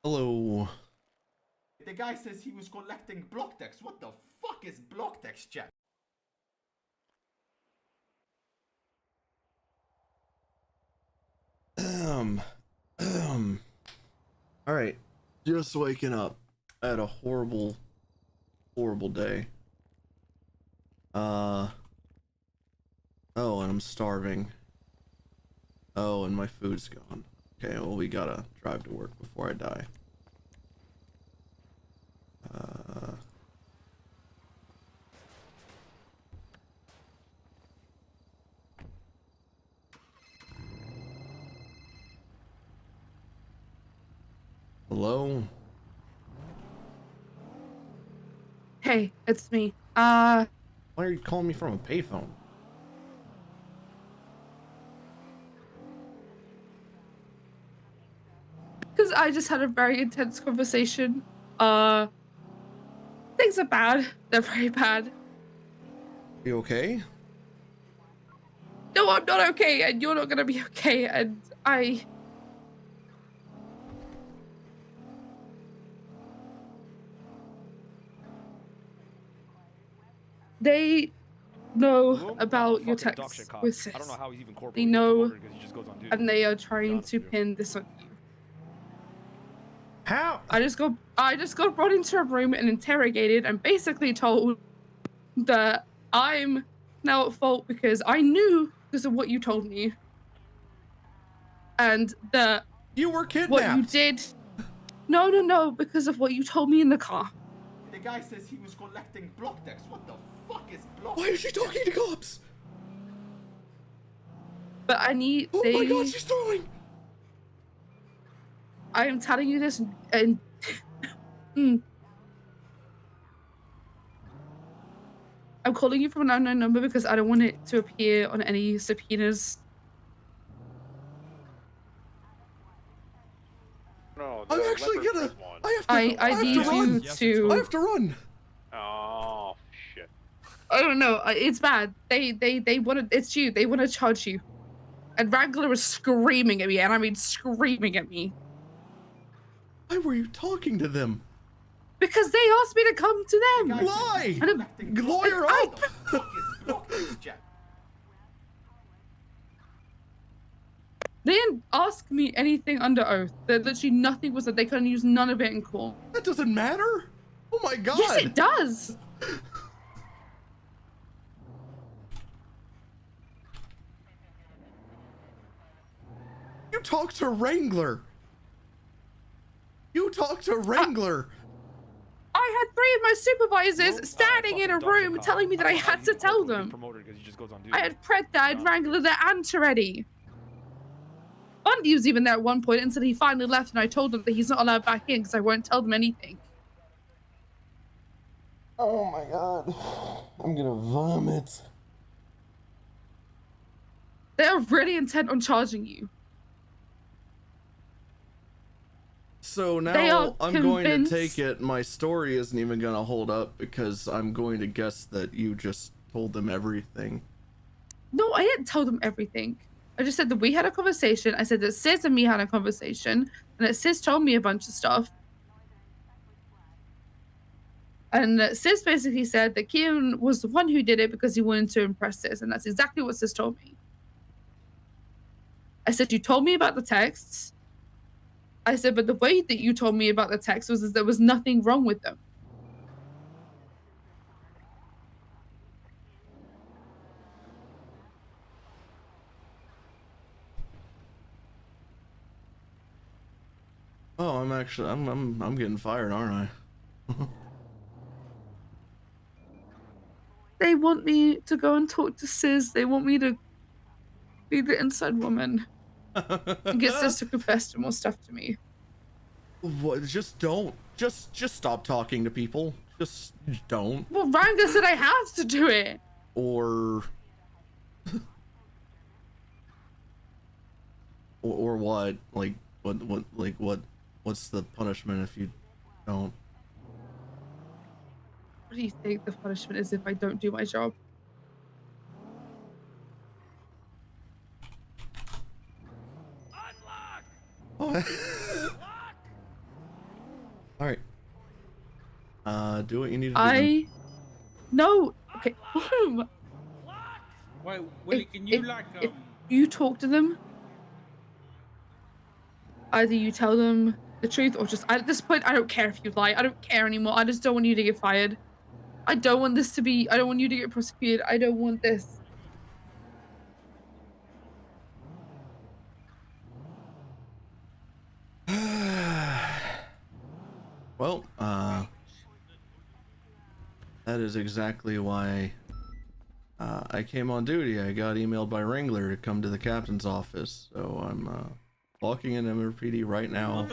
Hello. The guy says he was collecting block text. What the fuck is block text, chat? All right. Just waking up. I had a horrible day. Oh, and I'm starving. Oh, and my food's gone. Okay, well, we gotta drive to work before I die. Hello? Hey, it's me. Why are you calling me from a payphone? Because I just had a very intense conversation. Things are bad. They're very bad. You okay? No, I'm not okay, and you're not gonna be okay, and They know about your text with sis. They know, and they are trying to pin this on you. How? I just got brought into a room and interrogated and basically told that I'm now at fault because I knew because of what you told me. And that You were kidnapped. what you did. No, because of what you told me in the car. The guy says he was collecting block text. What the fuck is block text? Why is she talking to cops? But I need. Oh my god, she's throwing. I am telling you this and I'm calling you from an unknown number because I don't want it to appear on any subpoenas. No, I'm actually gonna. I need you to. I have to run. Oh shit! I don't know. It's bad. They want to. It's you. They want to charge you. And Wrangler was screaming at me, and I mean screaming at me. Why were you talking to them? Because they asked me to come to them. Why? Lawyer up! They didn't ask me anything under oath. There literally nothing was that they couldn't use none of it in court. That doesn't matter. Oh my god. Yes, it does. You talked to Wrangler. You talked to Wrangler. I had 3 of my supervisors standing in a room telling me that I had to tell them. I had Pret there, I had Wrangler there, and Toretti. Bundy was even there at one point until he finally left and I told him that he's not allowed back in because I won't tell them anything. Oh my god. I'm gonna vomit. They are really intent on charging you. So now I'm going to take it my story isn't even gonna hold up because I'm going to guess that you just told them everything. No, I didn't tell them everything. I just said that we had a conversation. I said that Sis and me had a conversation and that Sis told me a bunch of stuff. And that Sis basically said that Kieran was the one who did it because he wanted to impress Sis, and that's exactly what Sis told me. I said, you told me about the texts. I said, but the way that you told me about the text was that there was nothing wrong with them. Oh, I'm getting fired, aren't I? They want me to go and talk to Sis. They want me to be the inside woman and get Sis to confess to more stuff to me. What? Just don't. Just stop talking to people. Just don't. Well, Ranga said I have to do it. Or what? Like what's the punishment if you don't? What do you think the punishment is if I don't do my job? What? do what you need to do. No. Okay. Wait, Willie, can you if you talk to them, either you tell them the truth or just, at this point, I don't care if you lie. I don't care anymore. I just don't want you to get fired. I don't want this to be, I don't want you to get prosecuted. I don't want this. Well, that is exactly why I came on duty. I got emailed by Wrangler to come to the captain's office, so I'm walking in MRPD right now,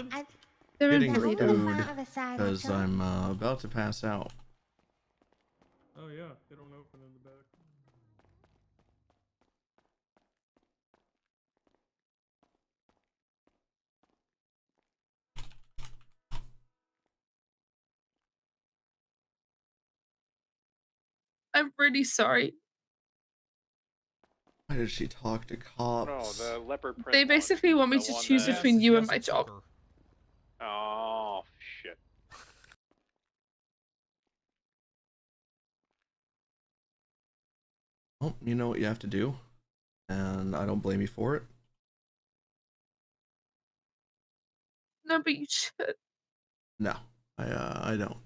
getting food because I'm about to pass out. Oh yeah, they don't open in the back. I'm really sorry. Why did she talk to cops? No, the leopard print. They basically want me to choose between you and my job. Oh shit. Well, you know what you have to do, and I don't blame you for it. No, but you should. No, I don't.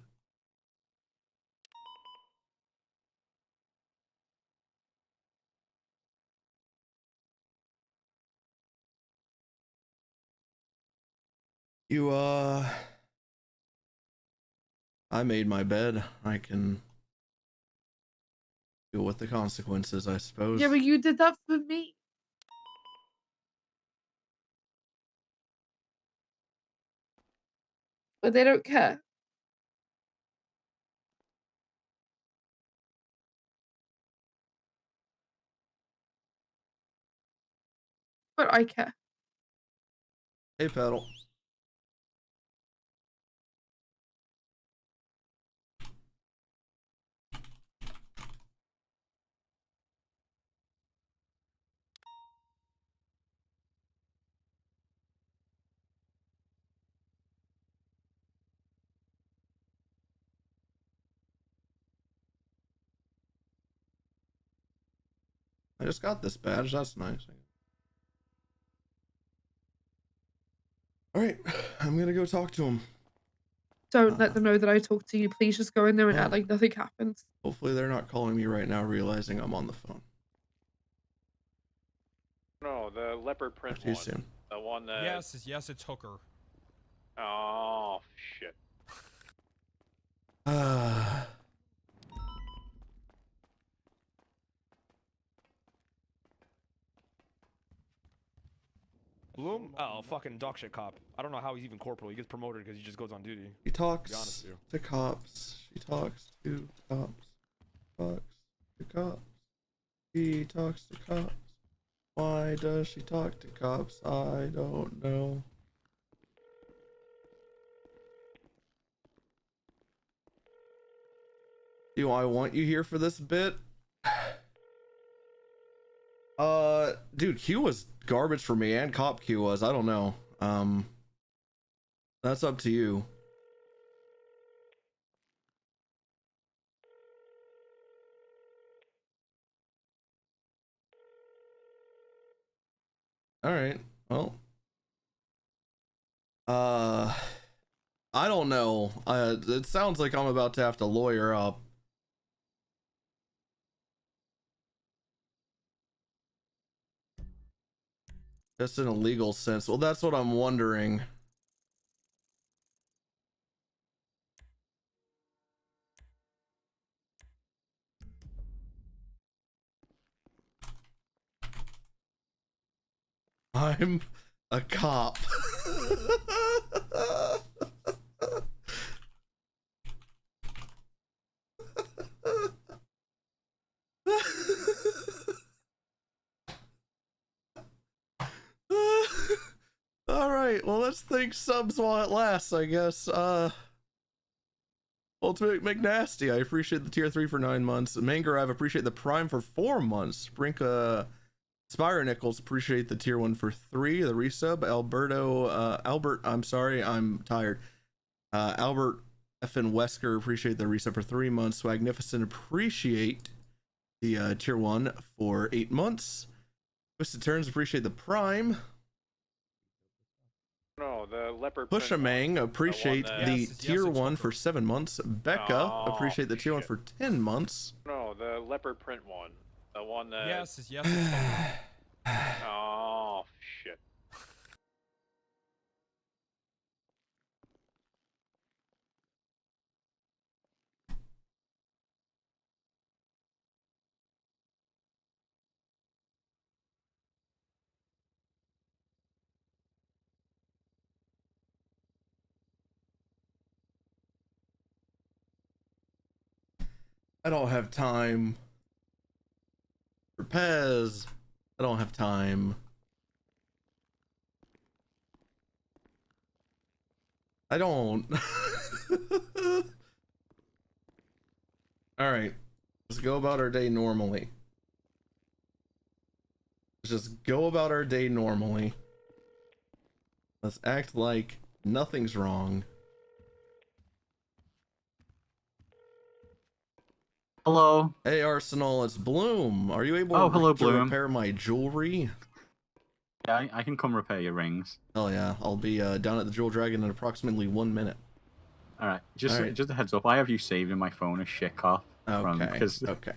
You, I made my bed. I can deal with the consequences, I suppose. Yeah, but you did that for me. But they don't care. But I care. Hey, Petal. I just got this badge. That's nice. All right, I'm gonna go talk to him. Don't let them know that I talked to you. Please just go in there and act like nothing happened. Hopefully they're not calling me right now, realizing I'm on the phone. No, the leopard print Talk to you soon. The one that. Yes, it's Hooker. Oh shit. Bloom? Oh, fucking dog shit cop. I don't know how he's even corporal. He gets promoted because he just goes on duty. He talks to cops. She talks to cops. Talks to cops. He talks to cops. Why does she talk to cops? I don't know. Do I want you here for this bit? Dude, Q was garbage for me, and Cop Q was. I don't know. That's up to you. All right. Well. I don't know. It sounds like I'm about to have to lawyer up. Just in a legal sense. Well, that's what I'm wondering. I'm a cop. All right, well, let's thank subs while it lasts, I guess. Ultimate McNasty, I appreciate the tier 3 for 9 months. Manger, I appreciate the prime for 4 months. Brinka Spire Nichols, appreciate the tier 1 for 3. The resub. Albert, I'm sorry, I'm tired. Albert FN Wesker, appreciate the reset for 3 months. Swagnificent, appreciate the tier 1 for 8 months. Twisted Turns, appreciate the Prime. No, the leopard. Pushamang, appreciate that- the Yes, tier it's 1 Hooker. for 7 months. Becca, Oh, appreciate the tier 1 shit. for 10 months. No, the leopard print one. The one that. Yes, it's Hooker. Oh shit. I don't have time for Pez. I don't have time. I don't. All right, let's go about our day normally. Let's just go about our day normally. Let's act like nothing's wrong. Hello. Hey Arsenal, it's Bloom. Are you able hello, to Bloom. repair my jewelry? Yeah, I can come repair your rings. Oh yeah, I'll be down at the Jewel Dragon in approximately 1 minute. All right, just All right. just a heads up. I have you saved in my phone as shit cop. Okay. Because Okay.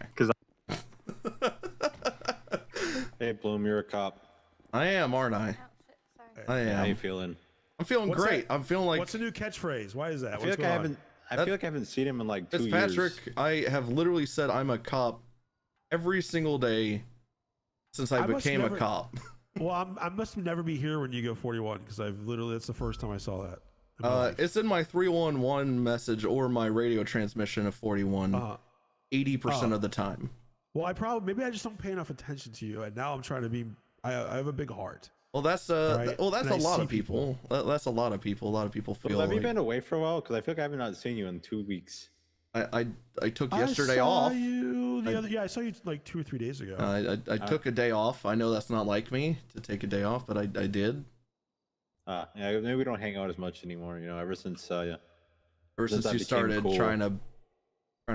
Hey, Bloom, you're a cop. I am, aren't I? I How you am. feeling? I'm feeling What's great. that? I'm feeling like What's the new catchphrase? Why is that? I feel What's like I going on? haven't seen him in like 2 years. Fitzpatrick. I have literally said I'm a cop every single day since I must became never- a cop. Well, I must never be here when you go 41 because I've literally that's the first time I saw that. in my life. It's in my 311 message or my radio transmission of 41 80% of the time. Well, maybe I just don't pay enough attention to you, and now I'm trying to be. I have a big heart. Well, that's Right. that's And a I lot see of people. That's a lot of people. A lot of people feel Well, have you like been away for a while? Because I feel like I have not seen you in 2 weeks. I took I yesterday saw off. you the other. Yeah, I saw you like 2 or 3 days ago. I took a day off. I know that's not like me to take a day off, but I did. Yeah, maybe we don't hang out as much anymore. You know, ever since Ever Since since I you became started cool. trying to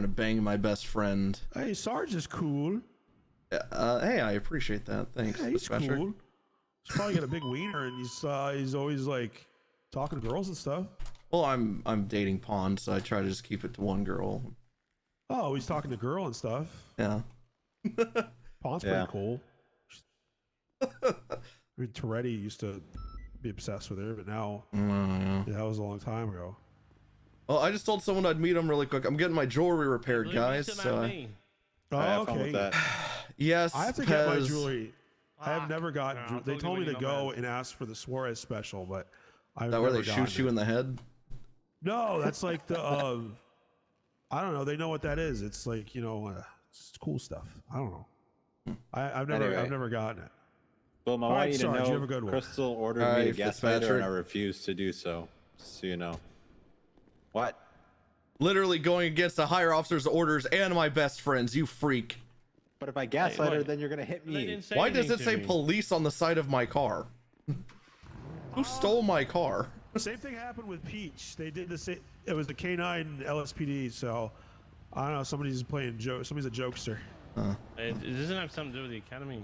bang my best friend. Hey, Sarge is cool. Hey, I appreciate that. Thanks, Yeah, he's Fitzpatrick. cool. He's probably got a big wiener, and he's always like talking to girls and stuff. Well, I'm dating Pawn, so I try to just keep it to one girl. Oh, he's talking to girl and stuff. Yeah. Pawn's Yeah. pretty cool. I mean, Toretti used to be obsessed with her, but now Yeah. that was a long time ago. Well, I just told someone I'd meet him really quick. I'm getting my jewelry repaired, guys. So Oh, have fun okay. with that. yes, I have to get my Pez. jewelry. I have never gotten. Yeah, I'll They totally told me give to you go number. and ask for the Suarez special, but I've Is that where never they gotten shoot you it. in the head? No, that's like the. I don't know. They know what that is. It's like it's cool stuff. I don't know. I've Anyway. never gotten it. Well, I All want right, you to Sarge, you know have a good one. Crystal ordered All me a right, gaslighter, Fitzpatrick. and I refused to do so. Just so you know. What? Literally going against a higher officer's orders and my best friends. You freak. But if I gaslight her, what? then you're gonna hit me. Why does it say police on the side of my car? Who stole my car? Same thing happened with Peach. They did the same. It was the K9 LSPD. So I don't know. Somebody's playing joke. Somebody's a jokester. It doesn't have something to do with the academy.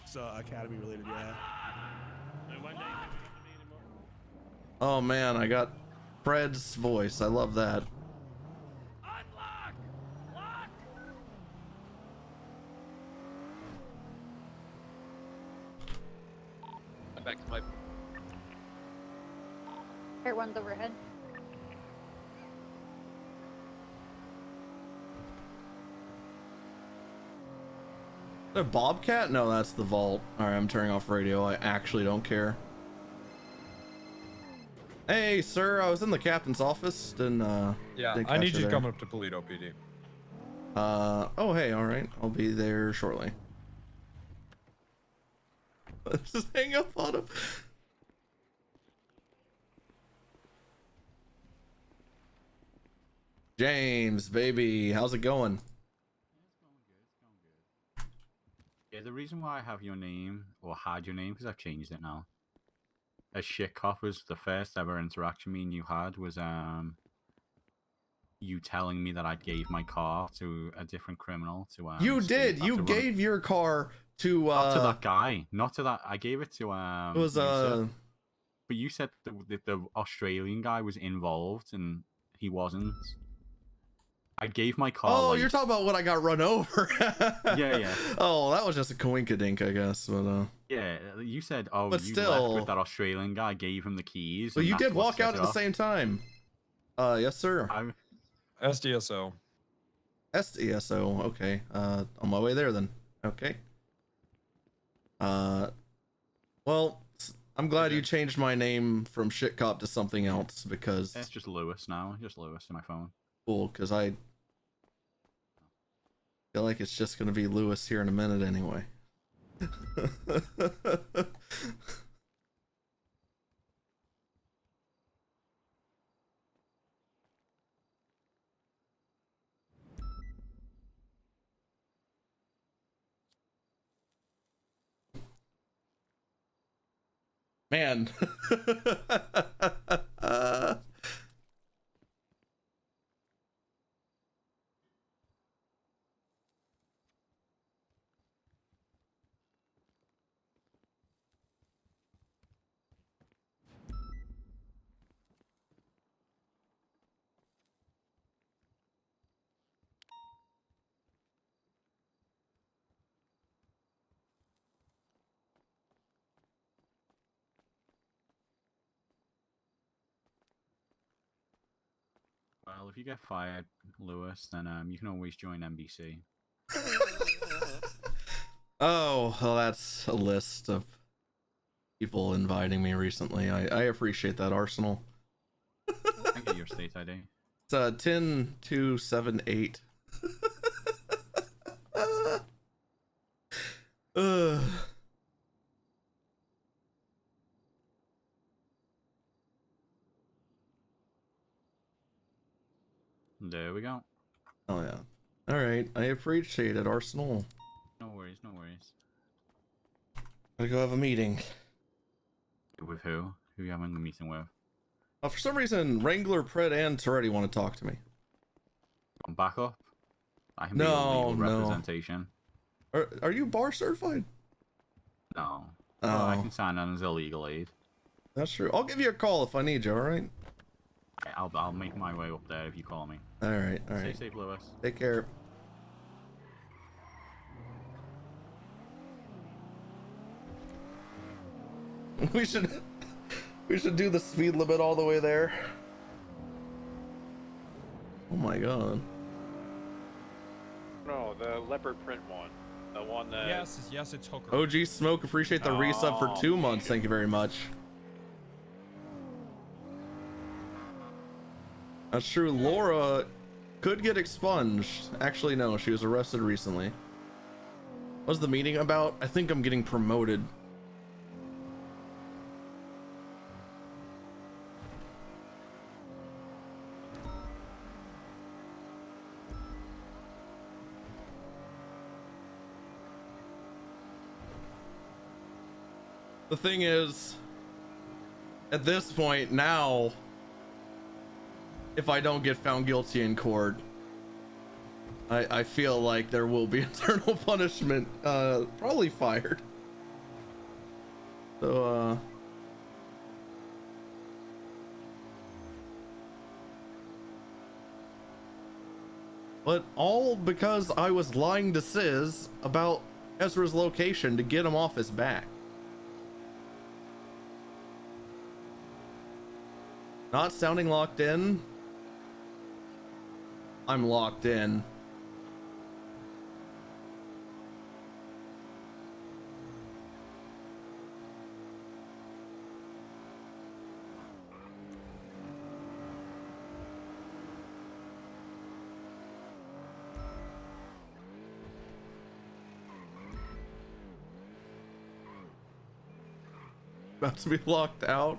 It's academy related. Yeah. One day, Oh man, I got Fred's voice. I love that. Back to my. Here, one's overhead. A Bobcat? No, that's the vault. Alright, I'm turning off radio. I actually don't care. Hey, sir, I was in the captain's office. Didn't I need you coming up to Polito PD. Oh, hey, alright. I'll be there shortly. Let's just hang up on him. James, baby, how's it going? Yeah, the reason why I have your name, or had your name, because I've changed it now. a shit cop was the first ever interaction me and you had was you telling me that I gave my car to a different criminal to You did. You gave your car to not to that guy, not to that. I gave it to It was Yusuf. But you said the Australian guy was involved and he wasn't. I gave my car. Oh, you're talking about when I got run over. Yeah. Oh, that was just a coinkadink, I guess. But yeah, you said, oh, but you still, left with that Australian guy, gave him the keys. But you did walk out at the same time. Yes, sir. I'm SDSO. SDSO. Okay. On my way there then. Okay. Well, I'm glad you changed my name from shit cop to something else because it's just Lewis now. Just Lewis in my phone. Cool, because I feel like it's just gonna be Lewis here in a minute anyway. Man. Well, if you get fired, Lewis, then you can always join NBC. Oh, well, that's a list of people inviting me recently. I appreciate that, Arsenal. I get your state ID. It's 10278. There we go. Oh yeah. All right, I appreciate it, Arsenal. No worries, no worries. Gotta go have a meeting. With who? Who are you having the meeting with? For some reason, Wrangler, Pred, and Toretti want to talk to me. I'm back up. I can be legal representation. Are you bar certified? No. Oh. Well, I can sign on as a legal aid. That's true. I'll give you a call if I need you, alright? I'll make my way up there if you call me. Alright. Stay safe, Lewis. Take care. We should do the speed limit all the way there. Oh my god. No, the leopard print one. The one that... Yes, it's Hooker. OG Smoke, appreciate the resub for 2 months. Thank you very much. That's true. Laura could get expunged. Actually, no. She was arrested recently. What was the meeting about? I think I'm getting promoted. The thing is, at this point now, if I don't get found guilty in court, I feel like there will be eternal punishment, probably fired. So, but all because I was lying to Sis about Ezra's location to get him off his back. Not sounding locked in. I'm locked in. About to be locked out.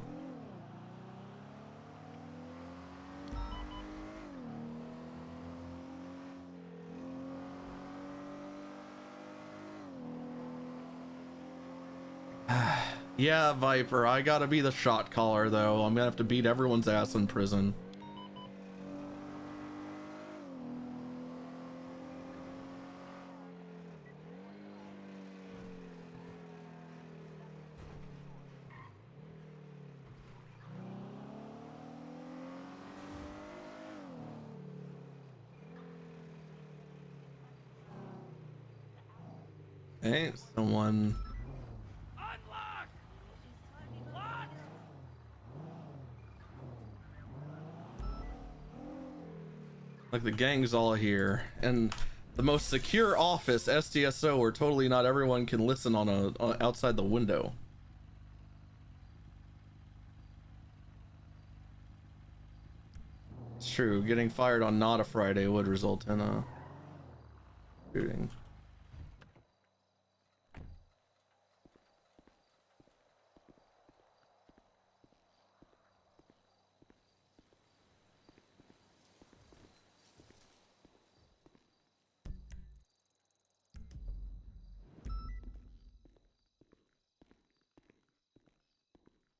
Yeah, Viper, I gotta be the shot caller though. I'm gonna have to beat everyone's ass in prison. Hey, someone. Like the gang's all here, and the most secure office, SDSO, where totally not everyone can listen on outside the window. It's true. Getting fired on not a Friday would result in a shooting.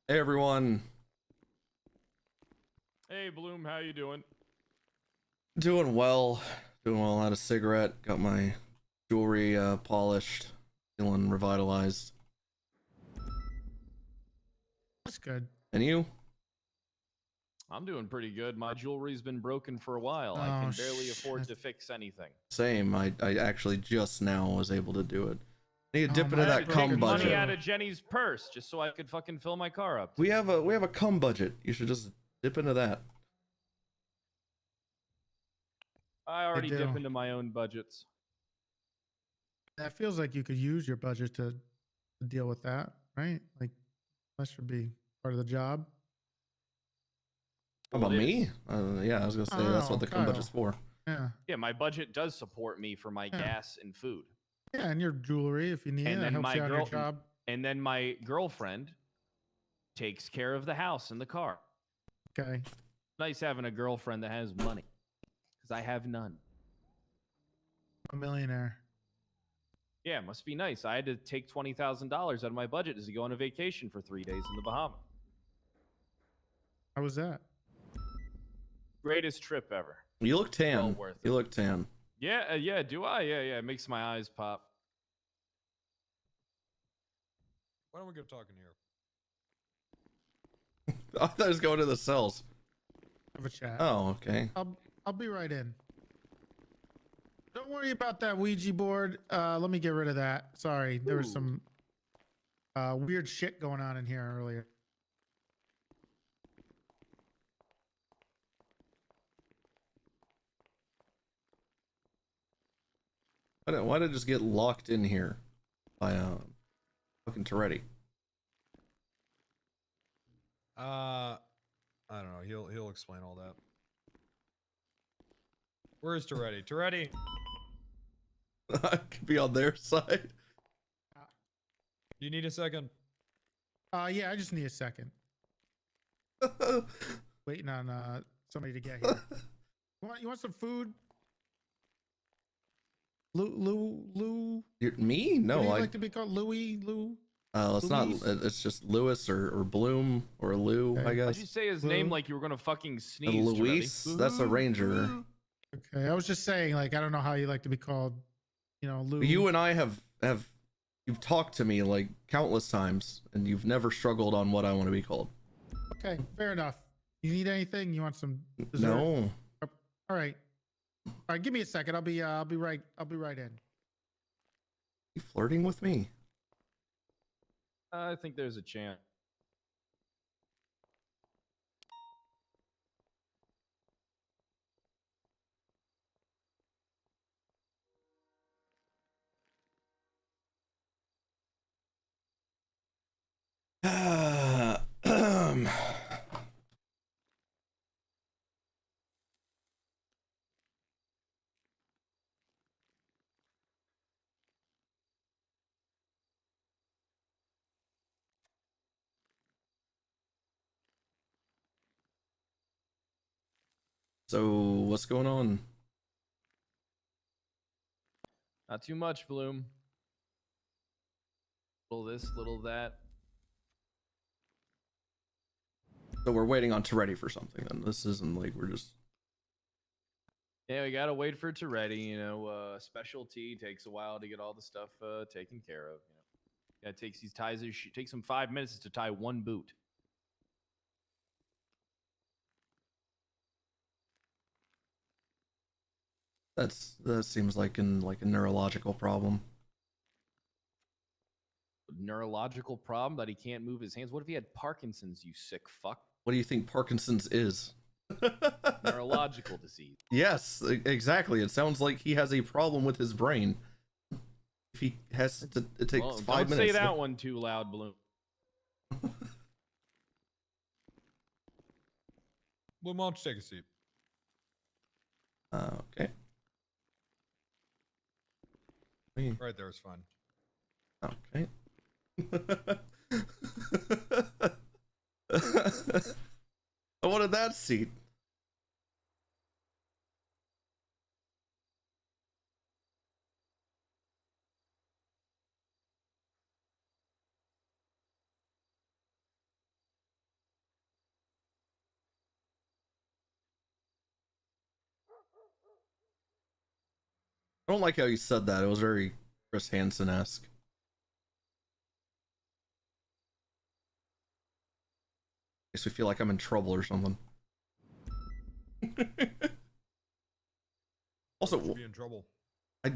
Hey everyone. Hey Bloom, how you doing? Doing well. Doing well. Had a cigarette. Got my jewelry polished. Feeling revitalized. That's good. And you? I'm doing pretty good. My jewelry's been broken for a while. I can barely afford to fix anything. Same. I actually just now was able to do it. Need to dip into that cum Take budget. money out of Jenny's purse just so I could fucking fill my car up. We have a cum budget. You should just dip into that. I already dip into my own budgets. That feels like you could use your budget to deal with that, right? Like that should be part of the job. How about me? Yeah, I was gonna say that's what the cum budget's for. Yeah. Yeah, my budget does support me for my gas and food. Yeah, and your jewelry if you need it. And That then helps my you out on your job. and then my girlfriend takes care of the house and the car. Okay. Nice having a girlfriend that has money, because I have none. A millionaire. Yeah, it must be nice. I had to take $20,000 out of my budget to go on a vacation for 3 days in the Bahamas. How was that? Greatest trip ever. You look tan. Well worth it. You look tan. Yeah, yeah, do I? Yeah, it makes my eyes pop. Why don't we get talking here? I thought I was going to the cells. Have a chat. Oh, okay. I'll be right in. Don't worry about that Ouija board. Let me get rid of that. Sorry, there was some weird shit going on in here earlier. Why did it just get locked in here by fucking Toretti? I don't know. He'll explain all that. Where is Toretti? Toretti. I could be on their side. Do you need a second? Yeah, I just need a second. Waiting on somebody to get here. You want some food? Lou. Me? No, What do you like to be called? Louis? Lou? It's not. It's just Lewis or Bloom or Lou, I guess. Why'd you say his name like you were gonna fucking sneeze? And Luis. Toretti? That's a ranger. Okay, I was just saying, like, I don't know how you like to be called. You know, Lou. You and I have you've talked to me like countless times, and you've never struggled on what I want to be called. Okay, fair enough. You need anything? You want some dessert? No. All right. All right, give me a second. I'll be right in. You flirting with me? I think there's a chance. So what's going on? Not too much, Bloom. Little this, little that. So we're waiting on Toretti for something. Then this isn't like we're just. Yeah, we gotta wait for it to ready. You know, specialty takes a while to get all the stuff taken care of. You know, yeah, it takes these ties. It takes them 5 minutes to tie one boot. That seems like a neurological problem. Neurological problem that he can't move his hands. What if he had Parkinson's? You sick fuck. What do you think Parkinson's is? Neurological disease. Yes, exactly. It sounds like he has a problem with his brain. If he has to, it takes 5 minutes. Don't say that one too loud, Bloom. Bloom, why don't you take a seat? Okay. Right there is fine. Okay. I wanted that seat. I don't like how you said that. It was very Chris Hansen-esque. Makes me feel like I'm in trouble or something. Also, be in trouble. I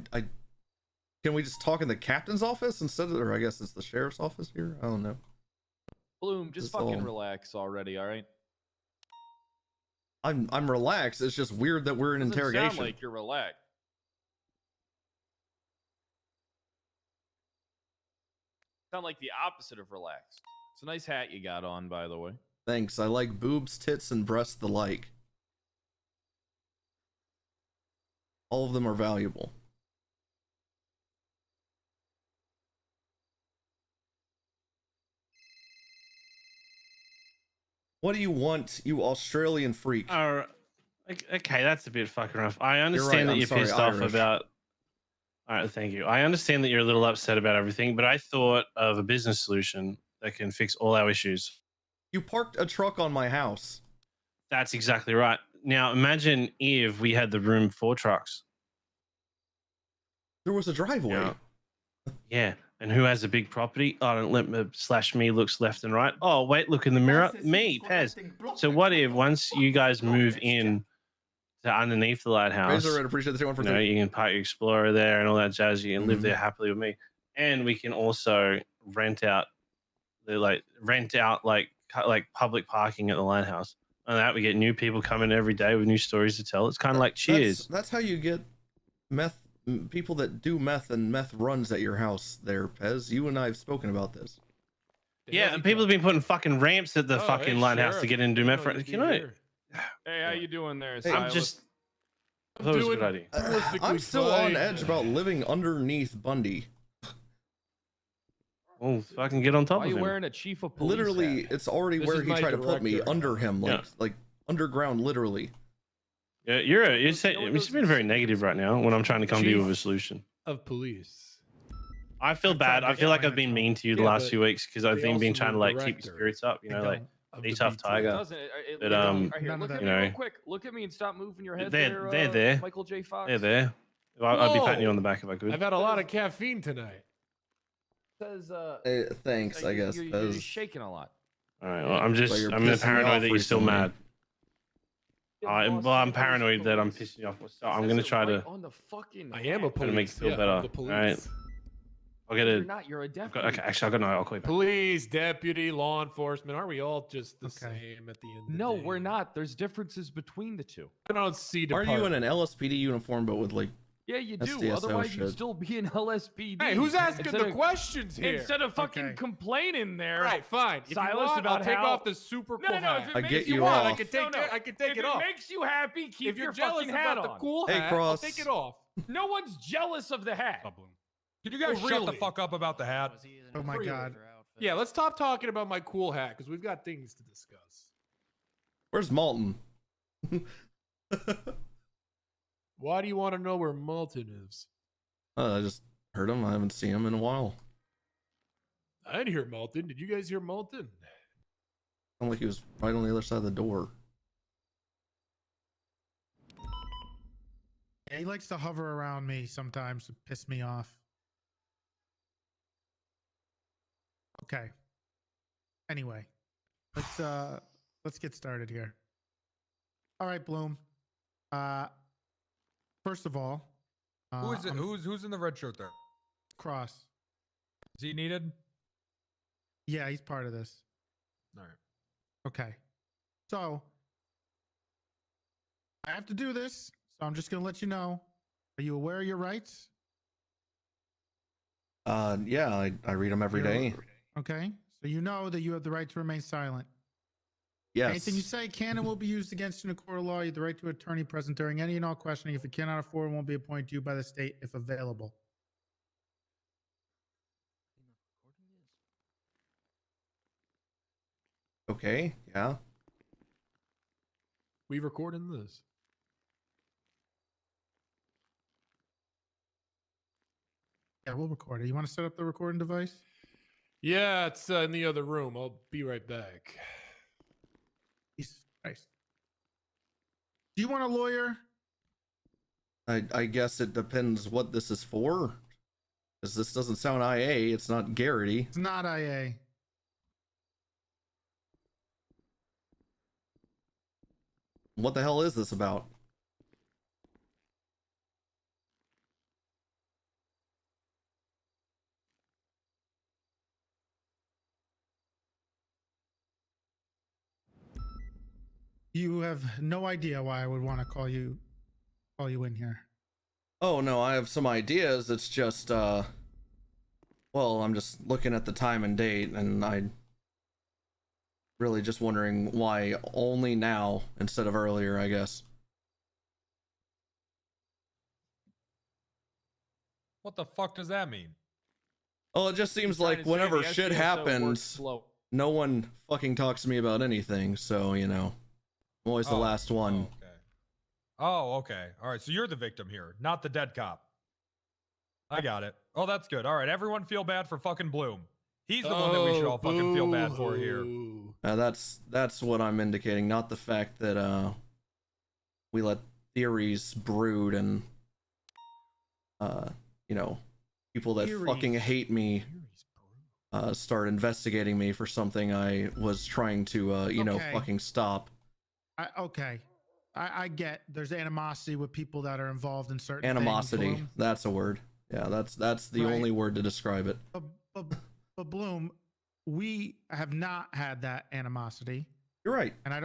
can we just talk in the captain's office instead of, or I guess it's the sheriff's office here? I don't know. Bloom, just fucking relax already, all right? I'm relaxed. It's just weird that we're in interrogation. Sound like you're relaxed. Sound like the opposite of relaxed. It's a nice hat you got on, by the way. Thanks. I like boobs, tits, and breasts alike. All of them are valuable. What do you want, you Australian freak? Okay, that's a bit fucking rough. I understand that you're pissed off about. All right, thank you. I understand that you're a little upset about everything, but I thought of a business solution that can fix all our issues. You parked a truck on my house. That's exactly right. Now imagine if we had the room for trucks. There was a driveway. Yeah. And who has a big property? Oh, don't let me slash me looks left and right. Oh, wait, look in the mirror. Me, Pez. So what if once you guys move in to underneath the lighthouse, Razor, I'd appreciate the 1 for you know, you can park your Explorer there and all that jazz. You can live there happily with me. And we can also rent out public parking at the lighthouse. And that we get new people coming every day with new stories to tell. It's kind of like Cheers. That's how you get people that do meth and meth runs at your house there, Pez. You and I have spoken about this. Yeah, and people have been putting fucking ramps at the fucking lighthouse to get in and do meth. You know, Hey, how you doing there, Hey, I'm just. I thought it was a good idea. I'm still on edge about living underneath Bundy. Oh, fucking get on top Why of him. Why are you wearing a chief of police Literally, hat? it's already where he tried to put me, under him, like underground, literally. Yeah, you're being very negative right now when I'm trying to come to you with a solution. Of police. I feel bad. I feel like I've been mean to you the last few weeks because I've been trying to like keep your spirits up. You know, like be tough, Tiger. But Look at me real quick. Look at me and stop moving your head. They're there. Michael J. Fox. They're there. I'd be patting you on the back if I could. I've had a lot of caffeine tonight. Says thanks, I guess. You're shaking a lot. All right. Well, I'm paranoid that you're still mad. I'm paranoid that I'm pissing you off. So I'm gonna try to. On the fucking. I am a police. To make you feel better. All right. I'll get You're not. You're a deputy. Okay. Actually, I'll call you back. Police, deputy, law enforcement. Aren't we all just the same at the end? Of the day? We're not. There's differences between the two. I don't see. Are you in an LSPD uniform, but with like? Yeah, you do. SDSO Otherwise, shit. you'd still be in LSPD. Hey, who's asking the questions here? Instead of fucking complaining there. All right, fine. If Silas you want, about I'll take how... off the super cool hat. If it makes get you you want, off. I can take it. I can take it off. If it makes you happy, keep if you're your jealous fucking hat about on. the cool Hey, hat, Cross. I'll take it off. No one's jealous of the hat. Can you guys shut the really? fuck up about the hat? Oh my god. Yeah, let's stop talking about my cool hat because we've got things to discuss. Where's Malton? Why do you want to know where Malton is? I just heard him. I haven't seen him in a while. I didn't hear Malton. Did you guys hear Malton? Sounded like he was right on the other side of the door. Yeah, he likes to hover around me sometimes to piss me off. Okay. Anyway, let's get started here. All right, Bloom. First of all, Who is it? Who's in the red shirt there? Cross. Is he needed? Yeah, he's part of this. All right. Okay. So I have to do this, so I'm just gonna let you know. Are you aware of your rights? Yeah, I read them every day. Okay. So you know that you have the right to remain silent. Yes. Anything you say can and will be used against you in a court of law. You have the right to an attorney present during any and all questioning. If you cannot afford, won't be appointed to you by the state if available. Okay, yeah. We recording this. Yeah, we'll record it. You want to set up the recording device? Yeah, it's in the other room. I'll be right back. Jesus Christ. Do you want a lawyer? I guess it depends what this is for. Because this doesn't sound IA. It's not Garrity. It's not IA. What the hell is this about? You have no idea why I would want to call you in here. Oh no, I have some ideas. It's just well, I'm just looking at the time and date, and I really just wondering why only now instead of earlier, I guess. What the fuck does that mean? Oh, it just seems like whenever shit happens, no one fucking talks to me about anything, so you know, I'm always the last one. Oh, okay. All right, so you're the victim here, not the dead cop. I got it. Oh, that's good. All right, everyone feel bad for fucking Bloom. He's the one that we should all fucking feel bad for here. That's what I'm indicating, not the fact that we let theories brood and you know, people that fucking hate me start investigating me for something I was trying to you know, fucking stop. I get there's animosity with people that are involved in certain Animosity, things, that's a word. Yeah, that's the only word to describe it. But Bloom, we have not had that animosity. You're right. And I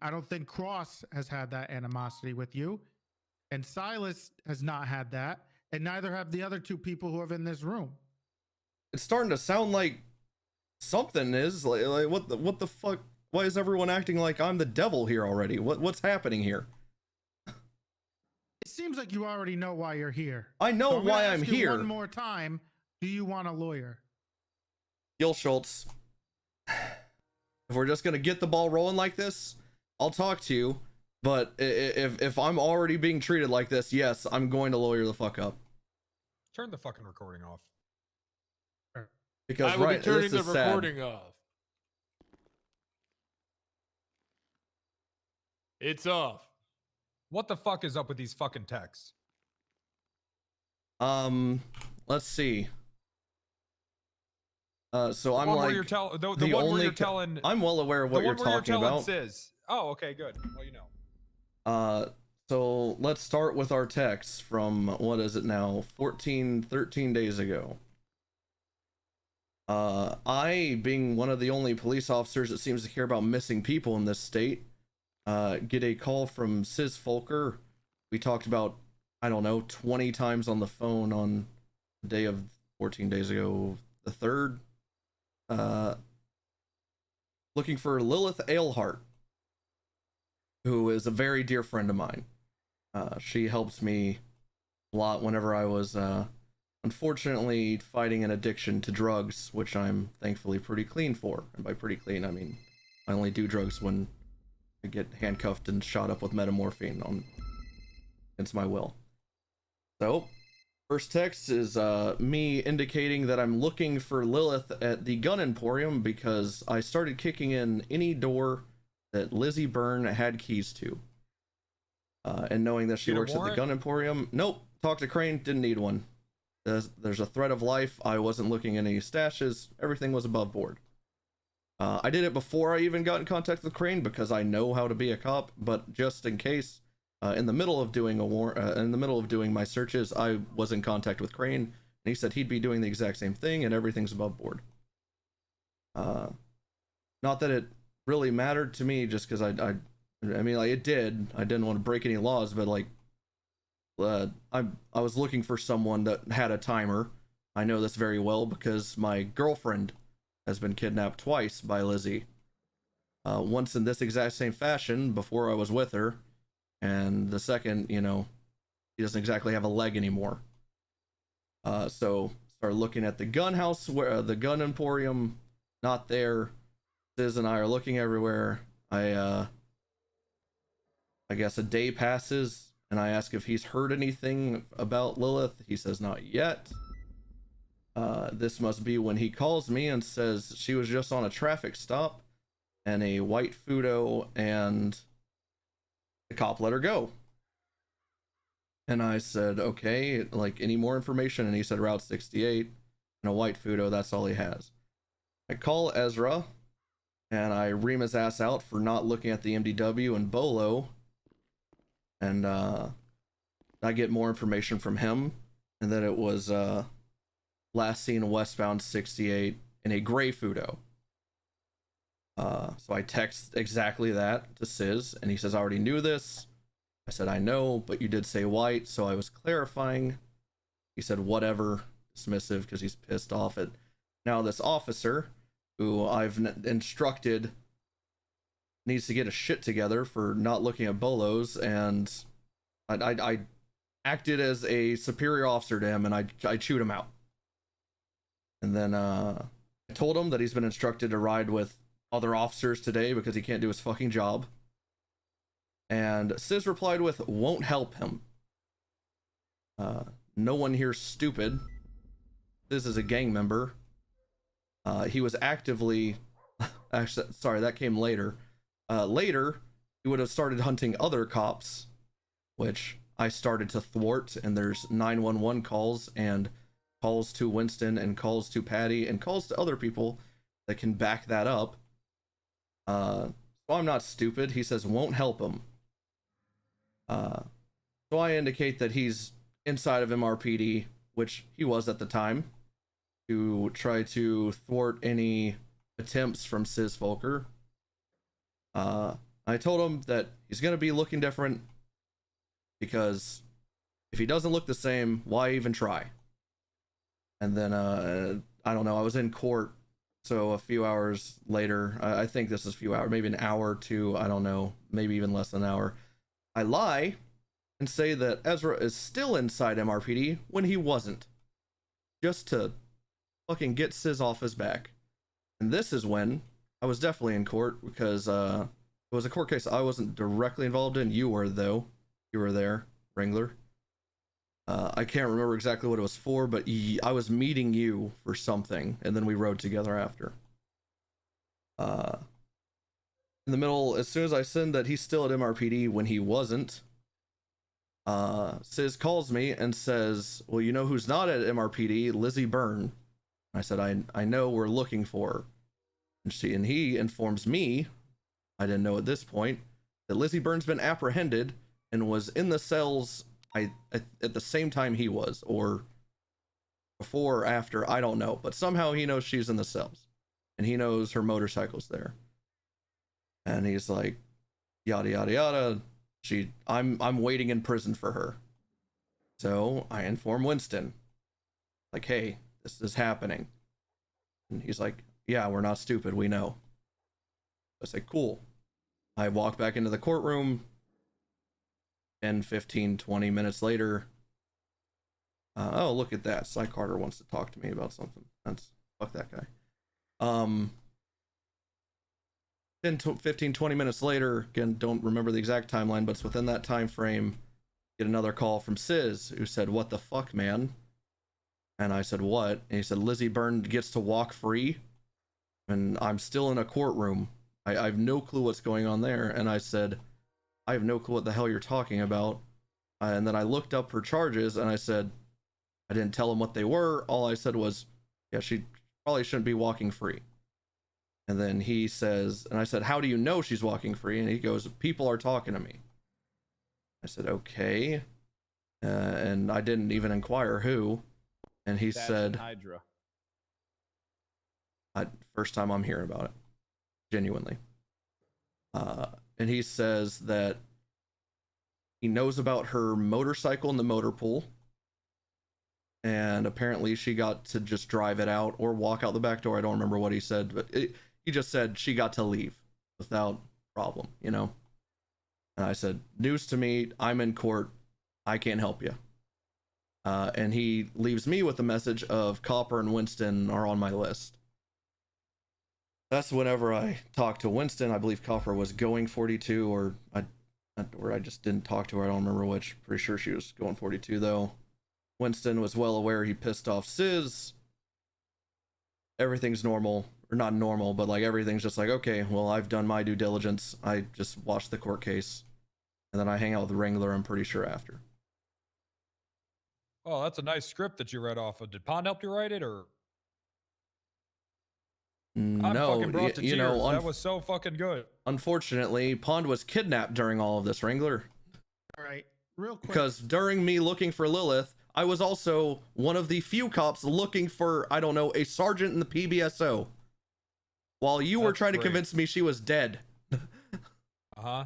don't think Cross has had that animosity with you. And Silas has not had that. And neither have the other two people who are in this room. It's starting to sound like something is like what the fuck? Why is everyone acting like I'm the devil here already? What's happening here? It seems like you already know why you're here. I know why I'm here. One more time, do you want a lawyer? Gil Schultz, if we're just gonna get the ball rolling like this, I'll talk to you. But if I'm already being treated like this, yes, I'm going to lawyer the fuck up. Turn the fucking recording off. Because I will be turning the recording off. It's off. What the fuck is up with these fucking texts? Let's see. So I'm like the one where you're telling. I'm well aware of what you're talking about. Oh, okay, good. Well, you know. So let's start with our text from, what is it now, 13 days ago. I, being one of the only police officers that seems to care about missing people in this state, get a call from Sis Folker. We talked about, I don't know, 20 times on the phone on the day of 14 days ago, the 3rd. Looking for Lilith Ailhart, who is a very dear friend of mine. She helped me a lot whenever I was, unfortunately, fighting an addiction to drugs, which I'm thankfully pretty clean for. And by pretty clean, I mean, I only do drugs when I get handcuffed and shot up with metamorphine against my will. So, First text is me indicating that I'm looking for Lilith at the gun emporium because I started kicking in any door that Lizzie Byrne had keys to. And knowing that she Get a works at the warrant? gun emporium, nope. Talked to Crane, didn't need one. There's a threat of life. I wasn't looking at any stashes. Everything was above board. I did it before I even got in contact with Crane because I know how to be a cop, but just in case, in the middle of doing my searches, I was in contact with Crane, and he said he'd be doing the exact same thing, and everything's above board. Not that it really mattered to me, just because I mean, like, it did. I didn't want to break any laws, but like, I was looking for someone that had a timer. I know this very well because my girlfriend has been kidnapped twice by Lizzie. Once in this exact same fashion before I was with her, and the second, you know, he doesn't exactly have a leg anymore. So started looking at the gun house, where the gun emporium, not there. Liz and I are looking everywhere. I guess a day passes, and I ask if he's heard anything about Lilith. He says not yet. This must be when he calls me and says she was just on a traffic stop and a white Fudo, and the cop let her go. And I said, okay, like, any more information? And he said Route 68 and a white Fudo, that's all he has. I call Ezra and I ream his ass out for not looking at the MDW and Bolo, and I get more information from him, and that it was last seen westbound 68 in a gray Fudo. So I text exactly that to Sis, and he says, I already knew this. I said, I know, but you did say white, so I was clarifying. He said, whatever, dismissive, because he's pissed off at now this officer, who I've instructed needs to get his shit together for not looking at Bolos, and I acted as a superior officer to him, and I chewed him out. And then I told him that he's been instructed to ride with other officers today because he can't do his fucking job. And Sis replied with, won't help him. No one here's stupid. This is a gang member. He was actively, actually, sorry, that came later. Later, he would have started hunting other cops, which I started to thwart, and there's 911 calls and calls to Winston and calls to Patty and calls to other people that can back that up. So I'm not stupid. He says won't help him. So I indicate that he's inside of MRPD, which he was at the time, to try to thwart any attempts from Sis Volker. I told him that he's going to be looking different, because if he doesn't look the same, why even try? And then, I don't know, I was in court, so a few hours later, I think this is a few hours, maybe an hour or two, I don't know, maybe even less than an hour, I lie and say that Ezra is still inside MRPD when he wasn't, just to fucking get Sis off his back. And this is when I was definitely in court, because it was a court case I wasn't directly involved in. You were, though. You were there, Wrangler. I can't remember exactly what it was for, but I was meeting you for something, and then we rode together after. In the middle, as soon as I said that he's still at MRPD when he wasn't, Sis calls me and says, well, you know who's not at MRPD? Lizzie Byrne. I said, I know, we're looking for her. And he informs me, I didn't know at this point, that Lizzie Byrne's been apprehended and was in the cells at the same time he was, or before or after, I don't know, but somehow he knows she's in the cells, and he knows her motorcycle's there. And he's like, yada yada yada, I'm waiting in prison for her. So I inform Winston, like, hey, this is happening. And he's like, yeah, we're not stupid, we know. I say, cool. I walk back into the courtroom. 10, 15, 20 minutes later, oh, look at that. Cy Carter wants to talk to me about something. Fuck that guy. 10, 15, 20 minutes later, again, don't remember the exact timeline, but it's within that time frame, get another call from Sis, who said, what the fuck, man? And I said, what? And he said, Lizzie Byrne gets to walk free. And I'm still in a courtroom. I have no clue what's going on there. And I said, I have no clue what the hell you're talking about. And then I looked up her charges and I said, I didn't tell him what they were. All I said was, yeah, she probably shouldn't be walking free. And then he says, and I said, how do you know she's walking free? And he goes, people are talking to me. I said, okay. And I didn't even inquire who. And he said, Hydra. First time I'm hearing about it, genuinely. And he says that he knows about her motorcycle in the motor pool. And apparently she got to just drive it out or walk out the back door. I don't remember what he said, but he just said she got to leave without problem, you know? And I said, news to me, I'm in court. I can't help you. And he leaves me with the message of Copper and Winston are on my list. That's whenever I talked to Winston. I believe Copper was going 42, or I just didn't talk to her. I don't remember which. Pretty sure she was going 42 though. Winston was well aware he pissed off Sis. Everything's normal, or not normal, but like everything's just like, okay, well, I've done my due diligence. I just watched the court case, and then I hang out with the Wrangler, I'm pretty sure, after. Oh, that's a nice script that you read off of. Did Pond help you write it, or? I'm No, fucking brought to you tears. know, That was so fucking good. Unfortunately, Pond was kidnapped during all of this, Wrangler. All right, real quick. Because during me looking for Lilith, I was also one of the few cops looking for, I don't know, a sergeant in the PBSO. While you were trying to convince me she was dead. Uh-huh.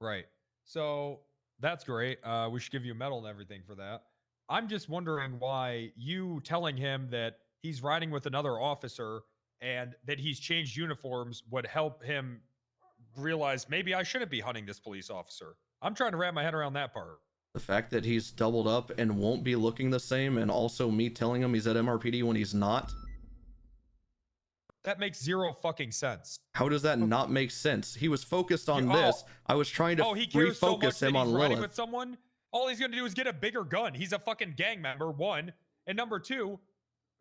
Right. So that's great. We should give you a medal and everything for that. I'm just wondering why you telling him that he's riding with another officer and that he's changed uniforms would help him realize maybe I shouldn't be hunting this police officer. I'm trying to wrap my head around that part. The fact that he's doubled up and won't be looking the same, and also me telling him he's at MRPD when he's not. That makes zero fucking sense. How does that not make sense? He was focused on this. I was trying to he cares so much refocus him that on he's riding Lilith. with someone. All he's gonna do is get a bigger gun. He's a fucking gang member, one, and number two,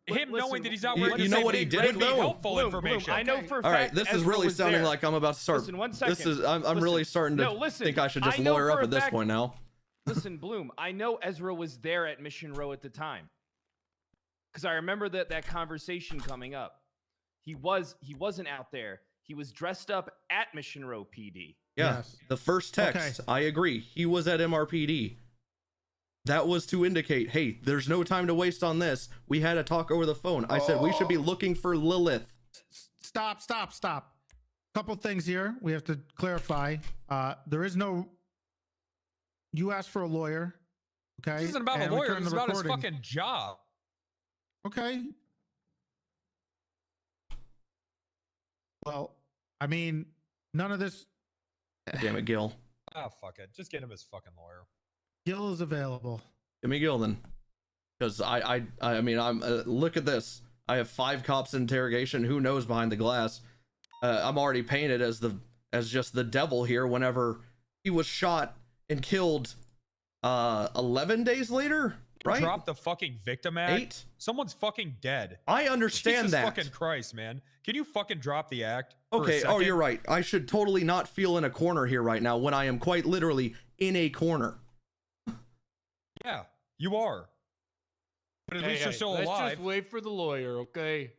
him knowing that he's out wearing you know what he did would be though? helpful information. I know for a fact. All right, this is really sounding like I'm about to start. Listen, 1 second. This is I'm really starting to think I should just lawyer up at this point now. Listen, Bloom, I know Ezra was there at Mission Row at the time. Because I remember that conversation coming up. He wasn't out there. He was dressed up at Mission Row PD. Yeah, the first text, I agree. He was at MRPD. That was to indicate, hey, there's no time to waste on this. We had a talk over the phone. I said we should be looking for Lilith. Stop. Couple things here we have to clarify. There is no. You asked for a lawyer, okay? This isn't about a lawyer. This is about his fucking job. Okay. Well, I mean, none of this. Damn it, Gil. Ah, fuck it. Just get him his fucking lawyer. Gil is available. Give me Gil then, because I mean, I'm look at this. I have 5 cops in interrogation. Who knows behind the glass? I'm already painted as just the devil here. Whenever he was shot and killed, 11 days later, right? Drop the fucking victim act. 8. Someone's fucking dead. I understand Jesus that. fucking Christ, man. Can you fucking drop the act? Okay. Oh, you're right. I should totally not feel in a corner here right now when I am quite literally in a corner. Yeah, you are. But at least you're still alive. Let's just wait for the lawyer, okay?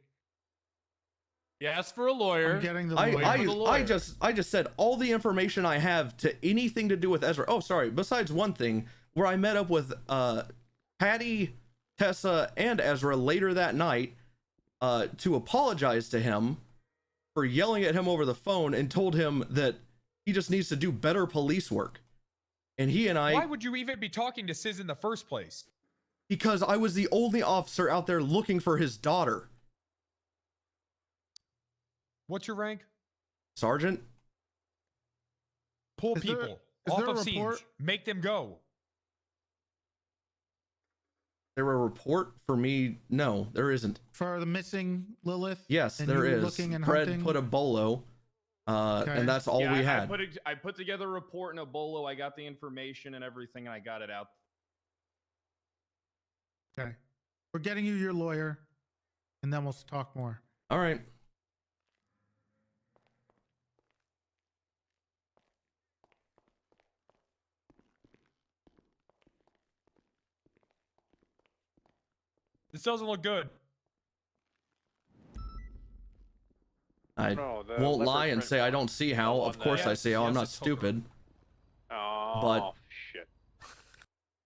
You asked for a lawyer. I'm getting the lawyer. I just said all the information I have to anything to do with Ezra. Oh, sorry. Besides one thing, where I met up with Patty, Tessa, and Ezra later that night to apologize to him for yelling at him over the phone and told him that he just needs to do better police work. And he and I... Why would you even be talking to Sis in the first place? Because I was the only officer out there looking for his daughter. What's your rank? Sergeant. Pull people off of scenes. Make them go. There a report for me? No, there isn't. For the missing Lilith? Yes, and there you is. Looking and Fred hunting? put a bolo, and that's all we had. I put together a report in a bolo. I got the information and everything, and I got it out. Okay. We're getting you your lawyer, and then we'll talk more. All right. This doesn't look good. I No, the won't leopard lie and print say I one. don't see how. The Of one course that- I see how. I'm not stupid. Oh, But shit.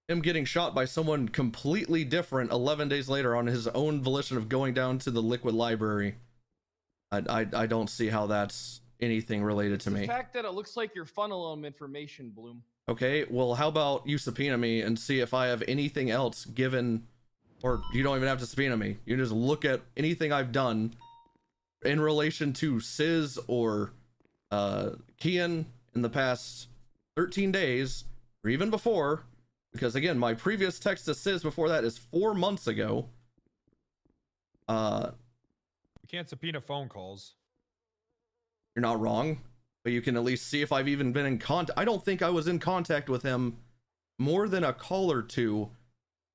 him getting shot by someone completely different 11 days later on his own volition of going down to the liquid library. I don't see how that's anything related to The me. fact that it looks like you're funneling information, Bloom. Okay, well, how about you subpoena me and see if I have anything else given, or you don't even have to subpoena me. You just look at anything I've done in relation to Sis or Kian in the past 13 days, or even before, because again, my previous text to Sis before that is 4 months ago. You can't subpoena phone calls. You're not wrong, but you can at least see if I've even been in contact. I don't think I was in contact with him more than a call or two,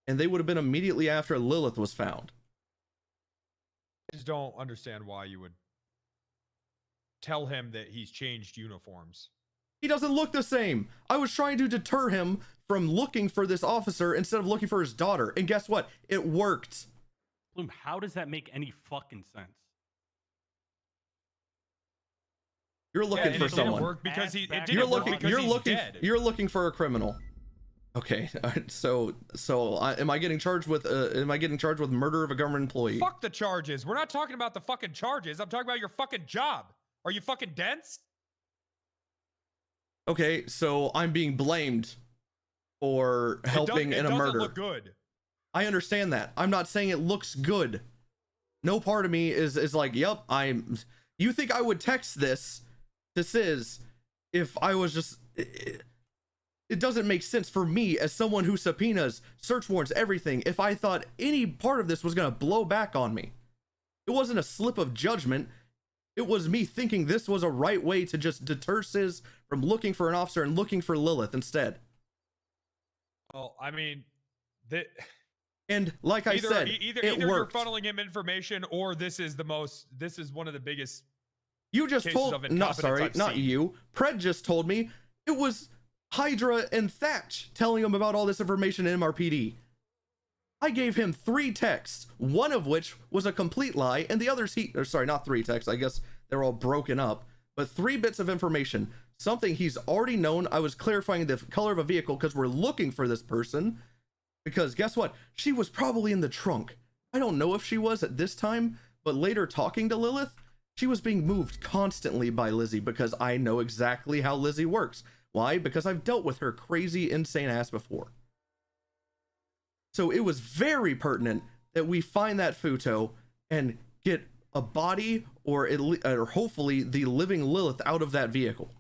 and they would have been immediately after Lilith was found. I just don't understand why you would tell him that he's changed uniforms. He doesn't look the same. I was trying to deter him from looking for this officer instead of looking for his daughter, and guess what? It worked. Bloom, how does that make any fucking sense? You're looking for someone. You're looking for a criminal. Okay, so am I getting charged with murder of a government employee? Fuck the charges. We're not talking about the fucking charges. I'm talking about your fucking job. Are you fucking dense? Okay, so I'm being blamed for helping in a murder. It doesn't look good. I understand that. I'm not saying it looks good. No part of me is like, yep, you think I would text this to Sis if I was just... It doesn't make sense for me as someone who subpoenas, search warrants, everything, if I thought any part of this was going to blow back on me. It wasn't a slip of judgment. It was me thinking this was a right way to just deter Sis from looking for an officer and looking for Lilith instead. Well, I mean, and like I said, either it you're worked. funneling him information, or this is one of the biggest. You just cases told, of not incompetence sorry, I've not seen. you. Pred just told me it was Hydra and Thatch telling him about all this information in MRPD. I gave him 3 texts, one of which was a complete lie, and the others not 3 texts, I guess they're all broken up, but 3 bits of information, something he's already known. I was clarifying the color of a vehicle because we're looking for this person, because guess what? She was probably in the trunk. I don't know if she was at this time, but later talking to Lilith, she was being moved constantly by Lizzie because I know exactly how Lizzie works. Why? Because I've dealt with her crazy, insane ass before. So it was very pertinent that we find that Futo and get a body or hopefully the living Lilith out of that vehicle.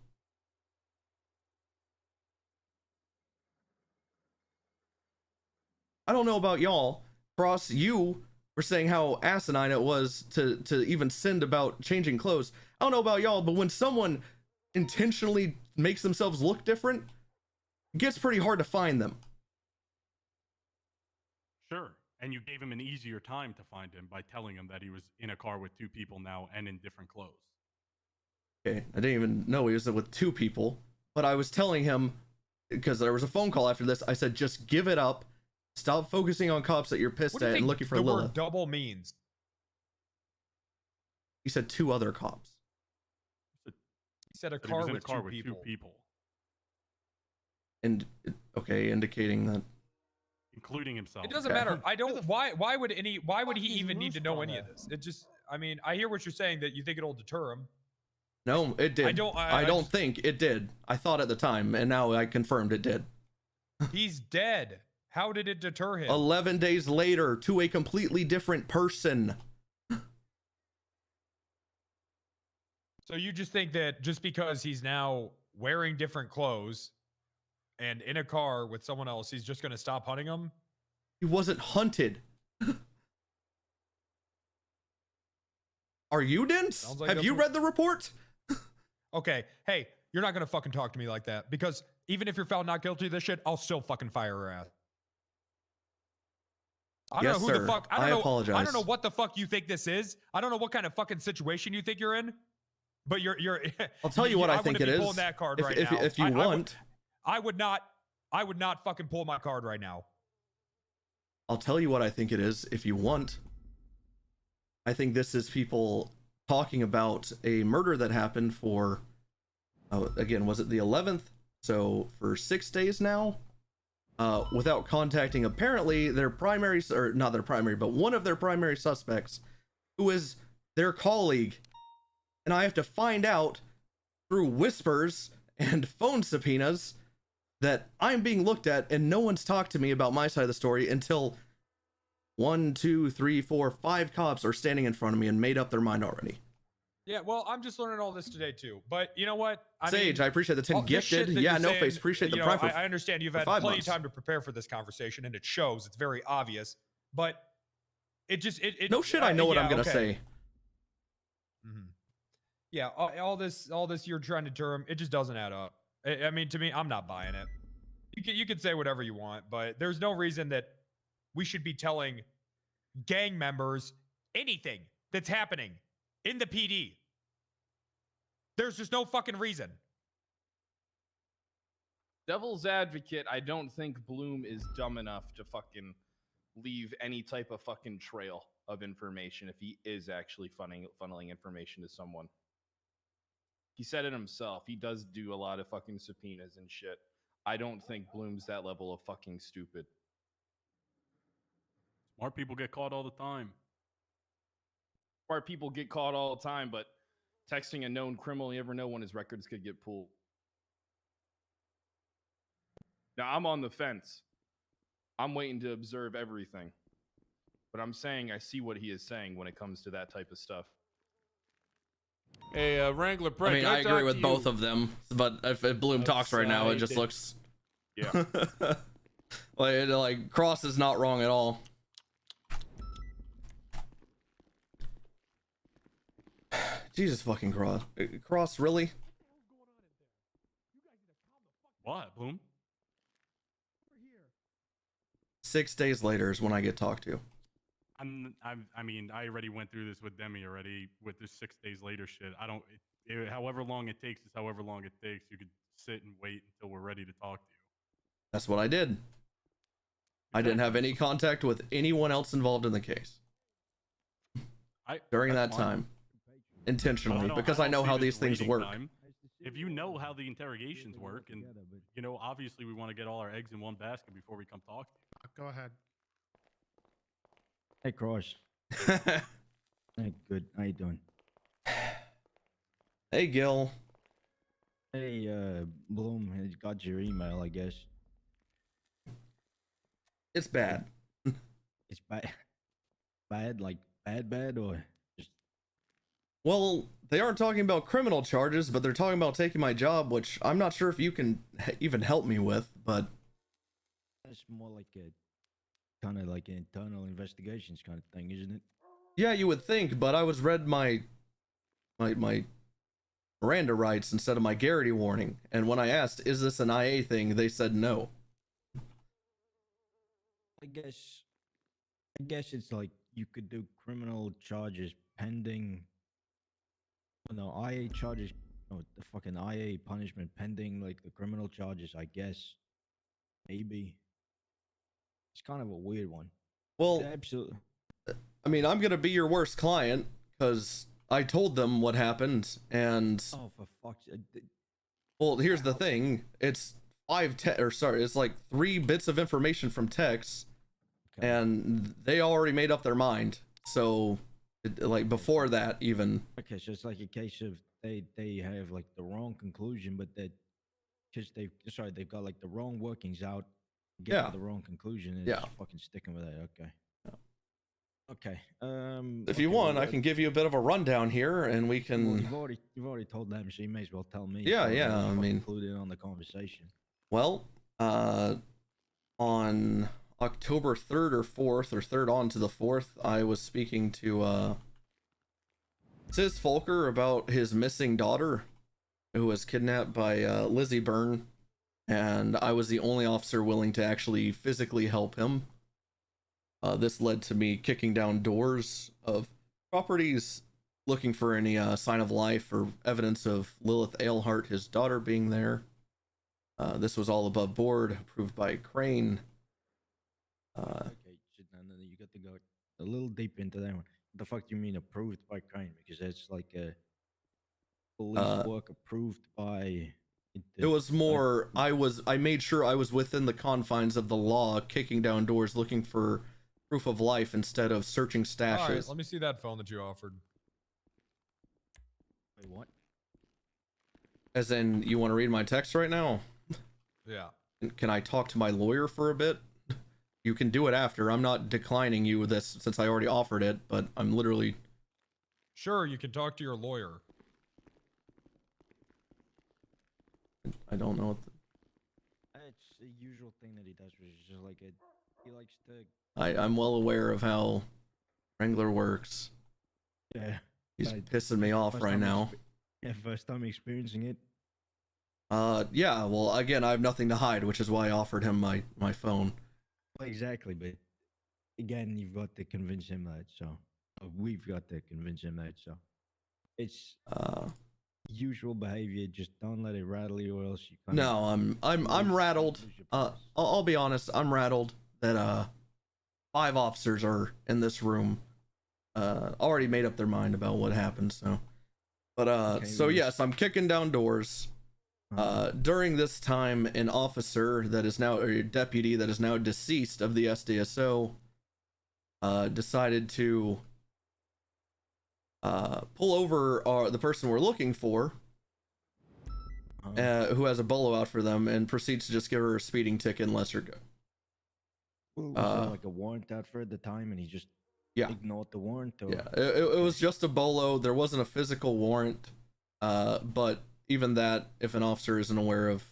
I don't know about y'all. Cross, you were saying how asinine it was to even send about changing clothes. I don't know about y'all, but when someone intentionally makes themselves look different, it gets pretty hard to find them. Sure. And you gave him an easier time to find him by telling him that he was in a car with 2 people now and in different clothes. Okay, I didn't even know he was with 2 people, but I was telling him, because there was a phone call after this, I said, just give it up. Stop focusing on cops that you're pissed What do you at and think looking for the Lilith. word double means? He said 2 other cops. He said a He car was in with a car 2 with people. 2 people, And okay, indicating that including himself. It doesn't matter. I don't. Why would he even need to know any of this? It just. I mean, I hear what you're saying, that you think it'll deter him. no, it did. I don't just- think it did. I thought at the time, and now I confirmed it did. He's dead. How did it deter him? 11 days later, to a completely different person. So you just think that just because he's now wearing different clothes and in a car with someone else, he's just going to stop hunting him? He wasn't hunted. Are you dense? Sounds like Have that's you what- read the report? Okay, hey, you're not going to fucking talk to me like that, because even if you're found not guilty of this shit, I'll still fucking fire her ass. I don't Yes, know who sir. the fuck. I apologize. I don't know what the fuck you think this is. I don't know what kind of fucking situation you think you're in. But you're. I'll tell you what I think it is. Pulling that card If, right if, now. if you want, I would not fucking pull my card right now. I'll tell you what I think it is. If you want, I think this is people talking about a murder that happened for. Again, was it the 11th? So for 6 days now, without contacting apparently their primary, or not their primary, but one of their primary suspects, who is their colleague. And I have to find out through whispers and phone subpoenas that I'm being looked at, and no one's talked to me about my side of the story until 1, 2, 3, 4, 5 cops are standing in front of me and made up their mind already. Yeah, well, I'm just learning all this today too. But you know what? Sage, I appreciate the 10 gifted. Yeah, no face. Appreciate the prime. I understand you've had plenty of time to prepare for this conversation, and it shows. It's very obvious. But it just no shit. I know what I'm gonna say. Mm-hmm. Yeah, all this you're trying to term, it just doesn't add up. I mean, to me, I'm not buying it. You can say whatever you want, but there's no reason that we should be telling gang members anything that's happening in the PD. There's just no fucking reason. Devil's advocate, I don't think Bloom is dumb enough to fucking leave any type of fucking trail of information if he is actually funneling information to someone. He said it himself. He does do a lot of fucking subpoenas and shit. I don't think Bloom's that level of fucking stupid. Smart people get caught all the time. Smart people get caught all the time, but texting a known criminal, you never know when his records could get pulled. Now, I'm on the fence. I'm waiting to observe everything. But I'm saying I see what he is saying when it comes to that type of stuff. Hey, Wrangler Brett. I mean, I agree with both of them, but if Bloom talks right now, it just looks. Yeah. like Cross is not wrong at all. Jesus fucking Cross. Cross, really? What, Bloom? 6 days later is when I get talked to. I mean, I already went through this with Demi already with this 6 days later shit. I don't. However long it takes is however long it takes. You could sit and wait until we're ready to talk to you. That's what I did. I didn't have any contact with anyone else involved in the case during that time, intentionally, because I know how these things work. If you know how the interrogations work, and you know, obviously we want to get all our eggs in one basket before we come talk to you. Go ahead. Hey, Cross. Hey, good. How you doing? Hey, Gil. Hey, Bloom. I got your email, I guess. It's bad. It's bad. Bad, like bad, or just? Well, they aren't talking about criminal charges, but they're talking about taking my job, which I'm not sure if you can even help me with, but. That's more like a kind of like an internal investigations kind of thing, isn't it? Yeah, you would think, but I was read my Miranda rights instead of my Garrity warning, and when I asked, is this an IA thing, they said no. I guess it's like you could do criminal charges pending. No, IA charges. No, the fucking IA punishment pending, like the criminal charges. I guess maybe. It's kind of a weird one. Well, yeah, absolutely. I mean, I'm gonna be your worst client because I told them what happened, and oh, for fuck's sake. Well, here's the thing: it's it's like 3 bits of information from text, and they already made up their mind. So, like before that, even. Okay, so it's like a case of they have like the wrong conclusion, but that because they've got like the wrong workings out. Get to the wrong conclusion and just fucking sticking with it. Okay. Okay. If you want, I can give you a bit of a rundown here, and we can. Well, you've already told them, so you may as well tell me. Yeah, I mean, included on the conversation. Well, on October 3rd or 4th, or 3rd on to the 4th, I was speaking to Sis Folker about his missing daughter, who was kidnapped by Lizzie Byrne. And I was the only officer willing to actually physically help him. This led to me kicking down doors of properties looking for any sign of life or evidence of Lilith Ailhart, his daughter, being there. This was all above board, approved by Crane. Okay, shit, no, you got to go a little deep into that one. What the fuck do you mean approved by Crane? Because that's like a police work approved by. It was more, I made sure I was within the confines of the law, kicking down doors looking for proof of life instead of searching stashes. All right, let me see that phone that you offered. Wait, what? As in, you want to read my text right now? Yeah. Can I talk to my lawyer for a bit? You can do it after. I'm not declining you this since I already offered it, but I'm literally... Sure, you can talk to your lawyer. I don't know what the... It's the usual thing that he does, which is just like he likes to. I'm well aware of how Wrangler works. Yeah. He's pissing me off right now. Yeah, first time experiencing it. Yeah, well, again, I have nothing to hide, which is why I offered him my phone. Well, exactly, but again, you've got to convince him that, so we've got to convince him that, so it's usual behavior. Just don't let it rattle you, or else you can't. No, I'm rattled. I'll be honest, I'm rattled that 5 officers are in this room, already made up their mind about what happened. So, but Okay, so yes, I'm kicking down doors. During this time, an officer that is now, or a deputy that is now deceased of the SDSO, decided to pull over the person we're looking for, who has a bolo out for them, and proceeds to just give her a speeding ticket and lets her go. Was there like a warrant out for at the time, and he just ignored the warrant? Or? Yeah, it was just a bolo. There wasn't a physical warrant, but even that, if an officer isn't aware of,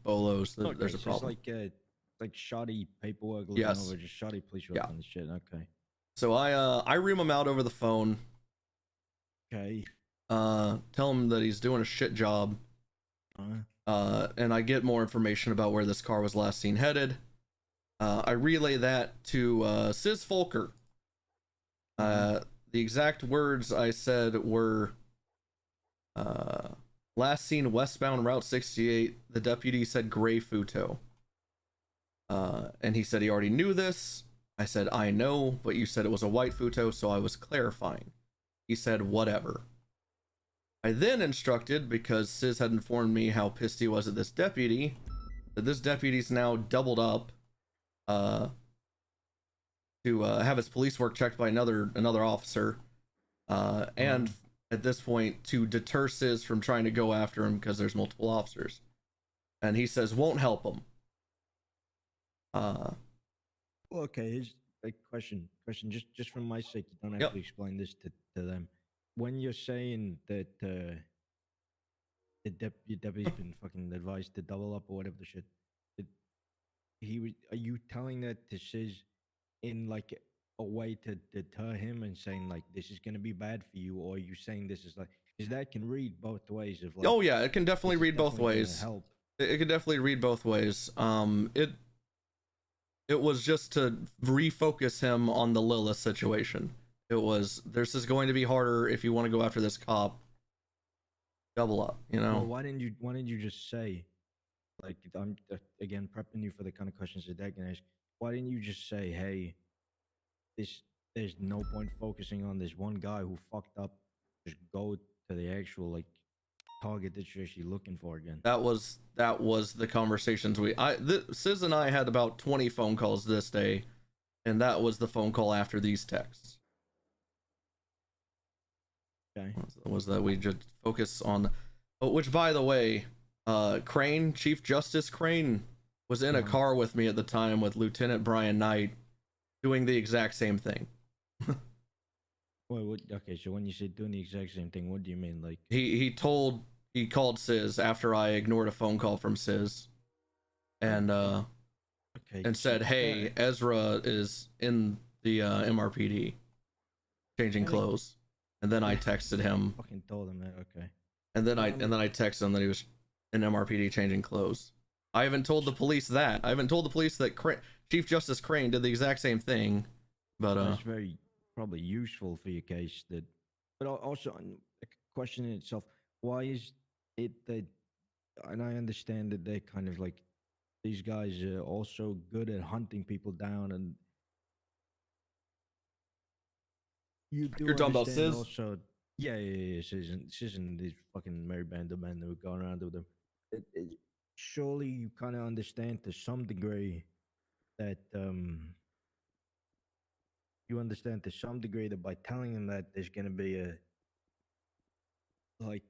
bolos, there's a problem. It's like shoddy paperwork, looking over just shoddy police work and shit. Okay. So I ream him out over the phone. Okay. Tell him that he's doing a shit job. And I get more information about where this car was last seen headed. I relay that to Sis Folker. The exact words I said were, last seen westbound Route 68. The deputy said gray Futo. And he said he already knew this. I said, I know, but you said it was a white Futo, so I was clarifying. He said, whatever. I then instructed, because Sis had informed me how pissed he was at this deputy, that this deputy's now doubled up to have his police work checked by another officer, and at this point to deter Sis from trying to go after him because there's multiple officers. And he says won't help him. Okay, here's a question. Just for my sake, you don't have to explain this to them. When you're saying that the deputy's been fucking advised to double up or whatever the shit, are you telling that to Sis in like a way to deter him and saying like this is gonna be bad for you, or are you saying this is like, because that can read both ways of like, oh yeah, it can definitely read both ways. Help. It can definitely read both ways. It was just to refocus him on the Lilith situation. It was, this is going to be harder if you want to go after this cop. Double up, Well, why didn't you just say, like, I'm again prepping you for the kind of questions that they're gonna ask. Why didn't you just say, hey, there's no point focusing on this one guy who fucked up. Just go to the actual like target that you're actually looking for again. That was the conversations Sis and I had about 20 phone calls this day, and that was the phone call after these texts. Okay. Was that we just focus on, which by the way, Crane, Chief Justice Crane, was in a car with me at the time with Lieutenant Brian Knight, doing the exact same thing. Wait, okay, so when you say doing the exact same thing, what do you mean? Like he called Sis after I ignored a phone call from Sis, and and said, hey, Ezra is in the MRPD changing clothes. And then I texted him. Fucking told him that, okay. And then I texted him that he was in MRPD changing clothes. I haven't told the police that. I haven't told the police that Chief Justice Crane did the exact same thing. But it's very probably useful for your case. But also a question in itself: why is it that? And I understand that they're kind of like these guys are also good at hunting people down, and you do You're talking about understand Sis? also. Yeah. Sis and these fucking merry band of men that were going around with them. Surely you kind of understand to some degree that by telling them that there's going to be a like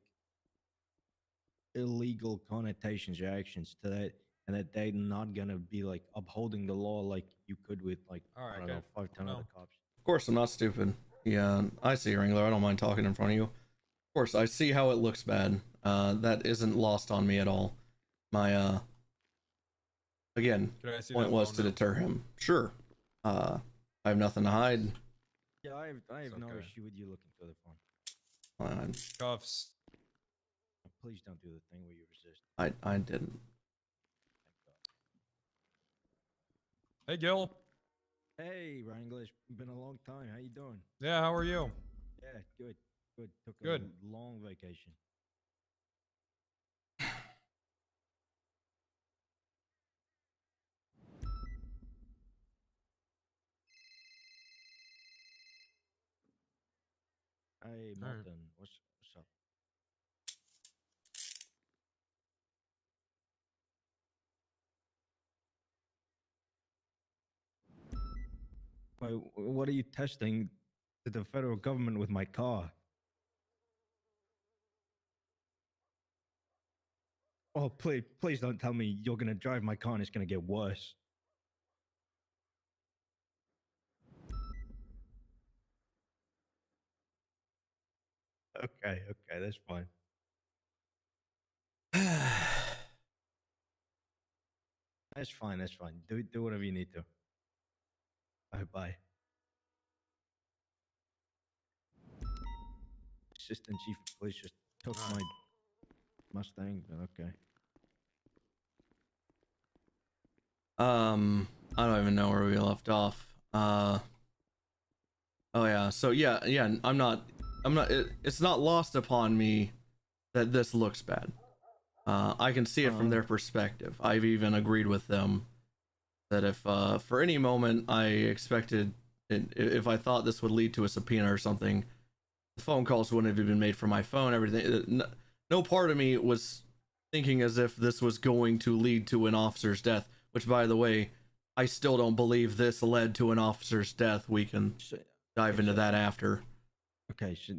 illegal connotations or actions to that, and that they're not going to be like upholding the law like you could with like All right, I don't know 5-10 other cops. of course, I'm not stupid. Yeah, I see, Wrangler. I don't mind talking in front of you. Of course, I see how it looks bad. That isn't lost on me at all. My again, point was to deter him. Sure. I have nothing to hide. Yeah, I have no issue with you looking through the phone. Cuffs. Please don't do the thing where you resist. I didn't. Hey, Gil. Hey, Wrangler. It's been a long time. How you doing? Yeah, how are you? Yeah, good. Took Good. a long vacation. Hey, Martin. What's up? Wait, what are you testing to the federal government with my car? Oh, please don't tell me you're gonna drive my car and it's gonna get worse. Okay, that's fine. That's fine. Do whatever you need to. Bye. Assistant Chief of Police just took my Mustang, but okay. I don't even know where we left off. Oh yeah. So yeah. I'm not. It's not lost upon me that this looks bad. I can see it from their perspective. I've even agreed with them that if for any moment I expected, if I thought this would lead to a subpoena or something, the phone calls wouldn't have been made from my phone. Everything. No part of me was thinking as if this was going to lead to an officer's death. Which, by the way, I still don't believe this led to an officer's death. We can dive into that after. Okay, so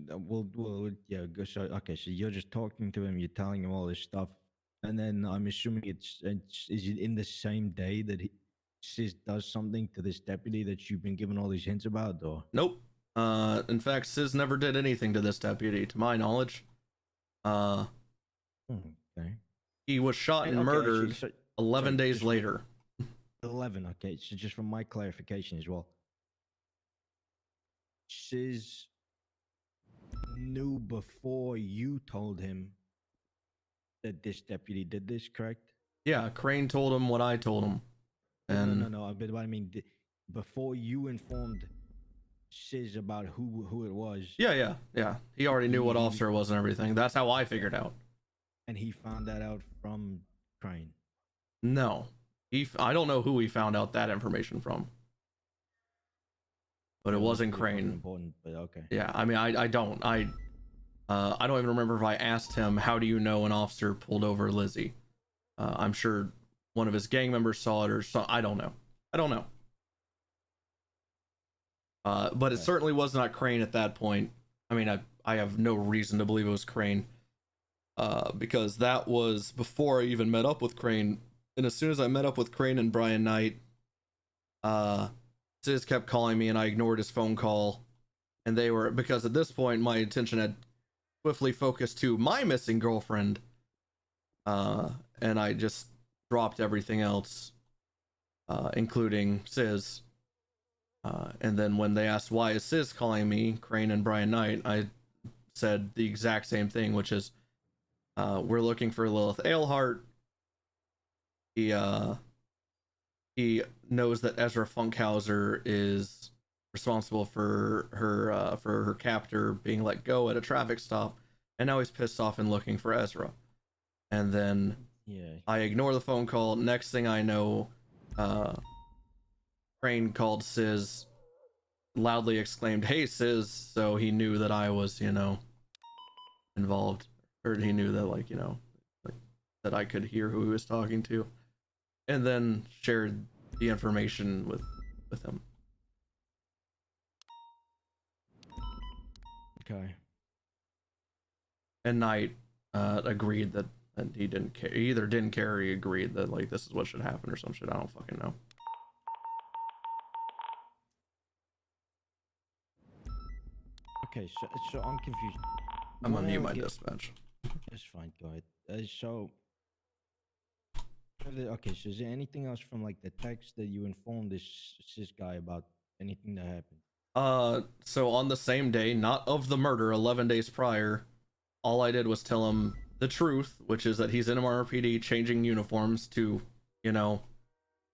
yeah, so okay, so you're just talking to him, you're telling him all this stuff, and then I'm assuming is it in the same day that Sis does something to this deputy that you've been giving all these hints about, or? Nope. In fact, Sis never did anything to this deputy, to my knowledge. Okay. He was shot and murdered 11 days later. 11, okay, so just from my clarification as well. Sis knew before you told him that this deputy did this, correct? Yeah, Crane told him what I told him. And No. But I mean, before you informed Sis about who it was. Yeah. He already knew what officer it was and everything. That's how I figured out. And he found that out from Crane. No, I don't know who he found out that information from. But it wasn't Crane. Important, but okay. Yeah, I mean, I don't even remember if I asked him, how do you know an officer pulled over Lizzie? I'm sure one of his gang members saw it or something. I don't know. But it certainly was not Crane at that point. I mean, I have no reason to believe it was Crane. Because that was before I even met up with Crane. And as soon as I met up with Crane and Brian Knight, Sis kept calling me and I ignored his phone call. And because at this point my attention had swiftly focused to my missing girlfriend. And I just dropped everything else, including Sis. And then when they asked why is Sis calling me, Crane and Brian Knight, I said the exact same thing, which is we're looking for Lilith Eilhart. He knows that Ezra Funkhauser is responsible for her captor being let go at a traffic stop, and now he's pissed off and looking for Ezra. And then I ignore the phone call. Next thing I know, Crane called Sis, loudly exclaimed, "Hey Sis!" So he knew that I was, involved, or he knew that, like, that I could hear who he was talking to, and then shared the information with him. Okay. And Knight agreed that he didn't care. He either didn't care or he agreed that, like, this is what should happen or some shit. I don't fucking know. Okay, so I'm confused. I'm gonna Why mute are my we- dispatch. That's fine. Go ahead. Okay, so is there anything else from like the text that you informed this guy about anything that happened? So on the same day, not of the murder, 11 days prior, all I did was tell him the truth, which is that he's in MRPD changing uniforms to,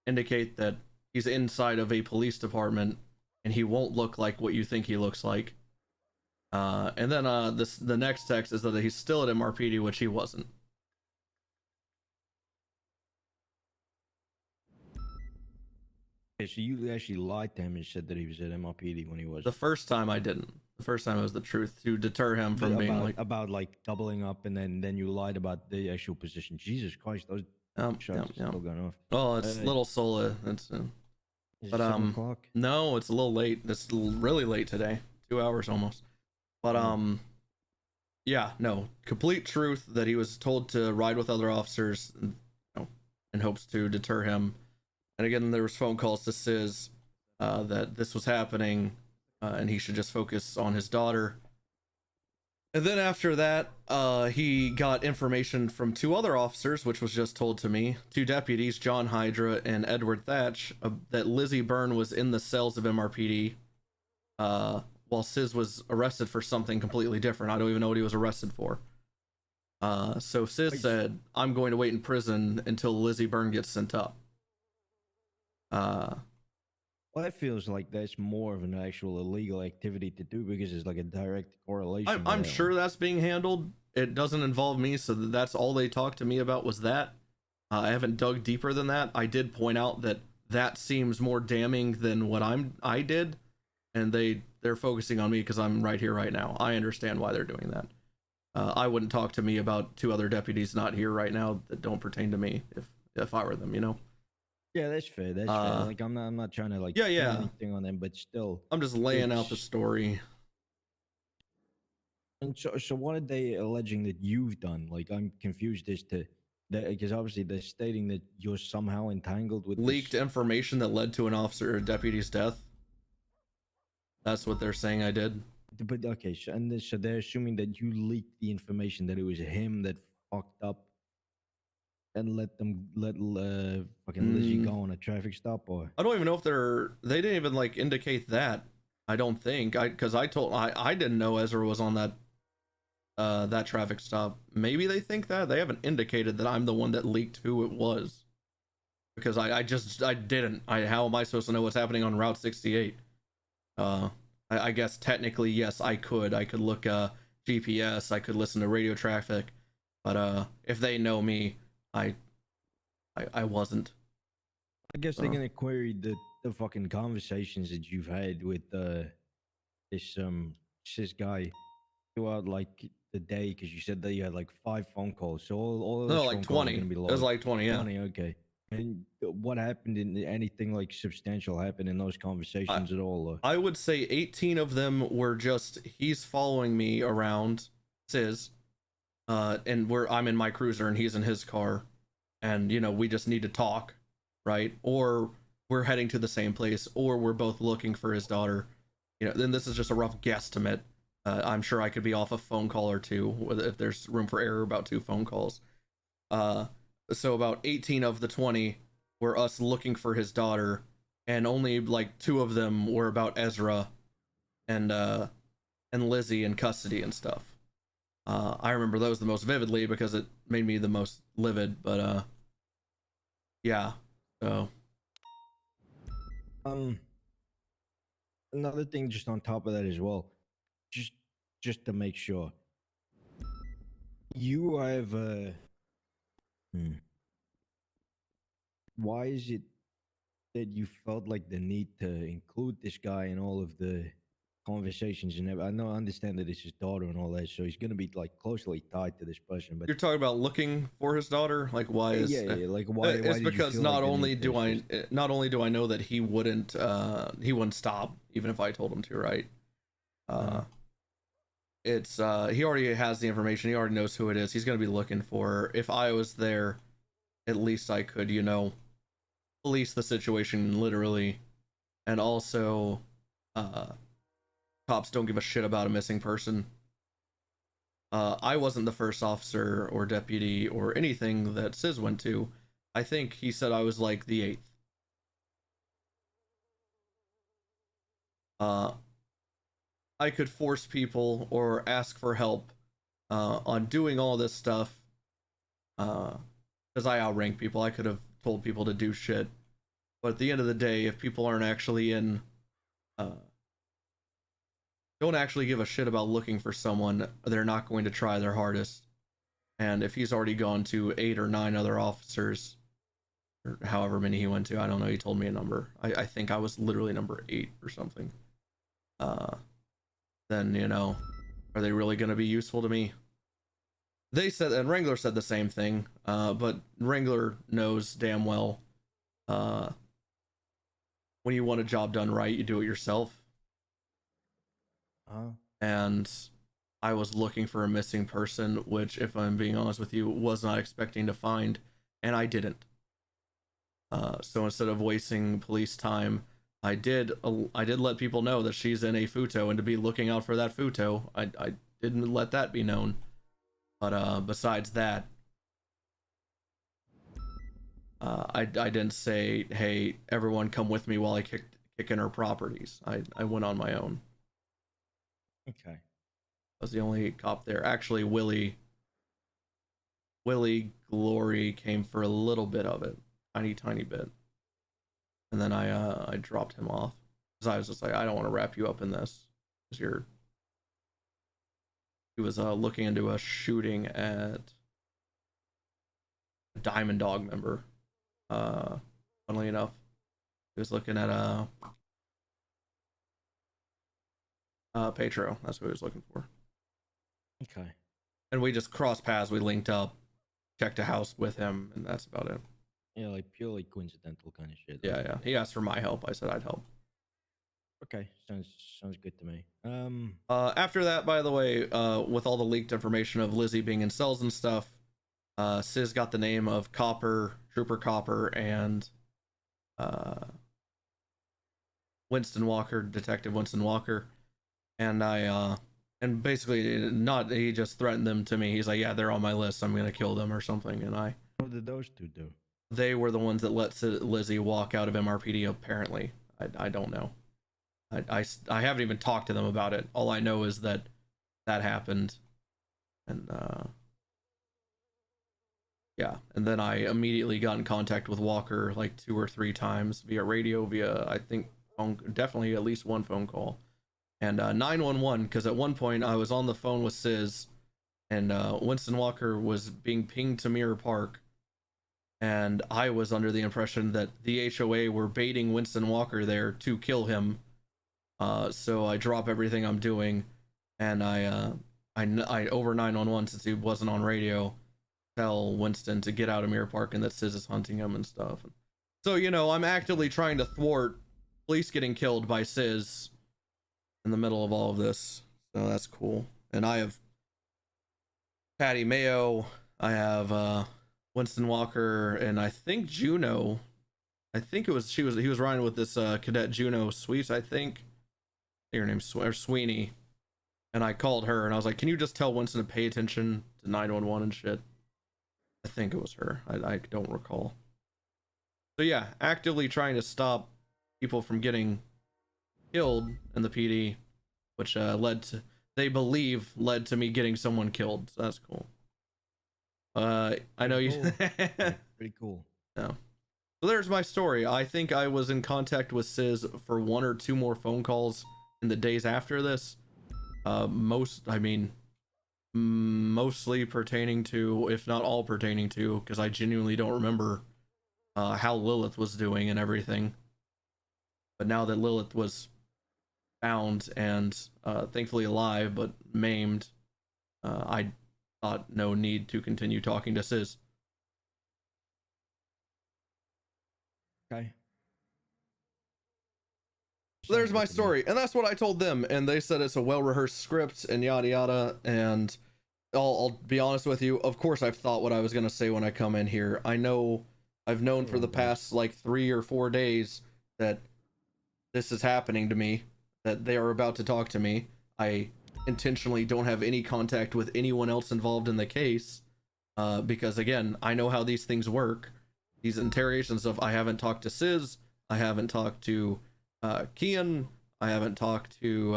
indicate that he's inside of a police department and he won't look like what you think he looks like. And then the next text is that he's still at MRPD, which he wasn't. Okay, so you actually lied to him and said that he was at MRPD when he was. The first time I didn't. The first time it was the truth to deter him from being like about like doubling up, and then you lied about the actual position. Jesus Christ, those shots are still going off. Oh, it's Little Sola. It's Is but it 7 o'clock? no, it's a little late. It's really late today. 2 hours almost. But yeah, no, complete truth that he was told to ride with other officers, in hopes to deter him. And again, there was phone calls to Sis that this was happening, and he should just focus on his daughter. And then after that, he got information from 2 other officers, which was just told to me, 2 deputies, John Hydra and Edward Thatch, that Lizzie Byrne was in the cells of MRPD, while Sis was arrested for something completely different. I don't even know what he was arrested for. So Sis said, "I'm going to wait in prison until Lizzie Byrne gets sent up." Well, that feels like that's more of an actual illegal activity to do because it's like a direct correlation. I'm sure that's being handled. It doesn't involve me, so that's all they talked to me about was that. I haven't dug deeper than that. I did point out that seems more damning than what I did, and they're focusing on me because I'm right here right now. I understand why they're doing that. I wouldn't talk to me about 2 other deputies not here right now that don't pertain to me if I were them, Yeah, that's fair. That's fair. Like I'm not trying to like yeah. pin anything on them, but still. I'm just laying out the story. And so what are they alleging that you've done? Like I'm confused as to that because obviously they're stating that you're somehow entangled with Leaked this. information that led to an officer or deputy's death. That's what they're saying I did. But okay, so they're assuming that you leaked the information that it was him that fucked up and let fucking Lizzie go on a traffic stop, or I don't even know if they didn't even like indicate that. I don't think because I didn't know Ezra was on that traffic stop. Maybe they think that they haven't indicated that I'm the one that leaked who it was, because I didn't. How am I supposed to know what's happening on Route 68? I guess technically yes, I could look GPS, I could listen to radio traffic, but if they know me, I wasn't. I guess they're gonna query the fucking conversations that you've had with this guy throughout like the day, because you said that you had like 5 phone calls. So all of those No, like phone calls are 20. gonna be It was like 20, yeah. 20, okay. And what happened in anything like substantial happened in those conversations at all? Or? I would say 18 of them were just he's following me around, Sis, and I'm in my cruiser and he's in his car, and we just need to talk, right? Or we're heading to the same place, or we're both looking for his daughter. Then this is just a rough guesstimate. I'm sure I could be off a phone call or 2 if there's room for error, about 2 phone calls. So about 18 of the 20 were us looking for his daughter, and only like 2 of them were about Ezra and Lizzie in custody and stuff. I remember those the most vividly because it made me the most livid, but yeah. So another thing, just on top of that as well, just to make sure, you have why is it that you felt like the need to include this guy in all of the conversations and I understand that it's his daughter and all that, so he's gonna be like closely tied to this person. But You're talking about looking for his daughter? Like why is like why it's did you because feel not like the only need do to I assist? not only do I know that he wouldn't stop even if I told him to, right? It's he already has the information, he already knows who it is, he's gonna be looking for her. If I was there, at least I could, you know, police the situation literally. And also cops don't give a shit about a missing person. I wasn't the first officer or deputy or anything that Sis went to. I think he said I was like the 8th. I could force people or ask for help on doing all this stuff because I outrank people. I could have told people to do shit, but at the end of the day, if people aren't actually in don't actually give a shit about looking for someone, they're not going to try their hardest. And if he's already gone to 8 or 9 other officers, or however many he went to, I don't know, he told me a number, I think I was literally number 8 or something, then, you know, are they really going to be useful to me? They said, and Wrangler said the same thing, but Wrangler knows damn well when you want a job done right, you do it yourself. And I was looking for a missing person, which, if I'm being honest with you, was not expecting to find, and I didn't. So instead of wasting police time, I did let people know that she's in a futo and to be looking out for that futo. I didn't let that be known. But besides that, I didn't say, hey, everyone come with me while I kick in her properties. I went on my own. Okay. I was the only cop there. Actually, Willie Glory came for a little bit of it, tiny bit, and then I dropped him off because I was just like, I don't want to wrap you up in this because he was looking into a shooting at a Diamond Dog member. Funnily enough, he was looking at Petro. That's what he was looking for. Okay. And we just crossed paths. We linked up, checked a house with him, and that's about it. Yeah, like purely coincidental kind of shit. Yeah. He asked for my help. I said I'd help. Okay, sounds good to me. After that, by the way, with all the leaked information of Lizzie being in cells and stuff, Sis got the name of Trooper Copper, and Winston Walker, Detective Winston Walker, and and basically he just threatened them to me. He's like, yeah, they're on my list, I'm gonna kill them or something. And what did those two do? They were the ones that let Lizzie walk out of MRPD, apparently. I don't know. I haven't even talked to them about it. All I know is that happened, and yeah, and then I immediately got in contact with Walker like 2 or 3 times via radio, via, I think, definitely at least one phone call, and 911, because at one point I was on the phone with Sis, and Winston Walker was being pinged to Mirror Park, and I was under the impression that the HOA were baiting Winston Walker there to kill him. So I drop everything I'm doing, and I over 911, since he wasn't on radio, tell Winston to get out of Mirror Park and that Sis is hunting him and stuff. So, you know, I'm actively trying to thwart police getting killed by Sis in the middle of all of this. So that's cool. And I have Patty Mayo, I have Winston Walker, and I think Juno. I think he was riding with this cadet Juno Sweets, I think. Her name's Sweeney. And I called her and I was like, can you just tell Winston to pay attention to 911 and shit? I think it was her. I don't recall. So yeah, actively trying to stop people from getting killed in the PD, which they believe led to me getting someone killed. So that's cool. I know you. Pretty cool. No. So there's my story. I think I was in contact with Sis for 1 or 2 more phone calls in the days after this. Mostly pertaining to, if not all pertaining to, because I genuinely don't remember how Lilith was doing and everything. But now that Lilith was found and thankfully alive but maimed, I thought no need to continue talking to Sis. Okay. There's my story, and that's what I told them, and they said it's a well-rehearsed script and yada yada. And I'll be honest with you, of course I've thought what I was gonna say when I come in here. I've known for the past like 3 or 4 days that this is happening to me, that they are about to talk to me. I intentionally don't have any contact with anyone else involved in the case, because again, I know how these things work. These interrogations of, I haven't talked to Sis, I haven't talked to Kian, I haven't talked to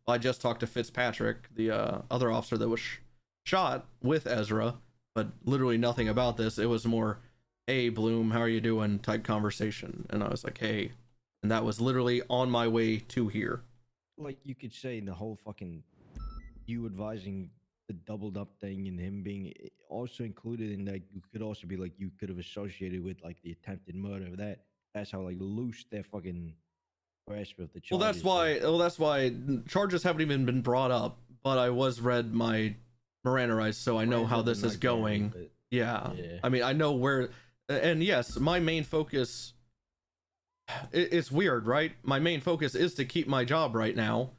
I just talked to Fitzpatrick, the other officer that was shot with Ezra, but literally nothing about this. It was more, hey Bloom, how are you doing type conversation, and I was like, hey, and that was literally on my way to here. Like, you could say the whole fucking you advising the doubled up thing and him being also included in that. You could also be like, you could have associated with like the attempted murder. That's how like loose their fucking grasp of the charges. Well, that's why charges haven't even been brought up, but I was read my Miranda rights, so I know how this is going. Yeah. I mean, I know where, and yes, my main focus, it's weird, right? My main focus is to keep my job right now,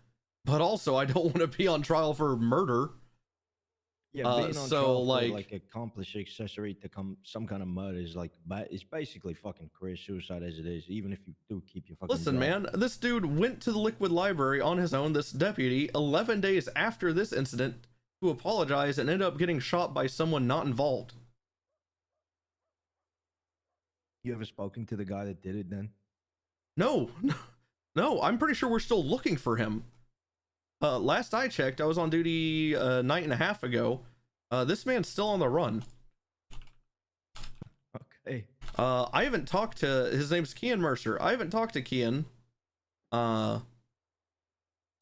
but also I don't want to be on trial for murder. Yeah, being on trial for like accomplice accessory to some kind of murder is like, it's basically fucking career suicide as it is, even if you do keep your fucking Listen, job. man, this dude went to the Liquid Library on his own, this deputy, 11 days after this incident to apologize and ended up getting shot by someone not involved. You ever spoken to the guy that did it then? No, I'm pretty sure we're still looking for him. Last I checked, I was on duty a night and a half ago. This man's still on the run. Okay. I haven't talked to, his name's Kian Mercer. I haven't talked to Kian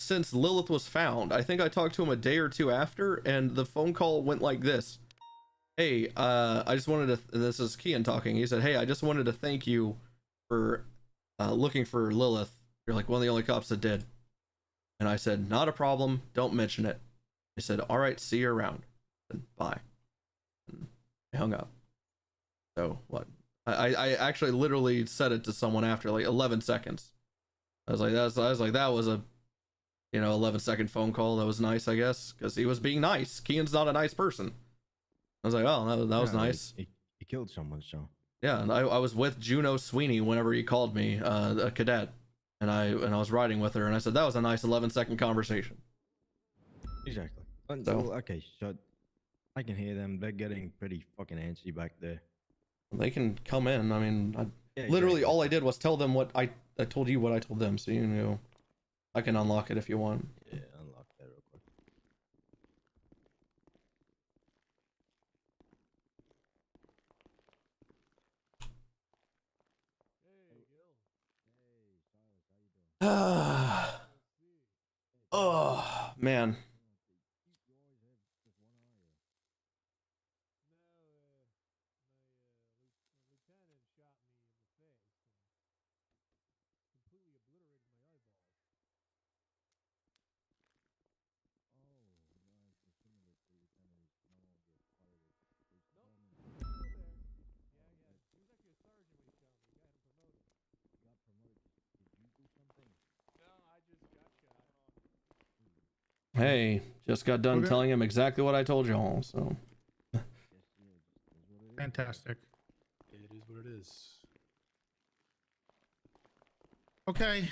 since Lilith was found. I think I talked to him a day or 2 after, and the phone call went like this. Hey, I just wanted to, this is Kian talking. He said, hey, I just wanted to thank you for looking for Lilith. You're like one of the only cops that did. And I said, not a problem, don't mention it. He said, all right, see you around. And bye. And I hung up. So what? I actually literally said it to someone after like 11 seconds. I was like, that was a 11-second phone call. That was nice, I guess, because he was being nice. Kian's not a nice person. I was like, oh, that was nice. He killed someone, so. Yeah, and I was with Juno Sweeney whenever he called me, a cadet. And I was riding with her, and I said that was a nice 11-second conversation. Exactly. So, okay, so I can hear them. They're getting pretty fucking antsy back there. They can come in. I mean, Yeah, literally all I did was tell them what I told you what I told them. So I can unlock it if you want. Yeah, unlock that real quick. Oh man. Hey, just got done telling him exactly what I told y'all, so. Fantastic. It is what it is. Okay.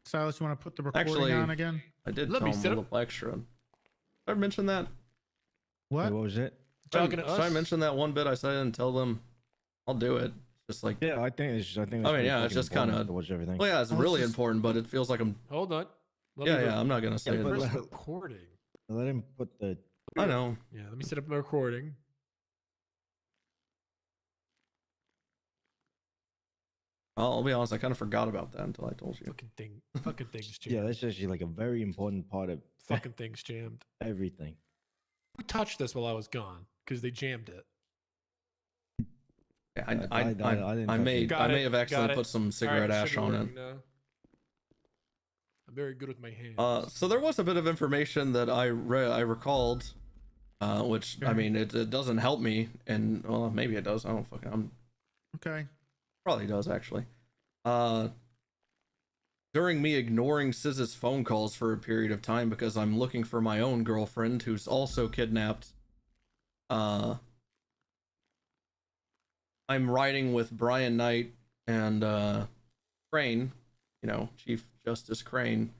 Silas, you want to put the recording Actually, on again? I did Let tell me him sit a up. little extra. Did I mention that? What? What was it? Talking to Should I us? mention that one bit I said and tell them I'll do it? Just like, Yeah, I think it's. I mean, yeah, it's just kind of. Watch everything. Well, yeah, it's Oh, really it's just- important, but it feels like I'm. Hold on. Yeah, I'm not gonna say Yeah, but it. First let- recording. Let him put the. I know. Yeah, let me set up my recording. I'll be honest, I kind of forgot about that until I told you. Fucking things jammed. Yeah, that's actually like a very important part of Fucking things jammed. everything. Who touched this while I was gone? Because they jammed it. Yeah, didn't I touch may it. I may have accidentally Got put some All cigarette right, ash should be on it. working now. I'm very good with my hands. So there was a bit of information that I recalled, which I mean it doesn't help me, and well maybe it does. I don't fucking. I'm Okay. probably does actually. During me ignoring Siz's phone calls for a period of time because I'm looking for my own girlfriend who's also kidnapped. I'm riding with Brian Knight and Crane, you know, Chief Justice Crane,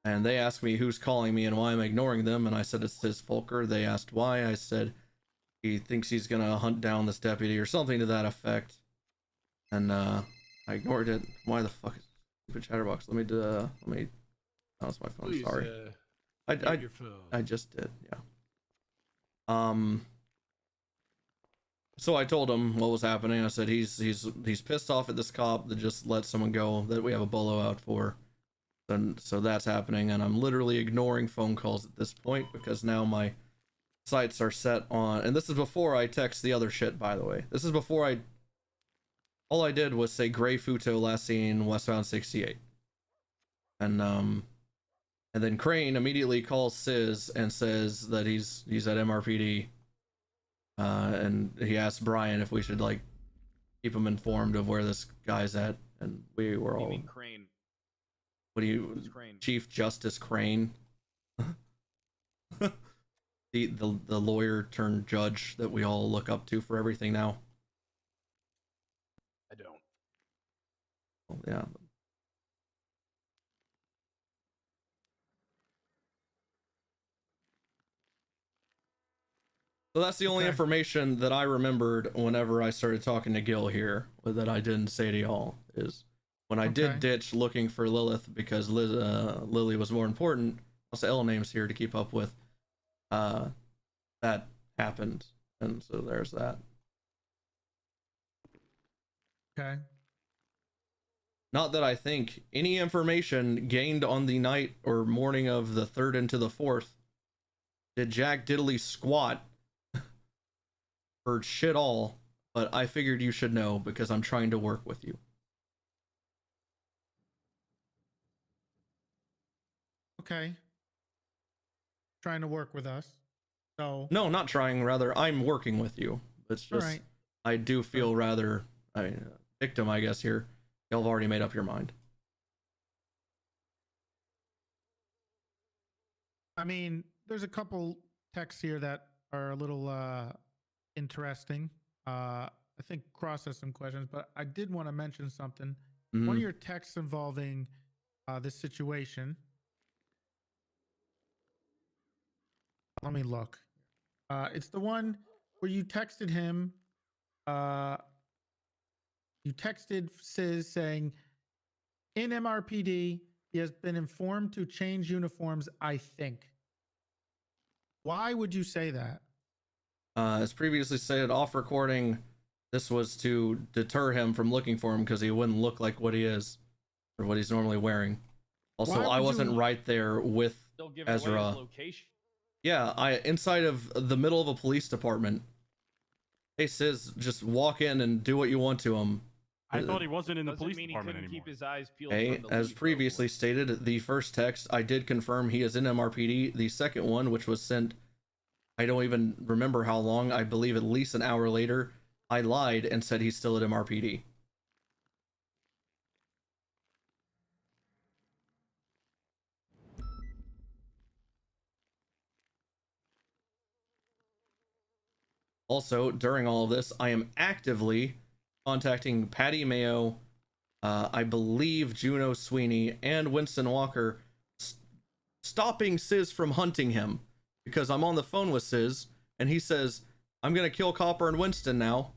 and they asked me who's calling me and why I'm ignoring them, and I said it's Sis Folker. They asked why. I said he thinks he's gonna hunt down this deputy or something to that effect, and I ignored it. Why the fuck is stupid chatterbox? Let me. Oh, that's my phone. Please, Sorry. get your phone. I just did. Yeah. So I told him what was happening. I said he's pissed off at this cop that just let someone go that we have a bolo out for, and so that's happening. And I'm literally ignoring phone calls at this point because now my sights are set on. And this is before I text the other shit, by the way. This is before all I did was say Gray Futo last seen westbound 68, and then Crane immediately calls Sis and says that he's at MRPD. And he asked Brian if we should like keep him informed of where this guy's at, and we were all. You mean Crane? What do you? Who's Crane? Chief Justice Crane, the lawyer turned judge that we all look up to for everything now. I don't. Well, yeah. So that's the only information that I remembered whenever I started talking to Gil here that I didn't say to y'all is when I did ditch looking for Lilith because Lily was more important. Also, L names here to keep up with. That happened, and so there's that. Okay. Not that I think any information gained on the night or morning of the 3rd into the 4th did Jack Diddley squat for shit all, but I figured you should know because I'm trying to work with you. Okay. Trying to work with us. So No, not trying, rather I'm working with you. It's just Alright. I do feel rather victim, I guess here. Y'all have already made up your mind. I mean, there's a couple texts here that are a little interesting. I think Cross has some questions, but I did want to mention something. One of your texts involving this situation. Let me look. It's the one where you texted him. You texted Sis saying, in MRPD, he has been informed to change uniforms, I think. Why would you say that? As previously stated off recording, this was to deter him from looking for him because he wouldn't look like what he is or what he's normally wearing. Also, I wasn't right there with Still giving away Ezra. his location. Yeah, I inside of the middle of a police department. Hey, Sis, just walk in and do what you want to him. I thought he wasn't in the Doesn't police mean he department couldn't anymore. keep his eyes peeled Hey, from the as lead, previously stated, the first text, I did confirm he is in MRPD. The second one, which was sent, I don't even remember how long, I believe at least an hour later, I lied and said he's still at MRPD. Also, during all of this, I am actively contacting Patty Mayo, I believe Juno Sweeney, and Winston Walker, stopping Sis from hunting him because I'm on the phone with Sis and he says, I'm gonna kill Copper and Winston now.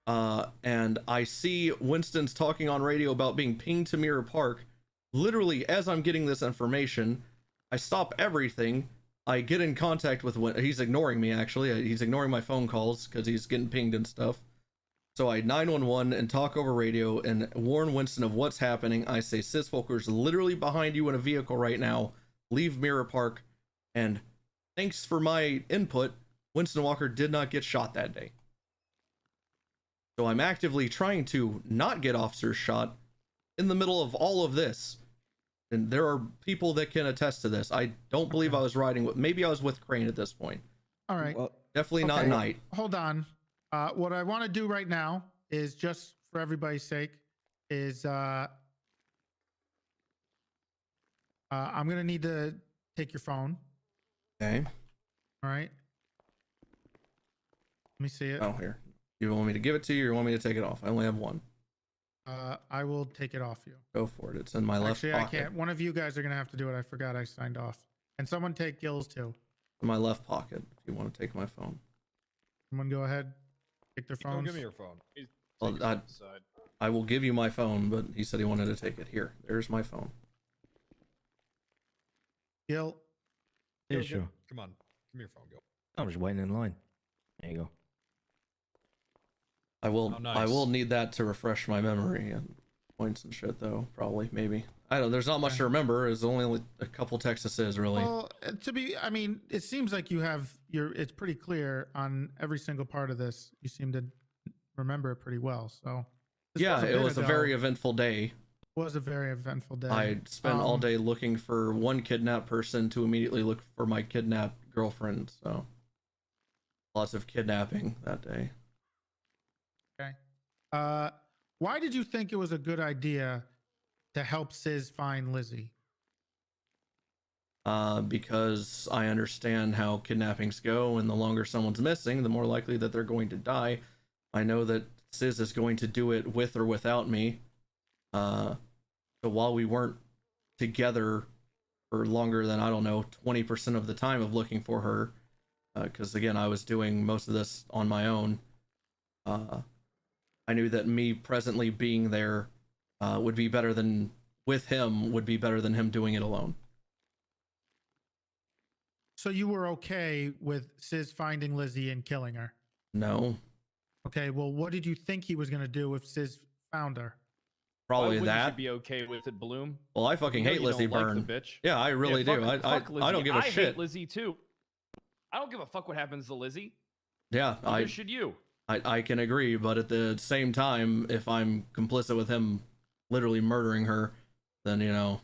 And I see Winston's talking on radio about being pinged to Mirror Park. Literally, as I'm getting this information, I stop everything. I get in contact with he's ignoring me actually. He's ignoring my phone calls because he's getting pinged and stuff. So I 911 and talk over radio and warn Winston of what's happening. I say, Sis Volker's literally behind you in a vehicle right now. Leave Mirror Park. And thanks for my input, Winston Walker did not get shot that day. So I'm actively trying to not get officers shot in the middle of all of this. And there are people that can attest to this. I don't believe I was riding with, maybe I was with Crane at this point. All right. Well, Definitely not night. Hold on. What I want to do right now is, just for everybody's sake, is I'm going to need to take your phone. Okay. All right. Let me see it. Oh, here. You want me to give it to you or you want me to take it off? I only have one. I will take it off you. Go for it. It's in my left pocket. Actually, I can't. One of you guys are going to have to do it. I forgot I signed off. And someone take Gil's too. In my left pocket, if you want to take my phone. Someone go ahead. Take their phones. Give me your phone. Well, I will give you my phone, but he said he wanted to take it. Here, there's my phone. Gil. Yeah, Gil, sure. Come on. Give me your phone, Gil. I'm just waiting in line. There you go. I will. Oh, nice. I will need that to refresh my memory and points and shit, though. Probably, maybe. I don't know. There's not much to remember. There's only a couple Texases, really. Well, I mean, it seems like you have it's pretty clear on every single part of this. You seem to remember it pretty well. So Yeah, it was a very eventful day. Was a very eventful day. I spent all day looking for one kidnapped person to immediately look for my kidnapped girlfriend. So lots of kidnapping that day. Okay. Why did you think it was a good idea to help Sis find Lizzie? Because I understand how kidnappings go, and the longer someone's missing, the more likely that they're going to die. I know that Sis is going to do it with or without me. So while we weren't together for longer than, I don't know, 20% of the time of looking for her, because again, I was doing most of this on my own, I knew that me presently being there would be better than, with him, would be better than him doing it alone. So you were okay with Sis finding Lizzie and killing her? No. Okay, well, what did you think he was going to do if Sis found her? Probably Why that. Would you be okay with it, Bloom? Well, I fucking hate Lizzie Byrne. Like the bitch. Yeah, I really do. Fuck Lizzie. I don't give a I shit. hate Lizzie too. I don't give a fuck what happens to Lizzie. Yeah, Neither should you. I can agree, but at the same time, if I'm complicit with him literally murdering her, then you know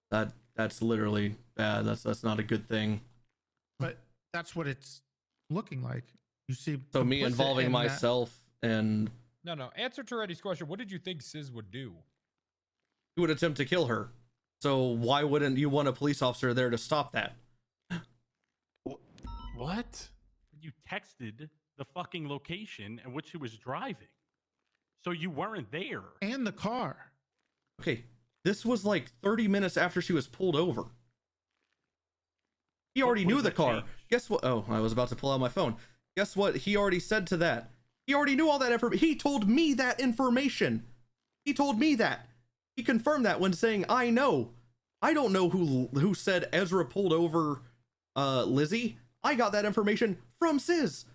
that's literally bad. That's not a good thing. But that's what it's looking like. You see, So me involving myself and No. Answer to Eddie's question. What did you think Sis would do? he would attempt to kill her. So why wouldn't you want a police officer there to stop that? What? You texted the fucking location at which she was driving. So you weren't there. And the car. Okay, this was like 30 minutes after she was pulled over. He already knew the car. Guess what? Oh, I was about to pull out my phone. Guess what? He already said to that. He already knew all that information. He told me that information. He told me that. He confirmed that when saying, I know. I don't know who said Ezra pulled over Lizzie. I got that information from Sis.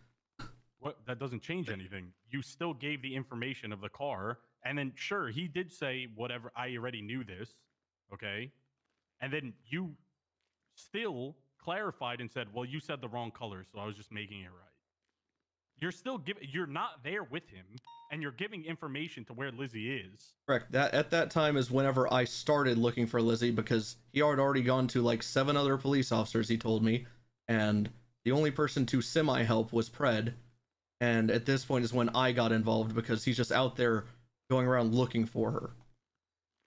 What? That doesn't change anything. You still gave the information of the car, and then sure, he did say whatever. I already knew this, okay? And then you still clarified and said, "Well, you said the wrong color, so I was just making it right." You're still giving. You're not there with him, and you're giving information to where Lizzie is. Correct. That at that time is whenever I started looking for Lizzie, because he had already gone to like 7 other police officers. He told me, and the only person to semi-help was Pred. And at this point is when I got involved, because he's just out there going around looking for her.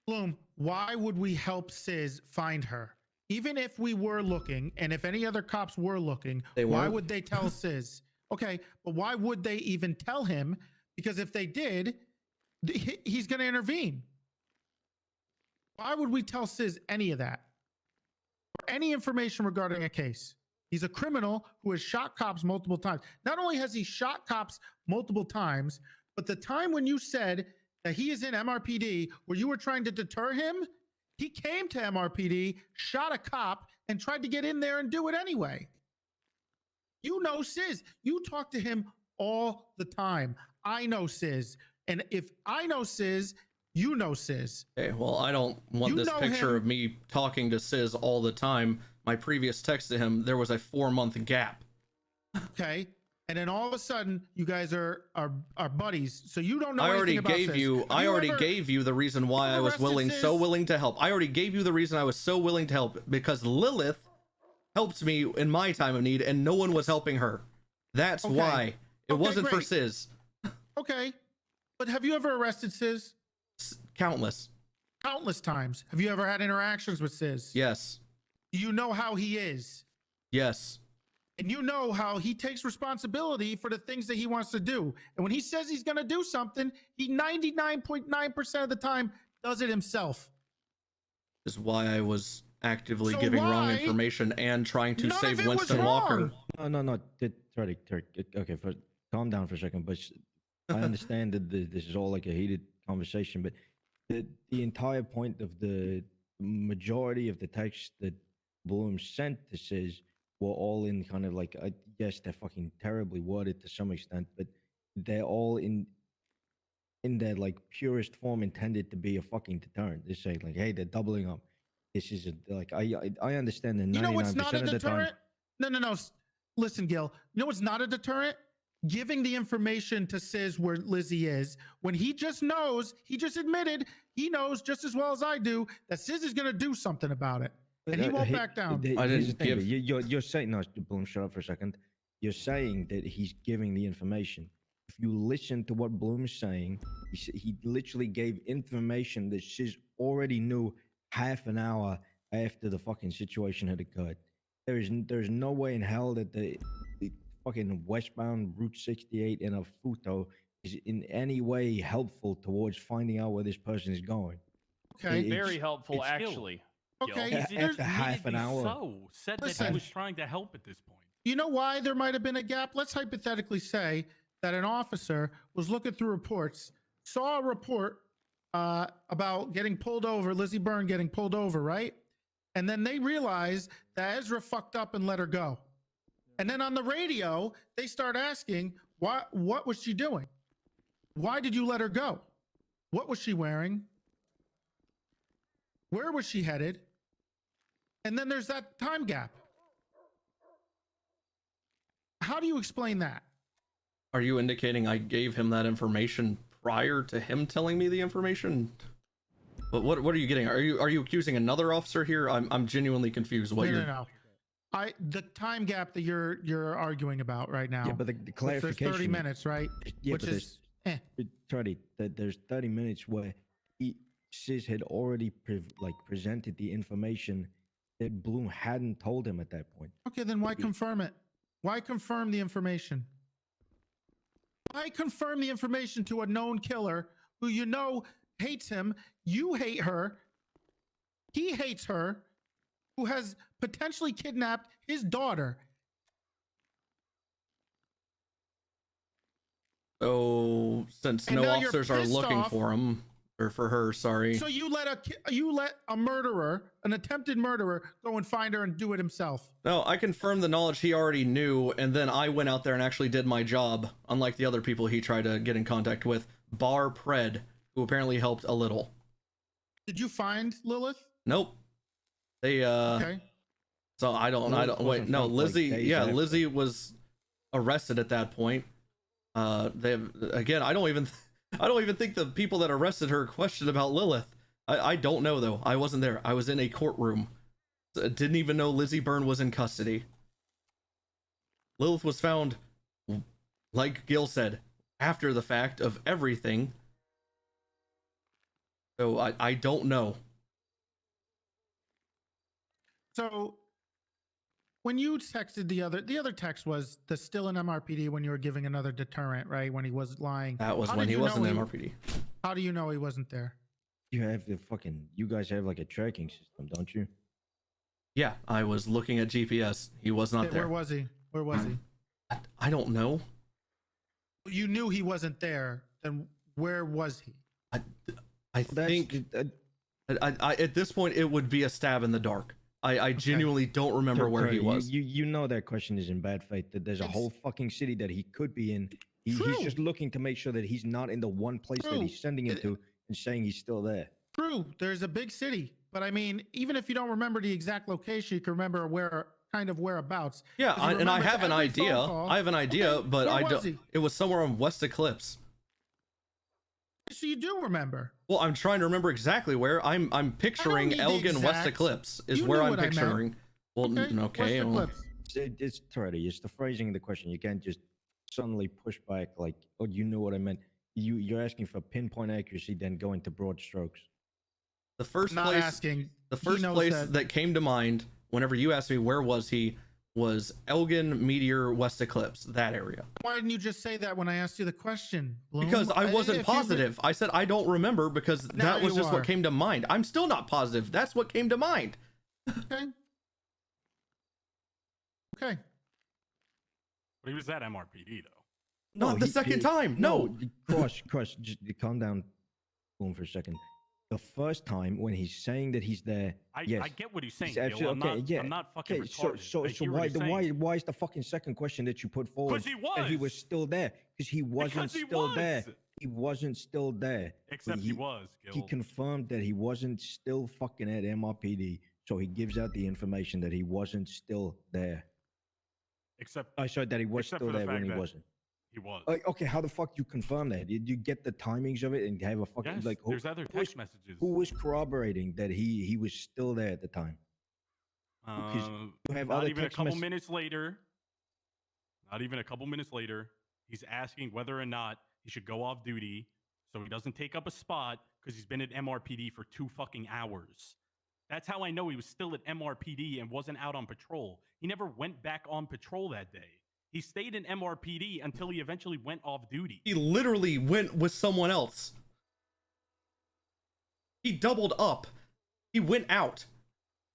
Bloom, why would we help Sis find her? Even if we were looking, and if any other cops were looking, why would they tell Sis? Okay, but why would they even tell him? Because if they did, he's going to intervene. Why would we tell Sis any of that? Or any information regarding a case? He's a criminal who has shot cops multiple times. Not only has he shot cops multiple times, but the time when you said that he is in MRPD, where you were trying to deter him, he came to MRPD, shot a cop, and tried to get in there and do it anyway. You know Sis. You talk to him all the time. I know Sis. And if I know Sis, you know Sis. Okay, well, I don't want this picture of me talking to Sis all the time. My previous text to him, there was a 4-month gap. Okay. And then all of a sudden, you guys are buddies. So you don't know I already anything about gave Sis. you. I already gave you the reason why I was so willing to help. I already gave you the reason I was so willing to help, because Lilith helped me in my time of need, and no one was helping her. That's why. It wasn't for Sis. Okay. But have you ever arrested Sis? Countless. Countless times. Have you ever had interactions with Sis? Yes. Do you know how he is? Yes. And you know how he takes responsibility for the things that he wants to do. And when he says he's going to do something, he 99.9% of the time does it himself. Is why I was actively giving wrong information and trying to save Winston Walker. No. Sorry. Okay, calm down for a second. But I understand that this is all like a heated conversation. But the entire point of the majority of the text that Bloom sent to says were all in kind of like, yes, they're fucking terribly worded to some extent, but they're all in their like purest form intended to be a fucking deterrent. They're saying like, hey, they're doubling up. This is like, I understand that 99% of the time. No. Listen, Gil, you know what's not a deterrent? Giving the information to Sis where Lizzie is, when he just knows, he just admitted, he knows just as well as I do that Sis is going to do something about it. And he won't back down. I didn't give. You're saying, no, Bloom, shut up for a second. You're saying that he's giving the information. If you listen to what Bloom's saying, he literally gave information that Sis already knew half an hour after the fucking situation had occurred. There's no way in hell that the fucking westbound Route 68 in a Futo is in any way helpful towards finding out where this person is going. Okay, very helpful, actually. Okay, after half an hour. Said that he was trying to help at this point. You know why there might have been a gap? Let's hypothetically say that an officer was looking through reports, saw a report about getting pulled over, Lizzie Byrne getting pulled over, right? And then they realized that Ezra fucked up and let her go. And then on the radio, they start asking, what was she doing? Why did you let her go? What was she wearing? Where was she headed? And then there's that time gap. How do you explain that? Are you indicating I gave him that information prior to him telling me the information? But what are you getting? Are you accusing another officer here? I'm genuinely confused. No. The time gap that you're arguing about right now. Yeah, but the clarification. There's 30 minutes, right? Yeah, which is Charlie, there's 30 minutes where Sis had already presented the information that Bloom hadn't told him at that point. Okay, then why confirm it? Why confirm the information? Why confirm the information to a known killer who you know hates him? You hate her. He hates her, who has potentially kidnapped his daughter. So, since no officers are looking for him, or for her, sorry. So you let a murderer, an attempted murderer, go and find her and do it himself. No, I confirmed the knowledge he already knew, and then I went out there and actually did my job, unlike the other people he tried to get in contact with, bar Pred, who apparently helped a little. Did you find Lilith? Nope. They okay. So I don't wait, no, Lizzie, Lizzie was arrested at that point. Again, I don't even think the people that arrested her questioned about Lilith. I don't know though. I wasn't there. I was in a courtroom. Didn't even know Lizzie Byrne was in custody. Lilith was found, like Gil said, after the fact of everything. So I don't know. So when you texted the other text was still in MRPD when you were giving another deterrent, right? When he was lying. That was when he wasn't in MRPD. How do you know he wasn't there? You guys have like a tracking system, don't you? Yeah, I was looking at GPS. He was not there. Where was he? I don't know. You knew he wasn't there. Then where was he? I think at this point it would be a stab in the dark. I genuinely don't remember where he was. You know that question is in bad faith. That there's a whole fucking city that he could be in He's just looking to make sure that he's not in the one place that he's sending him to and saying he's still there. True. There's a big city, but I mean, even if you don't remember the exact location, you can remember whereabouts. Yeah, and I have an idea. I have an idea, Okay, but where I was don't. he? It was somewhere on West Eclipse. So you do remember? Well, I'm trying to remember exactly where. I'm picturing need the Elgin West exact- Eclipse is You where knew I'm what I meant. picturing. Well, okay. well, It's Torretti. It's the phrasing of the question. You can't just suddenly push back like, "Oh, you know what I meant." You're asking for pinpoint accuracy, then go into broad strokes. the first Not place, asking. the He first knows place that- that came to mind whenever you asked me where was he was Elgin Meteor West Eclipse, that area. Why didn't you just say that when I asked you the question, Bloom? Because I wasn't if you- positive. I said I don't remember because Now that was you just are. what came to mind. I'm still not positive. That's what came to mind. Okay. Okay. But he was at MRPD though. Not the second time. No. Crush, just calm down, Boom, for a second. The first time when he's saying that he's there, I yes, get what he's saying, he's Gil. absolutely- I'm not fucking okay, so retarded. I so hear what why he's saying. why is the fucking second question that you put forward? 'Cause he that he was still there? Because he wasn't Because he still there. was. He wasn't still there. But Except he was, He Gil. confirmed that he wasn't still fucking at MRPD, so he gives out the information that he wasn't still there. Except I said that he was except still for the there when fact he that wasn't. He was. Okay, how the fuck you confirm that? Did you get the timings of it and have a fucking Yes, like? there's other who was- text messages. Who was corroborating that he was still there at the time? Because you have Not other even a text couple mess- minutes later. Not even a couple minutes later, he's asking whether or not he should go off duty so he doesn't take up a spot because he's been at MRPD for 2 fucking hours. That's how I know he was still at MRPD and wasn't out on patrol. He never went back on patrol that day. He stayed in MRPD until he eventually went off duty. He literally went with someone else. He doubled up. He went out.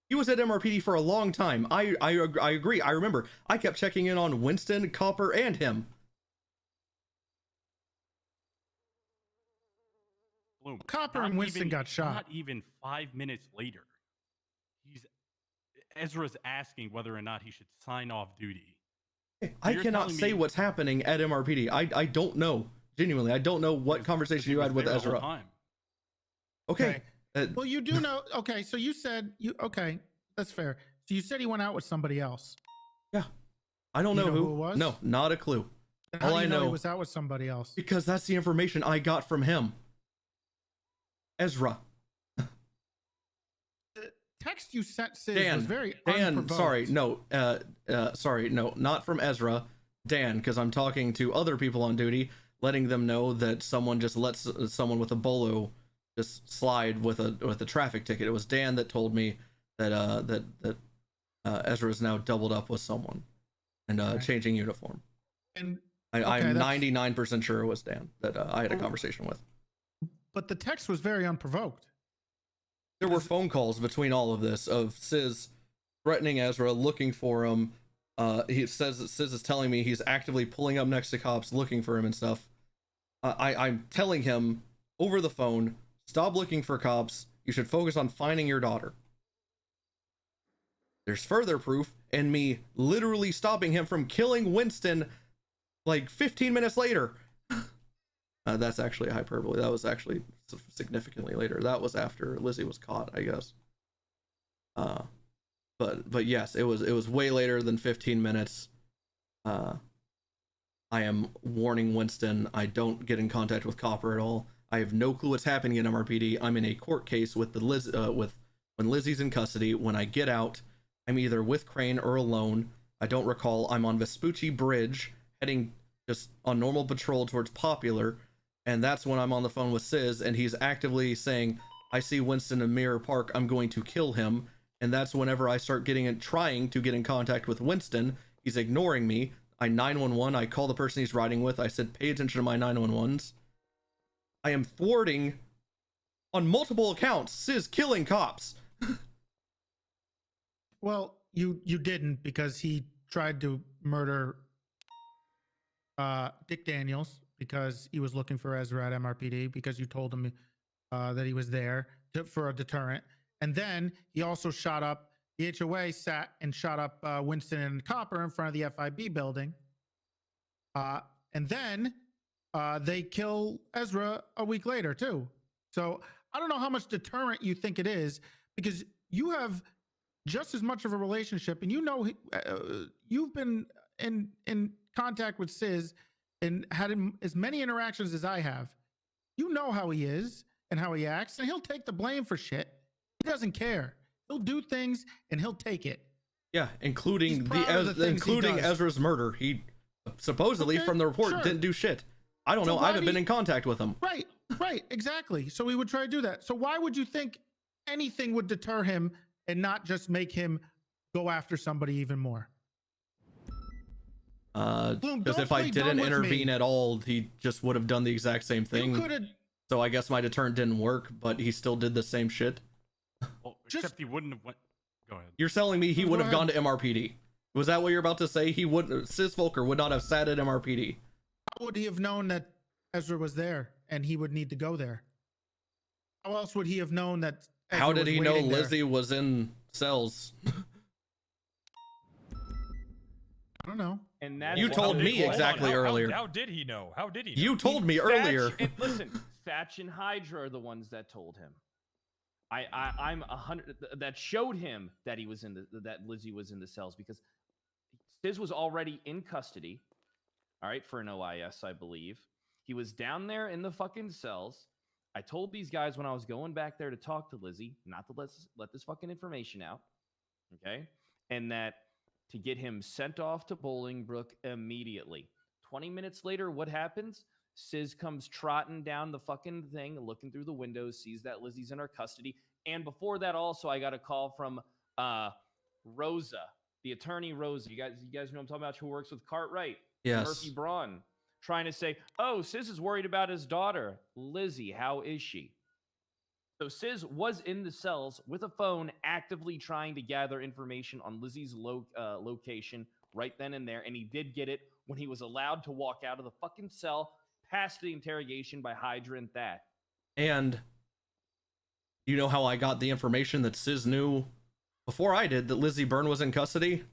He was at MRPD for a long time. I agree. I remember. I kept checking in on Winston, Copper, and him. Bloom, Copper not and Winston even- got shot. Not even 5 minutes later. Ezra's asking whether or not he should sign off duty. I You're cannot telling say me- what's happening at MRPD. I don't know. Genuinely, I don't know what conversation you had with there the whole Ezra. time. Okay. Well, you do know. Okay, so you said you. Okay, that's fair. So you said he went out with somebody else. Yeah. I don't You know, know who it was? No, not a clue. Then All how do I you know he know was out with somebody else. because that's the information I got from him. Ezra. Text you sent Sid Dan, was very Dan, unprovoked. sorry, no, not from Ezra, Dan, because I'm talking to other people on duty, letting them know that someone just lets someone with a bolo just slide with a traffic ticket. It was Dan that told me that Ezra is now doubled up with someone and changing uniform. And I'm that's- 99% sure it was Dan that I had a conversation with. But the text was very unprovoked. There were phone calls between all of this of Sis threatening Ezra, looking for him. He says that Sis is telling me he's actively pulling up next to cops, looking for him and stuff. I'm telling him over the phone, stop looking for cops. You should focus on finding your daughter. There's further proof in me literally stopping him from killing Winston like 15 minutes later. That's actually a hyperbole. That was actually significantly later. That was after Lizzie was caught, I guess. But yes, it was way later than 15 minutes. I am warning Winston, I don't get in contact with Copper at all. I have no clue what's happening in MRPD. I'm in a court case with when Lizzie's in custody. When I get out, I'm either with Crane or alone. I don't recall. I'm on Vespucci Bridge, heading just on normal patrol towards Popular. And that's when I'm on the phone with Sis, and he's actively saying, I see Winston in Mirror Park, I'm going to kill him. And that's whenever I start trying to get in contact with Winston. He's ignoring me. I 911, I call the person he's riding with. I said, pay attention to my 911s. I am thwarting, on multiple accounts, Sis killing cops. Well, you didn't, because he tried to murder Dick Daniels because he was looking for Ezra at MRPD, because you told him that he was there for a deterrent. And then he also shot up, the HOA sat and shot up Winston and Copper in front of the FIB building. And then they kill Ezra a week later too. So I don't know how much deterrent you think it is, because you have just as much of a relationship, and you know you've been in contact with Sis and had as many interactions as I have. You know how he is and how he acts, and he'll take the blame for shit. He doesn't care. He'll do things and he'll take it. Yeah, including including Ezra's murder. He supposedly, from the report, didn't do shit. I don't know. I haven't been in contact with him. Right, exactly. So he would try to do that. So why would you think anything would deter him and not just make him go after somebody even more? Because if I didn't intervene at all, he just would have done the exact same thing. So I guess my deterrent didn't work, but he still did the same shit. Well, except he wouldn't have went. Go ahead. You're telling me he would have gone to MRPD? Was that what you're about to say? He wouldn't. Sis Volker would not have sat at MRPD. How would he have known that Ezra was there and he would need to go there? How else would he have known that? Ezra How did he know waiting there? Lizzie was in cells? I don't know. And that's you told me exactly earlier. How did he know? How did he know? You told me earlier. Listen, Thatch and Hydra are the ones that told him. I'm 100 that showed him that he was in that Lizzie was in the cells, because Sis was already in custody. All right, for an OIS, I believe. He was down there in the fucking cells. I told these guys when I was going back there to talk to Lizzie not to let this fucking information out. Okay? And that to get him sent off to Bolingbrook immediately. 20 minutes later, what happens? Sis comes trotting down the fucking thing, looking through the windows, sees that Lizzie's in her custody. And before that, also, I got a call from Rosa, the attorney Rosa. You guys know what I'm talking about, who works with Cartwright? Yes. Murphy Braun, trying to say, oh, Sis is worried about his daughter. Lizzie, how is she? So Sis was in the cells with a phone, actively trying to gather information on Lizzie's location right then and there. And he did get it when he was allowed to walk out of the fucking cell past the interrogation by Hydra and That. And you know how I got the information that Sis knew before I did that Lizzie Byrne was in custody?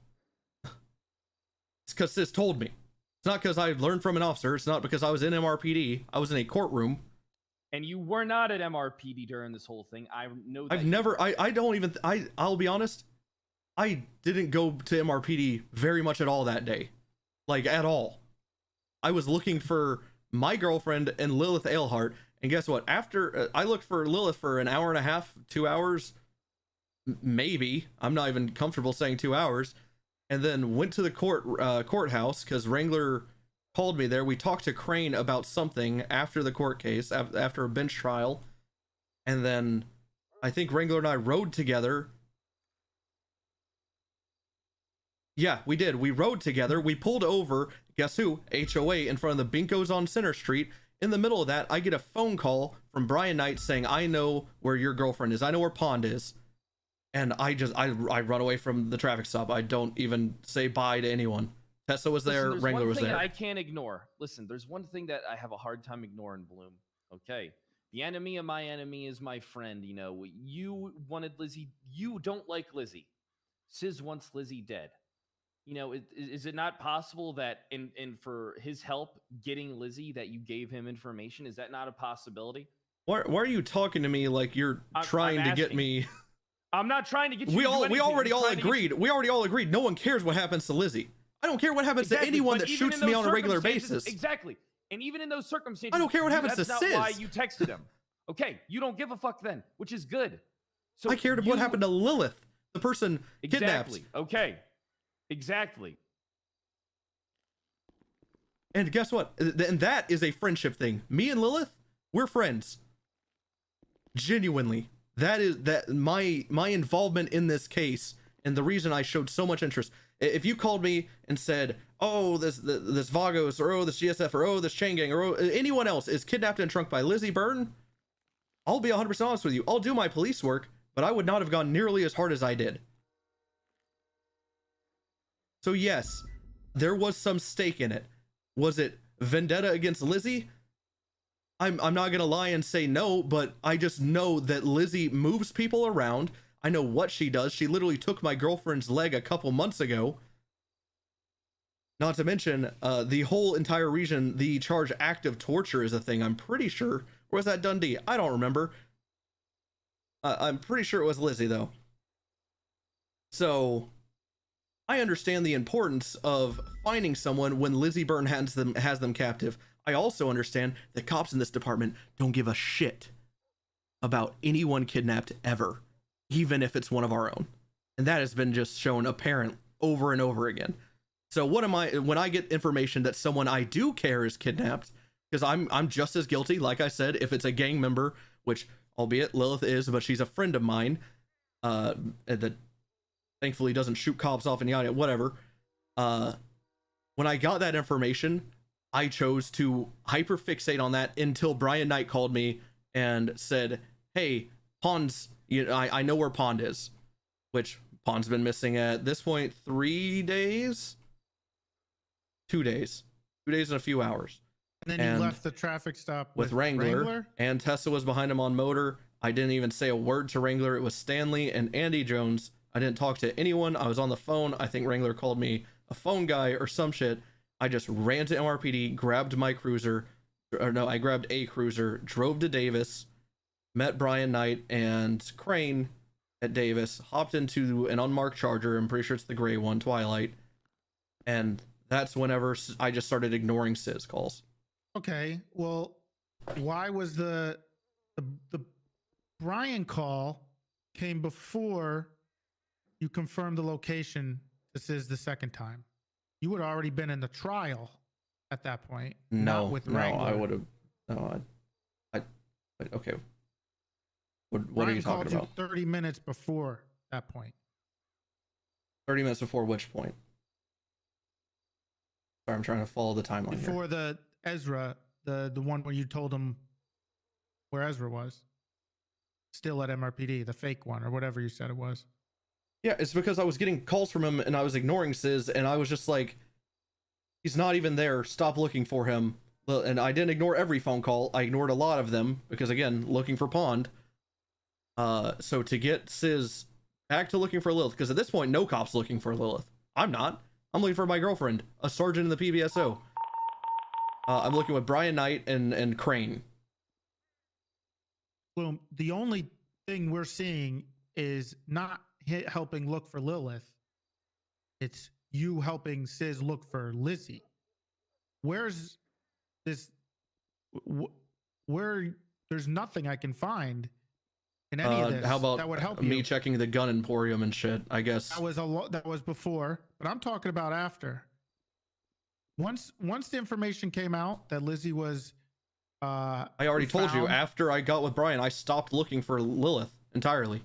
It's because Sis told me. It's not because I learned from an officer. It's not because I was in MRPD. I was in a courtroom. And you were not at MRPD during this whole thing. I know that. I've never, I'll be honest. I didn't go to MRPD very much at all that day. Like, at all. I was looking for my girlfriend and Lilith Ailhart. And guess what? After I looked for Lilith for an hour and a half, 2 hours, maybe. I'm not even comfortable saying 2 hours. And then went to the courthouse because Wrangler called me there. We talked to Crane about something after the court case, after a bench trial. And then I think Wrangler and I rode together. Yeah, we did. We rode together. We pulled over, guess who? HOA in front of the Binkos on Center Street. In the middle of that, I get a phone call from Brian Knight saying, I know where your girlfriend is. I know where Pond is. And I run away from the traffic stop. I don't even say bye to anyone. Tessa was there. Wrangler was there. I can't ignore. Listen, there's one thing that I have a hard time ignoring, Bloom. Okay. The enemy of my enemy is my friend. You know, you wanted Lizzie. You don't like Lizzie. Sis wants Lizzie dead. You know, is it not possible that in for his help getting Lizzie that you gave him information? Is that not a possibility? Why are you talking to me like you're trying to get me? I'm not trying to get you. We already all agreed. No one cares what happens to Lizzie. I don't care what happens to anyone that shoots me on a regular basis. Exactly. And even in those circumstances, I don't care what happens to Sis. That's not why you texted him. Okay, you don't give a fuck then, which is good. So I cared what happened to Lilith, the person kidnapped. Okay. Exactly. And guess what? And that is a friendship thing. Me and Lilith, we're friends. Genuinely. That my involvement in this case and the reason I showed so much interest. If you called me and said, oh, this Vagos, or oh, this GSF, or oh, this Chain Gang, or oh, anyone else is kidnapped and trunk by Lizzie Byrne, I'll be 100% honest with you. I'll do my police work, but I would not have gone nearly as hard as I did. So yes, there was some stake in it. Was it vendetta against Lizzie? I'm not gonna lie and say no, but I just know that Lizzie moves people around. I know what she does. She literally took my girlfriend's leg a couple months ago. Not to mention, the whole entire region, the charge active torture is a thing. I'm pretty sure. Or was that Dundee? I don't remember. I'm pretty sure it was Lizzie though. So I understand the importance of finding someone when Lizzie Byrne has them captive. I also understand that cops in this department don't give a shit about anyone kidnapped ever, even if it's one of our own. And that has been just shown apparent over and over again. So what am I, when I get information that someone I do care is kidnapped, because I'm just as guilty, like I said, if it's a gang member, which albeit Lilith is, but she's a friend of mine, that thankfully doesn't shoot cops off in the audience, whatever. When I got that information, I chose to hyperfixate on that until Brian Knight called me and said, hey, Pond's, I know where Pond is, which Pond's been missing at this point 3 days? 2 days. 2 days and a few hours. And then you left the traffic stop with Wrangler, and Tessa was behind him on motor. I didn't even say a word to Wrangler. It was Stanley and Andy Jones. I didn't talk to anyone. I was on the phone. I think Wrangler called me a phone guy or some shit. I just ran to MRPD, grabbed my cruiser, or no, I grabbed a cruiser, drove to Davis, met Brian Knight and Crane at Davis, hopped into an unmarked Charger. I'm pretty sure it's the gray one, Twilight. And that's whenever I just started ignoring Sis calls. Okay, well, why was the Brian call came before you confirmed the location? This is the second time. You would already been in the trial at that point. No, not with no, Wrangler. I would have. No, okay. What Brian are you talking called about? you 30 minutes before that point. 30 minutes before which point? Sorry, I'm trying to follow the timeline here. Before the Ezra, the one where you told him where Ezra was. Still at MRPD, the fake one, or whatever you said it was. Yeah, it's because I was getting calls from him and I was ignoring Sis, and I was just like, he's not even there. Stop looking for him. And I didn't ignore every phone call. I ignored a lot of them because, again, looking for Pond. So to get Sis back to looking for Lilith, because at this point, no cop's looking for Lilith. I'm not. I'm looking for my girlfriend, a sergeant in the PBSO. I'm looking with Brian Knight and Crane. Bloom, the only thing we're seeing is not helping look for Lilith. It's you helping Sis look for Lizzie. Where's this? Where there's nothing I can find in any of this how about that would help me you. checking the gun emporium and shit? I guess That was that was before, but I'm talking about after. Once the information came out that Lizzie was, I already told you, after I got with Brian, I stopped looking for Lilith entirely.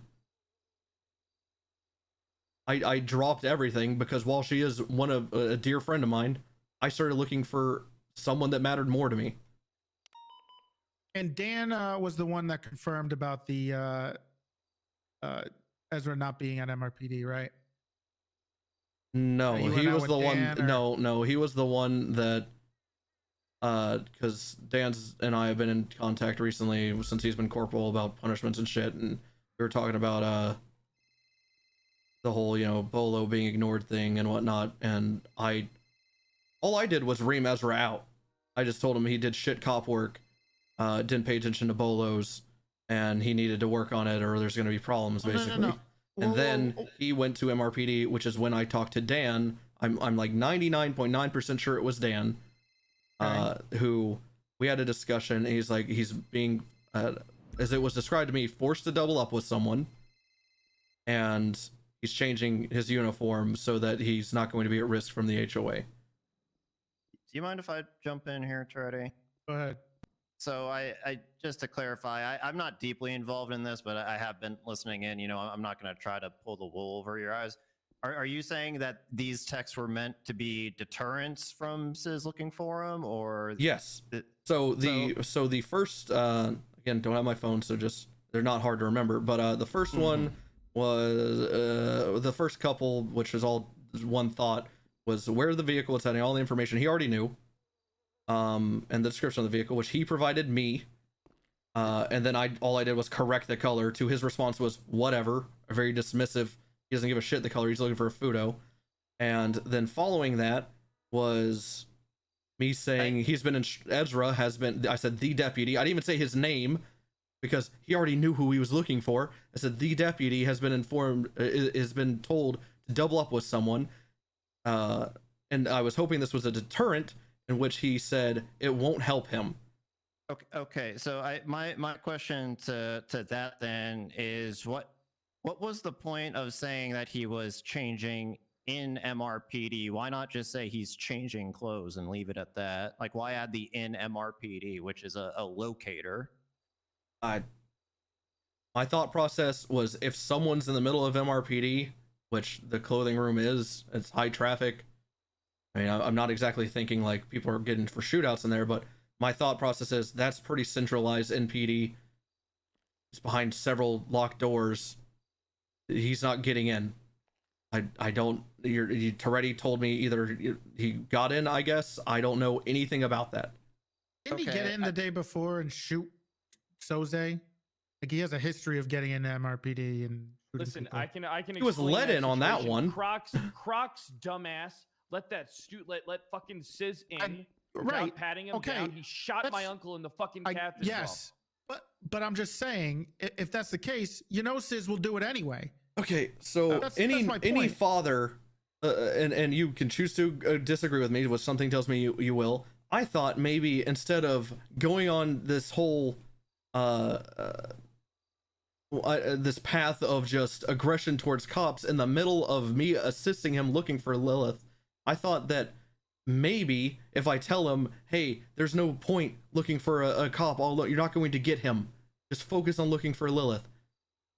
I dropped everything because while she is one of a dear friend of mine, I started looking for someone that mattered more to me. And Dan was the one that confirmed about the Ezra not being at MRPD, right? No, he was the one. Or... No, he was the one that, because Dan's and I have been in contact recently since he's been corporal about punishments and shit, and we were talking about the whole, Bolo being ignored thing and whatnot, and all I did was ream Ezra out. I just told him he did shit cop work, didn't pay attention to Bolos, and he needed to work on it or there's going to be problems, basically. No. And then he went to MRPD, which is when I talked to Dan. I'm like 99.9% sure it was Dan, who we had a discussion. And he's like, he's being, as it was described to me, forced to double up with someone, and he's changing his uniform so that he's not going to be at risk from the HOA. Do you mind if I jump in here, Trody? Go ahead. So I just to clarify, I'm not deeply involved in this, but I have been listening in. I'm not going to try to pull the wool over your eyes. Are you saying that these texts were meant to be deterrents from Sis looking for him, or? Yes. So the first, again, don't have my phone, so just, they're not hard to remember, but the first one was, the first couple, which was all one thought, was where the vehicle was heading, all the information he already knew. And the description of the vehicle, which he provided me, and then all I did was correct the color. To his response was whatever, a very dismissive. He doesn't give a shit the color. He's looking for a Fudo. And then following that, was me saying he's been in Ezra has been. I said the deputy. I didn't even say his name because he already knew who he was looking for. I said the deputy has been informed, has been told to double up with someone, and I was hoping this was a deterrent. In which he said it won't help him. Okay. So my question to that then is what was the point of saying that he was changing in MRPD? Why not just say he's changing clothes and leave it at that? Like, why add the in MRPD, which is a locator? My thought process was if someone's in the middle of MRPD, which the clothing room is, it's high traffic. I mean, I'm not exactly thinking like people are getting for shootouts in there, but my thought process is that's pretty centralized in PD. It's behind several locked doors. He's not getting in. I don't. Toretti told me either he got in. I guess I don't know anything about that. Didn't he get in the day before and shoot Soze? Like, he has a history of getting into MRPD and listen. people. I can. He was let in on that one. Crocs, dumbass. Let fucking Sizz in. Right. Patting him down. He shot my uncle in the fucking captain's yes, but I'm just saying, if that's the case, Sizz will do it anyway. Okay, so any father, and you can choose to disagree with me, which something tells me you will. I thought maybe instead of going on this whole this path of just aggression towards cops in the middle of me assisting him looking for Lilith, I thought that maybe if I tell him, hey, there's no point looking for a cop, although you're not going to get him, just focus on looking for Lilith.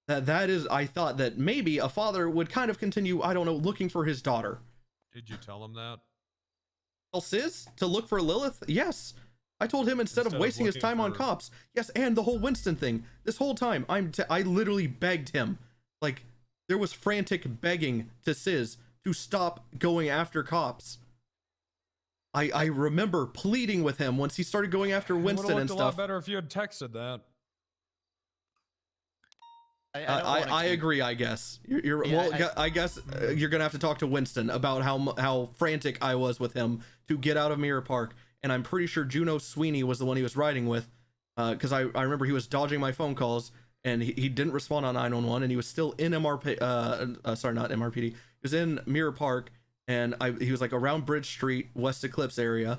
That is, I thought that maybe a father would kind of continue, I don't know, looking for his daughter. Did you tell him that? Tell Sizz to look for Lilith? Yes. I told him instead of wasting his time on cops. Yes, and the whole Winston thing. This whole time, I literally begged him. Like, there was frantic begging to Sizz to stop going after cops. I remember pleading with him once he started going after Winston and stuff. A lot better if you had texted that. I agree. I guess I guess you're gonna have to talk to Winston about how frantic I was with him to get out of Mirror Park, and I'm pretty sure Juno Sweeney was the one he was riding with, because I remember he was dodging my phone calls and he didn't respond on 911, and he was still in sorry, not MRPD. He was in Mirror Park, and he was like around Bridge Street, West Eclipse area,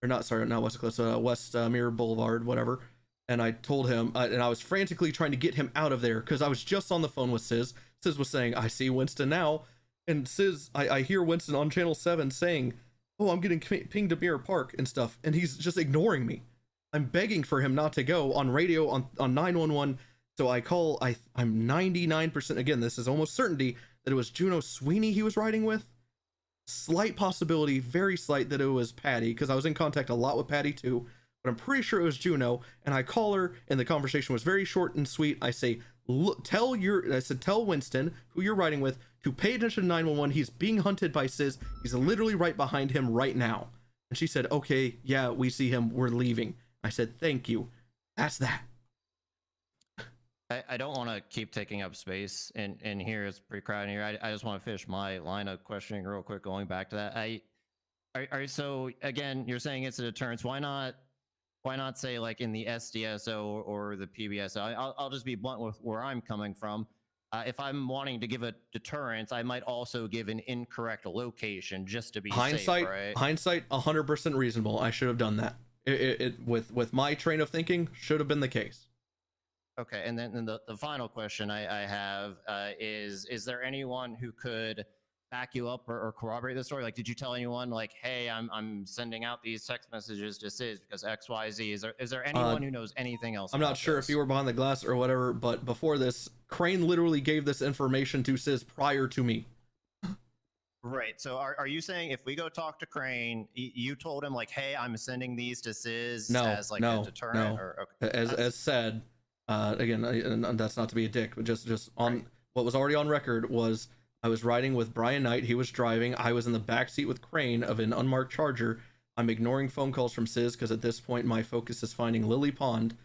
or not West Eclipse, West Mirror Boulevard, whatever. And I told him, and I was frantically trying to get him out of there because I was just on the phone with Sizz. Sizz was saying, I see Winston now. And Sizz, I hear Winston on Channel 7 saying, oh, I'm getting pinged to Mirror Park and stuff. And he's just ignoring me. I'm begging for him not to go on radio, on 911. So I call, I'm 99%, again, this is almost certainty that it was Juno Sweeney he was riding with. Slight possibility, very slight, that it was Patty, because I was in contact a lot with Patty too. But I'm pretty sure it was Juno, and I call her, and the conversation was very short and sweet. I say, tell Winston, who you're riding with, to pay attention to 911. He's being hunted by Sizz. He's literally right behind him right now. And she said, okay, yeah, we see him. We're leaving. I said, thank you. That's that. I don't want to keep taking up space in here. It's pretty crowded here. I just want to finish my line of questioning real quick, going back to that. So again, you're saying it's a deterrence. Why not say like in the SDSO or the PBSO? I'll just be blunt with where I'm coming from. If I'm wanting to give a deterrence, I might also give an incorrect location just to be safe, right? Hindsight, 100% reasonable. I should have done that. With my train of thinking, should have been the case. Okay, and then the final question I have is there anyone who could back you up or corroborate the story? Like, did you tell anyone like, hey, I'm sending out these text messages to Sizz because XYZ? Is there anyone who knows anything else? I'm not sure if you were behind the glass or whatever, but before this, Crane literally gave this information to Sizz prior to me. Right. So are you saying if we go talk to Crane, you told him like, hey, I'm sending these to Sizz as like a deterrent? No. Or, okay. As said, again, and that's not to be a dick, but just on what was already on record was I was riding with Brian Knight. He was driving. I was in the back seat with Crane of an unmarked Charger. I'm ignoring phone calls from Sizz because at this point my focus is finding Lily Pond.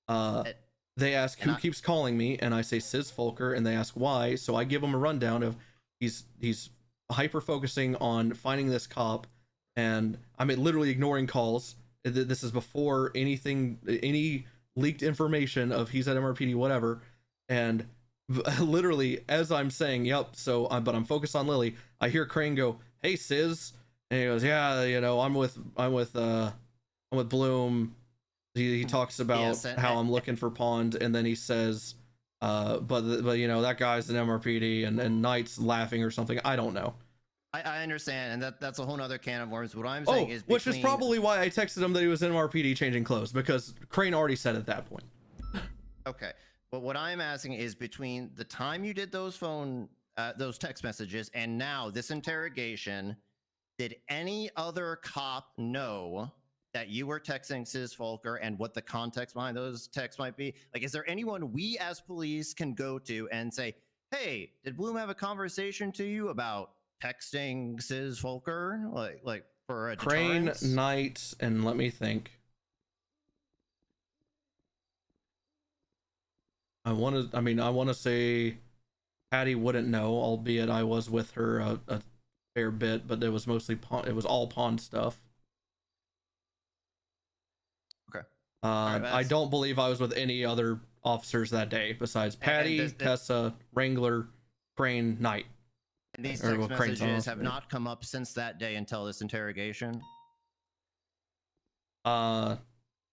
They ask who keeps calling me, and I say Sizz Folker, and they ask why. So I give them a rundown of he's hyper focusing on finding this cop. and I'm literally ignoring calls. This is before any leaked information of he's at MRPD, whatever. And literally, as I'm saying, yep, so but I'm focused on Lily, I hear Crane go, "Hey, Sis," and he goes, "Yeah, you know, I'm with Bloom." He talks about Yes, how I'm looking for Pond, and then he says, but you know, that guy's an MRPD, and Knight's laughing or something. I don't know. I understand, and that's a whole other can of worms. What I'm saying is, which is probably why I texted him that he was in MRPD changing clothes, because Crane already said at that point. Okay, but what I'm asking is between the time you did those text messages and now this interrogation, did any other cop know that you were texting Sis Volker and what the context behind those texts might be? Like, is there anyone we as police can go to and say, "Hey, did Bloom have a conversation to you about texting Sis Volker, like for a Crane, deterrence?" Knight, and let me think. I want to say Patty wouldn't know, albeit I was with her a fair bit, but it was mostly Pond, it was all Pond stuff. Okay. I don't believe I was with any other officers that day besides Patty, Tessa, Wrangler, Crane, Knight. And these text messages have not come up since that day until this interrogation. Well,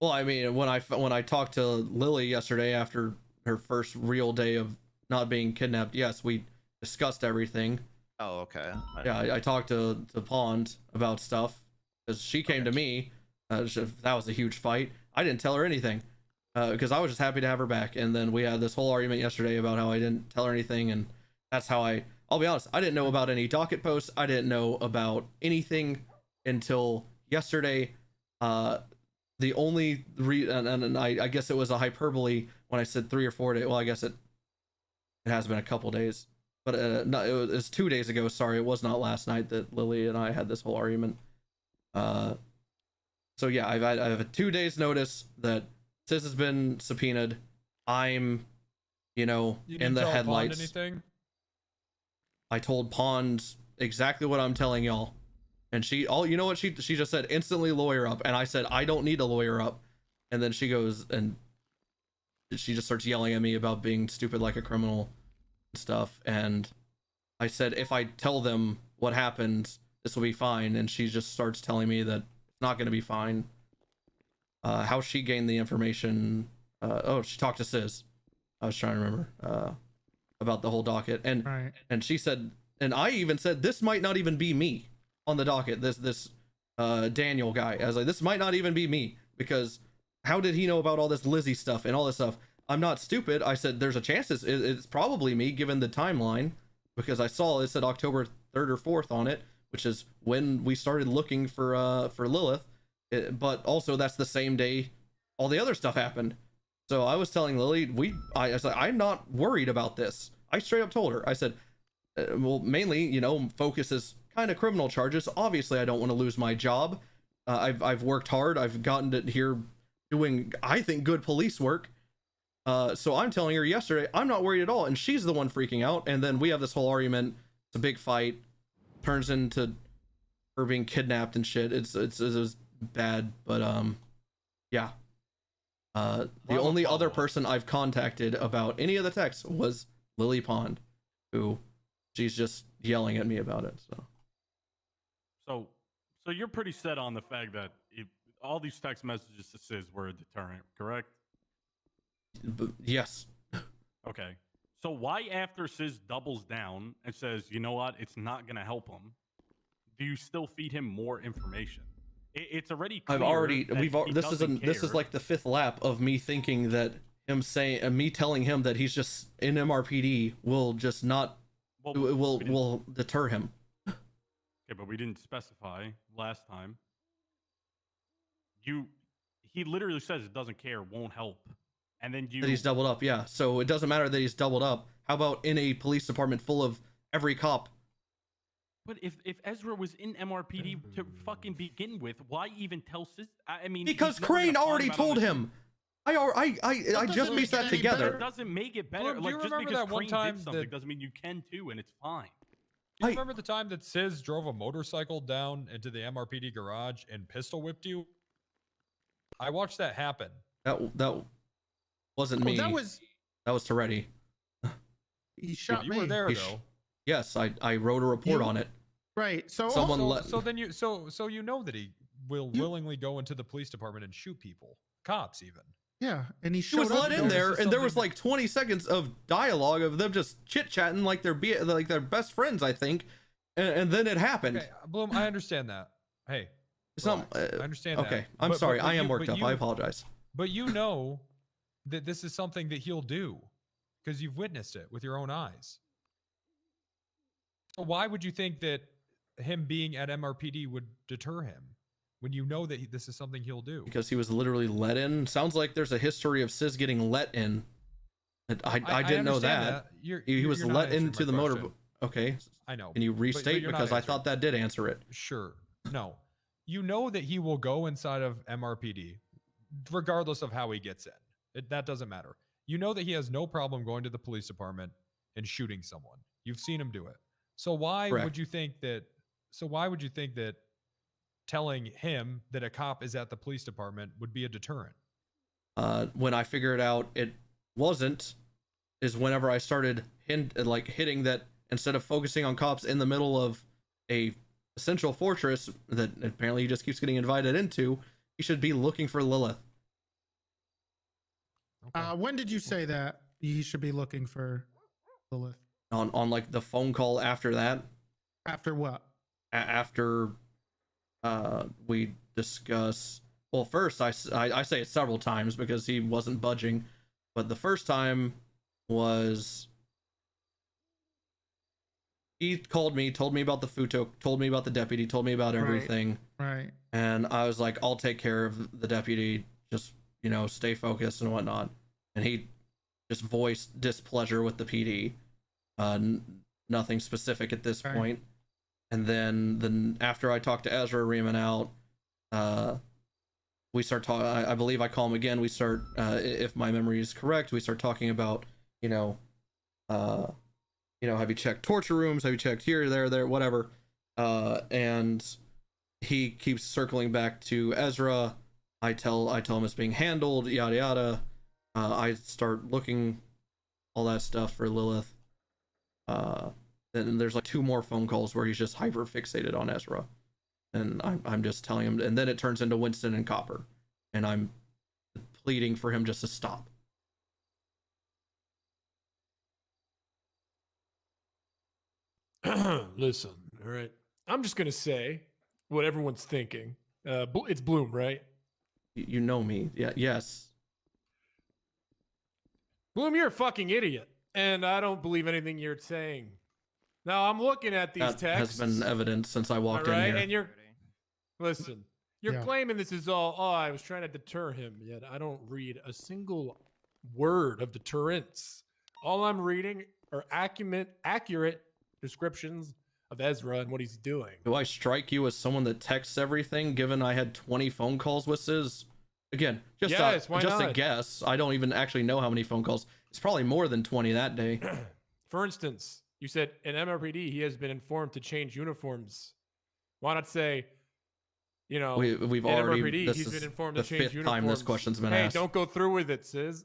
I mean, when I talked to Lily yesterday after her first real day of not being kidnapped, yes, we discussed everything. Oh, okay. Yeah, I talked to Pond about stuff because she came to me. That was a huge fight. I didn't tell her anything because I was just happy to have her back. And then we had this whole argument yesterday about how I didn't tell her anything, and that's how I'll be honest, I didn't know about any docket posts. I didn't know about anything until yesterday. The only and I guess it was a hyperbole when I said 3 or 4 days. Well, I guess it has been a couple days, but no, it was 2 days ago. Sorry, it was not last night that Lily and I had this whole argument. So yeah, I have a 2 days notice that Sis has been subpoenaed. I'm, in the headlights. Anything? I told Pond exactly what I'm telling y'all, and she just said, "Instantly lawyer up," and I said, "I don't need a lawyer up," and then she goes and she just starts yelling at me about being stupid like a criminal and stuff, and I said, if I tell them what happened, this will be fine, and she just starts telling me that it's not going to be fine. How she gained the information, she talked to Sis. I was trying to remember about the whole docket, and and she said, and I even said, this might not even be me on the docket, this Daniel guy. I was like, this might not even be me, because how did he know about all this Lizzie stuff and all this stuff? I'm not stupid. I said there's a chance it's probably me given the timeline, because I saw it said October 3rd or 4th on it, which is when we started looking for Lilith. But also that's the same day all the other stuff happened. So I was telling Lily, I was like, I'm not worried about this. I straight up told her, I said, well, mainly, focus is kind of criminal charges. Obviously, I don't want to lose my job. I've worked hard. I've gotten to here doing, I think, good police work. So I'm telling her yesterday, I'm not worried at all. And she's the one freaking out. And then we have this whole argument. It's a big fight. Turns into her being kidnapped and shit. It was bad. But, yeah. The only other person I've contacted about any of the texts was Lily Pond, who she's just yelling at me about it. So you're pretty set on the fact that all these text messages to Sis were a deterrent, correct? Yes. Okay. So why, after Sis doubles down and says, you know what, it's not going to help him, do you still feed him more information? It's already clear this is like the 5th lap of me thinking that me telling him that he's just in MRPD will just not will deter him. Okay, but we didn't specify last time. He literally says it doesn't care, won't help. And then that he's doubled up, yeah. So it doesn't matter that he's doubled up. How about in a police department full of every cop? But if Ezra was in MRPD to fucking begin with, why even tell Sis? I mean, because Crane already told him. I just pieced that together. It doesn't make it better. Well, like, do you just remember because that one Crane time did something doesn't mean you can too, and it's fine. You remember the time that Sis drove a motorcycle down into the MRPD garage and pistol whipped you? I watched that happen. That wasn't me. That was Toretti. He shot you me. were there though. Yes, I wrote a report on it. Right. So then you know that he will willingly go into the police department and shoot people, cops even. Yeah, and he was showed up. let in there, and there was like 20 seconds of dialogue of them just chit chatting like they're best friends, I think, and then it happened. Okay, Bloom, I understand that. Hey, it's not. I understand that. Okay, I'm sorry. I am worked up. I apologize. But you know that this is something that he'll do because you've witnessed it with your own eyes. So why would you think that him being at MRPD would deter him when you know that this is something he'll do? Because he was literally let in. Sounds like there's a history of Sis getting let in. I didn't know that. He was let into the motor. Okay. I know. Can you restate? Because I thought that did answer it. Sure. No. You know that he will go inside of MRPD regardless of how he gets in. That doesn't matter. You know that he has no problem going to the police department and shooting someone. You've seen him do it. So why would you think that telling him that a cop is at the police department would be a deterrent? When I figured out it wasn't, is whenever I started hitting that instead of focusing on cops in the middle of a central fortress that apparently he just keeps getting invited into, he should be looking for Lilith. Okay. When did you say that he should be looking for Lilith? On like the phone call after that. After what? After we discuss. Well, first I say it several times because he wasn't budging, but the first time was he called me, told me about the Futo, told me about the deputy, told me about everything. Right. And I was like, I'll take care of the deputy. Just, stay focused and whatnot. And he just voiced displeasure with the PD. Nothing specific at this point. And then after I talked to Ezra, reaming out, we start talking. I believe I call him again. We start, if my memory is correct, we start talking about, have you checked torture rooms? Have you checked here, there, whatever? And he keeps circling back to Ezra. I tell him it's being handled, yada yada. I start looking all that stuff for Lilith. Then there's like 2 more phone calls where he's just hyper fixated on Ezra, and I'm just telling him, and then it turns into Winston and Copper, and I'm pleading for him just to stop. Listen, all right. I'm just gonna say what everyone's thinking. It's Bloom, right? You know me, yeah, yes. Bloom, you're a fucking idiot, and I don't believe anything you're saying. Now I'm looking at these that texts. Has been evident since I walked in here. And you're claiming this is all. Oh, I was trying to deter him. Yet I don't read a single word of deterrence. All I'm reading are accurate descriptions of Ezra and what he's doing. Do I strike you as someone that texts everything, given I had 20 phone calls with Sis? Again, just a guess. I don't even actually know how many phone calls. It's probably more than 20 that day. For instance, you said in MRPD he has been informed to change uniforms. Why not say, we've in already. MRPD, This he's is been informed the to change 5th uniforms. time this question's been asked. Hey, don't go through with it, Sis.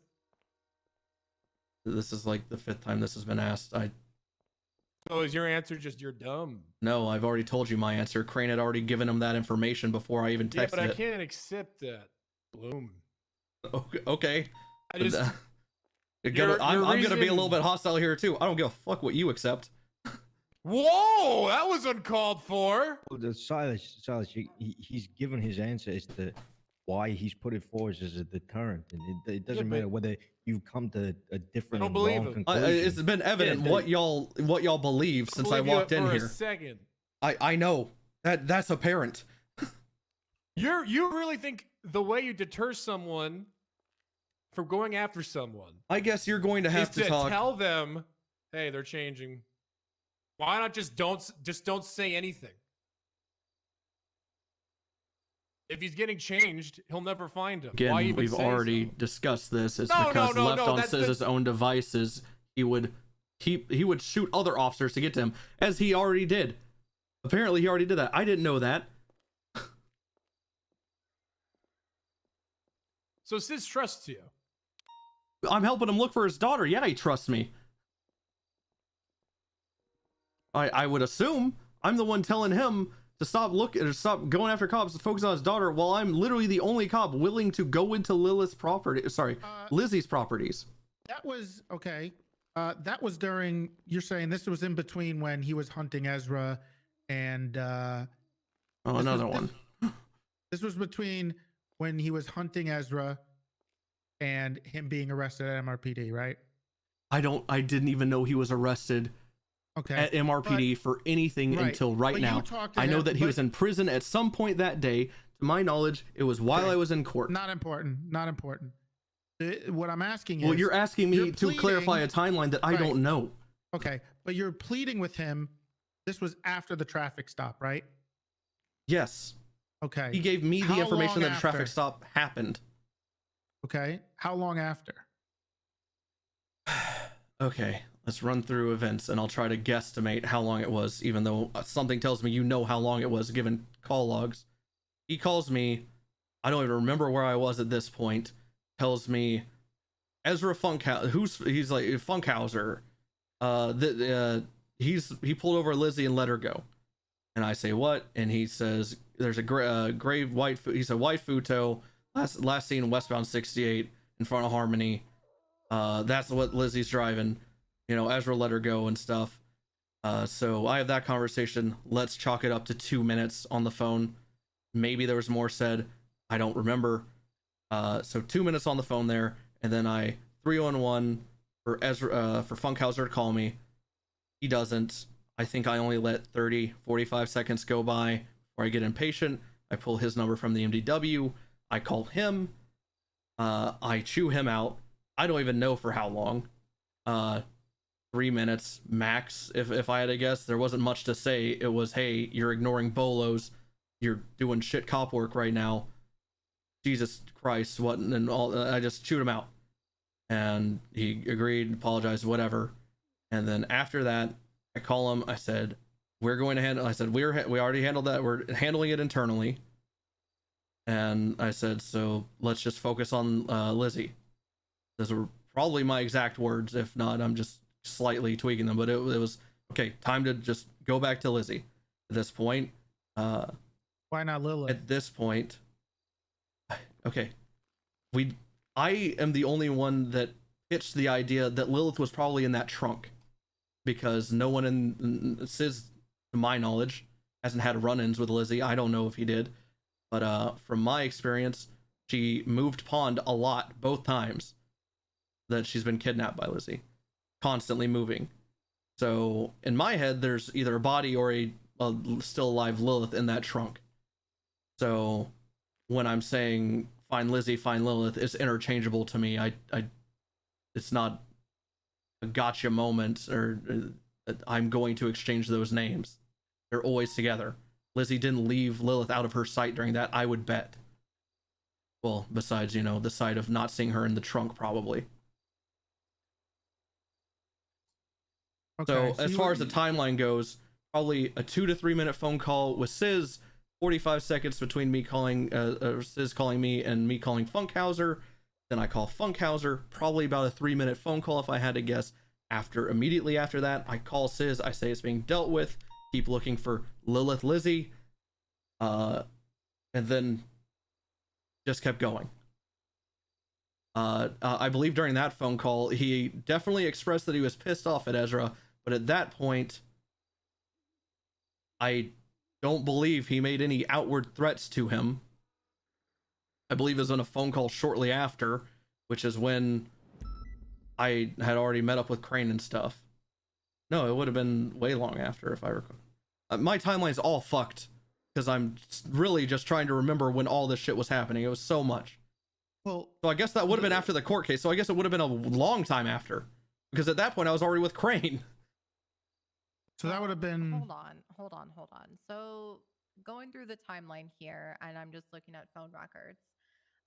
This is like the 5th time this has been asked. So is your answer just you're dumb? No, I've already told you my answer. Crane had already given him that information before I even texted it. Yeah, but I can't accept that. Bloom. Okay. I just. I'm gonna be a little bit hostile here too. I don't give a fuck what you accept. Whoa, that was uncalled for. Well, Silas, he's given his answer as to why he's put it forward as a deterrent, and it doesn't matter whether you've come to a different and wrong conclusion. It's been evident what y'all believe since I walked in here. A second. I know that's apparent. You really think the way you deter someone from going after someone? I guess you're going to have to talk. Tell them, hey, they're changing. Why not just don't say anything? If he's getting changed, he'll never find him. Again, we've already discussed this. It's because left on Siz's own devices, he would he would shoot other officers to get to him, as he already did. Apparently he already did that. I didn't know that. So Sis trusts you. I'm helping him look for his daughter. Yeah, he trusts me. I would assume I'm the one telling him to stop looking or stop going after cops to focus on his daughter, while I'm literally the only cop willing to go into Lilith's property. Sorry, Lizzie's properties. That was okay. That was during. You're saying this was in between when he was hunting Ezra, and another one. This was between when he was hunting Ezra and him being arrested at MRPD, right? I didn't even know he was arrested at MRPD for anything until right now. I know that he was in prison at some point that day. To my knowledge, it was while I was in court. Not important. Not important. What I'm asking is... Well, you're asking me to clarify a timeline that I don't know. Okay, but you're pleading with him. This was after the traffic stop, right? Yes. Okay. He gave me the How information long that a traffic after? stop happened. Okay. How long after? Okay, let's run through events and I'll try to guesstimate how long it was, even though something tells me you know how long it was given call logs. He calls me, I don't even remember where I was at this point, tells me Ezra Funkhauser, he's like Funkhauser, he pulled over Lizzie and let her go. And I say, what? And he says, there's a gray white, he said white Futo, last seen westbound 68 in front of Harmony. That's what Lizzie's driving. You know, Ezra let her go and stuff. So I have that conversation. Let's chalk it up to 2 minutes on the phone. Maybe there was more said. I don't remember. So 2 minutes on the phone there, and then I 311 for Ezra, for Funkhauser to call me. He doesn't. I think I only let 45 seconds go by before I get impatient. I pull his number from the MDW. I call him. I chew him out. I don't even know for how long. 3 minutes max, if I had to guess. There wasn't much to say. It was, hey, you're ignoring bolos. You're doing shit cop work right now. Jesus Christ, what? And all. I just chewed him out. And he agreed, apologized, whatever. And then after that, I call him. I said, we're going to handle. I said, we already handled that. We're handling it internally. And I said, so let's just focus on Lizzie. Those were probably my exact words. If not, I'm just slightly tweaking them. But it was okay. Time to just go back to Lizzie. At this point, why not Lilith? At this point, okay, I am the only one that pitched the idea that Lilith was probably in that trunk, because no one in Sis, to my knowledge, hasn't had run-ins with Lizzie. I don't know if he did, but from my experience, she moved pond a lot both times that she's been kidnapped by Lizzie, constantly moving. So in my head, there's either a body or a still alive Lilith in that trunk. So when I'm saying find Lizzie, find Lilith, it's interchangeable to me. It's not a gotcha moment, or I'm going to exchange those names. They're always together. Lizzie didn't leave Lilith out of her sight during that, I would bet. Well, besides, you know, the sight of not seeing her in the trunk, probably. Okay, so as far as the timeline goes, probably a 2 to 3 minute phone call with Sis, 45 seconds between me calling, Sis calling me and me calling Funkhauser. Then I call Funkhauser, probably about a 3 minute phone call if I had to guess. Immediately after that, I call Sis, I say it's being dealt with, keep looking for Lilith Lizzie, and then just kept going. I believe during that phone call, he definitely expressed that he was pissed off at Ezra, but at that point, I don't believe he made any outward threats to him. I believe it was on a phone call shortly after, which is when I had already met up with Crane and stuff. No, it would have been way long after, if I recall. My timeline's all fucked, because I'm really just trying to remember when all this shit was happening. It was so much. Well, so I guess that would have been after the court case. So I guess it would have been a long time after, because at that point I was already with Crane. So that would have been. Hold on. So going through the timeline here, and I'm just looking at phone records,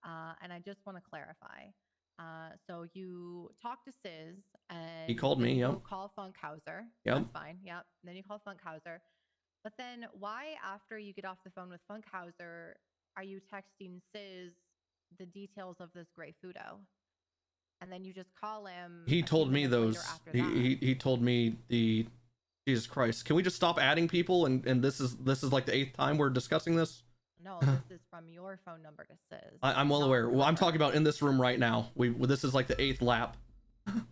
and I just want to clarify. So you talk to Sis, and He called then me, you go yep. call Funkhauser. Yep. That's fine. Yep. And then you call Funkhauser. But then why, after you get off the phone with Funkhauser, are you texting Sis the details of this gray Fudo? And then you just call him. He a few told me minutes later those. after that. He told me the. Jesus Christ! Can we just stop adding people? And this is like the 8th time we're discussing this. No, this is from your phone number to Sis. I'm well aware. Well, I'm talking about in this room right now. This is like the 8th lap. Can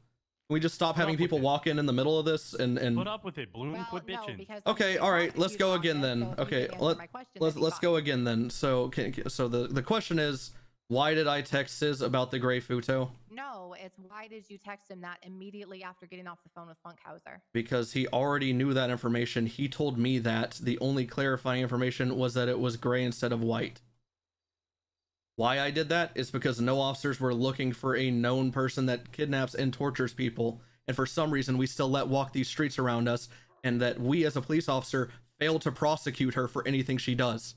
we just stop having people walk in the middle of this and Put up with it, Bloom. Quit bitching. Okay, all right, let's go again then. Okay, let's go again then. So the question is, why did I text Sis about the gray Futo? No, it's why did you text him that immediately after getting off the phone with Funkhauser? Because he already knew that information. He told me that the only clarifying information was that it was gray instead of white. Why I did that is because no officers were looking for a known person that kidnaps and tortures people, and for some reason we still let walk these streets around us, and that we as a police officer fail to prosecute her for anything she does.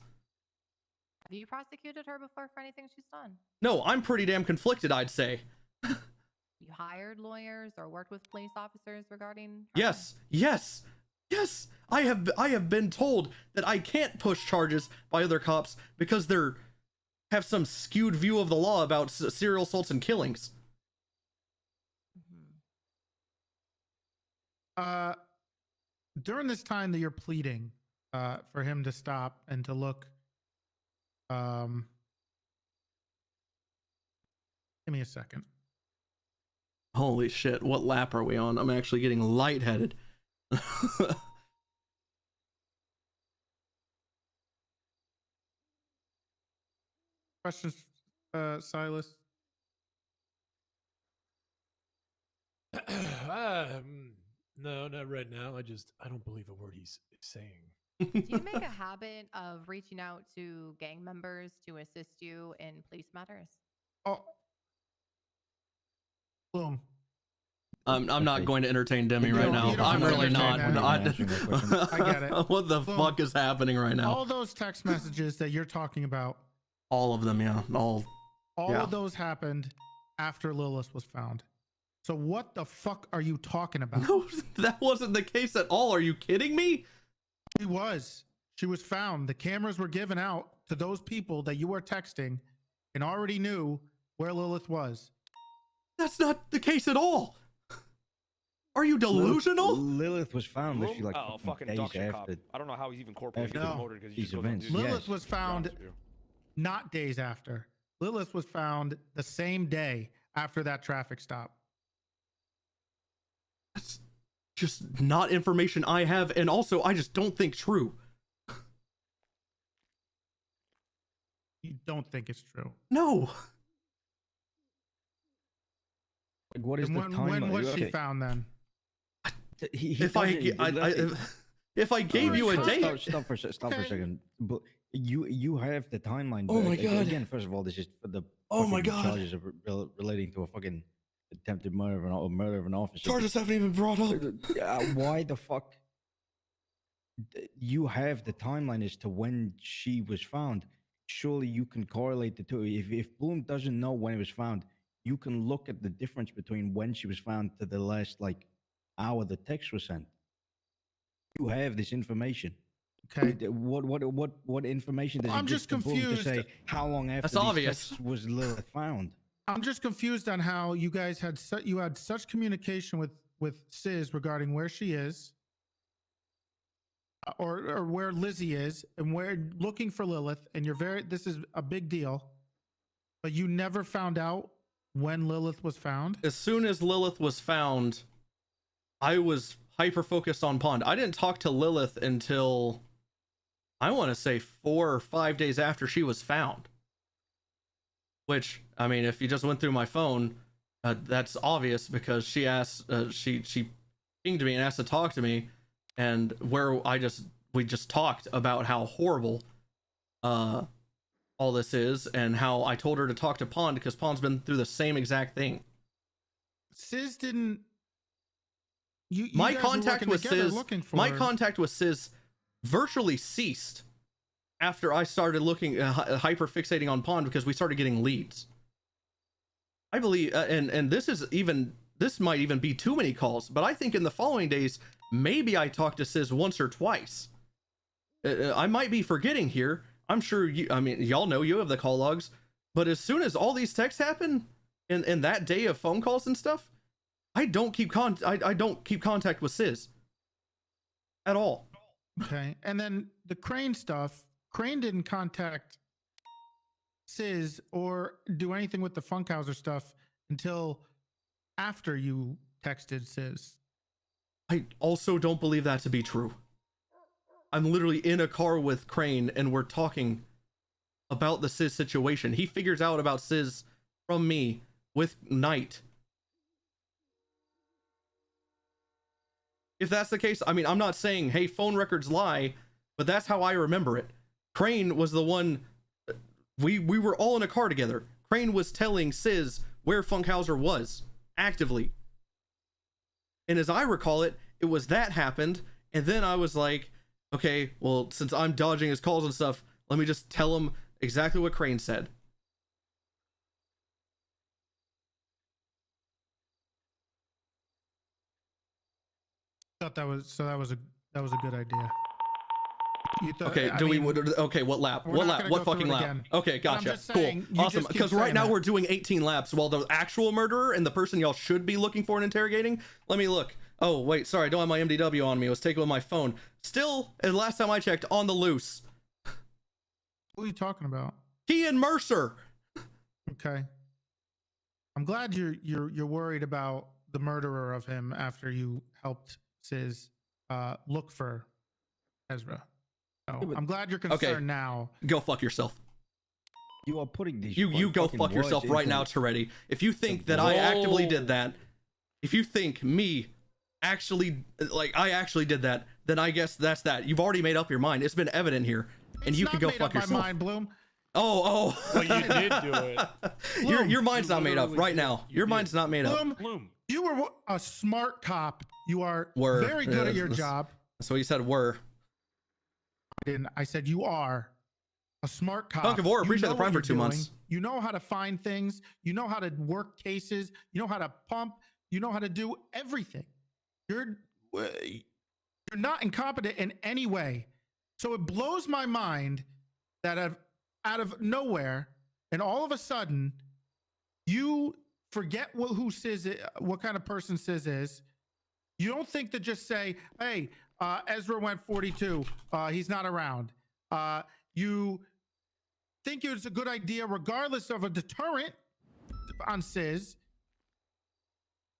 Have you prosecuted her before for anything she's done? No, I'm pretty damn conflicted, I'd say. You hired lawyers or worked with police officers regarding? Yes. I have been told that I can't push charges by other cops because they're have some skewed view of the law about serial assaults and killings. During this time that you're pleading for him to stop and to look, give me a second. Holy shit, what lap are we on? I'm actually getting lightheaded. Questions, Silas? No, not right now. I don't believe a word he's saying. Do you make a habit of reaching out to gang members to assist you in police matters? Oh, Bloom. I'm not going to entertain Demi right now. I'm really not. I get it. What the fuck is happening right now? All those text messages that you're talking about. All of them, yeah. All of those happened after Lilith was found. So what the fuck are you talking about? No, that wasn't the case at all. Are you kidding me? She was. She was found. The cameras were given out to those people that you were texting and already knew where Lilith was. That's not the case at all. Are you delusional? Lilith was found literally like fucking days duck shit cop. after. I don't know how he's even corporal. He after gets promoted because he these just goes on events. duty. Lilith was found not days after. Lilith was found the same day after that traffic stop. That's just not information I have, and also I just don't think true. You don't think it's true? No. Like, what is And the when time? was she found then? If I gave you a date, stop for a second. But you have the timeline. Oh my but God. Again, first of all, this is for the Oh my fucking God. charges of relating to a fucking attempted murder of an officer. charges haven't even brought up. Why the fuck? You have the timeline as to when she was found. Surely you can correlate the two. If Bloom doesn't know when it was found, you can look at the difference between when she was found to the last hour the text was sent. You have this information. Okay. What information does I'm he give just to Bloom confused. to say how long after That's these obvious. texts was Lilith found? I'm just confused on how you guys had such communication with Sis regarding where she is, or where Lizzie is, and where looking for Lilith, and this is a big deal, but you never found out when Lilith was found. As soon as Lilith was found, I was hyper focused on Pond. I didn't talk to Lilith until I want to say 4 or 5 days after she was found. Which, I mean, if you just went through my phone, that's obvious because she asked, she pinged me and asked to talk to me, and we just talked about how horrible all this is, and how I told her to talk to Pond because Pond's been through the same exact thing. Sis didn't. My contact with Sis virtually ceased after I started looking hyper fixating on Pond because we started getting leads. I believe, and this might even be too many calls, but I think in the following days, maybe I talked to Sis once or twice. I might be forgetting here. I'm sure y'all know, you have the call logs, but as soon as all these texts happen in that day of phone calls and stuff, I don't keep contact with Sis at all. Okay. And then the Crane stuff, Crane didn't contact Sis or do anything with the Funkhauser stuff until after you texted Sis. I also don't believe that to be true. I'm literally in a car with Crane and we're talking about the Sis situation. He figures out about Sis from me with Knight. If that's the case, I mean, I'm not saying, hey, phone records lie, but that's how I remember it. Crane was the one, we were all in a car together. Crane was telling Sis where Funkhauser was, actively. And as I recall it, it was that happened, and then I was like, okay, well, since I'm dodging his calls and stuff, let me just tell him exactly what Crane said. Thought that was a good idea. You thought, Okay, okay, what lap? We're What not lap? gonna What go through fucking it lap? again. Okay, But I'm gotcha. just saying, Cool. you Awesome. just keep Because right saying now that. we're doing 18 laps while the actual murderer and the person y'all should be looking for and interrogating. Let me look. Oh, wait, sorry, I don't have my MDW on me. I was taking with my phone. Still, and last time I checked, on the loose. What are you talking about? Kean Mercer. Okay. I'm glad you're worried about the murderer of him after you helped Sis look for Ezra. So I'm glad you're concerned now. Go fuck yourself. You are putting these. You go fuck yourself right now, Toretti. If you think that I actively did that, if you think me actually, like, I actually did that, then I guess that's that. You've already made up your mind. It's been evident here, and you can go fuck yourself. My mind, Bloom. Oh. Well, you did do it. Your mind's not made up right now. Your mind's not made up. Bloom, you were a smart cop. You are very good at your job. So you said were. I didn't. I said you are a smart cop. Hunk of War, appreciate the know prime what for 2 you're months. doing. You know how to find things. You know how to work cases. You know how to pump. You know how to do everything. You're not incompetent in any way. So it blows my mind that out of nowhere, and all of a sudden, you forget who Sis is, what kind of person Sis is. You don't think to just say, hey, Ezra went 42. He's not around. You think it's a good idea, regardless of a deterrent on Sis.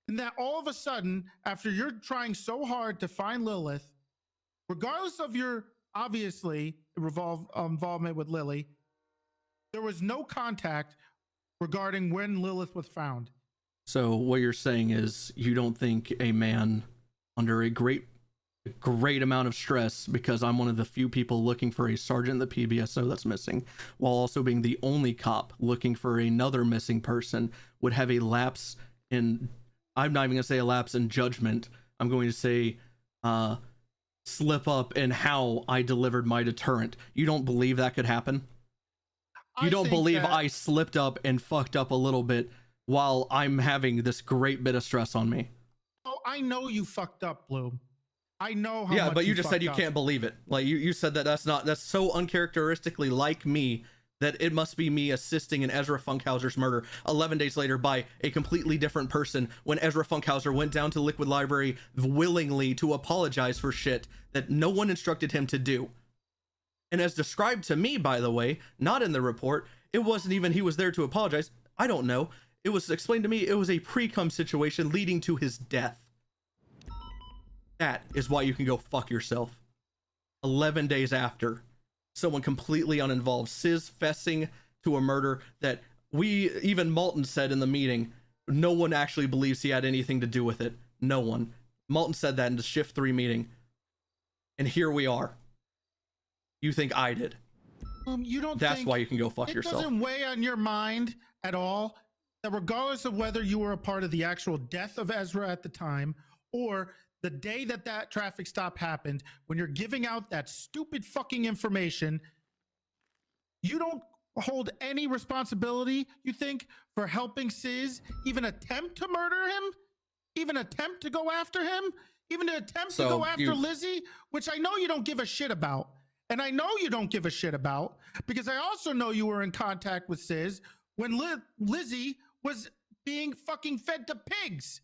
And that all of a sudden, after you're trying so hard to find Lilith, regardless of your obviously involvement with Lily, there was no contact regarding when Lilith was found. So what you're saying is you don't think a man under a great amount of stress, because I'm one of the few people looking for a sergeant in the PBSO that's missing, while also being the only cop looking for another missing person, would have a lapse in, I'm not even going to say a lapse in judgment, I'm going to say slip up in how I delivered my deterrent. You don't believe that could happen? You don't believe I slipped up and fucked up a little bit while I'm having this great bit of stress on me? Oh, I know you fucked up, Bloom. I know how Yeah, much but you just said you fucked can't up. believe it. Like you said that's so uncharacteristically like me that it must be me assisting in Ezra Funkhauser's murder 11 days later by a completely different person, when Ezra Funkhauser went down to Liquid Library willingly to apologize for shit that no one instructed him to do. And as described to me, by the way, not in the report, it wasn't even he was there to apologize. I don't know. It was explained to me it was a pre-cum situation leading to his death. That is why you can go fuck yourself. 11 days after, someone completely uninvolved, Sis fessing to a murder that even Malton said in the meeting, no one actually believes he had anything to do with it. No one. Malton said that in the Shift 3 meeting. And here we are. You think I did. You don't That's think why you can go fuck yourself. It doesn't weigh on your mind at all that regardless of whether you were a part of the actual death of Ezra at the time or the day that traffic stop happened, when you're giving out that stupid fucking information, you don't hold any responsibility, you think, for helping Sis even attempt to murder him? Even attempt to go after him? Even to attempt to go after Lizzie? Which I know you don't give a shit about. And I know you don't give a shit about because I also know you were in contact with Sis when Lizzie was being fucking fed to pigs.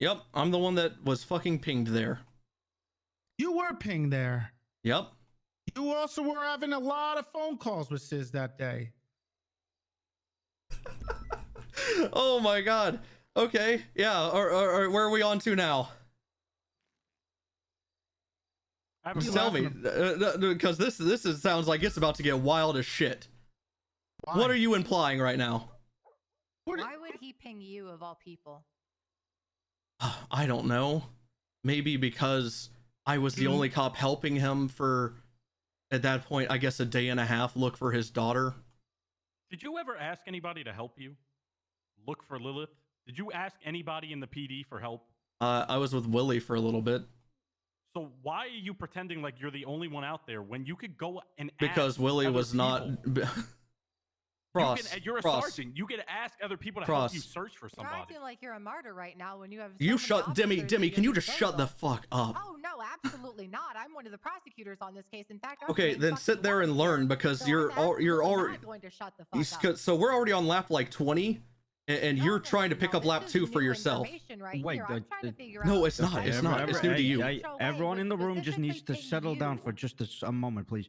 Yep, I'm the one that was fucking pinged there. You were pinged there. Yep. You also were having a lot of phone calls with Sis that day. Oh my god. Okay, yeah, or where are we on to now? Just tell me, because this sounds like it's about to get wild as shit. Why? What are you implying right now? Why would he ping you of all people? I don't know. Maybe because I was the only cop helping him for, at that point, I guess a day and a half, look for his daughter. Did you ever ask anybody to help you? Look for Lilith? Did you ask anybody in the PD for help? I was with Willie for a little bit. So why are you pretending like you're the only one out there when you could go and because ask Willie other was people? Not Cross. You're a sergeant. You can ask other people to help you search for somebody. You're acting like you're a martyr right now when you have. You shut, Demi, can you just shut the fuck up? Oh no, absolutely not. I'm one of the prosecutors on this case. In fact, okay, then sit there and learn because so you're already going to shut the fuck up. So we're already on lap like 20, and you're trying to pick up lap 2 for yourself. Wait, no, it's not. It's not. It's new to you. Everyone in the room just needs to settle down for just a moment, please.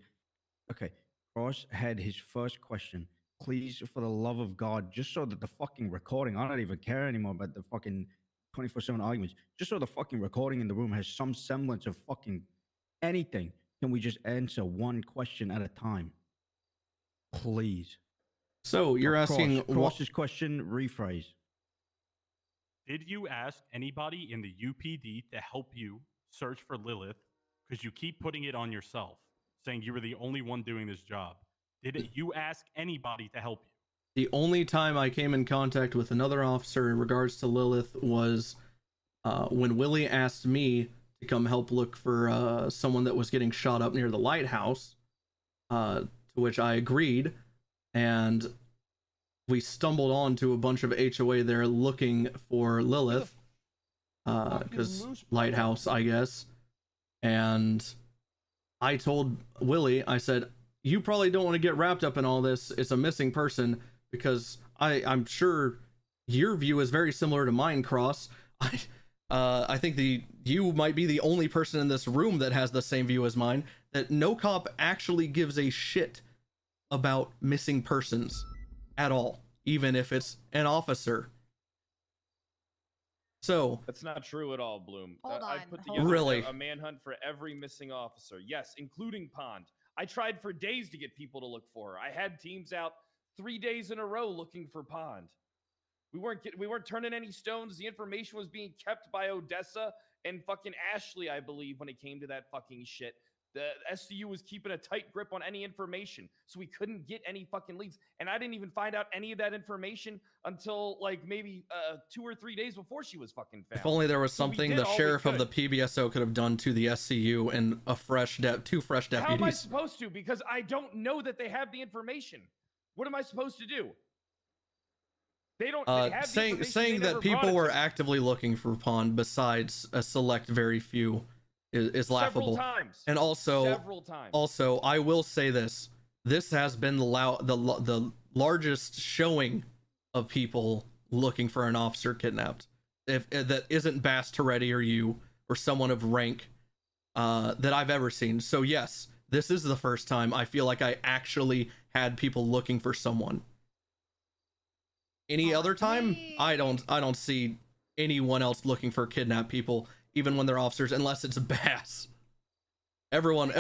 Okay, Cross had his first question. Please, for the love of God, just so that the fucking recording, I don't even care anymore about the fucking 24/7 arguments, just so the fucking recording in the room has some semblance of fucking anything, can we just answer one question at a time? Please. So you're asking Cross's question, rephrase. Did you ask anybody in the UPD to help you search for Lilith? Because you keep putting it on yourself, saying you were the only one doing this job. Did you ask anybody to help you? The only time I came in contact with another officer in regards to Lilith was when Willie asked me to come help look for someone that was getting shot up near the lighthouse, to which I agreed, and we stumbled onto a bunch of HOA there looking for Lilith, because lighthouse, I guess, and I told Willie, I said, you probably don't want to get wrapped up in all this. It's a missing person, because I'm sure your view is very similar to mine, Cross. I think you might be the only person in this room that has the same view as mine, that no cop actually gives a shit about missing persons at all, even if it's an officer. So that's not true at all, Bloom. I put together really a manhunt for every missing officer. Yes, including Pond. I tried for days to get people to look for her. I had teams out 3 days in a row looking for Pond. We weren't turning any stones. The information was being kept by Odessa and fucking Ashley, I believe, when it came to that fucking shit. The SCU was keeping a tight grip on any information, so we couldn't get any fucking leads. And I didn't even find out any of that information until like maybe 2 or 3 days before she was fucking found. If only there was something the sheriff of the PBSO could have done to the SCU and two fresh deputies. How am I supposed to? Because I don't know that they have the information. What am I supposed to do? They don't. They have saying that people were actively looking for Pond besides a select very few is laughable. Several times. And also, several times. Also, I will say this: this has been the largest showing of people looking for an officer kidnapped. If that isn't Bass Toretti or you or someone of rank that I've ever seen. So yes, this is the first time I feel like I actually had people looking for someone. Any other time, I don't see anyone else looking for kidnapped people, even when they're officers, unless it's Bass. Everyone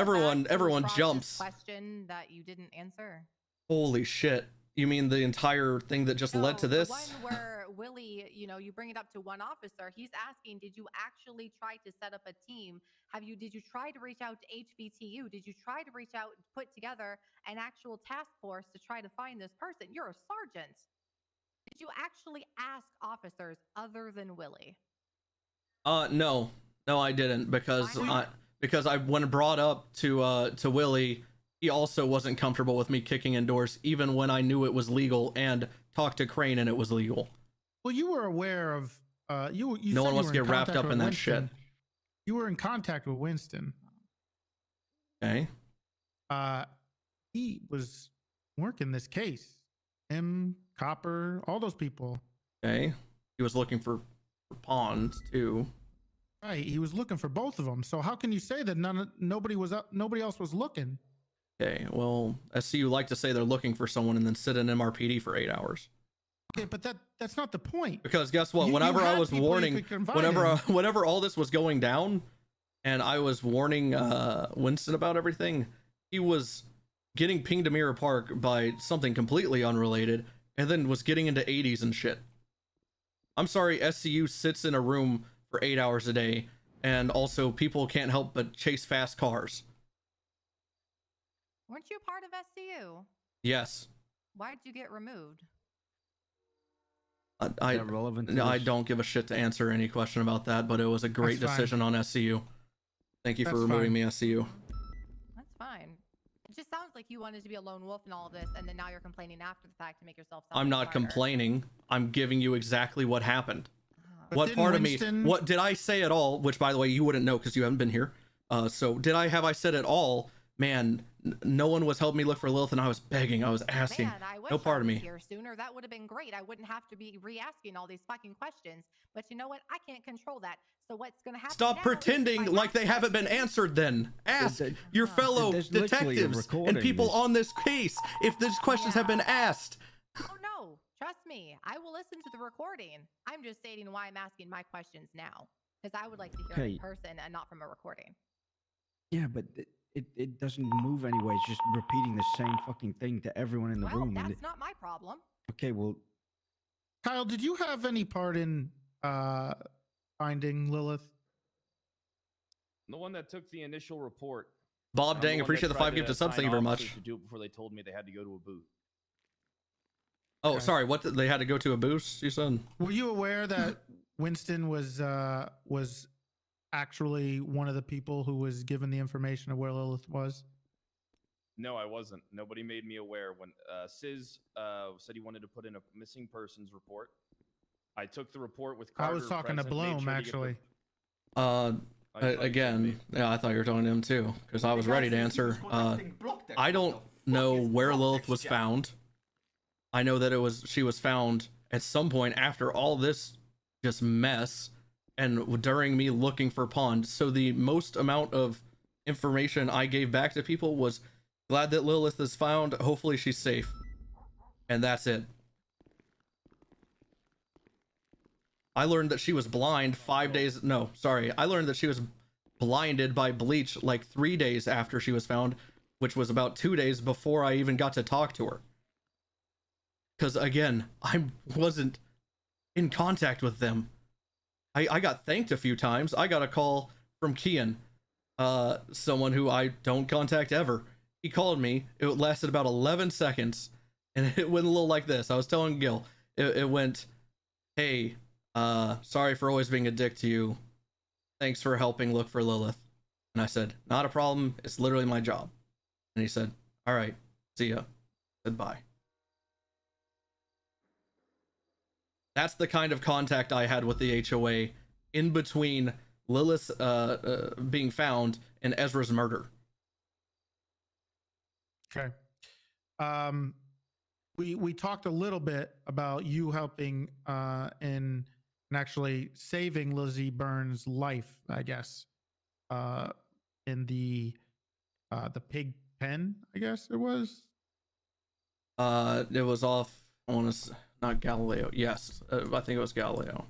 jumps. Question that you didn't answer. Holy shit! You mean the entire thing that just led to this? The one where Willie, you bring it up to one officer. He's asking, did you actually try to set up a team? Did you try to reach out to HBTU? Did you try to reach out, put together an actual task force to try to find this person? You're a sergeant. Did you actually ask officers other than Willie? No, I didn't, because when brought up to Willie, he also wasn't comfortable with me kicking indoors, even when I knew it was legal and talked to Crane and it was legal. Well, you were aware of you. No one wants to get wrapped up in that shit. You were in contact with Winston. Okay. He was working this case. Him, Copper, all those people. Okay. He was looking for pawns too. Right. He was looking for both of them. So how can you say that nobody else was looking? Okay. Well, SCU like to say they're looking for someone and then sit in MRPD for 8 hours. Okay, but that's not the point. Because guess what? Whenever I was warning, whenever all this was going down, and I was warning Winston about everything, he was getting pinged to Mirror Park by something completely unrelated, and then was getting into 80s and shit. I'm sorry, SCU sits in a room for 8 hours a day, and also people can't help but chase fast cars. Weren't you part of SCU? Yes. Why'd you get removed? I don't give a shit to answer any question about that, but it was a great decision on SCU. Thank you for removing me, SCU. That's fine. It just sounds like you wanted to be a lone wolf in all of this, and then now you're complaining after the fact to make yourself sound I'm not smarter. complaining. I'm giving you exactly what happened. But What didn't part Winston- of me? What did I say at all? Which, by the way, you wouldn't know because you haven't been here. So have I said at all? Man, no one was helping me look for Lilith, and I was begging. I was asking. Man, I wish No part I of was me. here sooner. That would have been great. I wouldn't have to be re-asking all these fucking questions. But you know what? I can't control that. So what's gonna happen? Stop now pretending is like they haven't been answered then. Ask your fellow There's literally a detectives and recording. people on this case if these questions have been asked. Oh no, trust me. I will listen to the recording. I'm just stating why I'm asking my questions now. Because I would like to hear it in Okay. person and not from a recording. Yeah, but it doesn't move anyway. It's just repeating the same fucking thing to everyone in the Well, room. and that's not my problem. okay, well, Kyle, did you have any part in finding Lilith? The one that took the initial report. Bob I'm Dang, one that appreciate the tried 5 to gifted subs. find Thank you very officers much. To do it before they told me they had to go to a booth. Oh, sorry. What? They had to go to a boost, you said? Were you aware that Winston was actually one of the people who was given the information of where Lilith was? No, I wasn't. Nobody made me aware when Sis said he wanted to put in a missing persons report. I took the report with Carter. I was talking to present, made Bloom, sure to get the- actually. Again, yeah, I thought you were talking to him too, because I was ready to answer. I don't know where Lilith was found. I know that she was found at some point after all this just mess, and during me looking for Pond. So the most amount of information I gave back to people was glad that Lilith is found. Hopefully she's safe, and that's it. I learned that she was blind 5 days. No, sorry. I learned that she was blinded by bleach like 3 days after she was found, which was about 2 days before I even got to talk to her. Because again, I wasn't in contact with them. I got thanked a few times. I got a call from Kian, someone who I don't contact ever. He called me. It lasted about 11 seconds, and it went a little like this. I was telling Gil, it went, "Hey, sorry for always being a dick to you. Thanks for helping look for Lilith." And I said, "Not a problem. It's literally my job." And he said, "All right, see ya. Goodbye." That's the kind of contact I had with the HOA in between Lilith being found and Ezra's murder. Okay. We talked a little bit about you helping in actually saving Lizzie Burns' life, I guess, in the pig pen, I guess it was. It was off. I want to not Galileo. Yes, I think it was Galileo.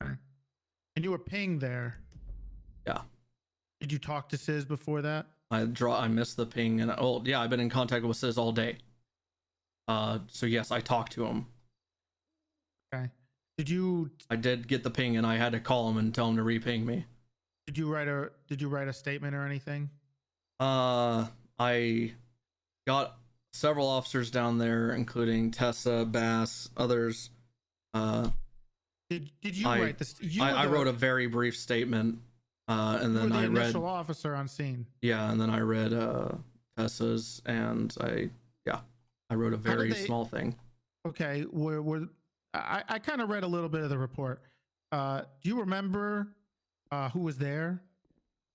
And you were pinged there. Yeah. Did you talk to Sis before that? I missed the ping, and yeah, I've been in contact with Sis all day. So yes, I talked to him. Okay. I did get the ping, and I had to call him and tell him to re-ping me. Did you write a statement or anything? I got several officers down there, including Tessa, Bass, others. Did you write this? I wrote a very brief statement, and then I read. Initial officer on scene. Yeah, and then I read Tessa's, and I wrote a very small thing. Okay, I kind of read a little bit of the report. Do you remember who was there?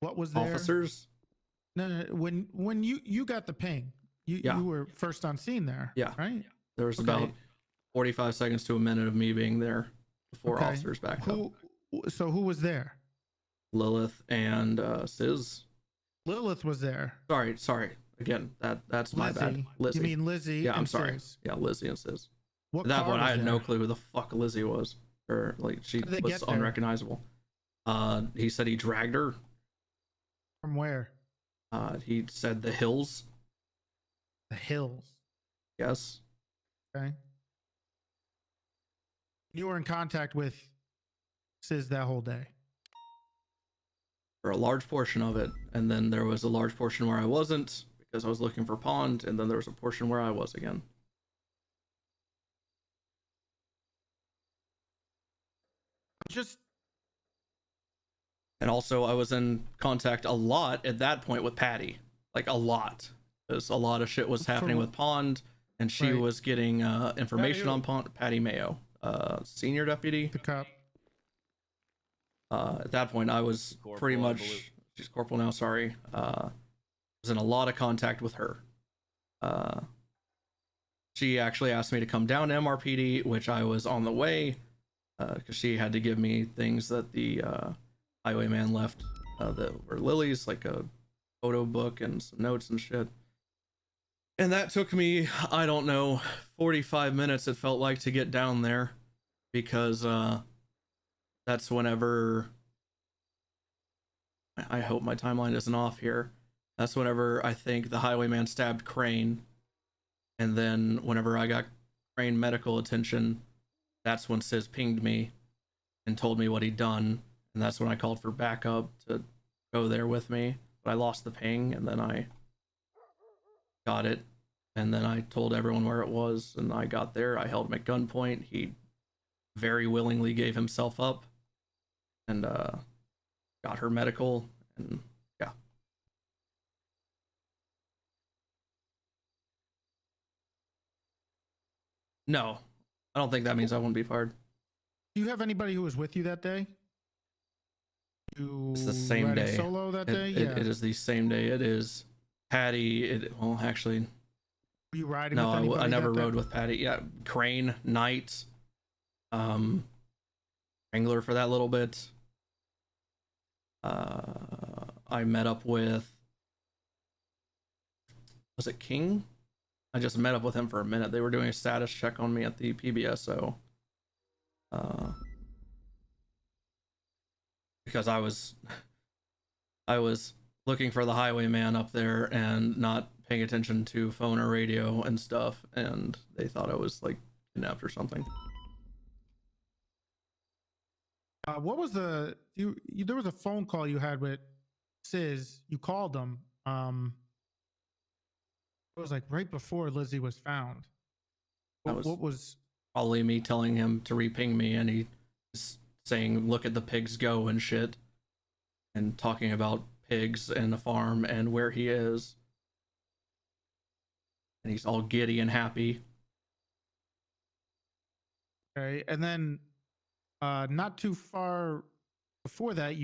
What was there? Officers? No, when you got the ping, you were first on scene there. Yeah. Right. There was about 45 seconds to a minute of me being there before officers backed up. So who was there? Lilith and Sis. Lilith was there. Sorry. Again, that's my bad. Lizzie. You mean Lizzie? Yeah, I'm and sorry. Sis. Yeah, Lizzie and Sis. What At that car point, I was had no there? clue who the fuck Lizzie was, or like she How did they was get there? unrecognizable. He said he dragged her. From where? He said the hills. The hills. Yes. Okay. You were in contact with Sis that whole day. For a large portion of it, and then there was a large portion where I wasn't because I was looking for Pond, and then there was a portion where I was again. And also I was in contact a lot at that point with Patty, like a lot, because a lot of shit was happening with Pond, and she was getting information on Pond. Patty Mayo, senior deputy. The cop. At that point, I was pretty much, she's corporal now, sorry. Was in a lot of contact with her. She actually asked me to come down to MRPD, which I was on the way, because she had to give me things that the highwayman left that were Lily's, like a photo book and some notes and shit. And that took me, I don't know, 45 minutes it felt like to get down there, because that's whenever, I hope my timeline isn't off here, that's whenever I think the highwayman stabbed Crane, and then whenever I got Crane medical attention, that's when Sis pinged me and told me what he'd done, and that's when I called for backup to go there with me, but I lost the ping, and then I got it, and then I told everyone where it was, and I got there, I held him at gunpoint, he very willingly gave himself up, and got her medical, and yeah. No, I don't think that means I won't be fired. Do you have anybody who was with you that day? It's the same riding day. Solo that day? It is the same day. It is Patty. Well, actually, Were you riding no, with anybody I never that day? rode with Patty. Yeah, Crane, Knight, Wrangler for that little bit. I met up with, was it King? I just met up with him for a minute. They were doing a status check on me at the PBSO. Because I was looking for the highwayman up there and not paying attention to phone or radio and stuff, and they thought I was like kidnapped or something. What was the there was a phone call you had with Sis. You called them. It was like right before Lizzie was found. What was probably me telling him to reping me, and he was saying, "Look at the pigs go" and shit, and talking about pigs and the farm and where he is, and he's all giddy and happy. okay? And then not too far before that,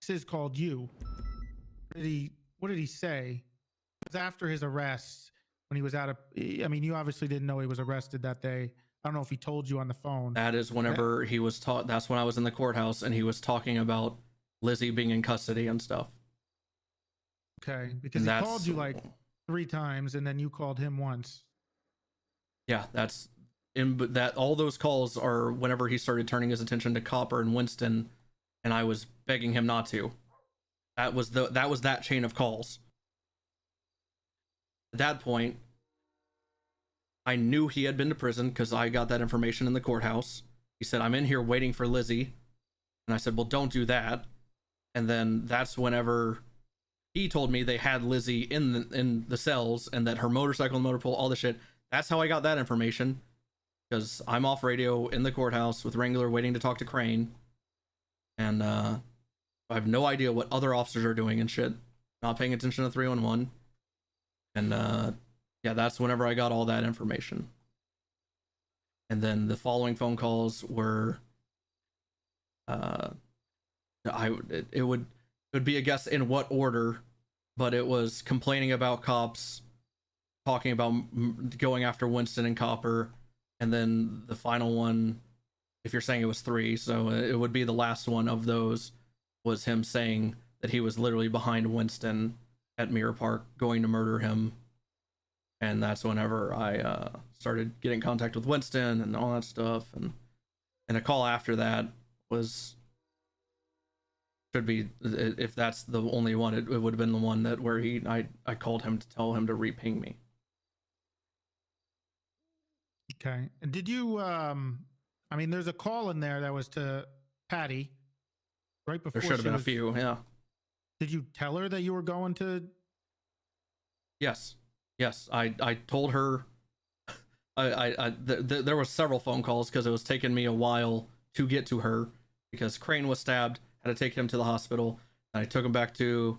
Sis called you. What did he say? It was after his arrest, when he was out of, I mean, you obviously didn't know he was arrested that day. I don't know if he told you on the phone. That is whenever he was taught. That's when I was in the courthouse, and he was talking about Lizzie being in custody and stuff. Okay, because he called you like 3 times, and then you called him once. Yeah, that's in that. All those calls are whenever he started turning his attention to Copper and Winston, and I was begging him not to. That was that chain of calls. At that point, I knew he had been to prison because I got that information in the courthouse. He said, "I'm in here waiting for Lizzie," and I said, "Well, don't do that." And then that's whenever he told me they had Lizzie in the cells, and that her motorcycle and motor pool, all the shit. That's how I got that information, because I'm off radio in the courthouse with Wrangler waiting to talk to Crane, and I have no idea what other officers are doing and shit. Not paying attention to 311. And yeah, that's whenever I got all that information. And then the following phone calls were it would be a guess in what order, but it was complaining about cops, talking about going after Winston and Copper, and then the final one, if you're saying it was 3, so it would be the last one of those, was him saying that he was literally behind Winston at Mirror Park going to murder him. And that's whenever I started getting in contact with Winston and all that stuff. And a call after that was, should be, if that's the only one, it would have been the one that where I called him to tell him to reping me. Okay. And did you I mean, there's a call in there that was to Patty right before. There should have been a few, yeah. Did you tell her that you were going to? Yes, I told her. There were several phone calls because it was taking me a while to get to her because Crane was stabbed. Had to take him to the hospital. And I took him back to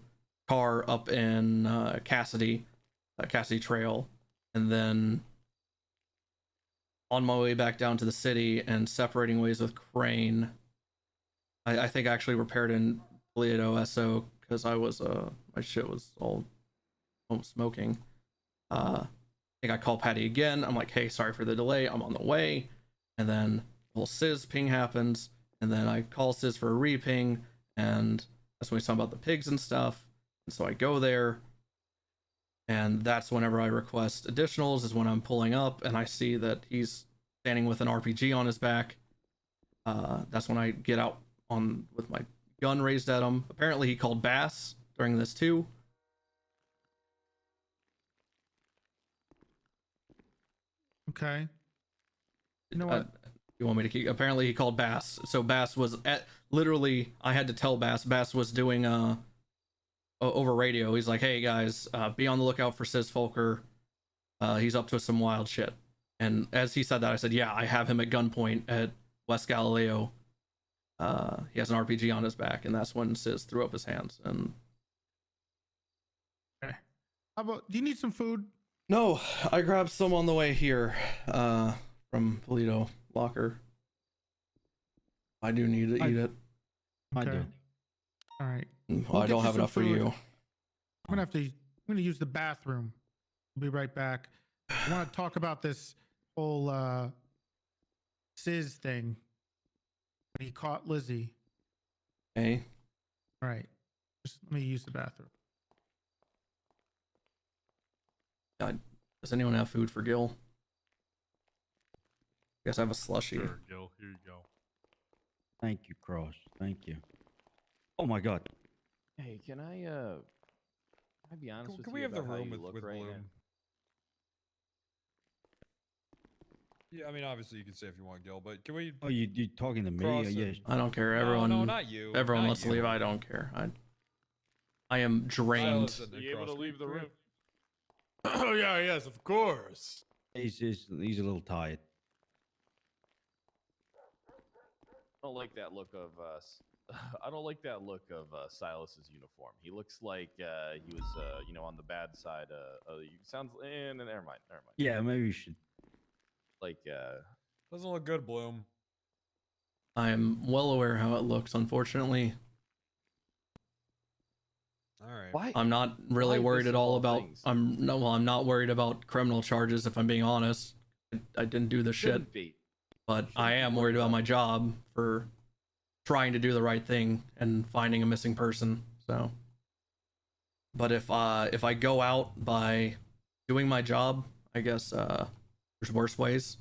car up in Cassidy Trail, and then on my way back down to the city and separating ways with Crane. I think I actually repaired in Toledo SO because I was my shit was all smoking. I think I called Patty again. I'm like, hey, sorry for the delay. I'm on the way. And then the whole Sizz ping happens. And then I call Sizz for a re-ping. And that's when we talk about the pigs and stuff. And so I go there. And that's whenever I request additionals is when I'm pulling up and I see that he's standing with an RPG on his back. That's when I get out on with my gun raised at him. Apparently he called Bass during this too. Okay. You know what? You want me to keep? Apparently he called Bass. So Bass was at literally. I had to tell Bass. Bass was doing over radio. He's like, "Hey guys, be on the lookout for Sizz Folker. He's up to some wild shit." And as he said that, I said, "Yeah, I have him at gunpoint at West Galileo. He has an RPG on his back," and that's when Sizz threw up his hands. And okay. How about? Do you need some food? No, I grabbed some on the way here from Polito Locker. I do need to eat it. Okay. I do. All right. I don't have enough for you. I'm gonna use the bathroom. I'll be right back. I want to talk about this whole Sizz thing. When he caught Lizzie. Hey. All right. Just let me use the bathroom. Does anyone have food for Gil? I guess I have a slushie. Sure, Gil. Here you go. Thank you, Cross. Thank you. Oh my God. Hey, can I be honest with you? Can we have the about how room you with look Bloom? right now? Yeah, I mean, obviously you can say if you want, Gil, but can we? Oh, you talking to me? Cross Yeah. and- I don't care. Everyone. No, not you. Everyone Not wants to you. leave. I don't care. I am drained. Silas and then You able Cross. to leave the room? Oh yeah, yes, of course. He's a little tired. I don't like that look of I don't like that look of Silas's uniform. He looks like he was on the bad side. Sounds. Never mind. Yeah, maybe we should. Like Doesn't look good, Bloom. I am well aware how it looks. Unfortunately, All right. why? I'm not really Why worried this at of all all about. things? I'm not worried about criminal charges. If I'm being honest, I didn't do the shit. Shouldn't be. But I am worried about my job for trying to do the right thing and finding a missing person. So, but if I go out by doing my job, I guess there's worse ways.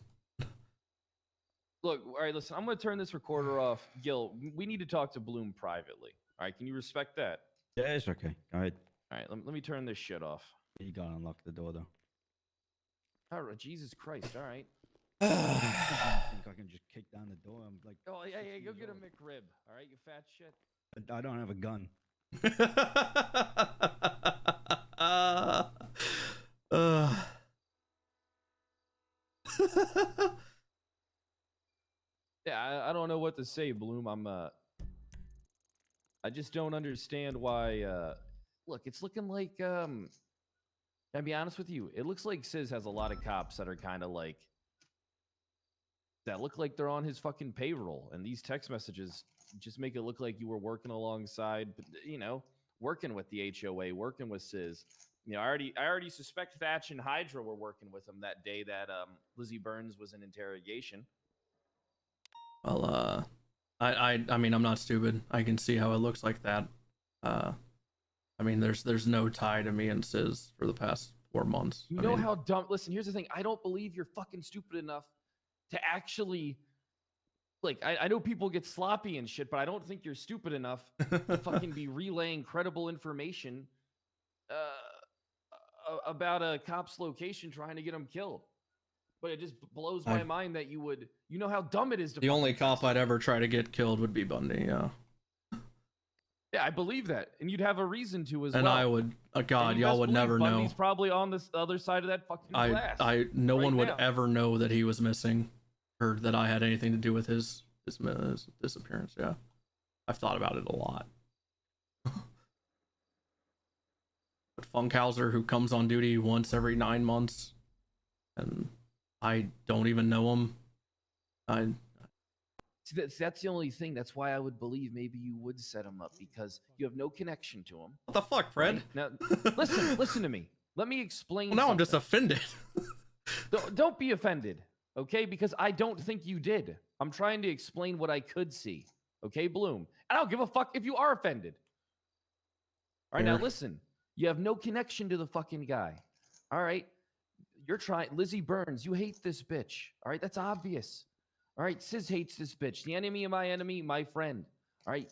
Look, all right, listen. I'm going to turn this recorder off. Gil, we need to talk to Bloom privately. All right, can you respect that? Yeah, it's okay. All right. All right, let me turn this shit off. You gotta unlock the door though. All right, Jesus Christ! All right. I think I can just kick down the door. I'm like, Oh, yeah, go get a McRib. All right, you fat shit. I don't have a gun. Yeah, I don't know what to say, Bloom. I just don't understand why. Look, it's looking like I'll be honest with you. It looks like Sis has a lot of cops that are kind of like that look like they're on his fucking payroll, and these text messages just make it look like you were working alongside, you know, working with the HOA, working with Sis. You know, I already suspect Thatch and Hydra were working with him that day that Lizzie Burns was in interrogation. Well, I mean, I'm not stupid. I can see how it looks like that. I mean, there's no tie to me and Sis for the past 4 months. You know how dumb. Listen, here's the thing. I don't believe you're fucking stupid enough to actually. Like, I know people get sloppy and shit, but I don't think you're stupid enough to fucking be relaying credible information about a cop's location trying to get him killed. But it just blows my mind that you would. You know how dumb it is to. The only cop I'd ever try to get killed would be Bundy. Yeah. Yeah, I believe that, and you'd have a reason to as well. And I would. God, y'all would never know. Bundy's probably on the other side of that fucking glass. No one would now. ever know that he was missing, or that I had anything to do with his disappearance. Yeah, I've thought about it a lot. But Funkhauser, who comes on duty once every 9 months, and I don't even know him. That's the only thing. That's why I would believe maybe you would set him up, because you have no connection to him. What the fuck, Fred? Right? Now, listen to me. Let me explain. Well, now I'm just offended. Don't be offended, okay? Because I don't think you did. I'm trying to explain what I could see, okay, Bloom? And I don't give a fuck if you are offended. All right, now listen. You have no connection to the fucking guy. All right? You're trying. Lizzie Burns, you hate this bitch. All right? That's obvious. All right, Sis hates this bitch. The enemy of my enemy, my friend. All right,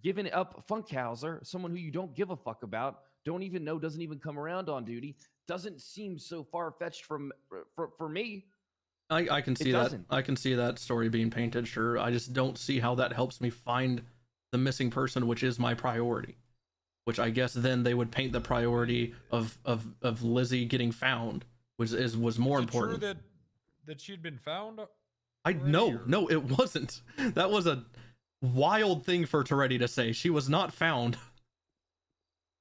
giving up Funkhauser, someone who you don't give a fuck about, don't even know, doesn't even come around on duty, doesn't seem so far-fetched for me. I can see that. I can see that story being painted. Sure, I just don't see how that helps me find the missing person, which is my priority. Which I guess then they would paint the priority of Lizzie getting found, was more important. True that she'd been found. No, it wasn't. That was a wild thing for Toretti to say. She was not found.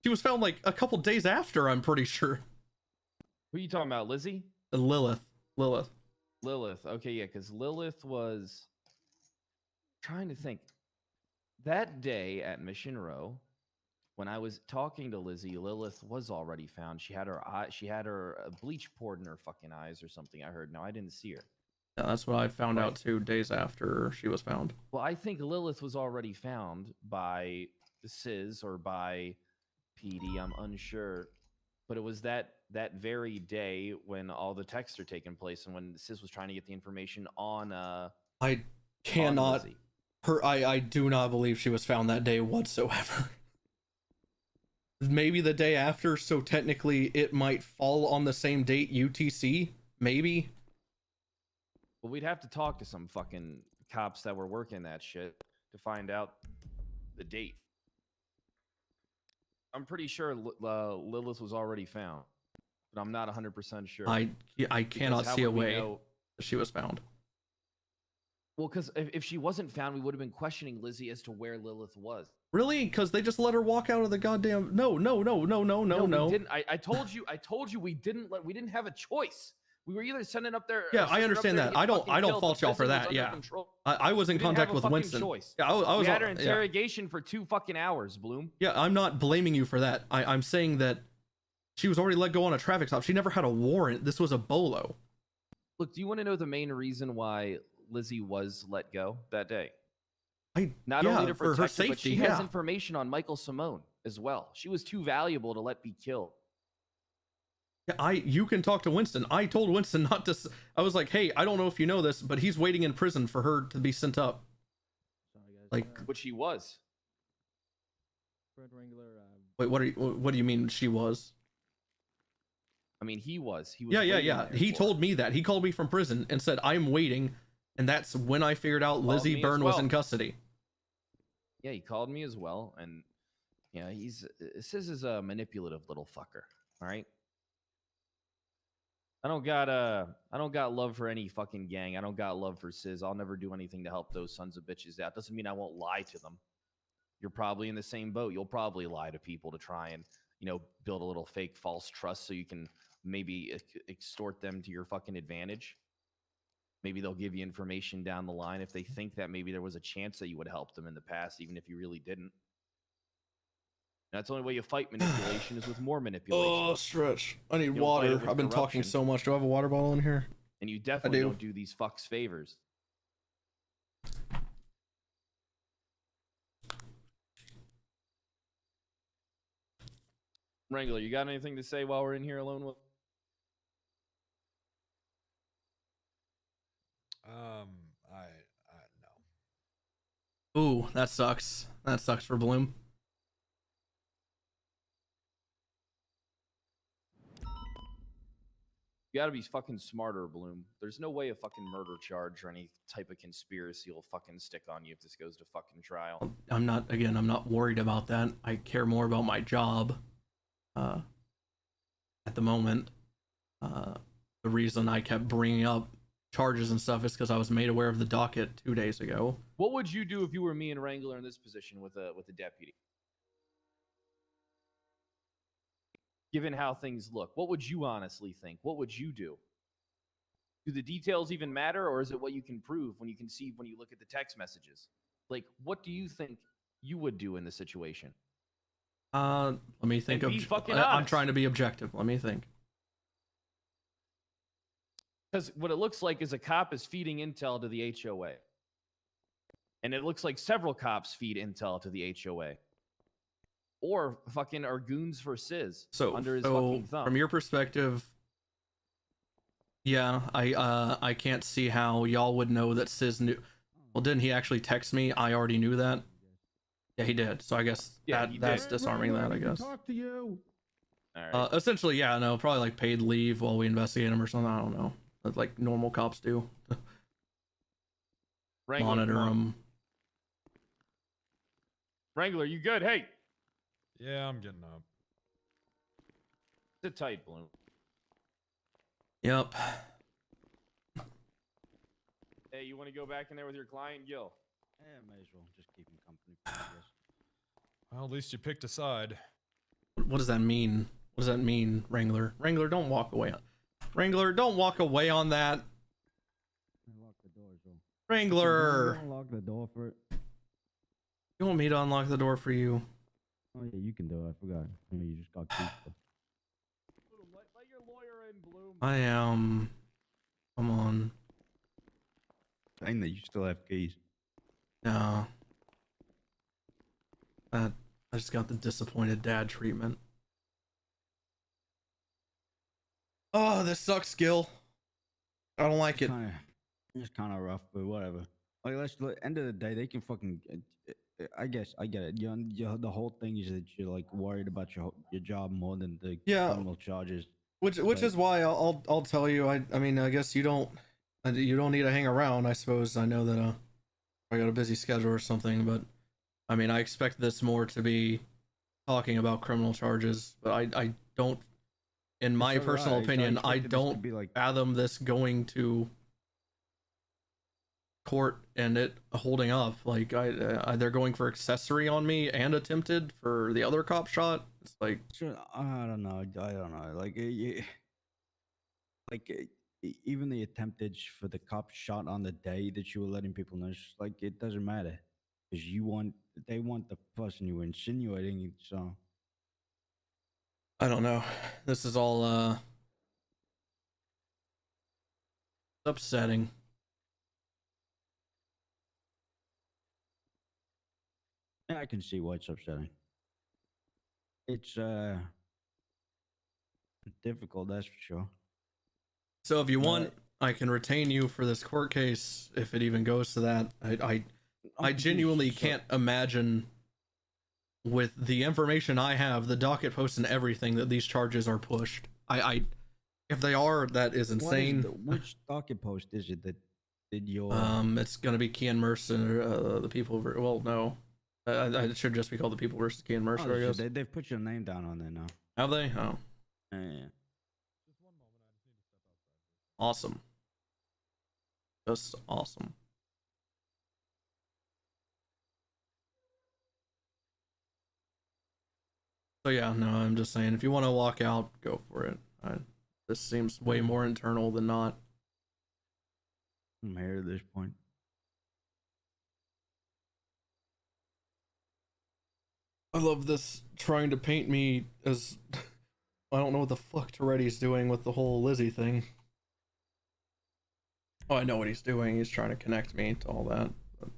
She was found like a couple days after, I'm pretty sure. Who are you talking about, Lizzie? Lilith. Okay, yeah, because Lilith was trying to think. That day at Mission Row, when I was talking to Lizzie, Lilith was already found. She had her bleach poured in her fucking eyes or something. I heard. No, I didn't see her. Yeah, that's what I found out 2 days after she was found. Well, I think Lilith was already found by Sis or by PD. I'm unsure, but it was that very day when all the texts are taking place and when Sis was trying to get the information on. I cannot. I do not believe she was found that day whatsoever. Maybe the day after, so technically it might fall on the same date. UTC, maybe. Well, we'd have to talk to some fucking cops that were working that shit to find out the date. I'm pretty sure Lilith was already found, but I'm not 100% sure. I cannot see a way that she was found. Well, because if she wasn't found, we would have been questioning Lizzie as to where Lilith was. Really? Because they just let her walk out of the goddamn. No. We didn't. I told you we didn't have a choice. We were either sending up there. Yeah, I understand that. I don't fault y'all for that. Yeah, I was in contact with Winston. Yeah, I was. We had her interrogation for 2 fucking hours, Bloom. Yeah, I'm not blaming you for that. I'm saying that she was already let go on a traffic stop. She never had a warrant. This was a bolo. Look, do you want to know the main reason why Lizzie was let go that day? Not only to protect for her safety, but she has information on Michael Simone as well. She was too valuable to let be killed. Yeah, you can talk to Winston. I told Winston not to. I was like, hey, I don't know if you know this, but he's waiting in prison for her to be sent up. Which he was. Wait, what do you mean she was? I mean, he was. Yeah. He told me that. He called me from prison and said, I'm waiting. And that's when I figured out Lizzie Byrne was in custody. Yeah, he called me as well. And yeah, Sis is a manipulative little fucker. All right. I don't got love for any fucking gang. I don't got love for Sis. I'll never do anything to help those sons of bitches out. Doesn't mean I won't lie to them. You're probably in the same boat. You'll probably lie to people to try and build a little fake false trust so you can maybe extort them to your fucking advantage. Maybe they'll give you information down the line if they think that maybe there was a chance that you would help them in the past, even if you really didn't. That's the only way you fight manipulation is with more manipulation. Oh, stretch. I need You don't fight it water. with I've been talking corruption. so much. Do I have a water bottle in here? And you definitely do. don't do these fucks favors. Wrangler, you got anything to say while we're in here alone with? No. Ooh, that sucks. That sucks for Bloom. You gotta be fucking smarter, Bloom. There's no way a fucking murder charge or any type of conspiracy will fucking stick on you if this goes to fucking trial. I'm not worried about that. I care more about my job. At the moment, the reason I kept bringing up charges and stuff is because I was made aware of the docket 2 days ago. What would you do if you were me and Wrangler in this position with a deputy? Given how things look, what would you honestly think? What would you do? Do the details even matter, or is it what you can prove when you look at the text messages? Like, what do you think you would do in this situation? Let me think And of. be fucking I'm honest. trying to be objective. Let me think. Because what it looks like is a cop is feeding intel to the HOA. And it looks like several cops feed intel to the HOA. Or fucking are goons for Sizz under his fucking thumb. From your perspective, yeah, I can't see how y'all would know that Sizz knew. Well, didn't he actually text me? I already knew that. Yeah, he did. So I guess that's disarming that, I guess. Talk to you. Essentially, yeah, no, probably like paid leave while we investigate him or something. I don't know. Like normal cops do. Wrangler, Monitor come on. them. Wrangler, you good? Hey, Yeah, I'm getting up. sit tight, Bloom. Yep. Hey, you want to go back in there with your client, Gil? Yeah, may as well just keep him company, I guess. Well, at least you picked a side. What does that mean? What does that mean, Wrangler? Wrangler, don't walk away. Wrangler, don't walk away on that. Lock the door, Joe. Wrangler. Don't lock the door for it. You want me to unlock the door for you? Oh yeah, you can do it. I forgot. I mean, you just got keys. Let your lawyer in, Bloom. I am. Come on. Saying that you still have keys. No. I just got the disappointed dad treatment. Oh, this sucks, Gil. I don't like it. It's kind of rough, but whatever. Like, let's look. End of the day, they can fucking. I guess I get it. The whole thing is that you're like worried about your job more than the criminal charges. Which is why I'll tell you. I mean, I guess you don't need to hang around. I suppose I know that I got a busy schedule or something, but I mean, I expect this more to be talking about criminal charges, but I don't. In my personal opinion, I don't fathom this going to court and it holding up. Like they're going for accessory on me and attempted for the other cop shot. It's like, I don't know. Like even the attempted for the cop shot on the day that you were letting people know, it's just like it doesn't matter because they want the person you were insinuating. So I don't know. This is all upsetting. yeah, I can see why it's upsetting. It's difficult, that's for sure. So if you want, I can retain you for this court case if it even goes to that. I genuinely can't imagine, with the information I have, the docket posts and everything, that these charges are pushed. If they are, that is insane. Which docket post is it that did your? It's gonna be Kean Mercer, the people. Well, no, it should just be called the people versus Kean Mercer. I guess They've put your name down on there now. Have they? Oh, Yeah. awesome. Just awesome. So yeah, no, I'm just saying, if you want to walk out, go for it. This seems way more internal than not. I'm here at this point. I love this trying to paint me as I don't know what the fuck Toretti's doing with the whole Lizzie thing. Oh, I know what he's doing. He's trying to connect me to all that. But...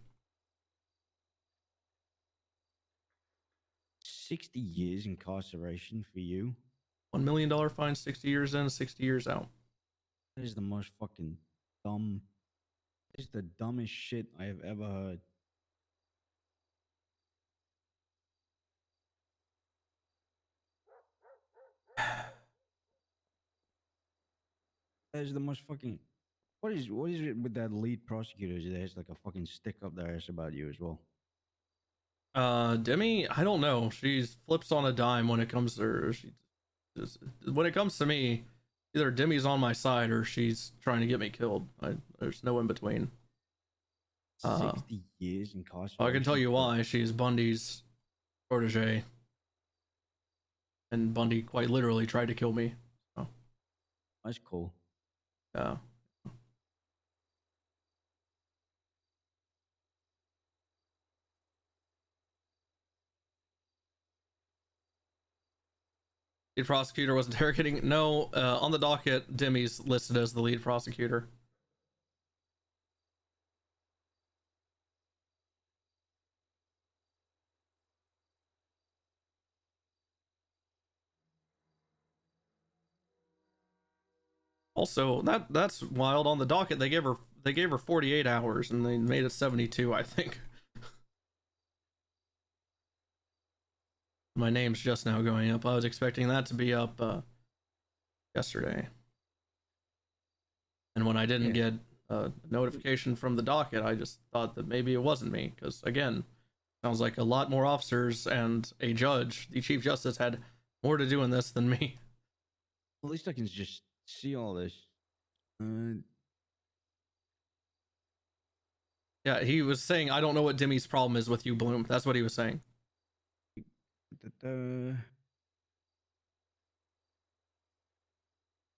60 years incarceration for you? $1 million fine, 60 years in, 60 years out. That is the most fucking dumb. That is the dumbest shit I have ever heard. That is the most fucking. What is it with that lead prosecutor? There's like a fucking stick up their ass about you as well. Demi, I don't know. She flips on a dime when it comes to her. When it comes to me, either Demi's on my side or she's trying to get me killed. There's no in between. 60 years incarceration. I can tell you why. She's Bundy's protege, and Bundy quite literally tried to kill me. So. That's cool. Yeah. Lead prosecutor was interrogating. No, on the docket, Demi's listed as the lead prosecutor. Also, that's wild. On the docket, they gave her 48 hours, and they made it 72, I think. My name's just now going up. I was expecting that to be up yesterday. And when I didn't get a notification from the docket, I just thought that maybe it wasn't me. Because, again, sounds like a lot more officers and a judge, the Chief Justice, had more to do in this than me. At least I can just see all this. Yeah, he was saying, I don't know what Demi's problem is with you, Bloom. That's what he was saying.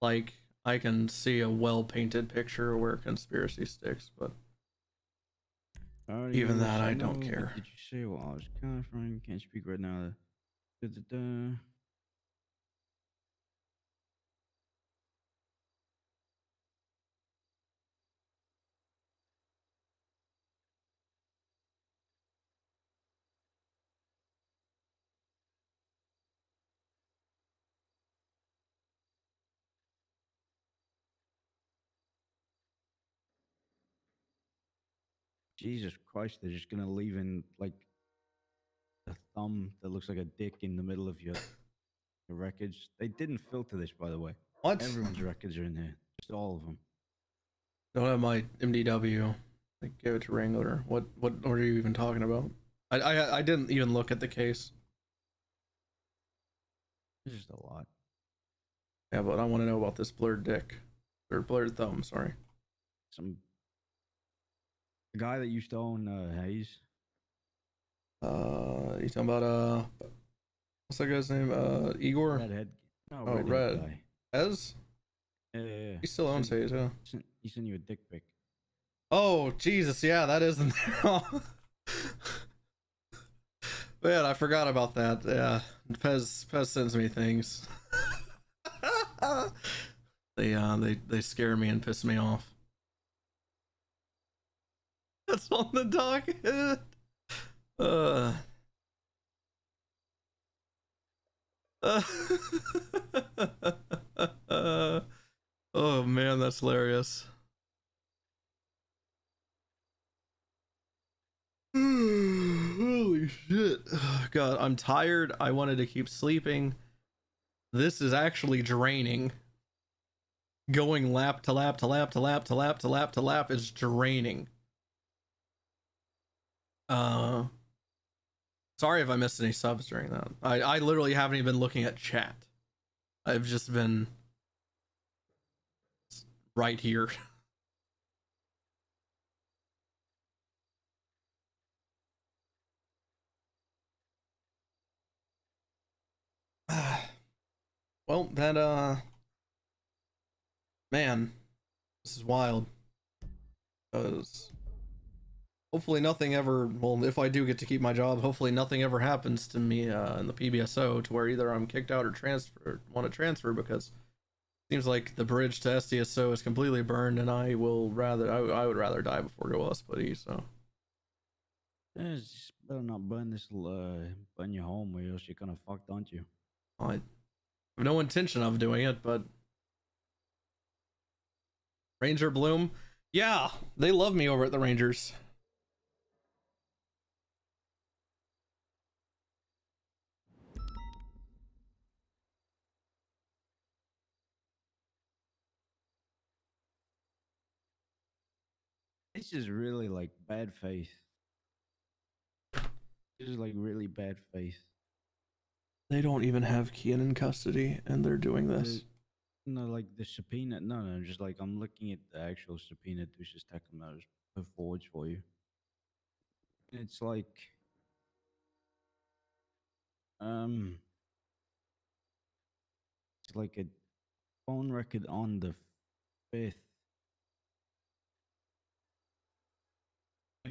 Like, I can see a well-painted picture where conspiracy sticks, but even that, I don't care. Did you say what I was coming from? Can't speak right now. Jesus Christ, they're just gonna leave in like a thumb that looks like a dick in the middle of your records. They didn't filter this, by the way. What? Everyone's records are in here. Just all of them. Don't have my MDW. Like, give it to Wrangler. What are you even talking about? I didn't even look at the case. It's just a lot. Yeah, but I want to know about this blurred dick. Or blurred thumb, sorry. The guy that used to own Hayes. You talking about what's that guy's name? Igor? Redhead. No, oh, redhead Red. guy. Ez? Yeah. He still owns Hayes, yeah. He sent you a dick pic. Oh, Jesus, yeah, that is in there. Man, I forgot about that. Yeah, Pez sends me things. They scare me and piss me off. That's on the docket. Oh man, that's hilarious. Holy shit. God, I'm tired. I wanted to keep sleeping. This is actually draining. Going lap to lap to lap to lap to lap to lap to lap is draining. Sorry if I missed any subs during that. I literally haven't even been looking at chat. I've just been right here. Well, that man, this is wild. Because hopefully nothing ever, well, if I do get to keep my job, hopefully nothing ever happens to me in the PBSO to where either I'm kicked out or want to transfer, because it seems like the bridge to SDSO is completely burned, and I would rather die before go us, buddy. So Yeah, just better not burn burn your home, or else you're gonna fucked, aren't you? I have no intention of doing it, but Ranger Bloom, yeah, they love me over at the Rangers. This is really like bad faith. This is like really bad faith. They don't even have Kian in custody, and they're doing this. No, like the subpoena. No, just like I'm looking at the actual subpoena Deuce's Tecum that was put forward for you. It's like, it's like a phone record on the 5th.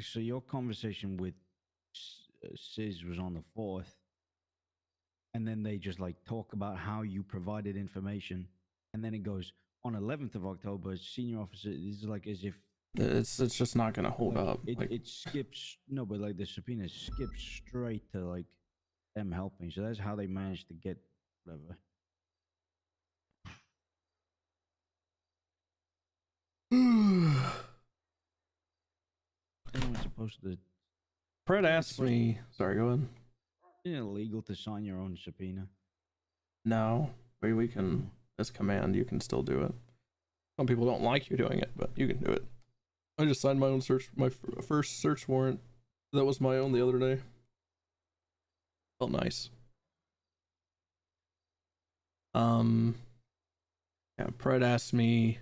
So your conversation with Sis was on the 4th, and then they just like talk about how you provided information, and then it goes on 11th of October. Senior officer, this is like as if It's just not gonna hold like, up. It skips but like the subpoena skips straight to like them helping. So that's how they managed to get whatever. Anyone's supposed to. Fred asked me. Sorry, go ahead. Isn't it illegal to sign your own subpoena? No, we can, as command, you can still do it. Some people don't like you doing it, but you can do it. I just signed my own first search warrant. That was my own the other day. Felt nice. Yeah, Fred asked me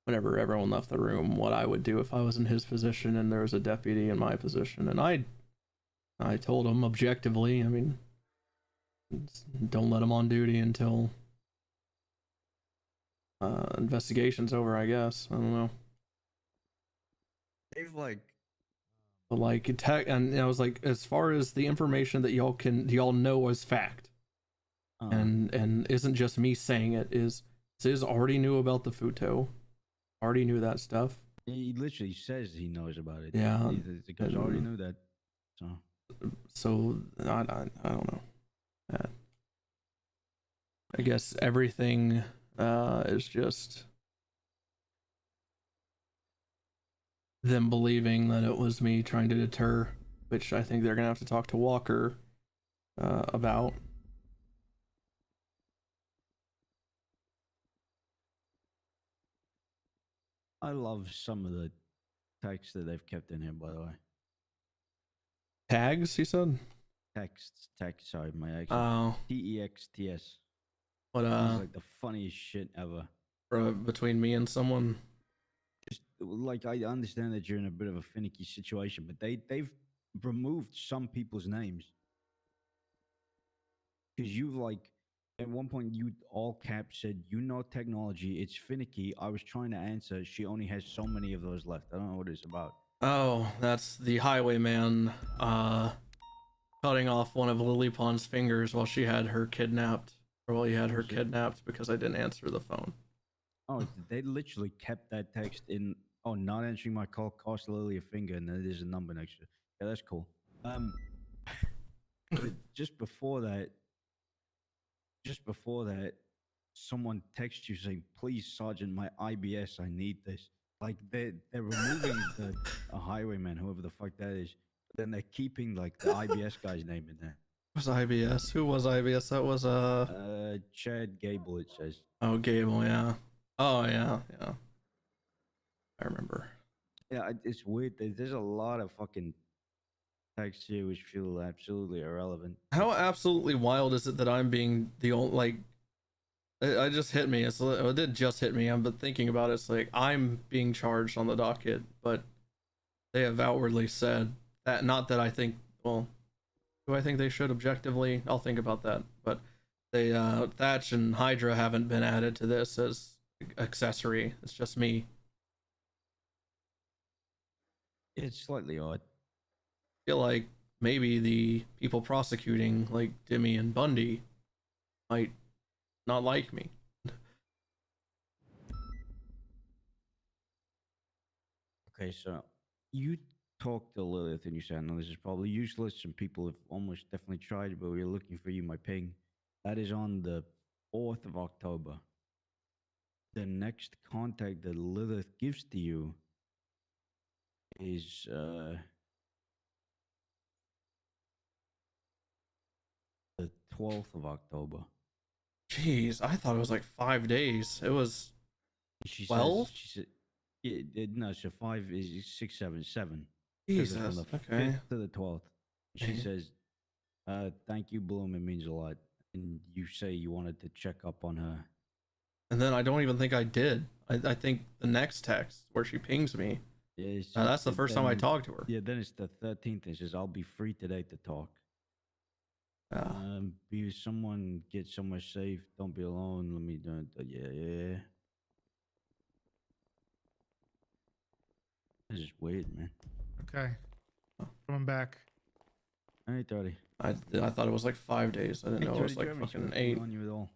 whenever everyone left the room what I would do if I was in his position and there was a deputy in my position, and I told him objectively, I mean, don't let him on duty until investigation's over, I guess. I don't know. They've like, but like tech, and I was like, as far as the information that y'all know as fact, and isn't just me saying it, is Sis already knew about the Futo, already knew that stuff. He literally says he knows about it. Yeah, the guys already knew that. So I don't know. I guess everything is just them believing that it was me trying to deter, which I think they're gonna have to talk to Walker about. I love some of the texts that they've kept in here, by the way. Tags, he said? Text, sorry, my accent. Oh. TEXTS. What, It's like the funniest shit ever. Between me and someone? Just, like, I understand that you're in a bit of a finicky situation, but they've removed some people's names. Because you've, like, at one point, you all caps said, you know technology, it's finicky. I was trying to answer. She only has so many of those left. I don't know what it's about. Oh, that's the highwayman cutting off one of Lily Pond's fingers while she had her kidnapped. Or while he had her kidnapped because I didn't answer the phone. Oh, they literally kept that text in. Oh, not answering my call cost Lily a finger, and then there's a number next to it. Yeah, that's cool. But just before that, someone texts you saying, "Please, Sergeant, my IBS, I need this." Like they're removing a highwayman, whoever the fuck that is. But then they're keeping like the IBS guy's name in there. Was IBS? Who was IBS? That was Chad Gable, it says. Oh, Gable, yeah. Oh, yeah. I remember. Yeah, it's weird. There's a lot of fucking text here which feel absolutely irrelevant. How absolutely wild is it that I'm being the only, like, it just hit me. It did just hit me. I've been thinking about it. It's like I'm being charged on the docket, but they have outwardly said that, not that I think, well, do I think they should objectively? I'll think about that. But They Thatch and Hydra haven't been added to this as accessory. It's just me. It's slightly odd. I feel like maybe the people prosecuting, like Dimmy and Bundy, might not like me. Okay, so you talked to Lilith and you said, no, this is probably useless. Some people have almost definitely tried, but we're looking for you, my ping. That is on the 4th of October. The next contact that Lilith gives to you is the 12th of October. Jeez, I thought it was like 5 days. It was She 12? says, she said, no, so 5 is 6, 7, 7. Jesus, From the okay. 5th to the 12th. She Okay. says, thank you, Bloom. It means a lot. And you say you wanted to check up on her. And then I don't even think I did. I think the next text where she pings me. Yeah, That's the first time I talked to her. Yeah, then it's the 13th. It says, I'll be free today to talk. Be with someone, get somewhere safe. Don't be alone. Let me do it. Yeah. This is weird, man. Okay. Coming back. All right, Daddy. I thought it was like 5 days. I didn't know it was like fucking 8. On you at all.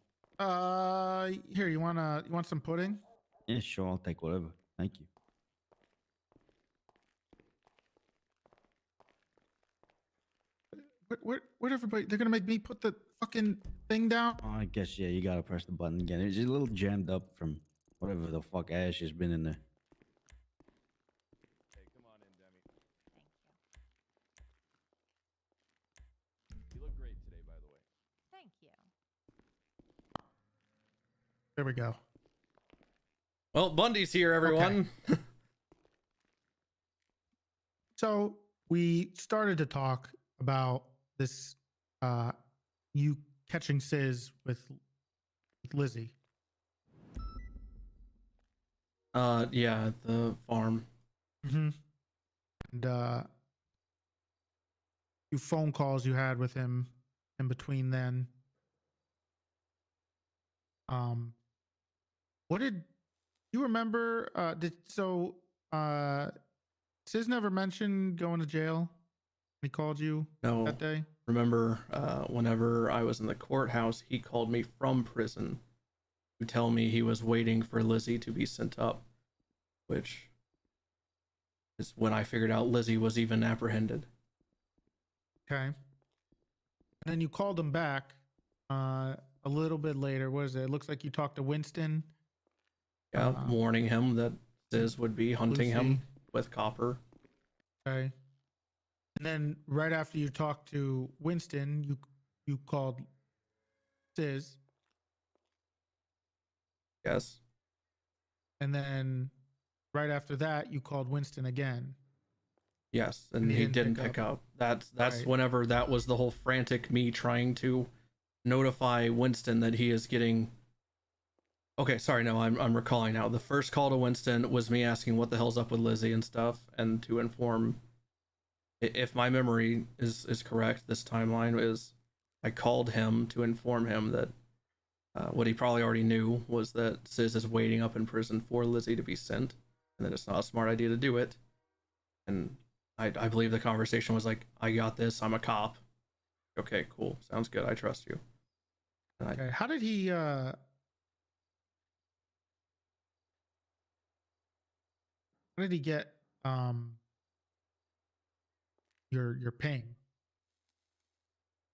Here, you want some pudding? Yeah, sure. I'll take whatever. Thank you. Where everybody? They're gonna make me put the fucking thing down. Oh, I guess, yeah, you gotta press the button again. It's a little jammed up from whatever the fuck ash has been in there. Hey, come on in, Demi. Thank you. You look great today, by the way. Thank you. There we go. Well, Bundy's here, everyone. Okay. So we started to talk about this, you catching Sis with Lizzie. Yeah, at the farm. Mm-hmm. And few phone calls you had with him in between then. What did you remember? Sis never mentioned going to jail? He called you that day? Remember, whenever I was in the courthouse, he called me from prison to tell me he was waiting for Lizzie to be sent up, which is when I figured out Lizzie was even apprehended. Okay. And then you called him back a little bit later. What is it? It looks like you talked to Winston. Yeah, warning him that Sis would be hunting him Lucy. with copper. Okay. And then right after you talked to Winston, you called Sis. Yes. And then right after that, you called Winston again. Yes, and he didn't pick up. That's Right. whenever that was the whole frantic me trying to notify Winston that he is getting. Okay, sorry, no, I'm recalling now. The first call to Winston was me asking what the hell's up with Lizzie and stuff, and to inform. If my memory is correct, this timeline is I called him to inform him that what he probably already knew was that Sis is waiting up in prison for Lizzie to be sent, and that it's not a smart idea to do it. And I believe the conversation was like, I got this, I'm a cop. Okay, cool, sounds good, I trust you. And Okay. How did he get your ping?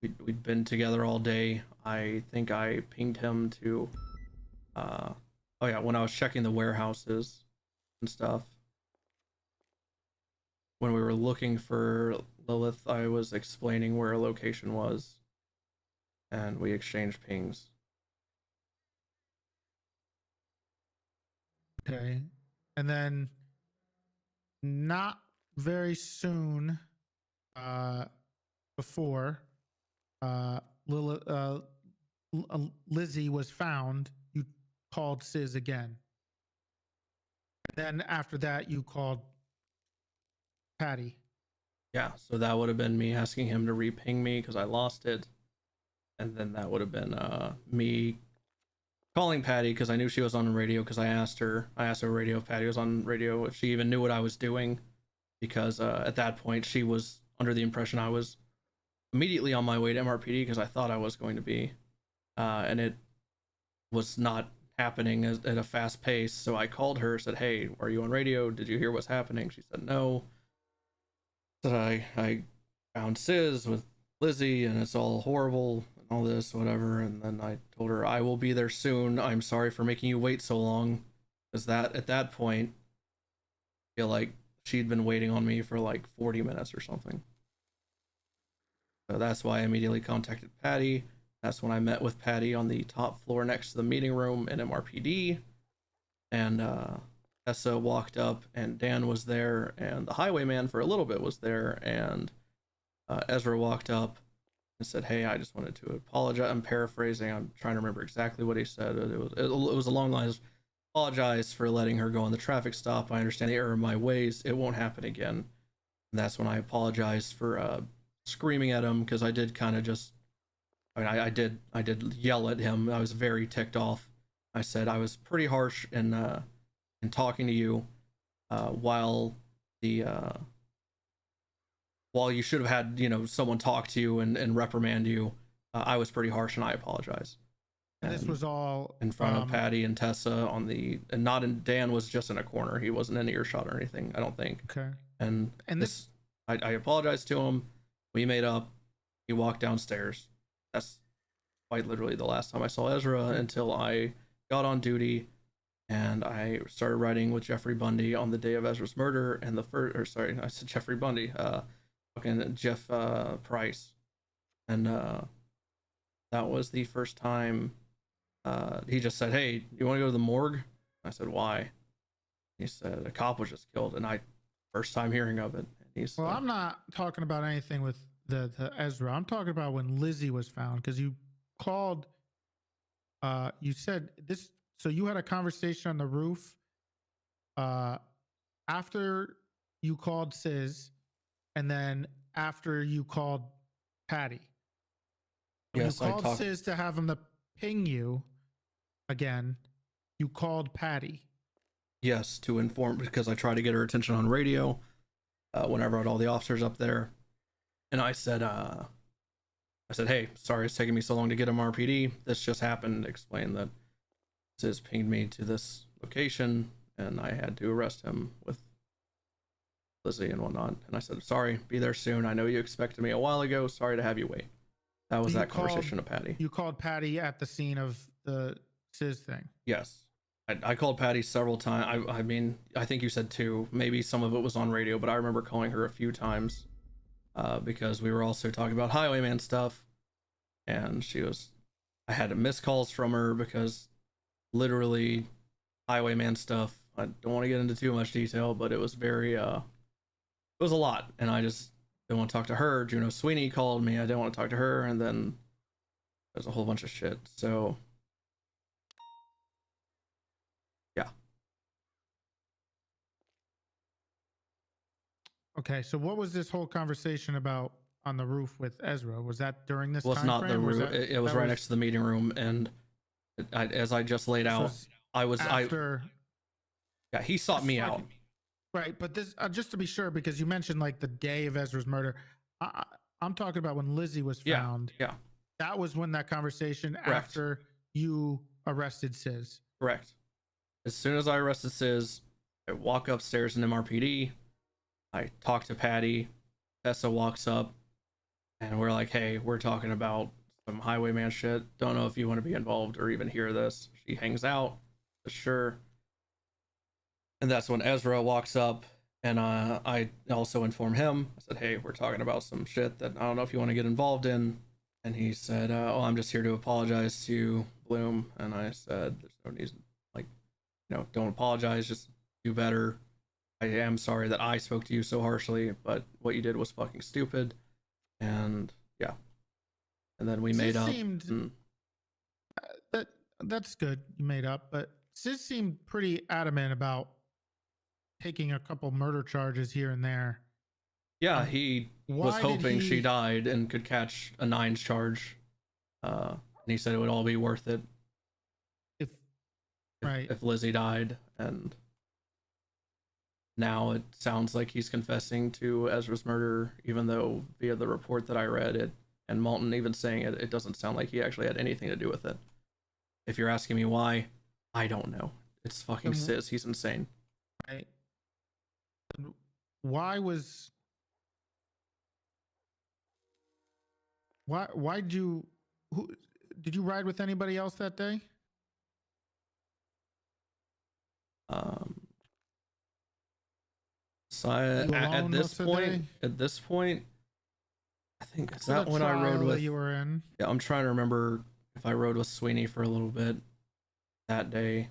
We'd been together all day. I think I pinged him to oh yeah, when I was checking the warehouses and stuff. When we were looking for Lilith, I was explaining where a location was, and we exchanged pings. Okay. And then not very soon before Lizzie was found, you called Sis again. Then after that, you called Patty. Yeah, so that would have been me asking him to reping me because I lost it. and then that would have been me calling Patty because I knew she was on the radio because I asked her radio if Patty was on radio, if she even knew what I was doing, because at that point she was under the impression I was immediately on my way to MRPD because I thought I was going to be, and it was not happening at a fast pace. So I called her, said, hey, are you on radio? Did you hear what's happening? She said no. So I found Sis with Lizzie and it's all horrible and all this, whatever. And then I told her, I will be there soon. I'm sorry for making you wait so long. Because that at that point, I feel like she'd been waiting on me for like 40 minutes or something. So that's why I immediately contacted Patty. That's when I met with Patty on the top floor next to the meeting room in MRPD. And Tessa walked up and Dan was there and the highwayman for a little bit was there. And Ezra walked up and said, hey, I just wanted to apologize. I'm paraphrasing. I'm trying to remember exactly what he said. It was along the lines, apologize for letting her go on the traffic stop. I understand the error of my ways. It won't happen again. And that's when I apologized for screaming at him because I did kind of just, I did yell at him. I was very ticked off. I said I was pretty harsh in talking to you while you should have had, you know, someone talk to you and reprimand you. I was pretty harsh and I apologize. And this was all in front of Patty and Tessa Dan was just in a corner. He wasn't in earshot or anything, I don't think. Okay. And this I apologized to him. We made up. He walked downstairs. That's quite literally the last time I saw Ezra until I got on duty and I started riding with Jeffrey Bundy on the day of Ezra's murder and I said Jeffrey Bundy, fucking Jeff Price. And that was the first time he just said, hey, you want to go to the morgue? I said, why? He said, a cop was just killed. And first time hearing of it. And well, I'm not talking about anything with the Ezra. I'm talking about when Lizzie was found, because you called, you said this, so you had a conversation on the roof after you called Sis and then after you called Patty. Yes, you called Sis to have him to ping you again. You called Patty. Yes, to inform, because I tried to get her attention on radio whenever I had all the officers up there. And I said, hey, sorry it's taking me so long to get him RPD. This just happened. Explain that Sis pinged me to this location and I had to arrest him with Lizzie and whatnot. And I said, sorry, be there soon. I know you expected me a while ago. Sorry to have you wait. That was that conversation to Patty. You called Patty at the scene of the Sis thing. Yes. I called Patty several times. I mean, I think you said 2. Maybe some of it was on radio, but I remember calling her a few times because we were also talking about highwayman stuff. And I had missed calls from her because literally highwayman stuff. I don't want to get into too much detail, but it was very, it was a lot. And I just didn't want to talk to her. Juno Sweeney called me. I didn't want to talk to her. And then there's a whole bunch of shit. So yeah. Okay, so what was this whole conversation about on the roof with Ezra? Was that during this? Well, it's not the roof. It was right next to the meeting room, and as I just laid out, yeah, he sought me out. Right, but this just to be sure, because you mentioned like the day of Ezra's murder. I'm talking about when Lizzie was found. Yeah. That was when that conversation after you arrested Sis. Correct. As soon as I arrested Sis, I walk upstairs in MRPD. I talk to Patty. Tessa walks up, and we're like, hey, we're talking about some highwayman shit. Don't know if you want to be involved or even hear this. She hangs out. Sure. And that's when Ezra walks up, and I also inform him. I said, hey, we're talking about some shit that I don't know if you want to get involved in. And he said, oh, I'm just here to apologize to Bloom. And I said, there's no reason, like, don't apologize, just do better. I am sorry that I spoke to you so harshly, but what you did was fucking stupid. And yeah. And then we made up. That's good. You made up, but Sis seemed pretty adamant about taking a couple murder charges here and there. Yeah, he was hoping she died and could catch a 9 charge. And he said it would all be worth it if Lizzie died, and now it sounds like he's confessing to Ezra's murder, even though via the report that I read it, and Malton even saying it, it doesn't sound like he actually had anything to do with it. If you're asking me why, I don't know. It's fucking Sis. He's insane. Right. Why'd you did you ride with anybody else that day? So at this point, I think is that when I rode with you were in? Yeah, I'm trying to remember if I rode with Sweeney for a little bit that day.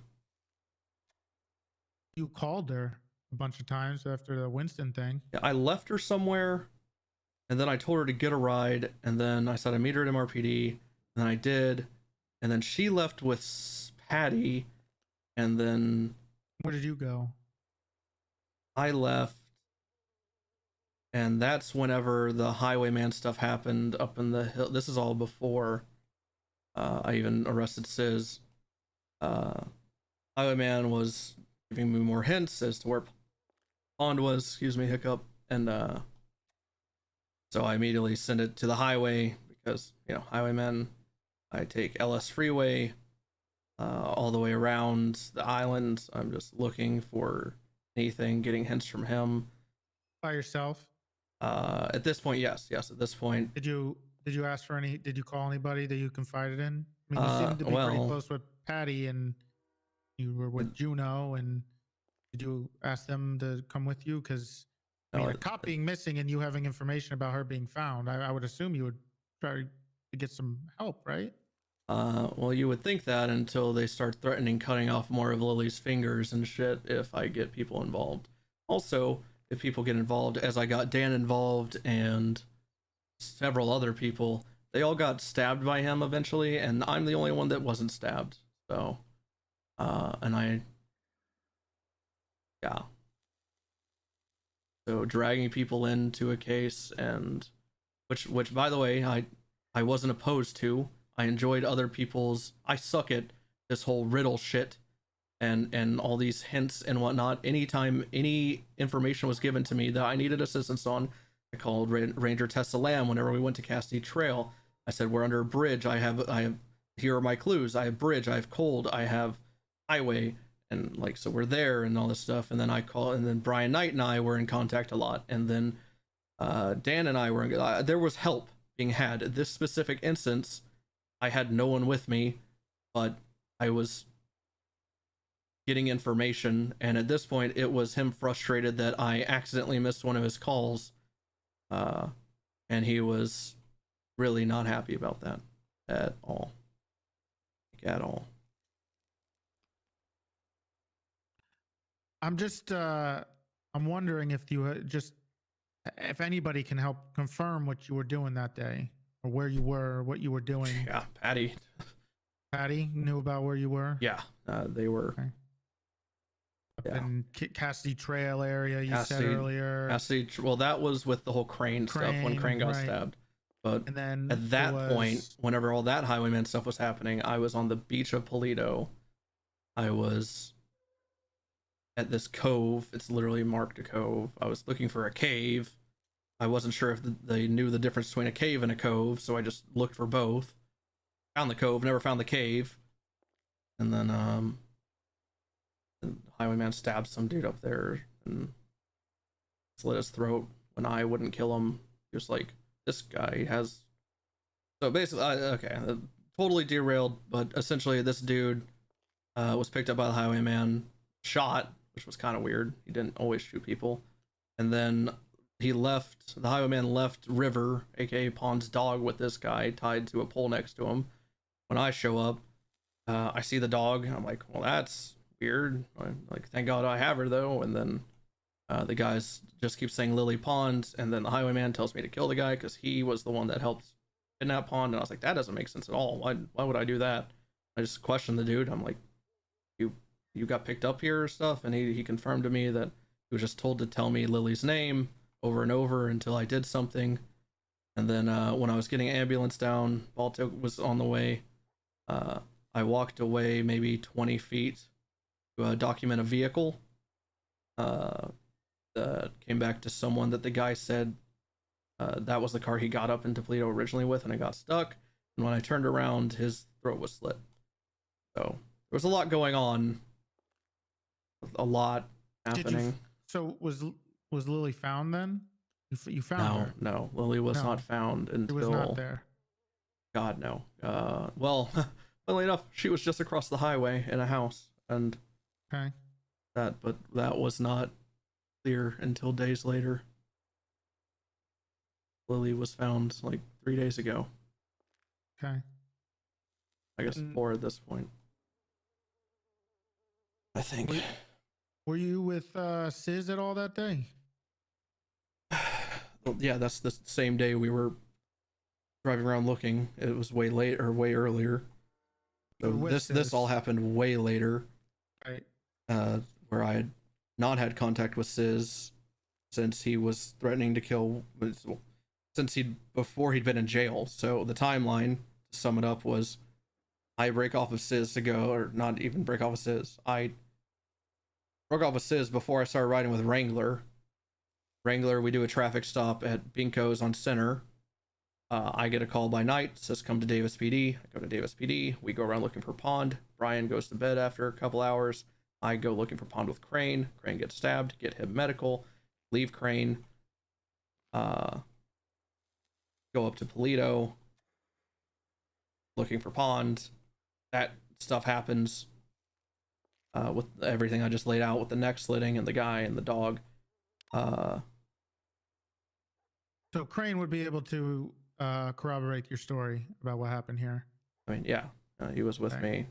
You called her a bunch of times after the Winston thing. Yeah, I left her somewhere, and then I told her to get a ride, and then I said I'd meet her at MRPD, and then I did, and then she left with Patty, and then where did you go? I left, and that's whenever the Highwayman stuff happened up in the hill. This is all before I even arrested Sis. Highwayman was giving me more hints as to where Pond was, excuse me, hiccup, and so I immediately sent it to the highway because, you know, Highwayman, I take LS Freeway all the way around the island. I'm just looking for anything, getting hints from him. By yourself? At this point, yes. At this point. Did you ask for any? Did you call anybody that you confided in? I mean, you seemed to be pretty close with Patty, and you were with Juno. And did you ask them to come with you? Because I mean, a cop being missing and you having information about her being found, I would assume you would try to get some help, right? Well, you would think that until they start threatening cutting off more of Lily's fingers and shit if I get people involved. Also, if people get involved, as I got Dan involved and several other people, they all got stabbed by him eventually, and I'm the only one that wasn't stabbed. So, so dragging people into a case, and which by the way, I wasn't opposed to. I enjoyed other people's. I suck at this whole riddle shit and all these hints and whatnot. Anytime any information was given to me that I needed assistance on, I called Ranger Tessa Lamb whenever we went to Cassidy Trail. I said, we're under a bridge. I have here are my clues. I have bridge, I have cold, I have highway, and like, so we're there and all this stuff. And then and then Brian Knight and I were in contact a lot. And then Dan and I were there was help being had. This specific instance, I had no one with me, but I was getting information, and at this point it was him frustrated that I accidentally missed one of his calls, and he was really not happy about that at all. At all. I'm just I'm wondering if you if anybody can help confirm what you were doing that day, or where you were, or what you were doing. Yeah, Patty knew about where you were. Yeah, they were. Okay. In Cassidy Trail area, you said earlier. Well, that was with the whole Crane stuff when Crane got stabbed. But and then at that point, whenever all that Highwayman stuff was happening, I was on the beach of Polito. I was at this cove. It's literally marked a cove. I was looking for a cave. I wasn't sure if they knew the difference between a cave and a cove, so I just looked for both. Found the cove, never found the cave. And then the Highwayman stabbed some dude up there and slit his throat when I wouldn't kill him. Just like, this guy has. So basically, okay, totally derailed, but essentially this dude was picked up by the Highwayman, shot, which was kind of weird. He didn't always shoot people. And then the Highwayman left River, aka Pond's dog, with this guy tied to a pole next to him. When I show up, I see the dog. I'm like, well, that's weird. I'm like, thank God I have her though. And then the guys just keep saying Lily Pond, and then the Highwayman tells me to kill the guy because he was the one that helped kidnap Pond. And I was like, that doesn't make sense at all. Why would I do that? I just questioned the dude. I'm like, you got picked up here or stuff? And he confirmed to me that he was just told to tell me Lily's name over and over until I did something. And then when I was getting ambulance down, Balto was on the way. I walked away maybe 20 feet to document a vehicle. Came back to someone that the guy said that was the car he got up into Toledo originally with, and I got stuck. And when I turned around, his throat was slit. So there was a lot going on. A lot happening. So was Lily found then? You found her? No, Lily was not found until. She was not there. God no. Well, funnily enough, she was just across the highway in a house, and okay. But that was not clear until days later. Lily was found like 3 days ago. Okay. I guess 4 at this point. I think. Were you with Sis at all that day? Well, yeah, that's the same day we were driving around looking. It was way late or way earlier. So this all happened way later. Right. Where I had not had contact with Sis since he was threatening to kill, before he'd been in jail. So the timeline, to sum it up, was I break off of Sis to go, or not even break off of Sis. I broke off with Sis before I started riding with Wrangler. We do a traffic stop at Binko's on Center. I get a call by night, says come to Davis PD. I go to Davis PD. We go around looking for Pond. Brian goes to bed after a couple hours. I go looking for Pond with Crane. Crane gets stabbed, get him medical, leave Crane. Go up to Toledo, looking for Pond. That stuff happens with everything I just laid out with the neck slitting and the guy and the dog. So Crane would be able to corroborate your story about what happened here. I mean, yeah, he was with me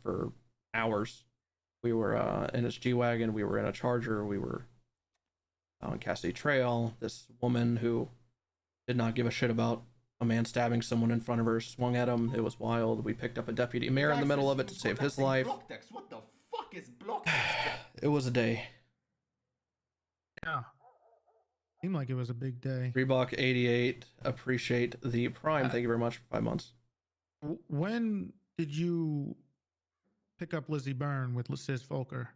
for hours. We were in his G-Wagon. We were in a Charger. We were on Cassidy Trail. This woman who did not give a shit about a man stabbing someone in front of her swung at him. It was wild. We picked up a deputy mayor in the middle of it to save his life. What the fuck is block? It was a day. Yeah. Seemed like it was a big day. Reebok 88. Appreciate the Prime. Thank you very much for 5 months. When did you pick up Lizzie Byrne with Sis Volker?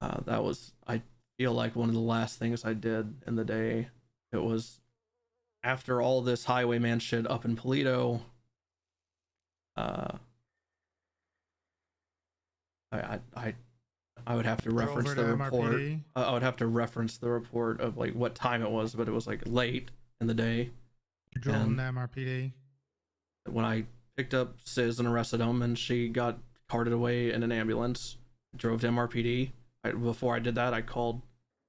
That was, I feel like, one of the last things I did in the day. It was after all this highwayman shit up in Toledo. I would have to reference the report. I would have to reference the report of like what time it was, but it was like late in the day. You drove him to MRPD? When I picked up Sis and arrested him, and she got carted away in an ambulance, drove to MRPD. Before I did that, I called,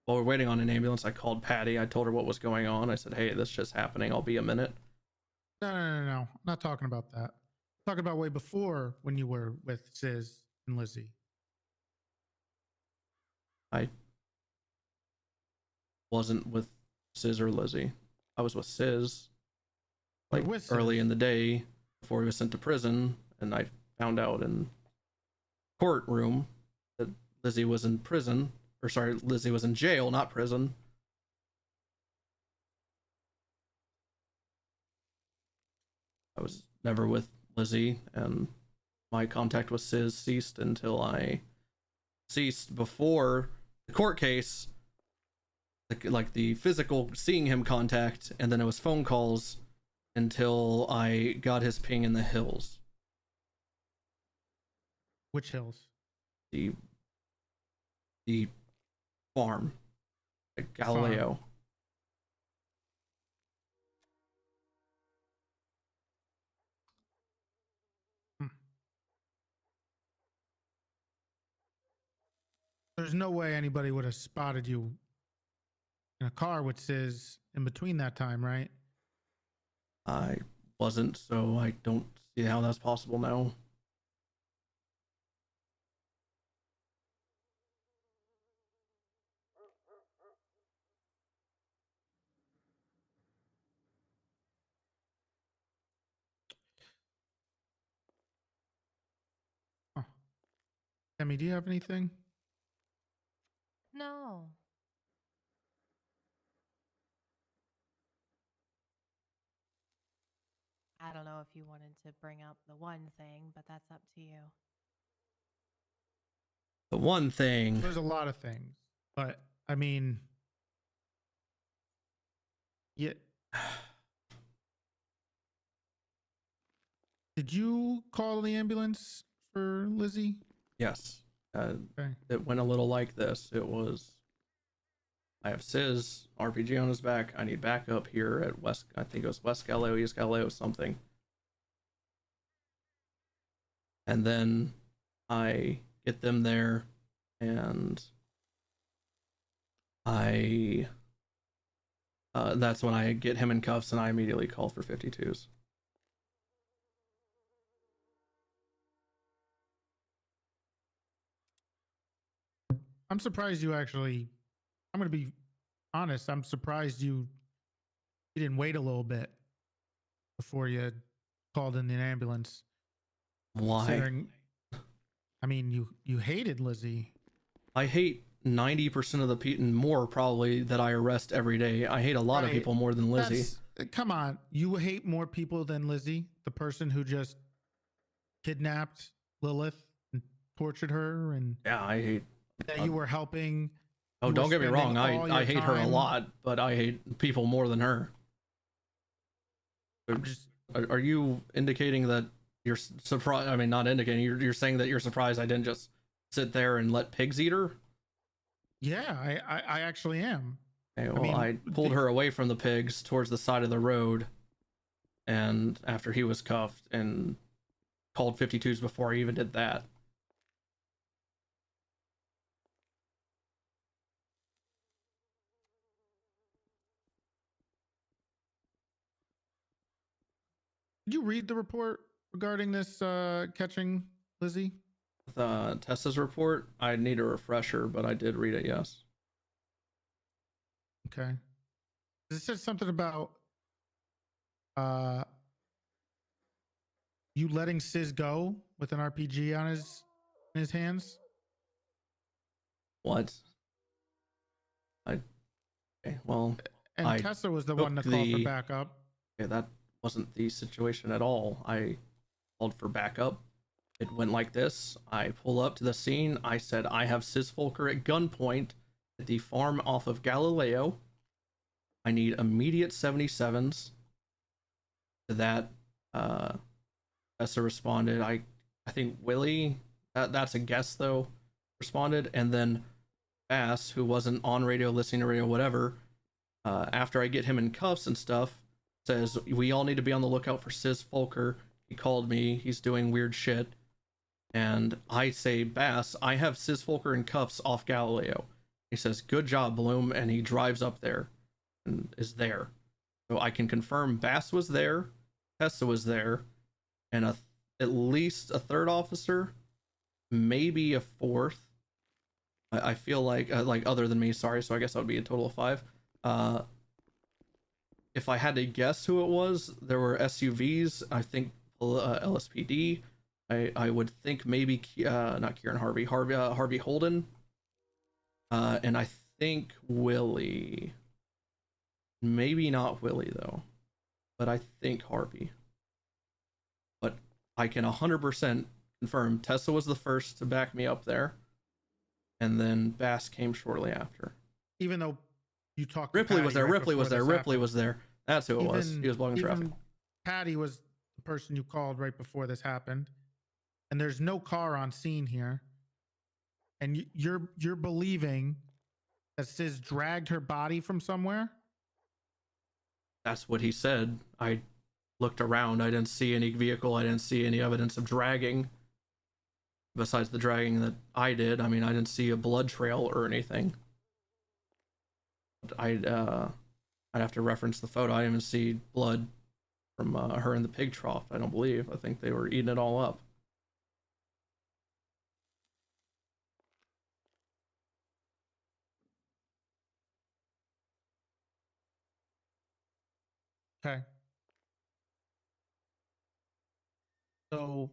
while we're waiting on an ambulance, I called Patty. I told her what was going on. I said, hey, this shit's happening. I'll be a minute. No. I'm not talking about that. I'm talking about way before when you were with Sis and Lizzie. I wasn't with Sis or Lizzie. I was with Sis like early in the day before he was sent to prison, and I found out in courtroom that Lizzie was in prison, or sorry, Lizzie was in jail, not prison. I was never with Lizzie, and my contact with Sis ceased until I ceased before the court case, like the physical seeing him contact, and then it was phone calls until I got his ping in the hills. Which hills? The farm at Galileo. There's no way anybody would have spotted you in a car with Sis in between that time, right? I wasn't, so I don't see how that's possible now. Emmy, do you have anything? No. I don't know if you wanted to bring up the one thing, but that's up to you. The one thing. There's a lot of things, but I mean, yeah. Did you call the ambulance for Lizzie? Yes. Okay. It went a little like this. It was, I have Sis, RPG on his back. I need backup here at West, I think it was West Galileo, East Galileo, something. And then I get them there, and that's when I get him in cuffs, and I immediately call for 52s. I'm surprised you actually. I'm going to be honest. I'm surprised you didn't wait a little bit before you called in the ambulance. Why? I mean, you hated Lizzie. I hate 90% of the people, more probably, that I arrest every day. I hate a lot of people more than Lizzie. Come on, you hate more people than Lizzie, the person who just kidnapped Lilith and tortured her, and yeah, I hate that you were helping. Oh, don't get me wrong. I hate her a lot, but I hate people more than her. Are you indicating that you're surprised? I mean, not indicating. You're saying that you're surprised I didn't just sit there and let pigs eat her? Yeah, I actually am. Okay, well, I pulled her away from the pigs towards the side of the road, and after he was cuffed, and called 52s before I even did that. Did you read the report regarding this catching Lizzie? Tessa's report, I need a refresher, but I did read it, yes. Okay. It said something about you letting Sis go with an RPG on in his hands. What? Okay, well, and Tessa was the one that called for backup. Okay, that wasn't the situation at all. I called for backup. It went like this. I pull up to the scene. I said, I have Sis Volker at gunpoint at the farm off of Galileo. I need immediate 77s. To that, Tessa responded. I think Willie, that's a guess though, responded. And then Bass, who wasn't on radio, listening to radio, whatever, after I get him in cuffs and stuff, says, we all need to be on the lookout for Sis Volker. He called me. He's doing weird shit. And I say, Bass, I have Sis Volker in cuffs off Galileo. He says, good job, Bloom. And he drives up there and is there. So I can confirm Bass was there, Tessa was there, and at least a third officer, maybe a fourth. I feel like other than me, sorry. So I guess that would be a total of 5. If I had to guess who it was, there were SUVs. I think LSPD. I would think maybe not Kieran Harvey Holden. And I think Willie. Maybe not Willie though, but I think Harvey. But I can 100% confirm Tessa was the first to back me up there, and then Bass came shortly after. Even though you talked, Ripley was there. Ripley was there. Ripley was there. That's who it was. He was blocking traffic. Patty was the person you called right before this happened, and there's no car on scene here. And you're believing that Sis dragged her body from somewhere? That's what he said. I looked around. I didn't see any vehicle. I didn't see any evidence of dragging. Besides the dragging that I did. I mean, I didn't see a blood trail or anything. I'd have to reference the photo. I didn't even see blood from her in the pig trough, I don't believe. I think they were eating it all up. Okay. So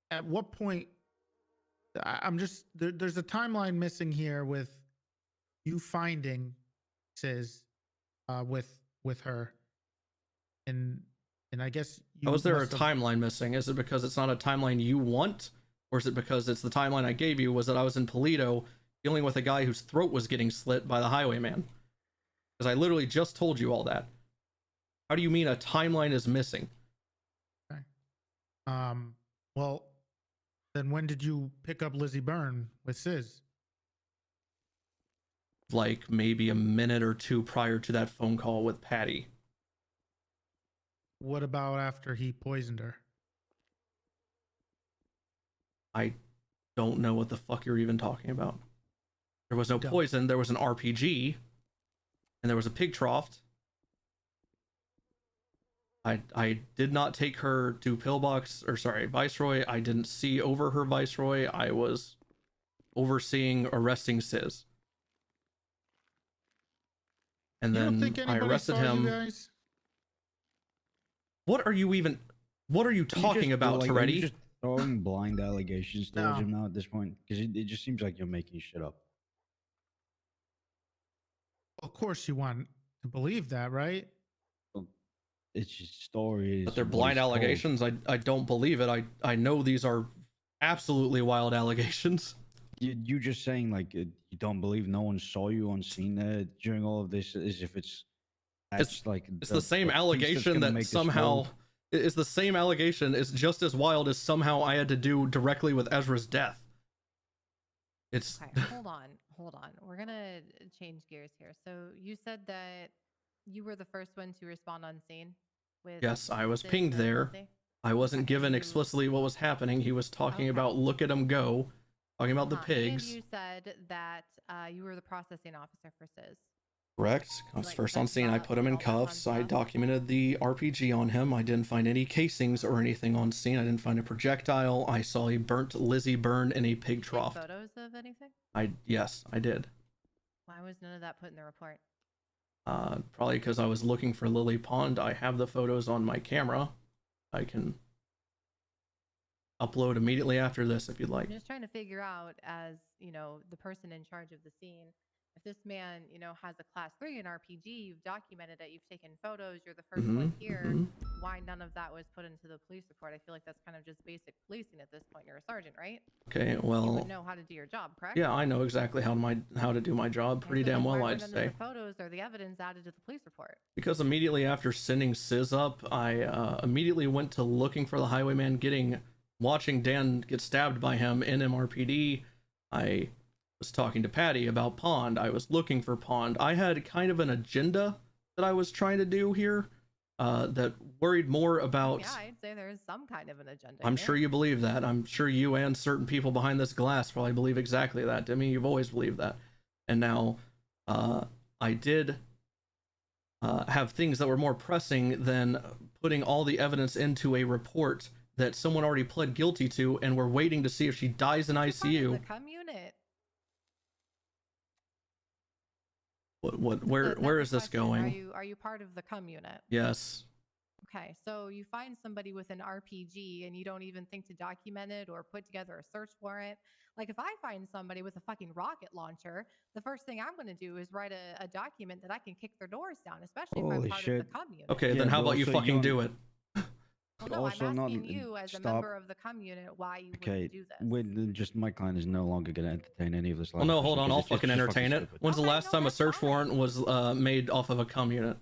at what point I'm just there's a timeline missing here with you finding Sis with with her, and I guess you. How is there a must have- timeline missing? Is it because it's not a timeline you want, or is it because it's the timeline I gave you? Was that I was in Polito dealing with a guy whose throat was getting slit by the highwayman? Because I literally just told you all that. How do you mean a timeline is missing? Okay. Well, then when did you pick up Lizzie Byrne with Sis? Like maybe a minute or two prior to that phone call with Patty. What about after he poisoned her? I don't know what the fuck you're even talking about. There was no poison, there was an RPG, and there was a pig trough. I did not take her to Viceroy. I didn't see over her Viceroy. I was overseeing arresting Sis. And You don't then think I anybody arrested saw you him. guys? What are you talking about, Are Toretti? you just throwing blind allegations towards No. him now at this point? Because it just seems like you're making shit up. Of course you want to believe that, right? It's just stories. But they're what blind it's told. allegations. I don't believe it. I know these are absolutely wild allegations. You just saying like you don't believe no one saw you on scene there during all of this, as if it's like It's the same piece that's allegation gonna that make this somehow fall. it's the same allegation. It's just as wild as somehow I had to do directly with Ezra's death. It's Okay, hold on. We're gonna change gears here. So you said that you were the first one to respond on scene with. yes, I was Sis pinged and there. Lizzie? I wasn't given explicitly what was happening. He was talking about look at him go, talking about the Many of pigs. you said that you were the processing officer for Sis. Correct. I was first on scene. I put him in cuffs. I documented the RPG on him. I didn't find any casings or anything on scene. I didn't find a projectile. I saw a burnt Lizzie Byrne in a pig trough. Photos of anything? Yes, I did. Why was none of that put in the report? Probably because I was looking for Lily Pond. I have the photos on my camera. I can upload immediately after this if you'd like. I'm just trying to figure out, as you know, the person in charge of the scene, if this man, you know, has a class 3 in RPG, you've documented it, you've taken photos, you're the 1st one here. Why none of that was put into the police report? I feel like that's kind of just basic policing at this point. You're a sergeant, right? Okay, You well, would know how to do your job, correct? yeah, I know exactly how to do my job Okay, pretty so then damn why well, were I'd none of say. the photos or the evidence added to the police report? Because immediately after sending Sis up, I immediately went to looking for the highwayman, watching Dan get stabbed by him in MRPD. I was talking to Patty about Pond. I was looking for Pond. I had kind of an agenda that I was trying to do here that worried more about... Yeah, I'd say there's some kind of an agenda. I'm here. sure you believe that. I'm sure you and certain people behind this glass probably believe exactly that. Demi, you've always believed that. And now I did have things that were more pressing than putting all the evidence into a report that someone already pled guilty to, and we're waiting to see if she dies in ICU. The cum unit. Where is this going? Are you part of the cum unit? Yes. Okay, so you find somebody with an RPG and you don't even think to document it or put together a search warrant. Like if I find somebody with a fucking rocket launcher, the first thing I'm going to do is write a document that I can kick their doors down, especially if I'm Holy part shit. of the cum unit. Okay, then how about you fucking do it? Well, no, Also I'm not- asking you as a stop. member of the cum unit why you Okay, would do this. just my client is no longer going to entertain any of this. Well, no, hold on. I'll It's just fucking entertain it. stupid. When's the last time a search warrant was made off of a cum unit?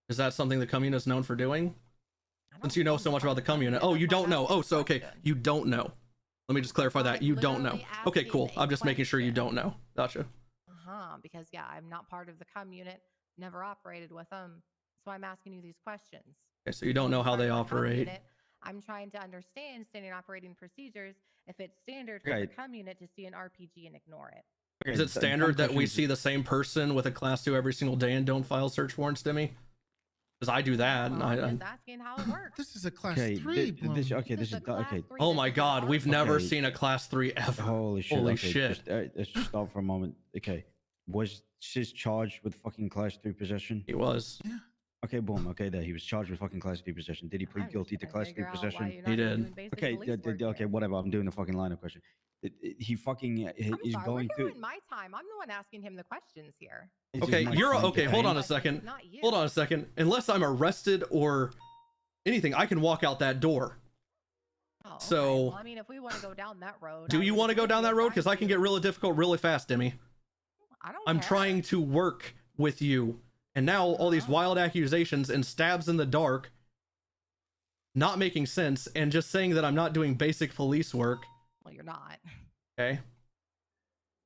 Is that something the cum unit's known for doing? Since you know so much about the cum unit. Oh, you don't know. Oh, so okay. You don't know. Let me just clarify that. You don't know. Okay, cool. I'm just making sure you don't know. Gotcha. Because yeah, I'm not part of the cum unit, never operated with them. So I'm asking you these questions. Okay, so you don't know how they operate. Unit, I'm trying to understand standard operating procedures. If it's standard for the Right. cum unit to see an RPG and ignore it. Is it standard that we see the same person with a class 2 every single day and don't file search warrants, Demi? Because I do that. and I'm just asking how it works. This is a class Okay, 3. this is okay. Oh my god, we've never Okay. seen a class 3 ever. Holy shit! Holy okay, shit. Let's just stop for a moment. Okay, was Sis charged with fucking class 3 possession? He was. Yeah. Okay, boom. Okay, there. He was charged with fucking class 3 possession. Did he plead guilty to class 3 possession? He did. Okay, okay, whatever. I'm doing a fucking line of question. he fucking I'm is sorry, going we're to. here in my time. I'm the one asking him the questions here. It's Okay, just my you're time to okay. Hold pay. on a second. Not you. Hold on a second. Unless I'm arrested or anything, I can walk out that door. Oh, okay. So, Well, I mean, if we want to go down that road, do you want to go down that road? Because I can get really difficult really fast, Demi. I'm trying to work with you, and now all these wild accusations and stabs in the dark, not making sense, and just saying that I'm not doing basic police work. Well, you're not. Okay.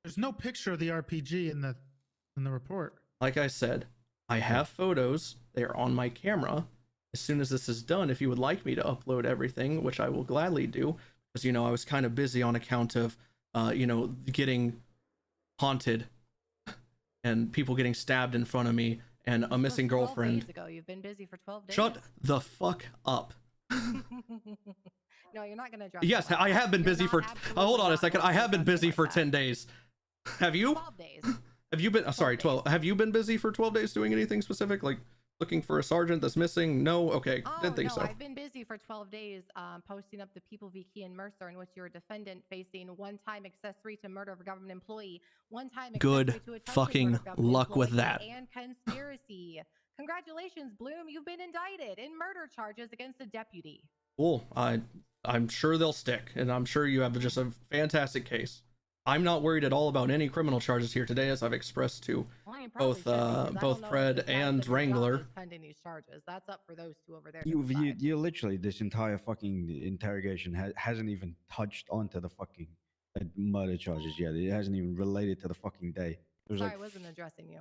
There's no picture of the RPG in the report. Like I said, I have photos. They are on my camera. As soon as this is done, if you would like me to upload everything, which I will gladly do, because, you know, I was kind of busy on account of, you know, getting haunted and people getting stabbed in front of me and a missing 12 girlfriend. days ago. You've been busy for 12 days. Shut the fuck up. No, you're not going to address Yes, it like I that. have been You're busy not for. absolutely Hold on a not second. going I to have been address it busy like for that. 10 days. Have you? 12 days. Have you been? Sorry, 12. Have you been busy for 12 days doing anything specific, like looking for a sergeant that's missing? No. Okay, Oh, didn't think no, so. I've been busy for 12 days posting up the People v. Key and Mercer, in which you're a defendant facing one-time accessory to murder of a government employee, one-time Good accessory to attempted fucking murder of a government luck with employee, that. and conspiracy. Congratulations, Bloom. You've been indicted in murder charges against a deputy. Cool. I'm sure they'll stick, and I'm sure you have just a fantastic case. I'm not worried at all about any criminal charges here today, as I've expressed to both Fred and Wrangler. Pending these charges. That's up for those two over there. You literally, this entire fucking interrogation hasn't even touched onto the fucking murder charges yet. It hasn't even related to the fucking day. It was Sorry, like, I wasn't addressing you.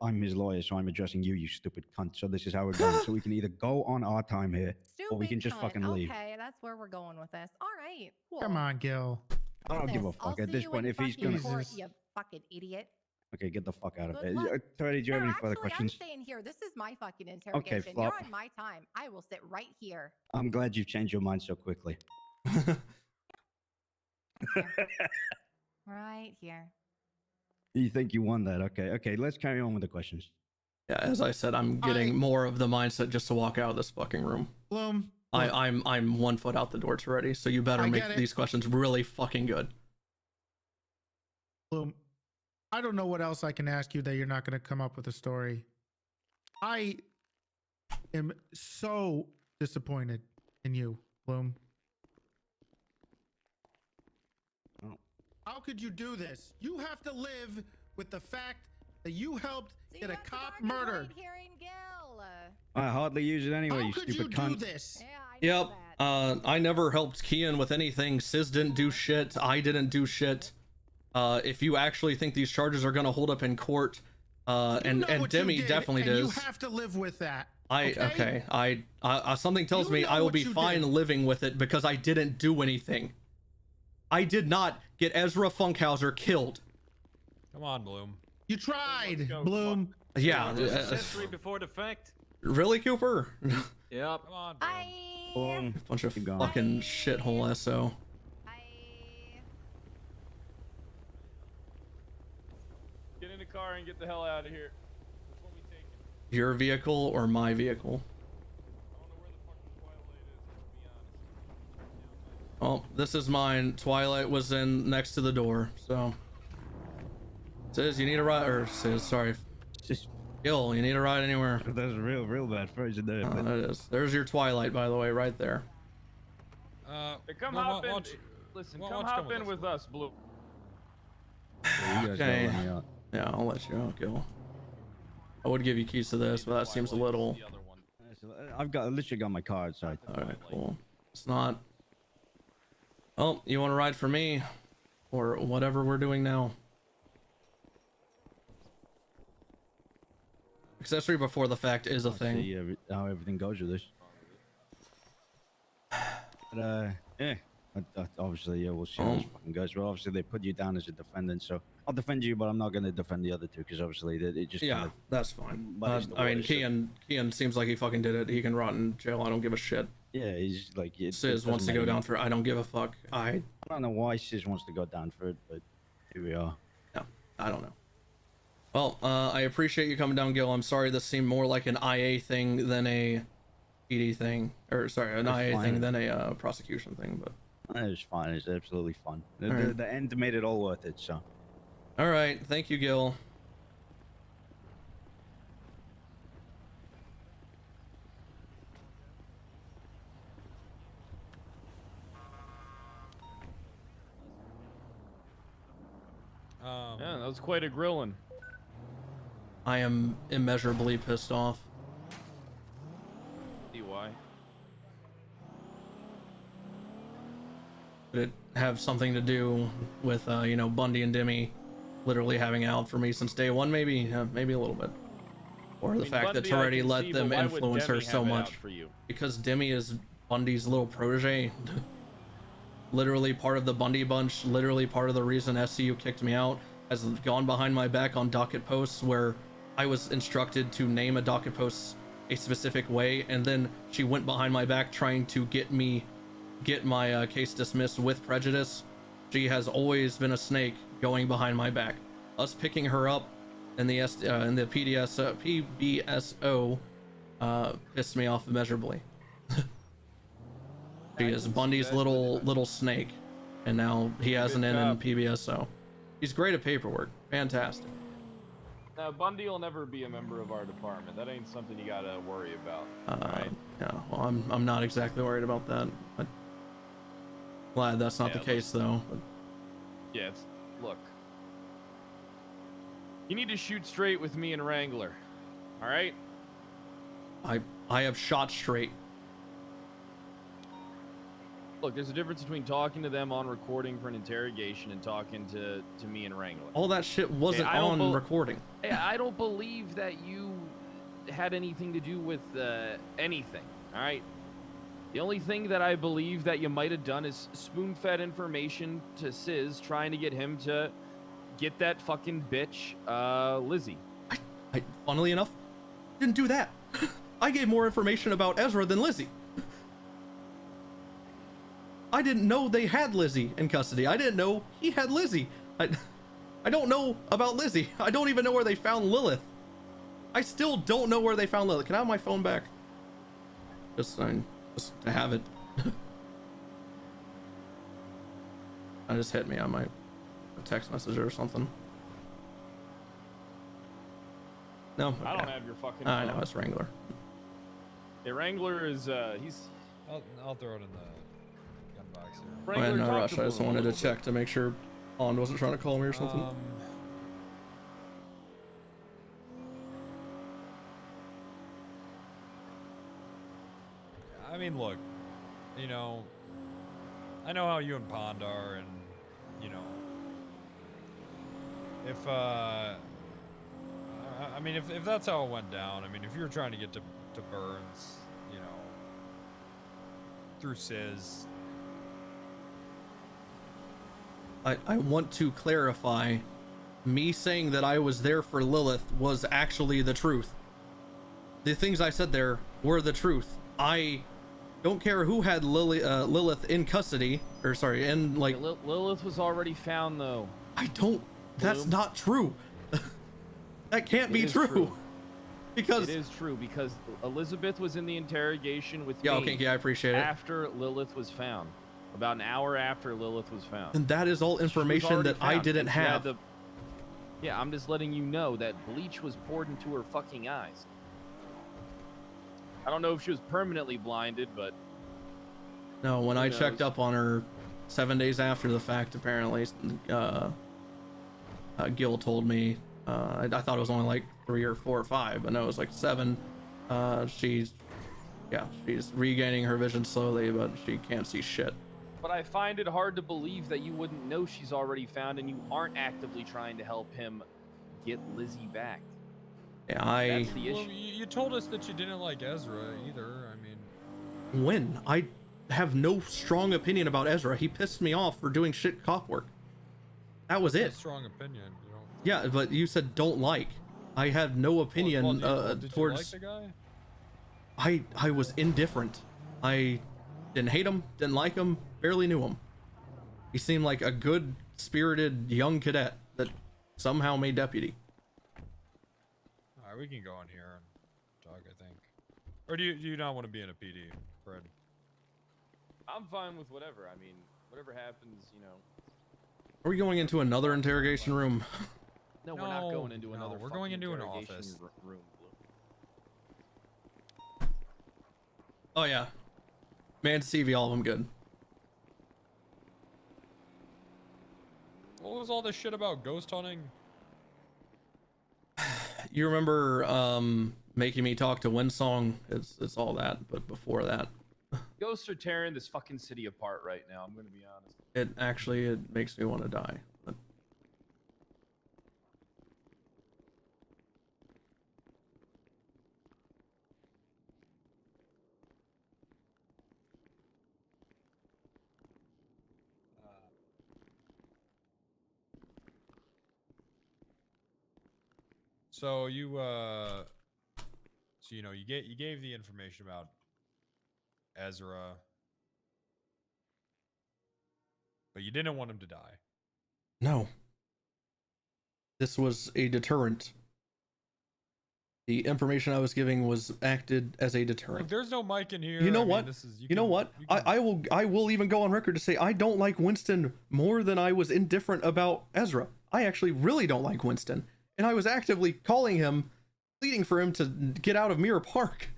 I'm his lawyer, so I'm addressing you, you stupid cunt. So this is how we're going. So we can either go on our time here, or we can just cunt. fucking leave. Okay, that's where we're going with this. All right, cool. Come on, Gil. I don't give a I'll fuck at see this you point. in If he's fucking gonna, court, you fucking idiot. okay, get the fuck out of Good it. luck. Tony, do you have any further Actually, questions? I'm staying here. This is my fucking interrogation. flop. You're on my time. I will sit right here. I'm glad you've changed your mind so quickly. Right here. You think you won that? Okay, let's carry on with the questions. Yeah, as I said, I'm getting more of the mindset just to walk out of this fucking room. Bloom. I'm 1 foot out the door already, so you better make these questions really fucking good. Bloom, I don't know what else I can ask you that you're not going to come up with a story. I am so disappointed in you, Bloom. Oh. How could you do this? You have to live with the fact that you helped get a cop murdered. I hardly use it anyway, How you could stupid you cunt. do this? Yep. I never helped Kian with anything. Sis didn't do shit. I didn't do shit. If you actually think these charges are gonna hold up in court, and Demi definitely does. You have to live with that. Okay. I something tells me I will be fine living with it because I didn't do anything. I did not get Ezra Funkhauser killed. Come on, Bloom. You tried, Bloom. Yeah. Accessory before the fact. Really, Cooper? Yep. Come on, Bloom. Bunch of fucking shithole SO. Get in the car and get the hell out of here. Which one we taking? Your vehicle or my vehicle? Oh, this is mine. Twilight was in next to the door, so. Says you need a ride, or says sorry. Gil, you need a ride anywhere. That's real bad phrasing there. It is. There's your Twilight, by the way, right there. Hey, come hop in. Listen, come hop in with us, Blue. Okay. Yeah, I'll let you out, Gil. I would give you keys to this, but that seems a little. I've literally got my card, so. Alright, cool. It's not. Oh, you want to ride for me? Or whatever we're doing now? Accessory before the fact is a thing. See how everything goes with this. But, yeah. Obviously, yeah, we'll see how this fucking goes. Well, obviously, they put you down as a defendant, so I'll defend you, but I'm not going to defend the other two, because obviously, it just yeah, kind of that's fine. muddies the I mean, waters, Kian seems like he fucking did it. He can rot in jail. I don't give a shit. Yeah, he's like... Sis wants to go down for it. I don't give a fuck. I don't know why Sis wants to go down for it, but here we are. Yeah, I don't know. Well, I appreciate you coming down, Gil. I'm sorry this seemed more like an IA thing than a PD thing. Or, sorry, an IA thing than a prosecution thing, but... It was fun. It was absolutely fun. The, All right. the end made it all worth it. So. All right, thank you, Gil. Yeah, that was quite a grilling. I am immeasurably pissed off. See why? Could it have something to do with, you know, Bundy and Dimmy literally having it out for me since day one? Maybe, maybe a little bit. Or the fact that Toretti let them influence her so much. Because Dimmy is Bundy's little protege. Literally part of the Bundy bunch, literally part of the reason SCU kicked me out, has gone behind my back on docket posts where I was instructed to name a docket post a specific way, and then she went behind my back trying to get my case dismissed with prejudice. She has always been a snake going behind my back. Us picking her up in the PBSO pissed me off immeasurably. She is Bundy's little snake, and now he has an N in PBSO. He's great at paperwork, fantastic. Now, Bundy will never be a member of our department. That ain't something you gotta worry about. Right? Yeah, well, I'm not exactly worried about that. I'm glad that's not the case, though. Yeah, look. You need to shoot straight with me and Wrangler. All right? I have shot straight. Look, there's a difference between talking to them on recording for an interrogation and talking to me and Wrangler. All that shit wasn't on recording. I don't believe that you had anything to do with anything, all right? The only thing that I believe that you might have done is spoon-fed information to Sis, trying to get him to get that fucking bitch, Lizzie. I funnily enough, didn't do that. I gave more information about Ezra than Lizzie. I didn't know they had Lizzie in custody. I didn't know he had Lizzie. I don't know about Lizzie. I don't even know where they found Lilith. I still don't know where they found Lilith. Can I have my phone back? Just to have it. I just hit me on my text message or something. No, okay. I don't have your fucking I phone. know, it's Wrangler. Yeah, Wrangler is, he's... I'll throw it in the gun box here. I had no rush. I just wanted to check to make sure Pond wasn't trying to call me or something. I mean, look, you know, I know how you and Pond are, and, you know, if, I mean, if that's how it went down, I mean, if you were trying to get to Burns, you know, through Sis. I want to clarify, me saying that I was there for Lilith was actually the truth. The things I said there were the truth. I don't care who had Lilith in custody, or sorry, in like... Yeah, Lilith was already found, though. I don't... That's not true. That can't be true. Because... It is true, because Elizabeth was in the interrogation with me. Okay, yeah, I appreciate it. After Lilith was found. About an hour after Lilith was found. And that is all information that I didn't have. Yeah, I'm just letting you know that bleach was poured into her fucking eyes. I don't know if she was permanently blinded, but... No, when I checked up on her 7 days after the fact, apparently, Gil told me, I thought it was only like 3 or 4 or 5, but no, it was like 7. She's regaining her vision slowly, but she can't see shit. But I find it hard to believe that you wouldn't know she's already found and you aren't actively trying to help him get Lizzie back. Yeah, That's the issue. Well, you told us that you didn't like Ezra either. I mean, when? I have no strong opinion about Ezra. He pissed me off for doing shit cop work. That was it. Strong opinion. You know. Yeah, but you said don't like. I had no opinion did towards. You like the guy? I was indifferent. I didn't hate him, didn't like him, barely knew him. He seemed like a good spirited young cadet that somehow made deputy. All right, we can go in here and talk, I think. Or do you not want to be in a PD, Fred? I'm fine with whatever. I mean, Whatever happens, you know. Are we going into another interrogation room? No, we're not going into another. We're going into an interrogation office. Room. Oh yeah. Man, CV, all of them good. What was all this shit about ghost hunting? You remember making me talk to Windsong? It's all that, but before that, Ghosts are tearing this fucking city apart right now. I'm gonna be honest. it makes me want to die. But So you you know you gave the information about Ezra, but you didn't want him to die. no. This was a deterrent. The information I was giving was acted as a deterrent. Look, there's no mic in here. You know I mean, what? this is, You know what? I will even go on record to say I don't like Winston more than I was indifferent about Ezra. I actually really don't like Winston, and I was actively calling him, pleading for him to get out of Mirror Park.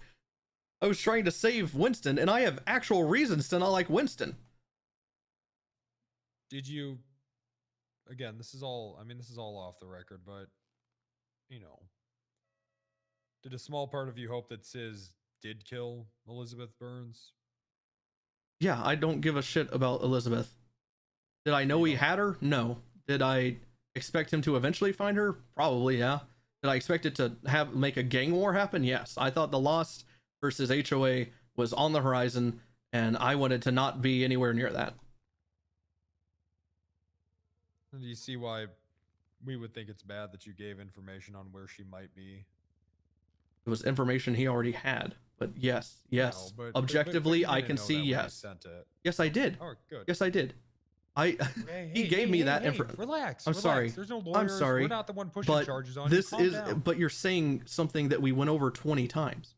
I was trying to save Winston, and I have actual reasons to not like Winston. Did you? Again, this is all. I mean, this is all off the record, but you know, did a small part of you hope that Sis did kill Elizabeth Burns? Yeah, I don't give a shit about Elizabeth. Did I know he had her? No. Did I expect him to eventually find her? Probably, yeah. Did I expect it to make a gang war happen? Yes. I thought the Lost versus HOA was on the horizon, and I wanted to not be anywhere near that. Do you see why we would think it's bad that you gave information on where she might be? It was information he already had. But yes, yes. No, Objectively, you I didn't can know see that when you yes. sent it. Yes, I did. Oh, good. Yes, I did. He gave me that information. Relax. I'm sorry. There's no lawyers. I'm sorry. We're not the one pushing but charges on this you. Calm is. down. But you're saying something that we went over 20 times.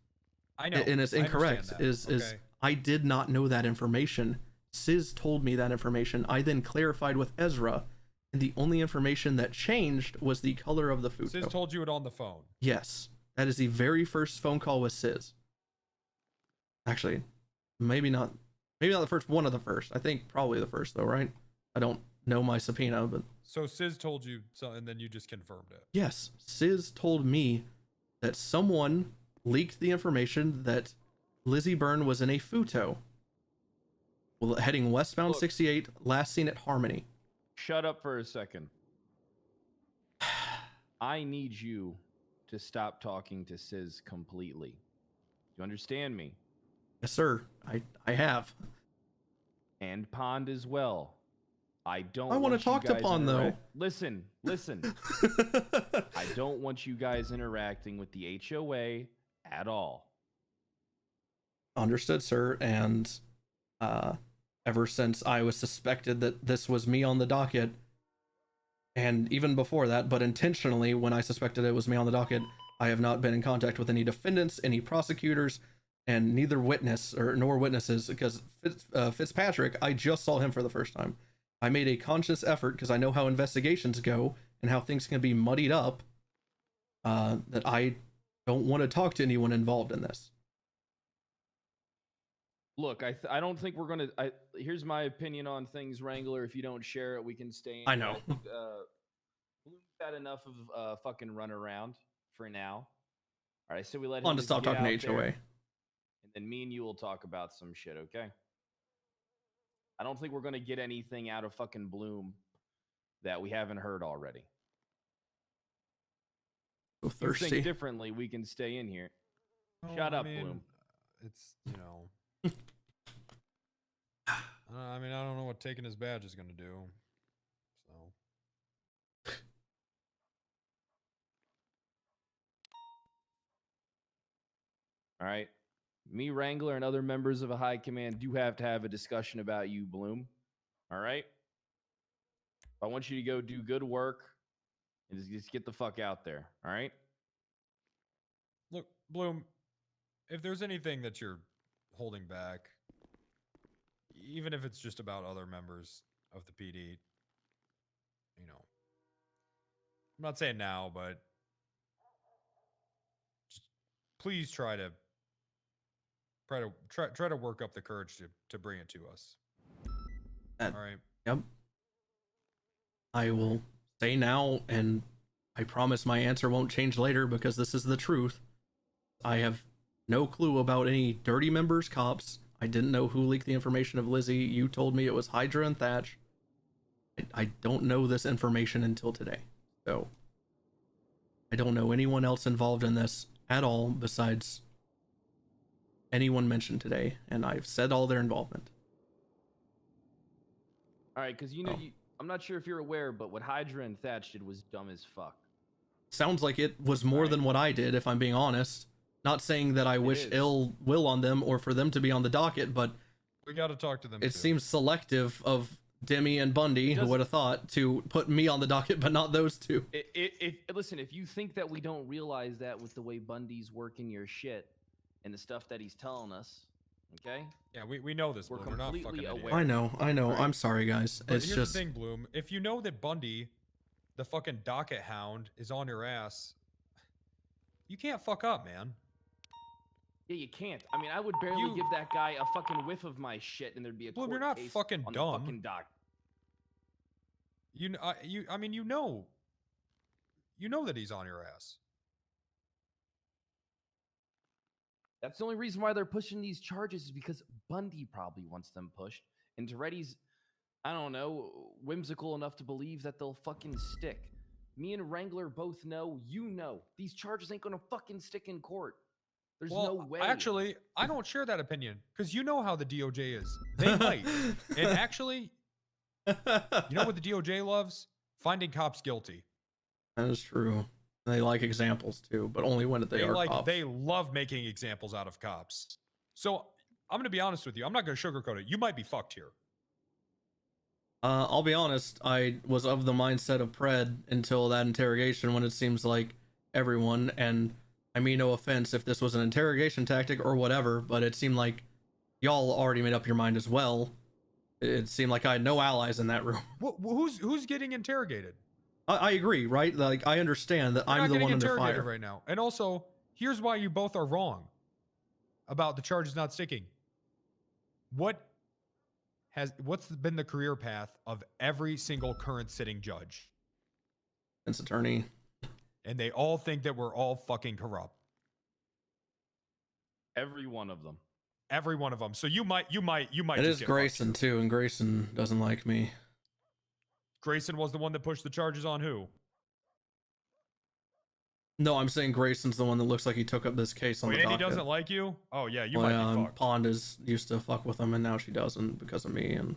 I know. And it's I incorrect. understand that. Is I did not know that information. Sis told me that information. I then clarified with Ezra, and the only information that changed was the color of the food. Sis told you it on the phone. Yes, that is the very first phone call with Sis. Actually, maybe not the first, one of the first. I think probably the first though, right? I don't know my subpoena, but So Sis told you so, and then you just confirmed it. yes, Sis told me that someone leaked the information that Lizzie Byrne was in a Futo, heading westbound Look. 68, last seen at Harmony. Shut up for a second. I need you to stop talking to Sis completely. You understand me? Yes, sir. I have. And Pond as well. I don't. I want to talk to Pond though. Listen. I don't want you guys interacting with the HOA at all. Understood, sir. And ever since I was suspected that this was me on the docket, and even before that, but intentionally when I suspected it was me on the docket, I have not been in contact with any defendants, any prosecutors, and neither nor witnesses, because Fitzpatrick, I just saw him for the first time. I made a conscious effort, because I know how investigations go and how things can be muddied up, that I don't want to talk to anyone involved in this. Look, I don't think we're gonna. Here's my opinion on things, Wrangler. If you don't share it, we can stay in. I know. Bloom's had enough of fucking run around for now. All right, so we let him On to just stop get talking out to there, HOA. and then me and you will talk about some shit, okay? I don't think we're gonna get anything out of fucking Bloom that we haven't heard already. So If you thirsty. think differently, we can stay in here. Shut up, Bloom. It's, you know. I mean, I don't know what taking his badge is going to do. So. All right. Me, Wrangler, and other members of a high command do have to have a discussion about you, Bloom. All right? I want you to go do good work and just get the fuck out there. All right? Look, Bloom, if there's anything that you're holding back, even if it's just about other members of the PD, you know, I'm not saying now, but just please try to work up the courage to bring it to us. All right. Yep. I will say now, and I promise my answer won't change later because this is the truth. I have no clue about any dirty members, cops. I didn't know who leaked the information of Lizzie. You told me it was Hydra and Thatch. I don't know this information until today. So I don't know anyone else involved in this at all besides anyone mentioned today, and I've said all their involvement. All right, because you know, I'm not sure if you're aware, but what Hydra and Thatch did was dumb as fuck. Sounds like it was more than what I did, if I'm being honest. Not saying that I wish ill will on them or for them to be on the docket, but we got to talk to them. It seems selective of Demi and Bundy, who would have thought, to put me on the docket, but not those two. Listen, if you think that we don't realize that with the way Bundy's working your shit and the stuff that he's telling us, okay? Yeah, we know this. We're Bloom. We're not fucking completely idiots. aware. I know. I'm sorry, guys. But It's here's just the thing, Bloom. If you know that Bundy, the fucking docket hound, is on your ass, you can't fuck up, man. Yeah, you can't. I mean, I would barely give that guy a fucking whiff of my shit, and there'd be a Bloom, court you're not case fucking on dumb. the fucking dock. You know that he's on your ass. That's the only reason why they're pushing these charges is because Bundy probably wants them pushed, and Toretti's, I don't know, whimsical enough to believe that they'll fucking stick. Me and Wrangler both know, these charges ain't gonna fucking stick in court. There's no way. Actually, I don't share that opinion because you know how the DOJ is. They might. And actually, you know what the DOJ loves? Finding cops guilty. that is true. They like examples too, but only when they are cops. They love making examples out of cops. So I'm gonna be honest with you. I'm not gonna sugarcoat it. You might be fucked here. I'll be honest. I was of the mindset of Pred until that interrogation, when it seems like everyone, and I mean no offense if this was an interrogation tactic or whatever, but it seemed like y'all already made up your mind as well. It seemed like I had no allies in that room. Who's getting interrogated? I agree, right? Like, I understand that I'm the one under fire right now. And also, here's why you both are wrong about the charges not sticking. What's been the career path of every single current sitting judge? Defense attorney. And they all think that we're all fucking corrupt. Every one of them. Every one of them. So you might. It just is get Grayson fucked. too, and Grayson doesn't like me. Grayson was the one that pushed the charges on who? No, I'm saying Grayson's the one that looks like he took up this case on the Andy docket. doesn't like you? Oh yeah, you Well, might be fucked. Pond used to fuck with him, and now she doesn't because of me. And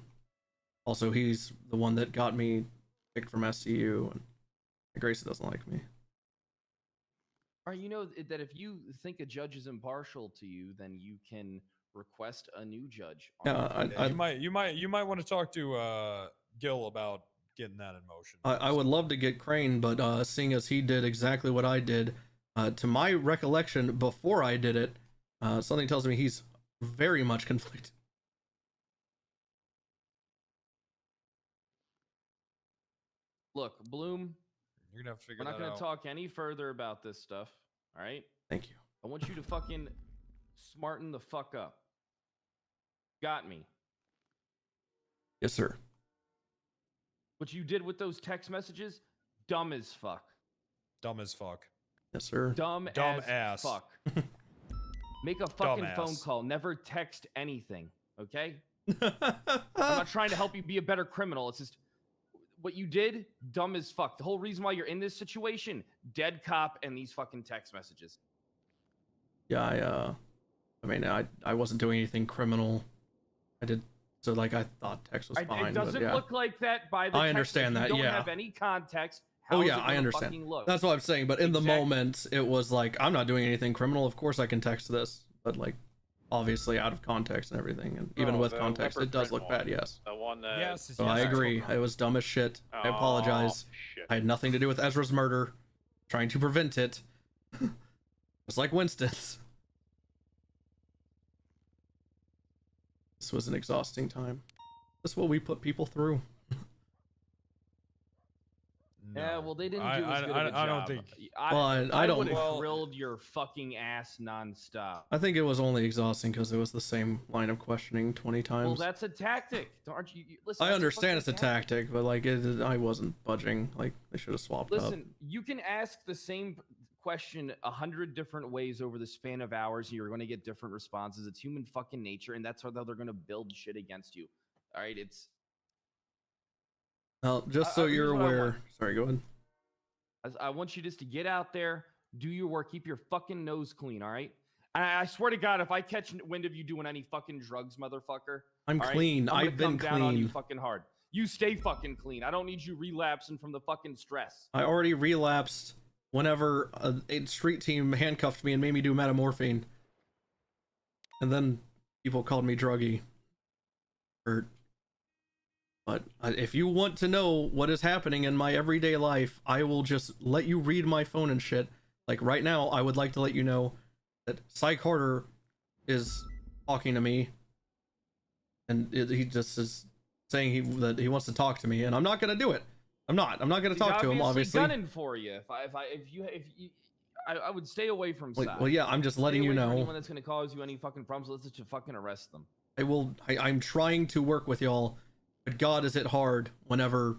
also, he's the one that got me kicked from SCU, and Grayson doesn't like me. All right, you know that if you think a judge is impartial to you, then you can request a new judge. You might want to talk to Gil about getting that in motion. I would love to get Crane, but seeing as he did exactly what I did, to my recollection, before I did it, something tells me he's very much conflicted. Look, Bloom, you're gonna have to figure we're not that gonna out. talk any further about this stuff. All right? Thank you. I want you to fucking smarten the fuck up. Got me. Yes, sir. What you did with those text messages, dumb as fuck. Dumb as fuck. Yes, sir. Dumb Dumb as ass. fuck. Make a fucking Dumbass. phone call. Never text anything, okay? I'm not trying to help you be a better criminal. It's just what you did, dumb as fuck. The whole reason why you're in this situation, dead cop and these fucking text messages. Yeah, I wasn't doing anything criminal. I did, so like I thought text was fine. It doesn't but yeah. look like that by the I text. understand If that, you don't yeah. have any context. Oh how's yeah, it I gonna understand. fucking look? That's what I'm saying. But in the moment, it was like, I'm not doing anything criminal. Of course I can text this, but like, obviously out of context and everything, and even with context, it does look bad. Yes. The one that. Yes. So I agree. It was dumb as shit. I apologize. Shit. I had nothing to do with Ezra's murder. Trying to prevent it. Just like Winston's. This was an exhausting time. That's what we put people through. Yeah, well, they didn't do as good of a job. I don't think. I would have grilled your fucking ass nonstop. I think it was only exhausting because it was the same line of questioning 20 times. Well, that's a tactic. Aren't you? Listen, I understand it's a tactic, but like I wasn't budging. Like they should have swapped up. Listen, you can ask the same question 100 different ways over the span of hours, and you're going to get different responses. It's human fucking nature, and that's how they're going to build shit against you. All right, it's. Well, just so you're aware. Sorry, go ahead. I want you just to get out there, do your work, keep your fucking nose clean, all right? And I swear to God, if I catch wind of you doing any fucking drugs, motherfucker, I'm clean. I've been come down on you clean. fucking hard. You stay fucking clean. I don't need you relapsing from the fucking stress. I already relapsed whenever a street team handcuffed me and made me do metamorphine. And then people called me druggy. But if you want to know what is happening in my everyday life, I will just let you read my phone and shit. Like right now, I would like to let you know that Psych Harder is talking to me. And he just is saying that he wants to talk to me, and I'm not going to do it. I'm not going to talk to him, obviously. Gunning for you. I would stay away from Psych. Well, yeah, I'm just letting you know. Anyone that's going to cause you any fucking problems, let's just fucking arrest them. I'm trying to work with y'all. But God, is it hard whenever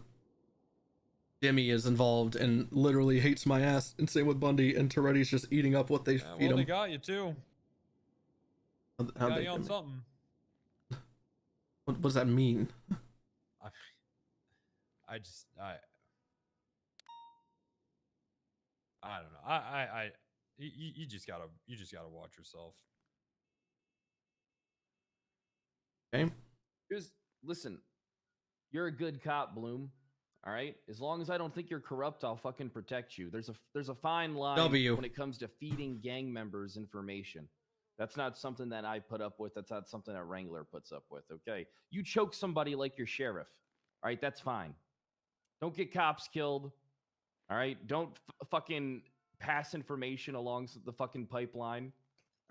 Demi is involved and literally hates my ass, and same with Bundy, and Toretti's just eating up what they feed him. They got you too. How'd got they you on get me? something. What does that mean? I don't know. You just gotta watch yourself. Okay. Listen, you're a good cop, Bloom. All right. As long as I don't think you're corrupt, I'll fucking protect you. There's a fine line when it comes to feeding gang members information. That's not something that I put up with. That's not something that Wrangler puts up with. Okay. You choke somebody like your sheriff. All right. That's fine. Don't get cops killed. All right. Don't fucking pass information along the fucking pipeline.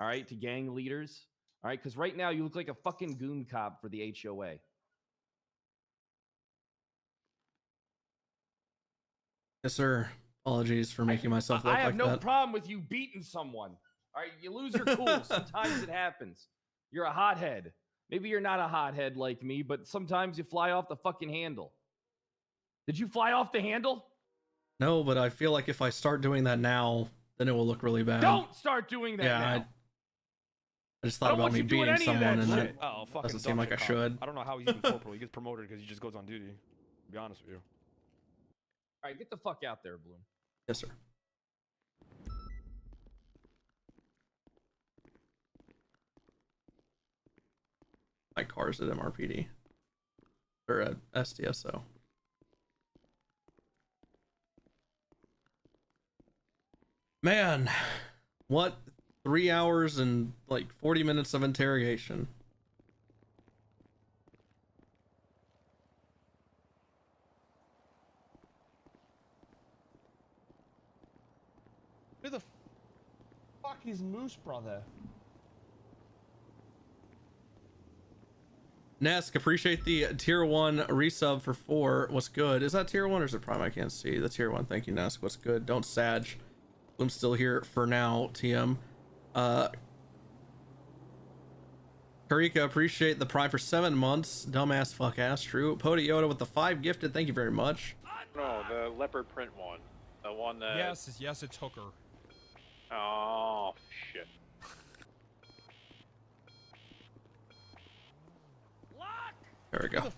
All right. To gang leaders. All right. Because right now you look like a fucking goon cop for the HOA. Yes, sir. Apologies for making myself look like that. I have no problem with you beating someone. All right, you lose your cool. Sometimes it happens. You're a hothead. Maybe you're not a hothead like me, but sometimes you fly off the fucking handle. Did you fly off the handle? No, but I feel like if I start doing that now, then it will look really bad. Don't start doing that now. I just thought about me beating someone, and that fucking doesn't seem like I cop. should. I don't know how he's even corporal. He gets promoted because he just goes on duty. To be honest with you. All right, get the fuck out there, Bloom. Yes, sir. My car's at MRPD. Or at SDSO. Man, what 3 hours and like 40 minutes of interrogation. Who the fuck is MooseBrother? Nesk, appreciate the tier 1 resub for 4. What's good? Is that tier 1 or is it Prime? I can't see. The tier 1. Thank you, Nesk. What's good? Don't sag. I'm still here for now, TM. Karika, appreciate the Prime for 7 months. Dumbass, fuck ass, true. Pody Yoda with the 5 gifted. Thank you very much. No, the leopard print one. The one that... Yes, it's Hooker. Oh, shit. There we go.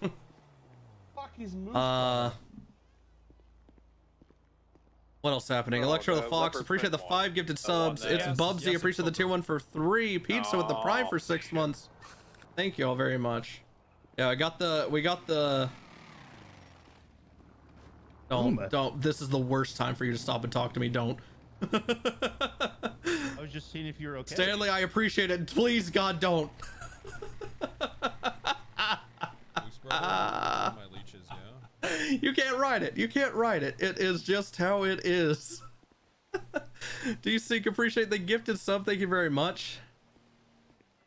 Fuck is MooseBrother? What else happening? Electro the Fox, appreciate the 5 gifted subs. It's Bubsy, appreciate the tier 1 for 3. Pizza with the Prime for 6 months. Thank you all very much. Yeah, we got the... Don't. This is the worst time for you to stop and talk to me. Don't. I was just seeing if you were okay. Stanley, I appreciate it. Please, God, don't. My leeches, yeah. You can't write it. You can't write it. It is just how it is. D-Sync, appreciate the gifted sub. Thank you very much.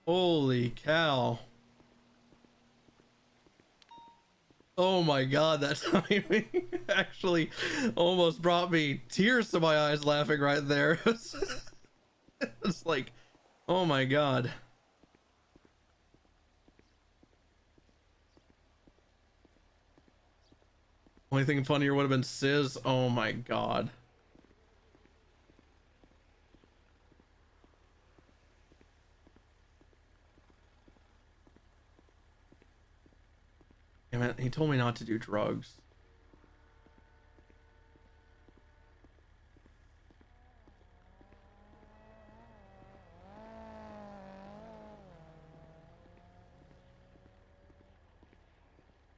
Holy cow. Oh my god, that timing actually almost brought me tears to my eyes laughing right there. It's like, oh my god. Only thing funnier would have been Sizz. Oh my god. Damn it, he told me not to do drugs.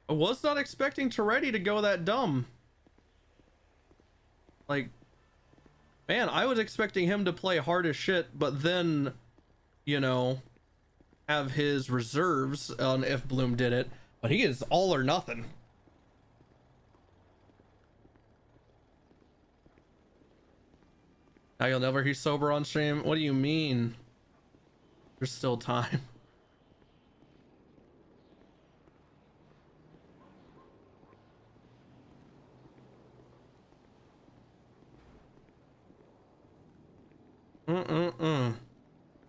I was not expecting Toretti to go that dumb. Like, man, I was expecting him to play hard as shit, but then, you know, have his reserves on if Bloom did it. But he is all or nothing. Now you'll never hear sober on stream? What do you mean? There's still time.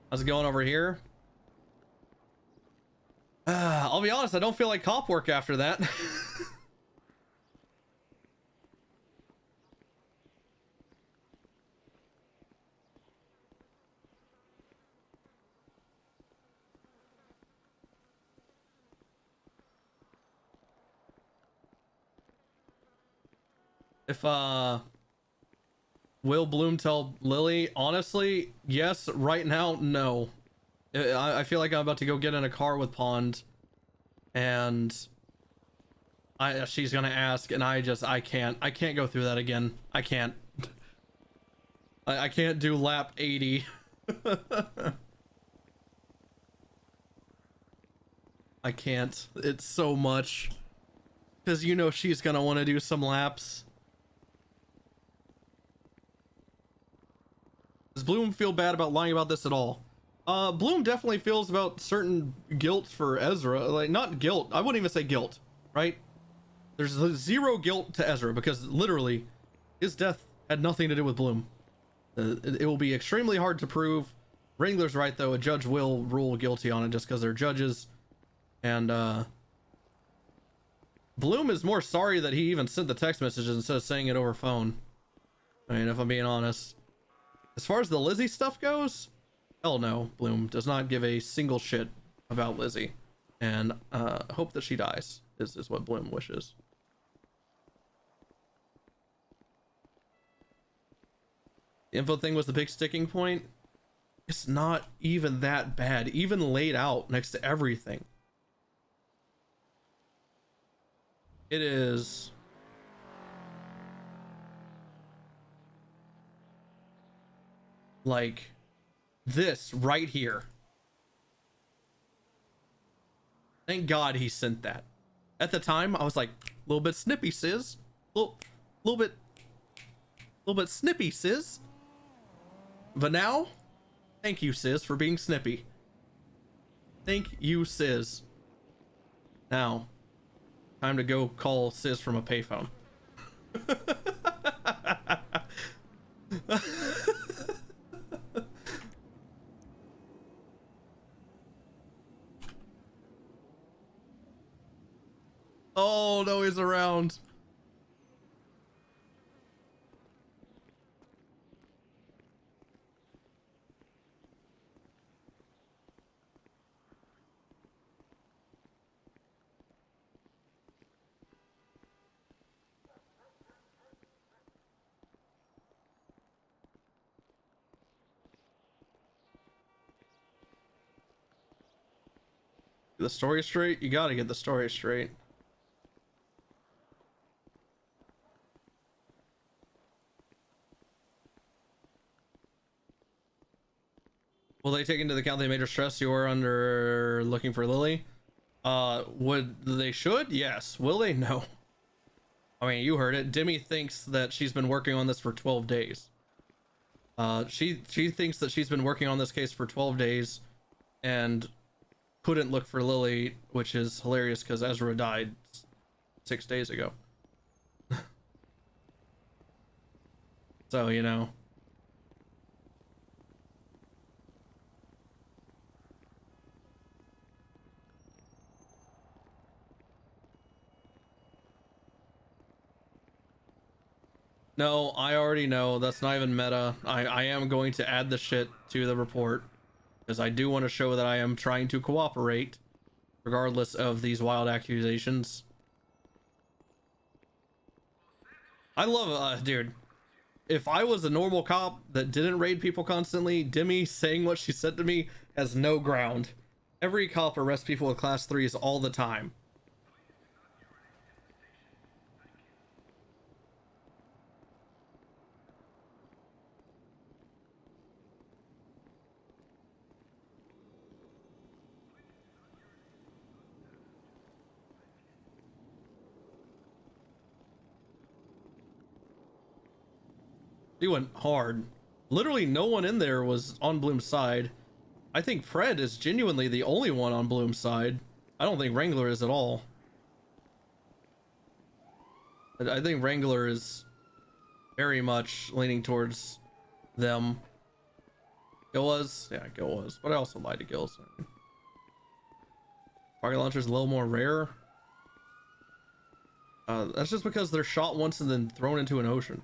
How's it going over here? I'll be honest, I don't feel like cop work after that. If will Bloom tell Lily? Honestly, yes. Right now, no. I feel like I'm about to go get in a car with Pond, and she's gonna ask, and I can't go through that again. I can't. I can't do lap 80. I can't. It's so much, because you know she's gonna want to do some laps. Does Bloom feel bad about lying about this at all? Bloom definitely feels about certain guilt for Ezra. Like, not guilt. I wouldn't even say guilt, right? There's zero guilt to Ezra because literally his death had nothing to do with Bloom. It will be extremely hard to prove. Wrangler's right, though. A judge will rule guilty on it just because they're judges. And Bloom is more sorry that he even sent the text messages instead of saying it over phone. I mean, if I'm being honest. As far as the Lizzie stuff goes, hell no. Bloom does not give a single shit about Lizzie. And hope that she dies is what Bloom wishes. The info thing was the big sticking point. It's not even that bad, even laid out next to everything. It is like this right here. Thank God he sent that. At the time, I was like, a little bit snippy, sis. Little bit snippy, sis. But now, thank you, sis, for being snippy. Thank you, sis. Now, time to go call sis from a payphone. Oh, no, he's around. The story straight? You gotta get the story straight. Will they take into account the major stress you are under looking for Lily? Would they should? Yes. Will they? No. I mean, you heard it. Demi thinks that she's been working on this for 12 days. She thinks that she's been working on this case for 12 days and couldn't look for Lily, which is hilarious because Ezra died 6 days ago. So, you know. No, I already know. That's not even meta. I am going to add the shit to the report because I do want to show that I am trying to cooperate regardless of these wild accusations. I love dude. If I was a normal cop that didn't raid people constantly, Demi saying what she said to me has no ground. Every cop arrests people with class 3s all the time. He went hard. Literally no one in there was on Bloom's side. I think Pred is genuinely the only one on Bloom's side. I don't think Wrangler is at all. I think Wrangler is very much leaning towards them. Gil was? Yeah, Gil was. But I also lied to Gil. So. Rocket launcher's a little more rare. That's just because they're shot once and then thrown into an ocean.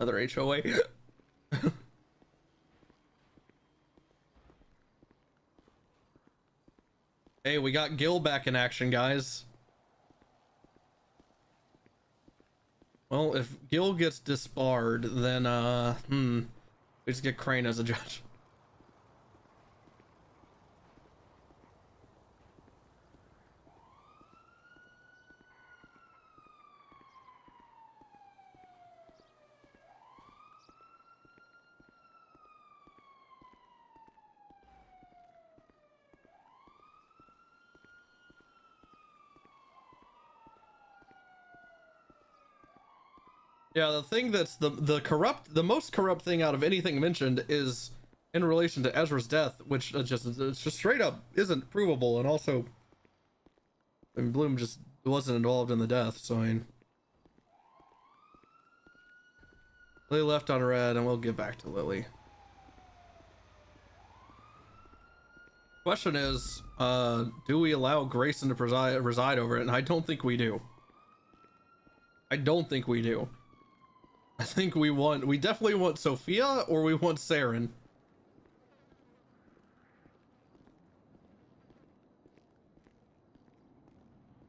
Another HOA. Hey, we got Gil back in action, guys. Well, if Gil gets disbarred, then we just get Crane as a judge. Yeah, the thing that's the most corrupt thing out of anything mentioned is in relation to Ezra's death, which it's just straight up isn't provable, and also, I mean, Bloom just wasn't involved in the death, so I mean, Lily left on red, and we'll get back to Lily. Question is, do we allow Grayson to reside over it? And I don't think we do. I don't think we do. I think we definitely want Sophia, or we want Saren.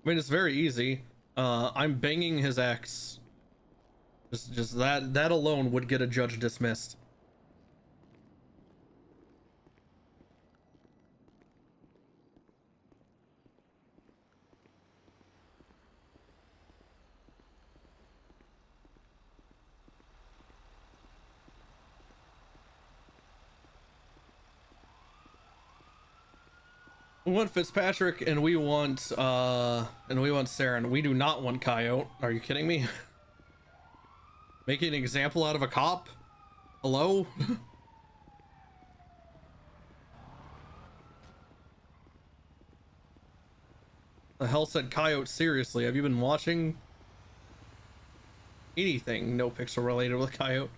I mean, it's very easy. I'm banging his ex. Just that alone would get a judge dismissed. We want Fitzpatrick and we want Saren. We do not want Coyote. Are you kidding me? Making an example out of a cop? Hello? The hell said Coyote? Seriously, have you been watching anything NoPixel related with Coyote?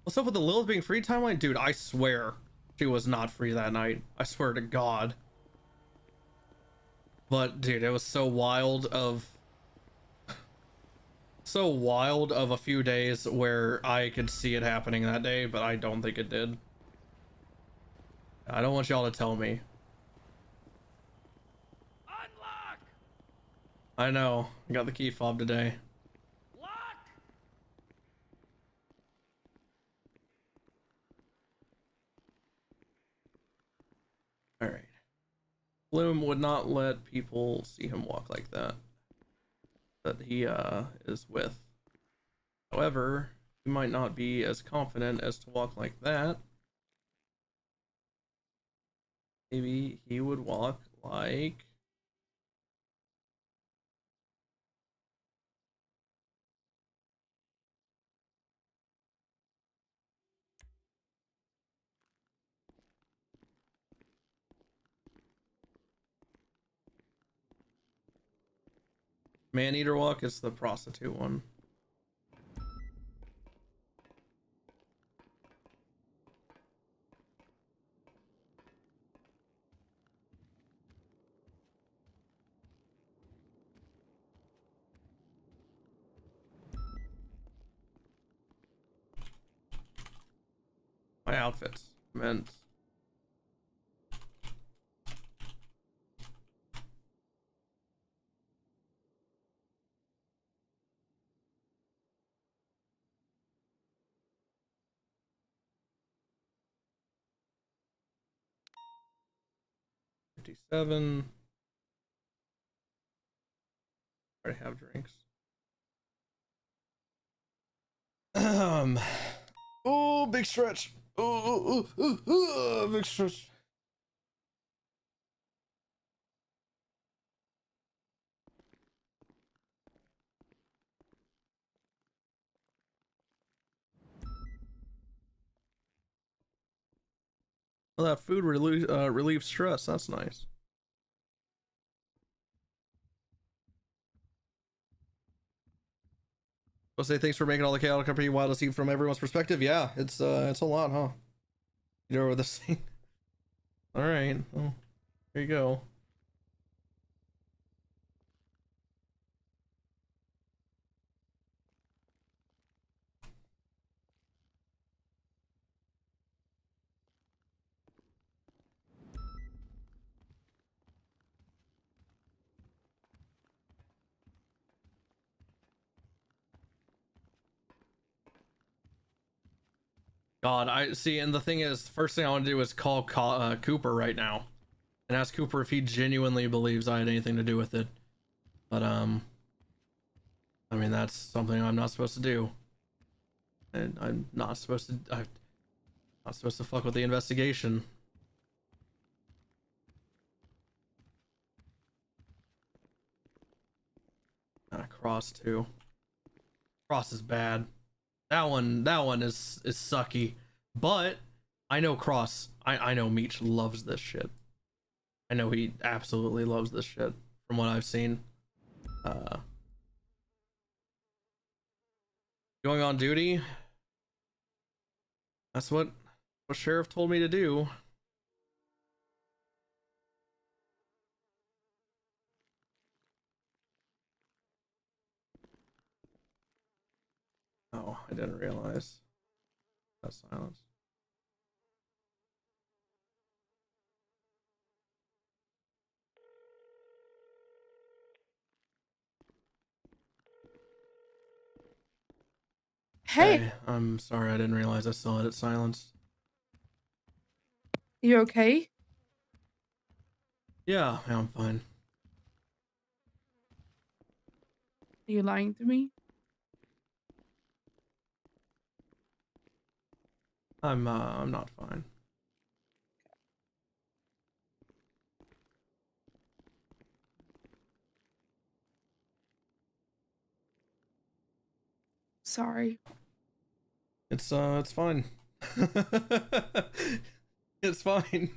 What's up with the Lilith being free timeline? Dude, I swear she was not free that night. I swear to God. But dude, it was so wild of a few days where I could see it happening that day, but I don't think it did. I don't want y'all to tell me. Unlock! I know. I got the key fob today. All right. Bloom would not let people see him walk like that he is with. However, he might not be as confident as to walk like that. Maybe he would walk like Man-eater walk is the prostitute one. My outfits meant $57. Already have drinks. Oh, big stretch. Oh, big stretch. Well, that food relieves stress. That's nice. I'll say thanks for making all the chaotic company wild to see from everyone's perspective. Yeah, it's a lot, huh? You know what this thing. All right. Well, here you go. God, I see, and the thing is, first thing I want to do is call Cooper right now and ask Cooper if he genuinely believes I had anything to do with it. But I mean, that's something I'm not supposed to do, and I'm not supposed to fuck with the investigation. Cross too. Cross is bad. That one is sucky. But I know Cross. I know Meech loves this shit. I know he absolutely loves this shit from what I've seen. Going on duty. That's what Sheriff told me to do. Oh, I didn't realize. That's silence. Hey, I'm sorry, I didn't realize I still had it silenced. you okay? Yeah, I'm fine. Are you lying to me? I'm not fine. Sorry. It's fine. It's fine.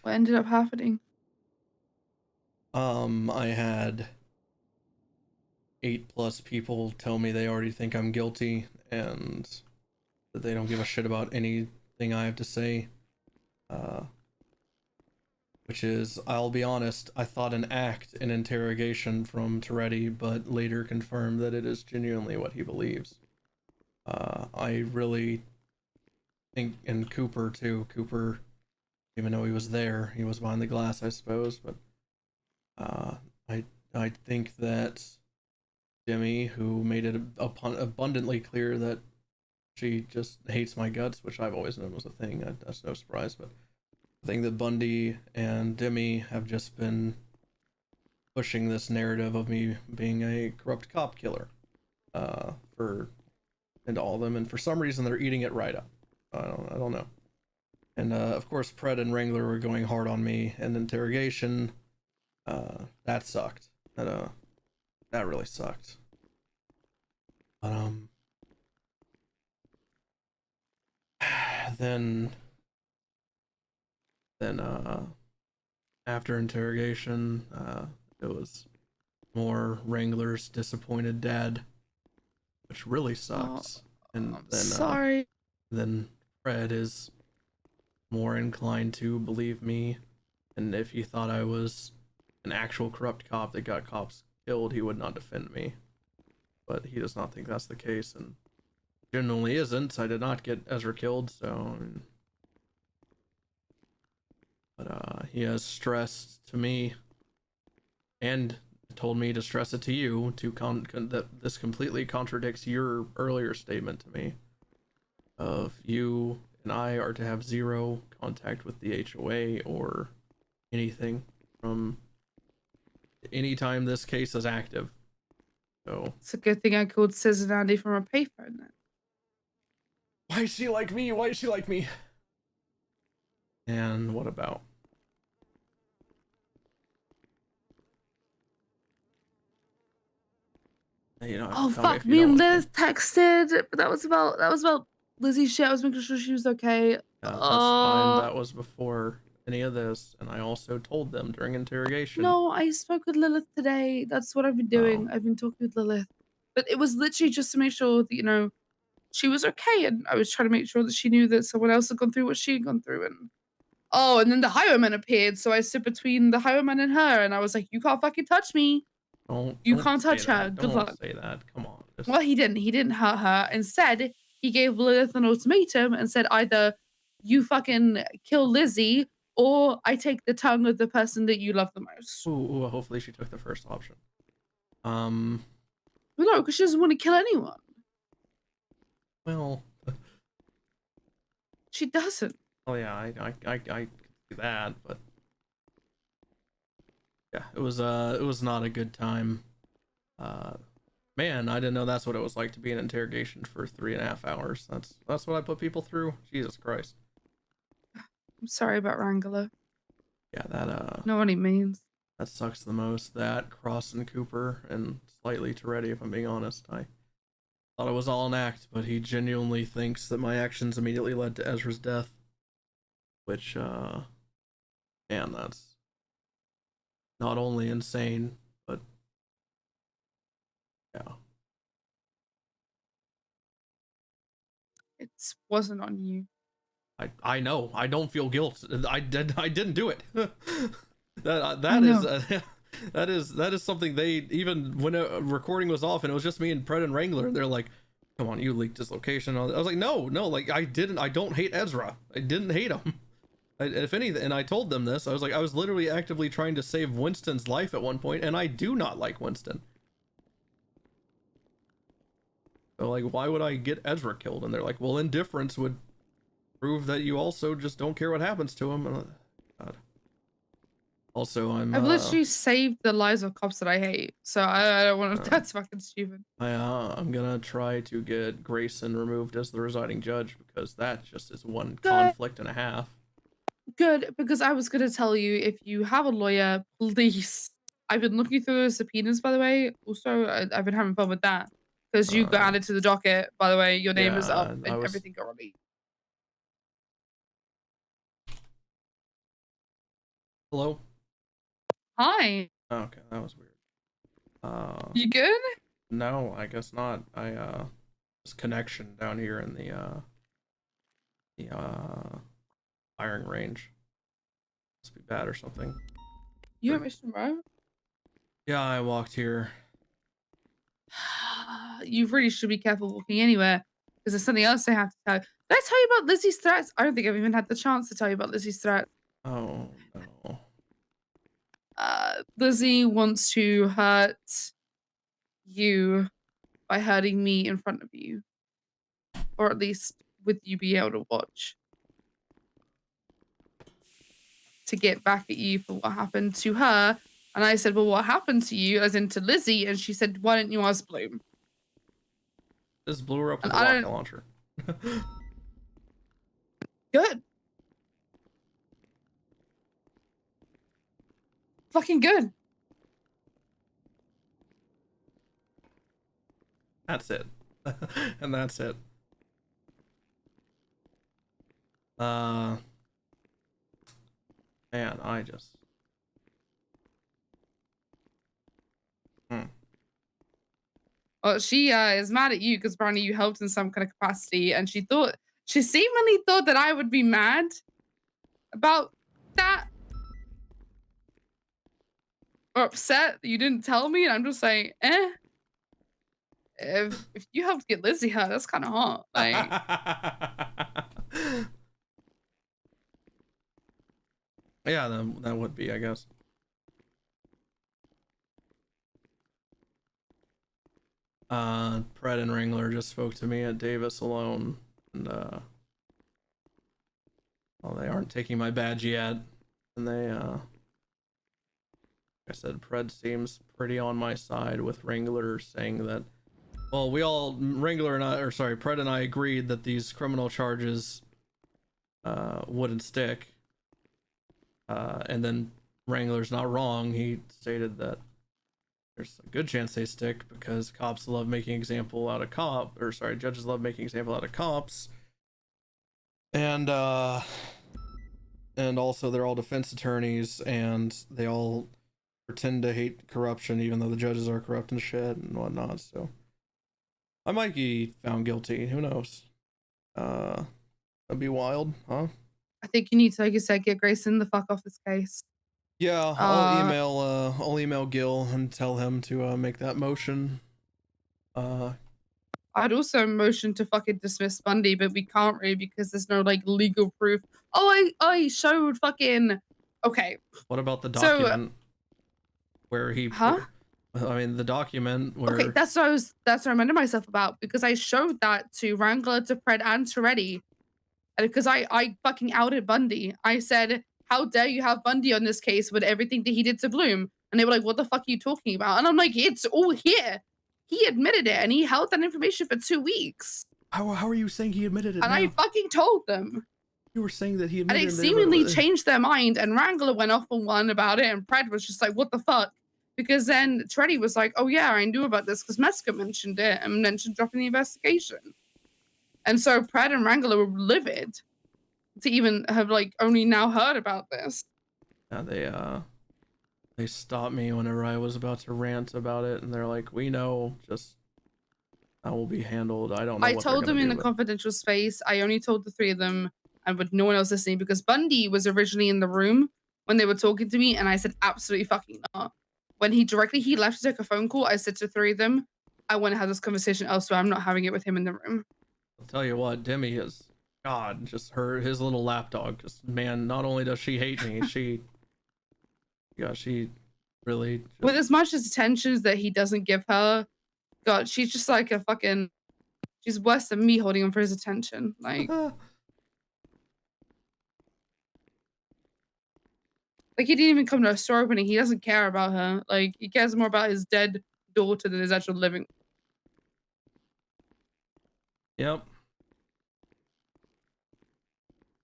What ended up happening? I had 8+ people tell me they already think I'm guilty and that they don't give a shit about anything I have to say. Which is, I'll be honest, I thought an interrogation from Toretti, but later confirmed that it is genuinely what he believes. I really think, and Cooper too. Cooper, even though he was there, he was behind the glass, I suppose, but I think that Jimmy, who made it abundantly clear that she just hates my guts, which I've always known was a thing, that's no surprise, but I think that Bundy and Demi have just been pushing this narrative of me being a corrupt cop killer into all of them, and for some reason they're eating it right up. I don't know. And of course, Pred and Wrangler were going hard on me in interrogation. That sucked. That really sucked. But then after interrogation, it was more Wrangler's disappointed dad, which really sucks. And then sorry. Then Fred is more inclined to believe me, and if he thought I was an actual corrupt cop that got cops killed, he would not defend me. But he does not think that's the case, and genuinely isn't. I did not get Ezra killed, so. But he has stressed to me, and told me to stress it to you, that this completely contradicts your earlier statement to me of you and I are to have zero contact with the HOA or anything from any time this case is active. So it's a good thing I called Sis and Andy from a payphone then. Why is she like me? Why is she like me? And what about? You know, oh fuck! Me and Liz texted, but that was about Lizzie's shit. I was making sure she was okay. Yeah, that's fine. That was before any of this, and I also told them during interrogation. No, I spoke with Lilith today. That's what I've been doing. I've been talking with Lilith, but it was literally just to make sure that she was okay, and I was trying to make sure that she knew that someone else had gone through what she had gone through, and then the highwayman appeared, so I stood between the highwayman and her, and I was like, "You can't fucking touch me. You can't touch her. Good luck." Don't say that. Come on. Well, he didn't. He didn't hurt her. Instead, he gave Lilith an ultimatum and said, either you fucking kill Lizzie or I take the tongue of the person that you love the most. Ooh, hopefully she took the first option. Well, no, because she doesn't want to kill anyone. Well, she doesn't. Oh yeah, I can see that, but yeah, it was not a good time. Man, I didn't know that's what it was like to be in interrogation for 3.5 hours. That's what I put people through. Jesus Christ. I'm sorry about Wrangler. Yeah, that know what he means. That sucks the most. That, Cross and Cooper, and slightly Toretti, if I'm being honest. I thought it was all an act, but he genuinely thinks that my actions immediately led to Ezra's death. Which, man, that's not only insane, but yeah. It wasn't on you. I know. I don't feel guilt. I didn't do it. that is something they, even when a recording was off and it was just me and Pred and Wrangler, they're like, "Come on, you leaked his location." I was like, no, like I don't hate Ezra. I didn't hate him. If anything, and I told them this, I was literally actively trying to save Winston's life at one point, and I do not like Winston. So like, why would I get Ezra killed? And they're like, well, indifference would prove that you also just don't care what happens to him. And, God. Also, I've literally saved the lives of cops that I hate, so I don't want to. That's fucking stupid. I'm gonna try to get Grayson removed as the residing judge, because that just is one conflict and a half. Good, because I was gonna tell you, if you have a lawyer, please. I've been looking through the subpoenas, by the way. Also, I've been having fun with that because you got added to the docket. By the way, your name is up and everything already. Hello. Hi. Okay, that was weird. You good? No, I guess not. This connection down here in the firing range must be bad or something. You at Mission Row? Yeah, I walked here. You really should be careful walking anywhere, because there's something else I have to tell you. Did I tell you about Lizzie's threats? I don't think I've even had the chance to tell you about Lizzie's threats. Oh no. Lizzie wants to hurt you by hurting me in front of you, or at least with you being able to watch. to get back at you for what happened to her. And I said, well, what happened to you? As in to Lizzie. And she said, why didn't you ask Bloom? Just blew her up with And a I rocket don't- launcher. Good. Fucking good. That's it. And that's it. Man, I just... Well, she is mad at you because apparently you helped in some kind of capacity, and she seemingly thought that I would be mad about that or upset that you didn't tell me. And I'm just like, if you helped get Lizzie hurt, that's kind of hot. Like, yeah, that would be, I guess. Pred and Wrangler just spoke to me at Davis alone, and well, they aren't taking my badge yet, and they like I said, Pred seems pretty on my side with Wrangler saying that, well, Pred and I agreed that these criminal charges wouldn't stick, and then Wrangler's not wrong. He stated that there's a good chance they stick because judges love making example out of cops, and also they're all defense attorneys and they all pretend to hate corruption even though the judges are corrupt and shit and whatnot. So I might be found guilty. Who knows? That'd be wild, huh? I think you need to, like you said, get Grayson the fuck off this case. Yeah, I'll email Gil and tell him to make that motion. I'd also motion to fucking dismiss Bundy, but we can't really because there's no like legal proof. Oh, I showed fucking. Okay. What about the document where he? Huh? I mean, the document where. Okay, that's what I reminded myself about because I showed that to Wrangler, to Pred, and to Reddy, and because I fucking outed Bundy. I said, "How dare you have Bundy on this case with everything that he did to Bloom?" And they were like, "What the fuck are you talking about?" And I'm like, "It's all here." He admitted it, and he held that information for 2 weeks. How are you saying he admitted it? And now? I fucking told them. You were saying that he And admitted they it. seemingly changed their mind, and Wrangler went off on one about it, and Pred was just like, "What the fuck?" Because then Treddy was like, "Oh yeah, I knew about this because Meska mentioned it and mentioned dropping the investigation." And so Pred and Wrangler were livid to even have like only now heard about this. Yeah, they stopped me whenever I was about to rant about it, and they're like, "We know, just that will be handled." I don't know. I what told they're them gonna in do, a but- confidential space. I only told the 3 of them, and with no one else listening because Bundy was originally in the room when they were talking to me, and I said absolutely fucking not. When he left to take a phone call, I said to 3 of them, "I want to have this conversation elsewhere. I'm not having it with him in the room." I'll tell you what, Demi is God. Just his little lapdog. Just man. Not only does she hate me, she really. With as much as attention that he doesn't give her, God, she's just like a fucking. She's worse than me holding him for his attention. Like, like he didn't even come to a store opening. He doesn't care about her. Like, he cares more about his dead daughter than his actual living. Yep.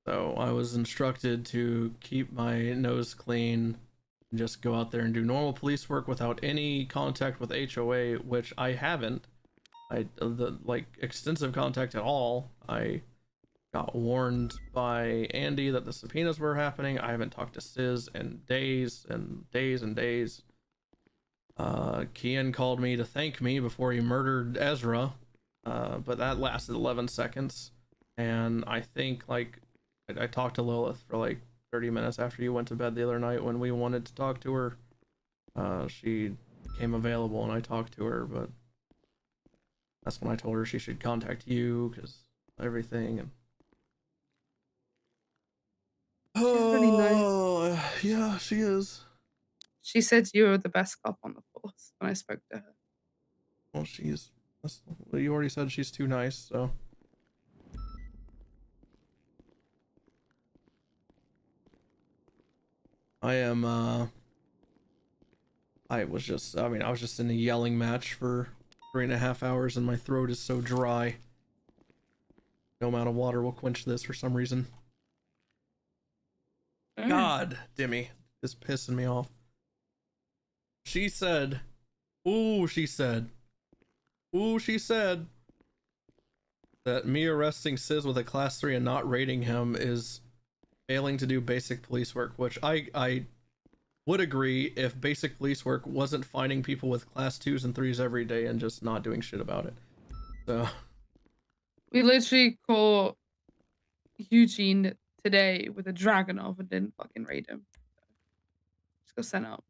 So I was instructed to keep my nose clean, and just go out there and do normal police work without any contact with HOA, which I haven't. Like extensive contact at all. I got warned by Andy that the subpoenas were happening. I haven't talked to Sis in days and days and days. Kian called me to thank me before he murdered Ezra, but that lasted 11 seconds. And I think like I talked to Lilith for like 30 minutes after you went to bed the other night when we wanted to talk to her. She became available and I talked to her, but that's when I told her she should contact you because everything. And She's really nice. Yeah, she is. She said you were the best cop on the force when I spoke to her. Well, you already said she's too nice, so. I am, I was just in a yelling match for 3.5 hours and my throat is so dry. No amount of water will quench this for some reason. God, Dimmy, this is pissing me off. She said that me arresting Sis with a class 3 and not rating him is failing to do basic police work, which I would agree if basic police work wasn't finding people with class 2s and 3s every day and just not doing shit about it. So We literally caught Eugene today with a Dragonov and didn't fucking raid him. Just got sent out.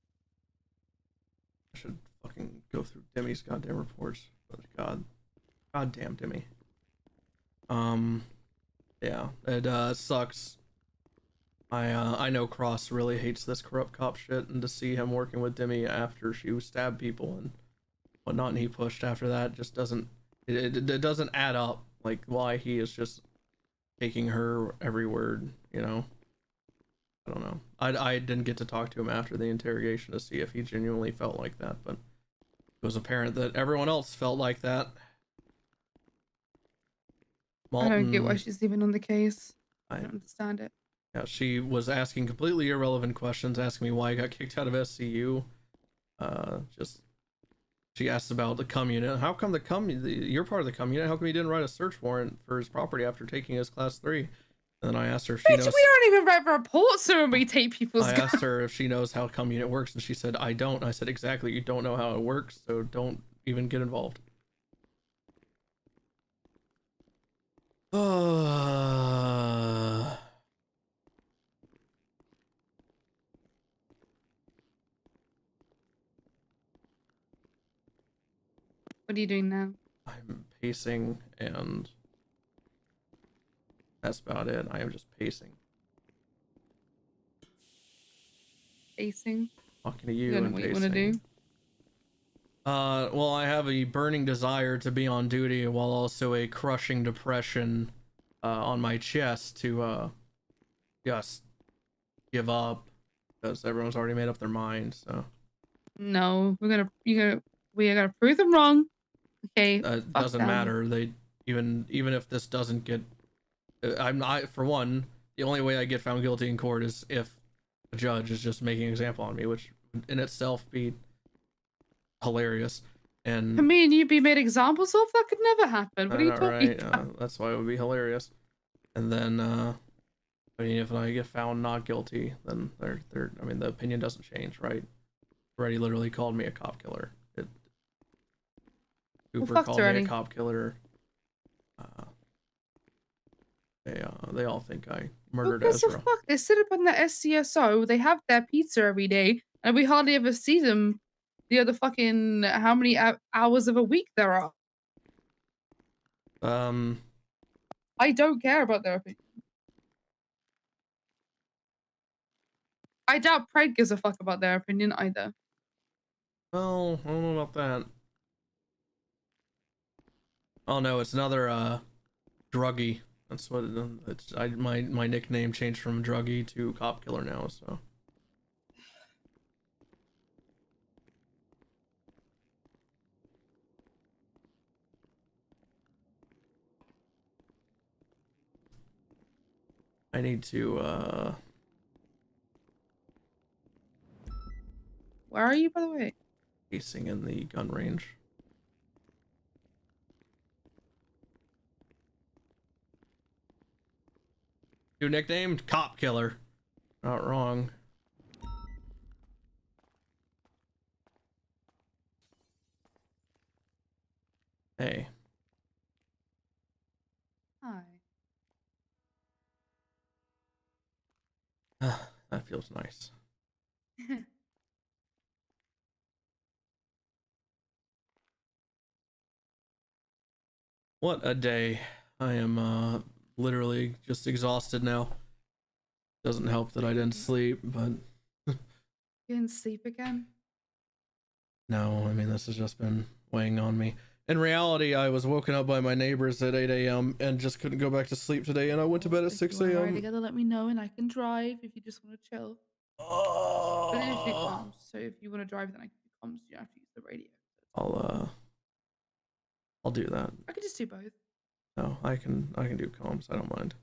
I should fucking go through Demi's goddamn reports. But goddamn Demi. Yeah, it sucks. I know Cross really hates this corrupt cop shit, and to see him working with Demi after she stabbed people and whatnot, and he pushed after that just doesn't it doesn't add up. Like why he is just taking her every word, you know. I don't know. I didn't get to talk to him after the interrogation to see if he genuinely felt like that, but it was apparent that everyone else felt like that. I don't get why she's even on the case. I don't understand it. Yeah, she was asking completely irrelevant questions, asking me why I got kicked out of SCU. She asked about the cum unit. How come you're part of the cum unit? How come you didn't write a search warrant for his property after taking his class 3? And then I asked her if she knows. We don't even write reports when we take people's I guns. asked her if she knows how cum unit works, and she said, I don't. I said, exactly, you don't know how it works, so don't even get involved. What are you doing now? I'm pacing, and that's about it. I am just pacing. Pacing? Talking to you You don't know and what pacing. you want to do? Well, I have a burning desire to be on duty while also a crushing depression on my chest to just give up because everyone's already made up their mind. So No, we are gonna prove them wrong. Okay. it doesn't matter. They even if this doesn't get, I'm not, for one, the only way I get found guilty in court is if a judge is just making an example on me, which in itself be hilarious. And I mean, you'd be made examples of? That could never happen. What are you talking about? That's why it would be hilarious. And then I mean, if I get found not guilty, then I mean, the opinion doesn't change, right? Already literally called me a cop killer. Cooper called me a cop killer. They all think I murdered Ezra. Fuck? They sit up on the SCSO. They have their pizza every day, and we hardly ever see them the other fucking how many hours of a week there are. I don't care about their opinion. I doubt Craig gives a fuck about their opinion either. Well, I don't know about that. Oh no, it's another druggie. That's what it's. My nickname changed from druggie to cop killer now. So. I need to Where are you, by the way? Pacing in the gun range. New nickname? Cop Killer. Not wrong. Hey. Hi. That feels nice. What a day. I am literally just exhausted now. Doesn't help that I didn't sleep, but You didn't sleep again? no, I mean, this has just been weighing on me. In reality, I was woken up by my neighbors at 8 a.m. and just couldn't go back to sleep today, and I went to bed at 6 If you a.m. gotta let me know and I can drive if you just want to chill. But it is comms, so if you want to drive, then I can do comms. You don't have to use the radio. I'll do that. I could just do both. No, I can do comms. I don't mind.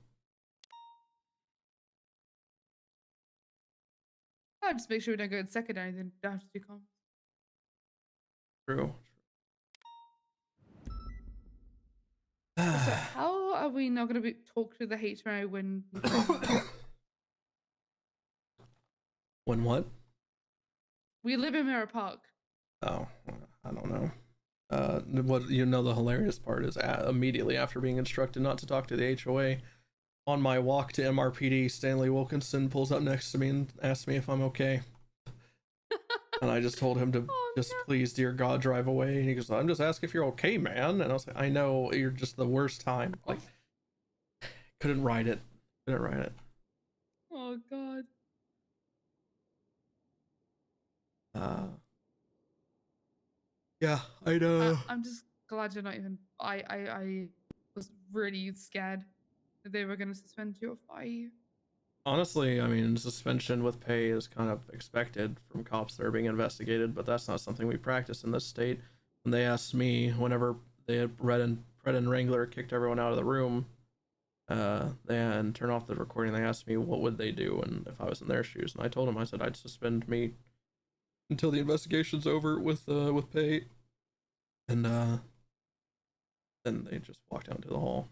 I'll just make sure we don't go in secondary, then don't have to do comms. True. So how are we not going to talk to the HMO when? When what? We live in Mirror Park. Oh, I don't know. What you know, the hilarious part is immediately after being instructed not to talk to the HOA, on my walk to MRPD, Stanley Wilkinson pulls up next to me and asks me if I'm okay. And I just told him to please, dear God, drive away. And he goes, I'm just asking if you're okay, man. And I was like, I know, you're just the worst time. Like, couldn't write it. Oh God. Yeah, I know. I'm just glad you're not even. I was really scared that they were going to suspend you or fire you. Honestly, I mean, suspension with pay is kind of expected from cops that are being investigated, but that's not something we practice in this state. When they asked me, whenever they had Pred and Wrangler kicked everyone out of the room, and turned off the recording, they asked me what would they do and if I was in their shoes, and I told them, I said I'd suspend me until the investigation's over with pay, and then they just walked out into the hall.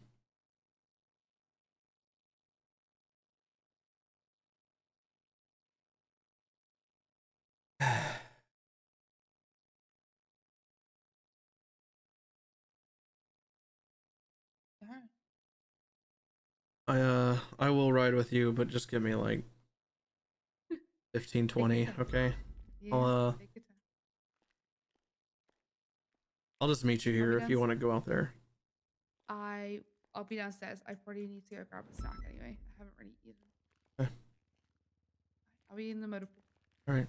I will ride with you, but just give me like 15, 20, okay? Yeah, I'll just meet you here if you want to go out there. I'll be downstairs. I probably need to go grab a snack anyway. I haven't really eaten. Okay. I'll be in the motor pool. All right.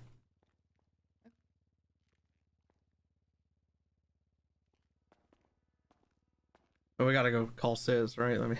But we gotta go call Sis, right? Let me.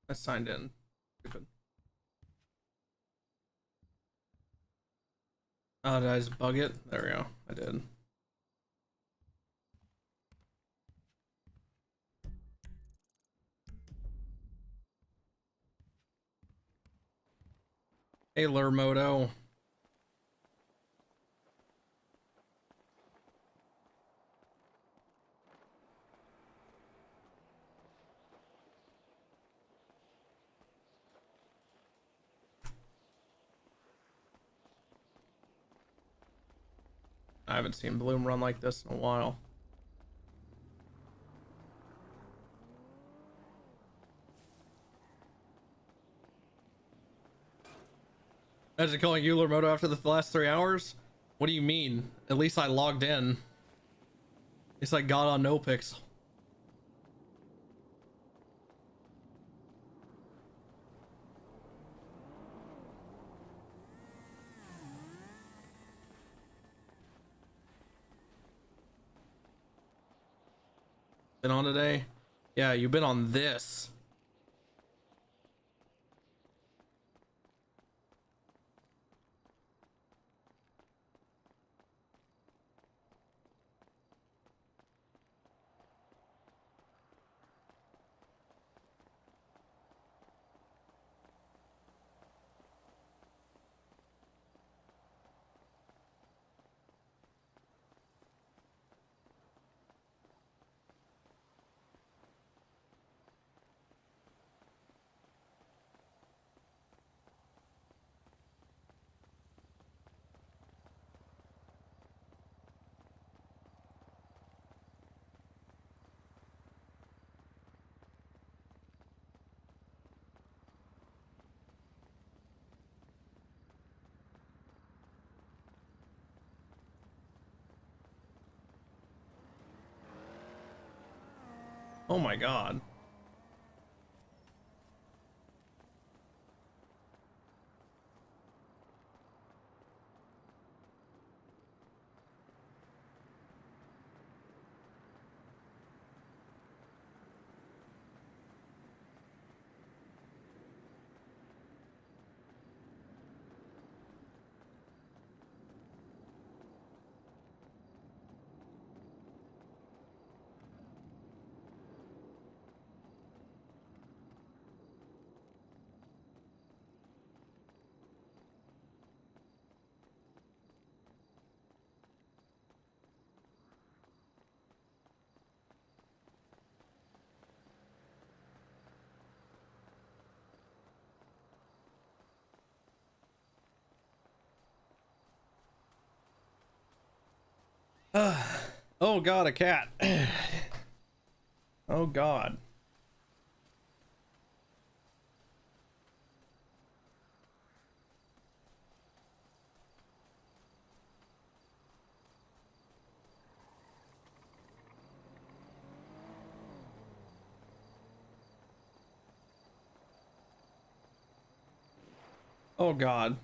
I signed in. Stupid. Oh, did I just bug it? There we go. I did. Hey, Lermoto. I haven't seen Bloom run like this in a while. Imagine calling Euler Moto after the last 3 hours? What do you mean? At least I logged in. At least I got on NoPixel. Been on today? Yeah, you've been on this. Oh my god. Oh god, a cat. Oh god. Oh god.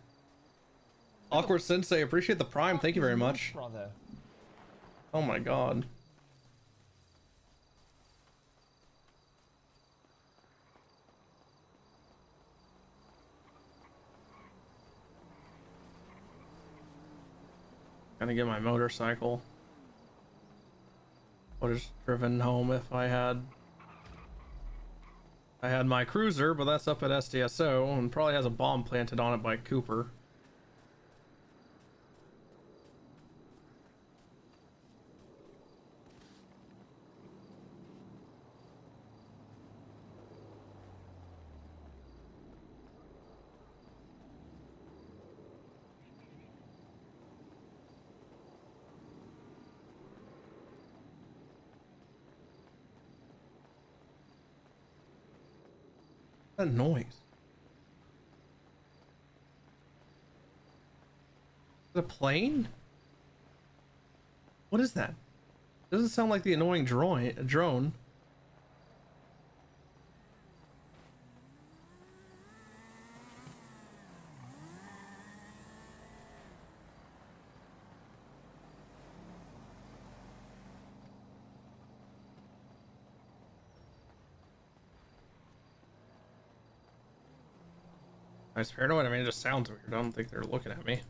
Awkward Sensei, appreciate the prime. Thank you very much. Oh my god. Gonna get my motorcycle. Would have driven home if I had my cruiser, but that's up at SDSO and probably has a bomb planted on it by Cooper. That noise. Is it a plane? What is that? Doesn't sound like the annoying drone. I was paranoid. I mean, it just sounds weird. I don't think they're looking at me.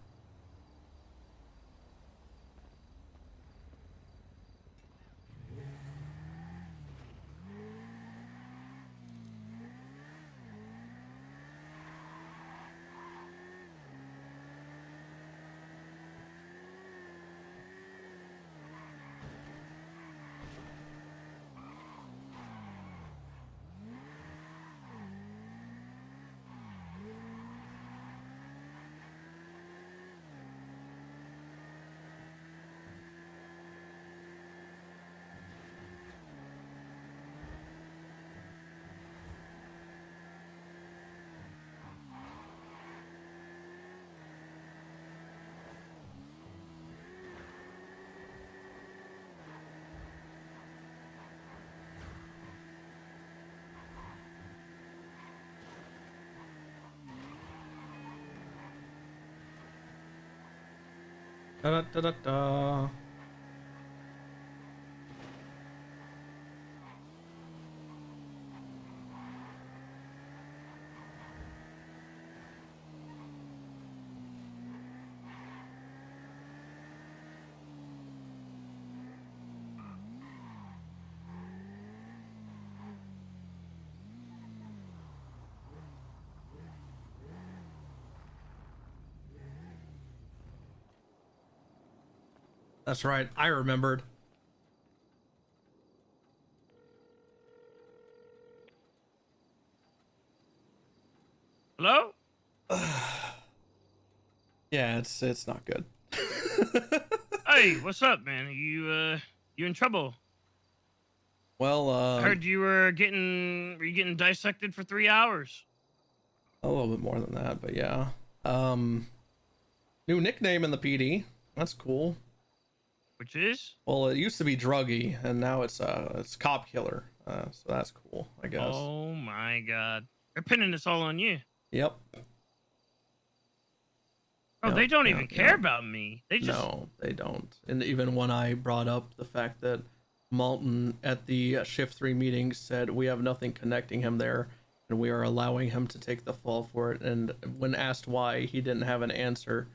Da, da, da, da. That's right. I remembered. Hello? Yeah, it's not good. Hey, what's up, man? You in trouble? Well, I heard you were getting dissected for 3 hours. a little bit more than that, but yeah. New nickname in the PD. That's cool. Which is? Well, it used to be Druggy, and now it's Cop Killer. So that's cool, I guess. Oh my god. They're pinning this all on you. Yep. Oh, Yep, they don't yep, even care yep. about me. They just No, they don't. And even when I brought up the fact that Malton at the Shift 3 meeting said we have nothing connecting him there, and we are allowing him to take the fall for it, and when asked why, he didn't have an answer.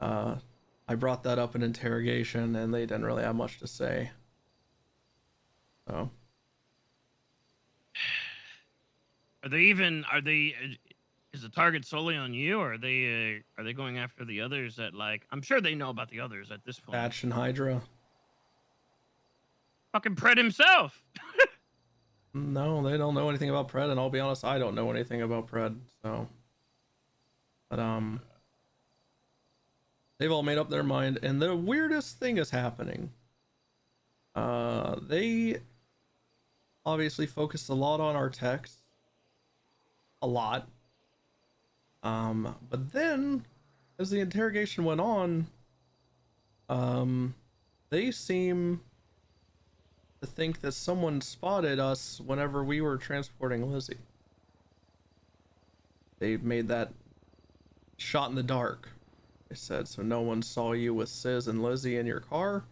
I brought that up in interrogation, and they didn't really have much to say. So. are they is the target solely on you, or are they going after the others that, like, I'm sure they know about the others at this point. Batch and Hydra. Fucking Pred himself. No, they don't know anything about Pred, and I'll be honest, I don't know anything about Pred, so. But, they've all made up their mind, and the weirdest thing is happening. They obviously focused a lot on our techs. A lot. But then, as the interrogation went on, they seem to think that someone spotted us whenever we were transporting Lizzie. They made that shot in the dark. They said, so no one saw you with Sis and Lizzie in your car,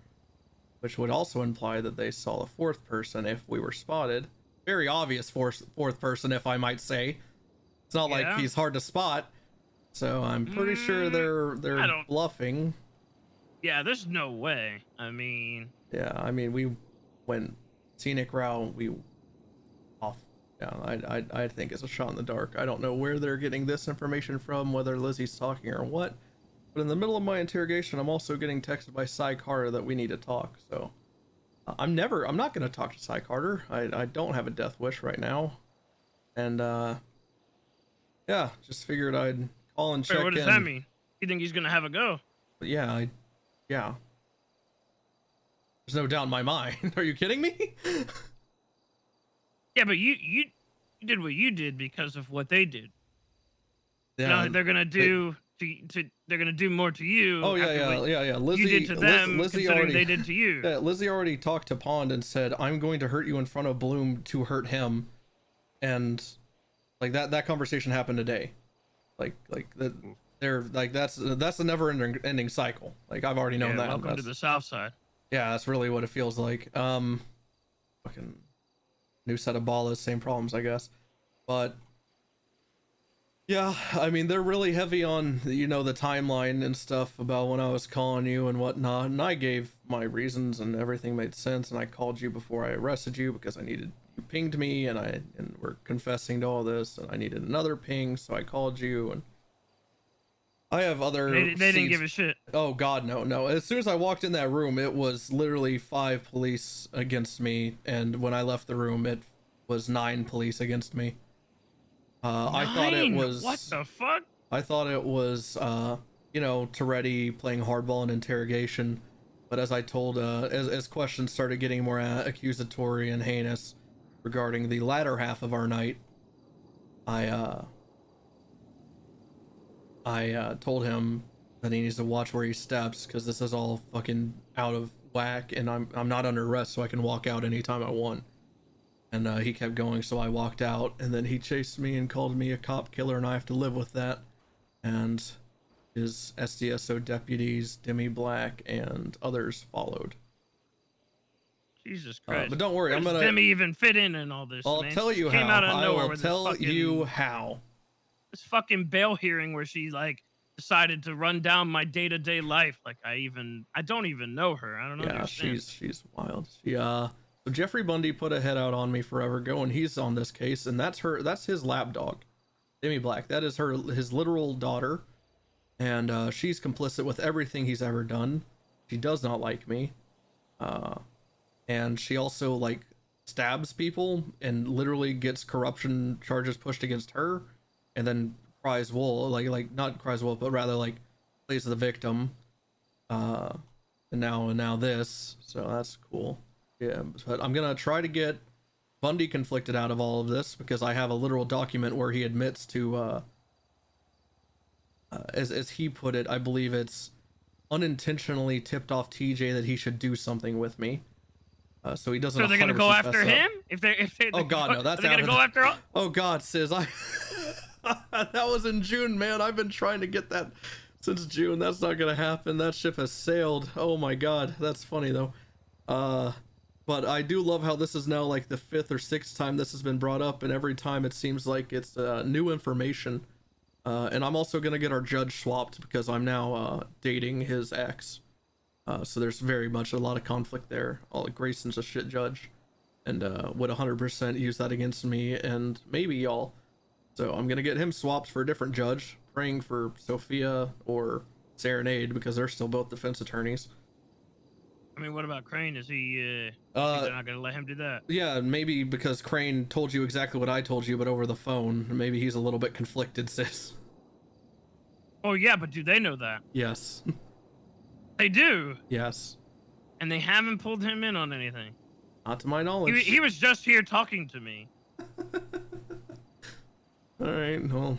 which would also imply that they saw a fourth person if we were spotted. Very obvious fourth person, if I might say. It's not like he's hard to spot, so I'm pretty sure they're bluffing. Yeah, there's no way. I mean, Yeah, I mean, we went scenic route, we off. Yeah, I think it's a shot in the dark. I don't know where they're getting this information from, whether Lizzie's talking or what. But in the middle of my interrogation, I'm also getting texted by Cy Carter that we need to talk. So I'm not gonna talk to Cy Carter. I don't have a death wish right now, and yeah, just figured I'd call and check in. what does that mean? You think he's gonna have a go? But yeah, yeah. There's no doubt in my mind. Are you kidding me? Yeah, but you did what you did because of what they did. Yeah, now they're gonna do they're gonna do more to you. Oh yeah. Lizzie, you did to them, Lizzie considering already, they did to you. Yeah, Lizzie already talked to Pond and said, "I'm going to hurt you in front of Bloom to hurt him," and like that conversation happened today. Like that, they're like that's a never-ending cycle. Like I've already known that. Welcome to the South Side. Yeah, that's really what it feels like. Fucking new set of ballas, same problems, I guess. But yeah, I mean, they're really heavy on, the timeline and stuff about when I was calling you and whatnot. And I gave my reasons and everything made sense. And I called you before I arrested you because you pinged me and we're confessing to all this. And I needed another ping, so I called you. And I have other. They didn't give a shit. Oh God, no. As soon as I walked in that room, it was literally 5 police against me, and when I left the room, it was 9 police against me. I thought it was. What the fuck? I thought it was, Toretti playing hardball in interrogation, but as I told, as questions started getting more accusatory and heinous regarding the latter half of our night, I told him that he needs to watch where he steps because this is all fucking out of whack, and I'm not under arrest, so I can walk out anytime I want. And he kept going, so I walked out, and then he chased me and called me a cop killer, and I have to live with that. And his SDSO deputies, Demi Black, and others followed. Jesus Christ! But don't worry, Where I'm does gonna. Demi even fit in all this? I'll man? tell She you came how. out of I nowhere will with tell this fucking, you how. This fucking bail hearing where she like decided to run down my day-to-day life. Like I don't even know her. I don't know. Yeah, she's wild. So Jeffrey Bundy put a head out on me forever ago, and he's on this case, and that's his lap dog, Demi Black. That is his literal daughter, and she's complicit with everything he's ever done. She does not like me, and she also like stabs people and literally gets corruption charges pushed against her, and then cries wolf, like not cries wolf, but rather like plays the victim. And now this, so that's cool. Yeah, but I'm gonna try to get Bundy conflicted out of all of this because I have a literal document where he admits to, as he put it, I believe it's unintentionally tipped off TJ that he should do something with me. So he doesn't. So they're gonna go after him? If they oh God, no, that's they're gonna go after. Oh God, Sis, that was in June, man. I've been trying to get that since June. That's not gonna happen. That ship has sailed. Oh my God, that's funny though. But I do love how this is now like the 5th or 6th time this has been brought up, and every time it seems like it's new information. And I'm also gonna get our judge swapped because I'm now dating his ex. So there's very much a lot of conflict there. Grayson's a shit judge, and would 100% use that against me and maybe y'all. So I'm gonna get him swapped for a different judge, praying for Sophia or Serenade because they're still both defense attorneys. I mean, what about Crane? Is he? They're not gonna let him do that. Yeah, maybe because Crane told you exactly what I told you, but over the phone. Maybe he's a little bit conflicted, Sis. Oh yeah, but do they know that? Yes. They do. Yes. And they haven't pulled him in on anything. Not to my knowledge. He was just here talking to me. All right, well.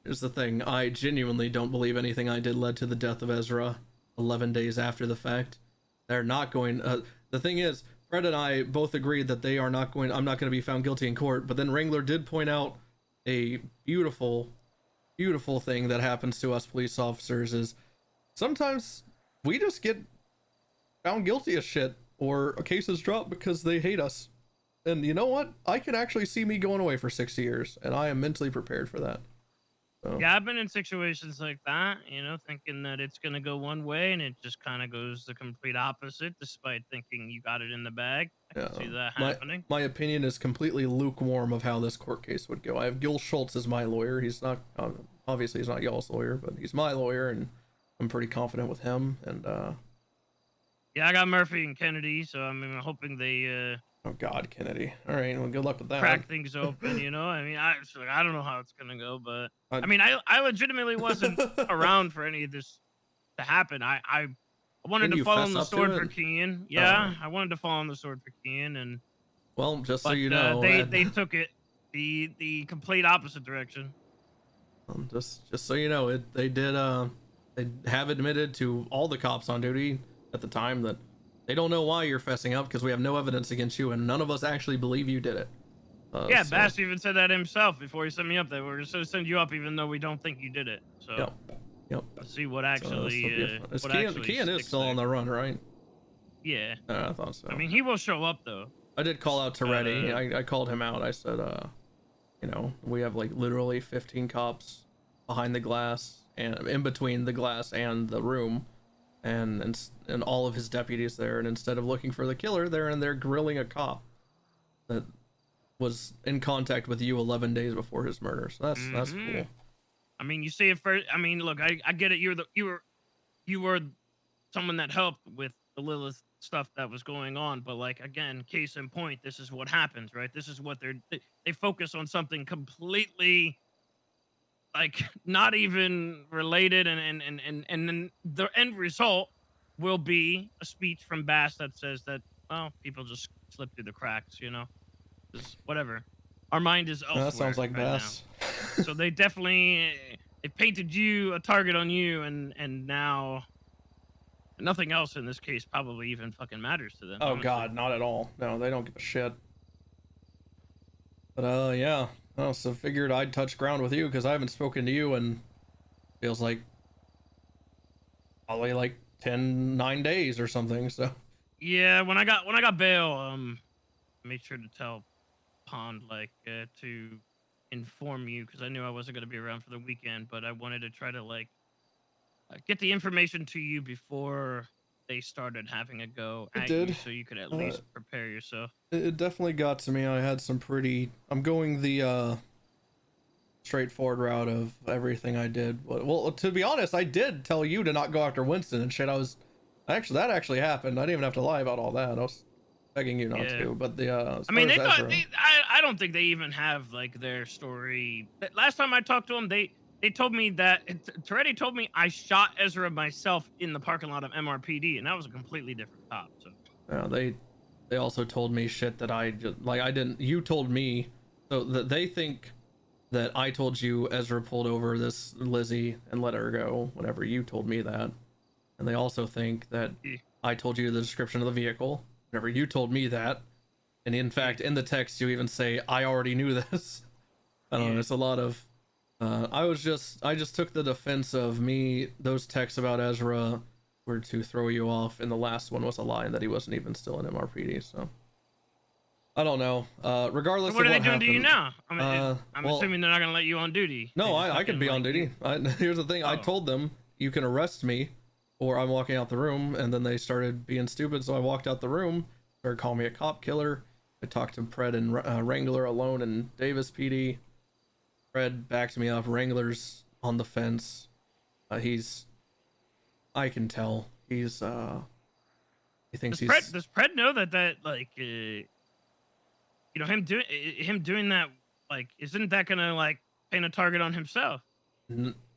Here's the thing. I genuinely don't believe anything I did led to the death of Ezra 11 days after the fact. They're not going... the thing is, Fred and I both agreed that they are not going... I'm not going to be found guilty in court, but then Wrangler did point out a beautiful, beautiful thing that happens to us police officers is sometimes we just get found guilty of shit or cases dropped because they hate us. And you know what? I can actually see me going away for 60 years, and I am mentally prepared for that. So. Yeah, I've been in situations like that, thinking that it's going to go one way and it just kind of goes the complete opposite, despite thinking you got it in the bag. I can see that happening. My opinion is completely lukewarm of how this court case would go. I have Gil Schultz as my lawyer. He's not, obviously he's not y'all's lawyer, but he's my lawyer, and I'm pretty confident with him. And yeah, I got Murphy and Kennedy, so I'm hoping they oh God, Kennedy. All right, well, good luck with that. Crack things open, I don't know how it's gonna go, but I legitimately wasn't around for any of this to happen. I wanted to fall on the sword for Kian. Yeah, I wanted to fall on the sword for Kian, and well, just so you know, they took it the complete opposite direction. Just so you know, they have admitted to all the cops on duty at the time that they don't know why you're fessing up because we have no evidence against you and none of us actually believe you did it. Yeah, so. Bass even said that himself before he sent me up there. We're just going to send you up even though we don't think you did it. So yep. Let's see what actually Kian is still on the run, right? Yeah. I thought so. I mean, he will show up though. I did call out to Reddy. I called him out. I said, we have like literally 15 cops behind the glass and in between the glass and the room. And all of his deputies there, and instead of looking for the killer, they're in there grilling a cop that was in contact with you 11 days before his murder. So that's cool. I mean, you see it first. I mean, look, I get it. You were someone that helped with the Lilith stuff that was going on, but like again, case in point, this is what happens, right? This is what they focus on something completely. Like not even related, and then the end result will be a speech from Bass that says that people just slip through the cracks, just whatever. Our mind is elsewhere. That sounds like right Bass. So they definitely painted you a target on you, and now nothing else in this case probably even fucking matters to them. Oh honestly. God, not at all. No, they don't give a shit. But yeah. Oh, so figured I'd touch ground with you because I haven't spoken to you in feels like probably like 9 days or something. So Yeah, when I got bail, made sure to tell Pond to inform you because I knew I wasn't gonna be around for the weekend, but I wanted to try to get the information to you before they started having a go It at you, did. so you could at least prepare yourself. it definitely got to me. I had some pretty. I'm going the straightforward route of everything I did. Well, to be honest, I did tell you to not go after Winston and shit. That actually happened. I didn't even have to lie about all that. I was begging you not to. But as I mean, far they as thought Ezra- I don't think they even have their story. Last time I talked to them, they told me that Toretti told me I shot Ezra myself in the parking lot of MRPD, and that was a completely different cop. So Yeah, they also told me shit that I just I didn't. You told me, so that they think that I told you Ezra pulled over this Lizzie and let her go whenever you told me that, and they also think that I told you the description of the vehicle whenever you told me that, and in fact in the text you even say I already knew this. I don't know. It's a lot of. I just took the defense of me. Those texts about Ezra were to throw you off, and the last one was a lie that he wasn't even still in MRPD. So I don't know. Regardless so what of are what they doing happened, to you now? I mean, I'm well, assuming they're not gonna let you on duty. no, I could be on duty. Here's the thing. I Oh. told them you can arrest me, or I'm walking out the room, and then they started being stupid. So I walked out the room. Started calling me a cop killer. I talked to Pred and Wrangler alone in Davis PD. Fred backed me up. Wrangler's on the fence. I can tell he's he thinks Does Pred know that him doing that isn't that gonna paint a target on himself?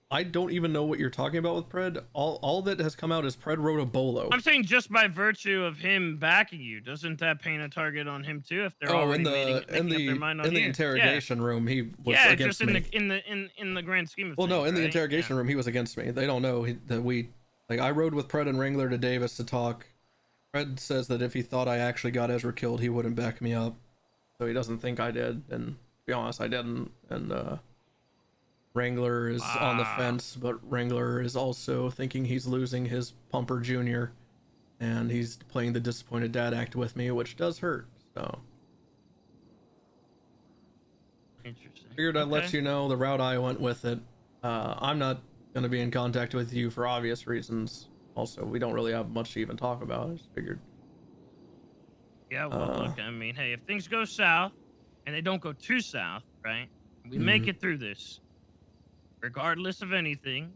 I don't even know what you're talking about with Pred. All that has come out is Pred wrote a bolo. I'm saying just by virtue of him backing you, doesn't that paint a target on him too? If they're already making up their mind on in the you? interrogation room, he was yeah, against just me. in the grand scheme of Well, things. no, in the right? interrogation room, he was against me. They don't know that we, I rode with Pred and Wrangler to Davis to talk. Pred says that if he thought I actually got Ezra killed, he wouldn't back me up. So he doesn't think I did. And to be honest, I didn't. And Wrangler is on the fence, but Wrangler is also thinking he's losing his Pumper Jr. And he's playing the disappointed dad act with me, which does hurt. So Interesting. figured I'd let Okay. you know the route I went with it. I'm not going to be in contact with you for obvious reasons. Also, we don't really have much to even talk about. I just figured. Yeah, well, look, I mean, hey, if things go south and they don't go too south, right? We make it through this. Regardless of anything,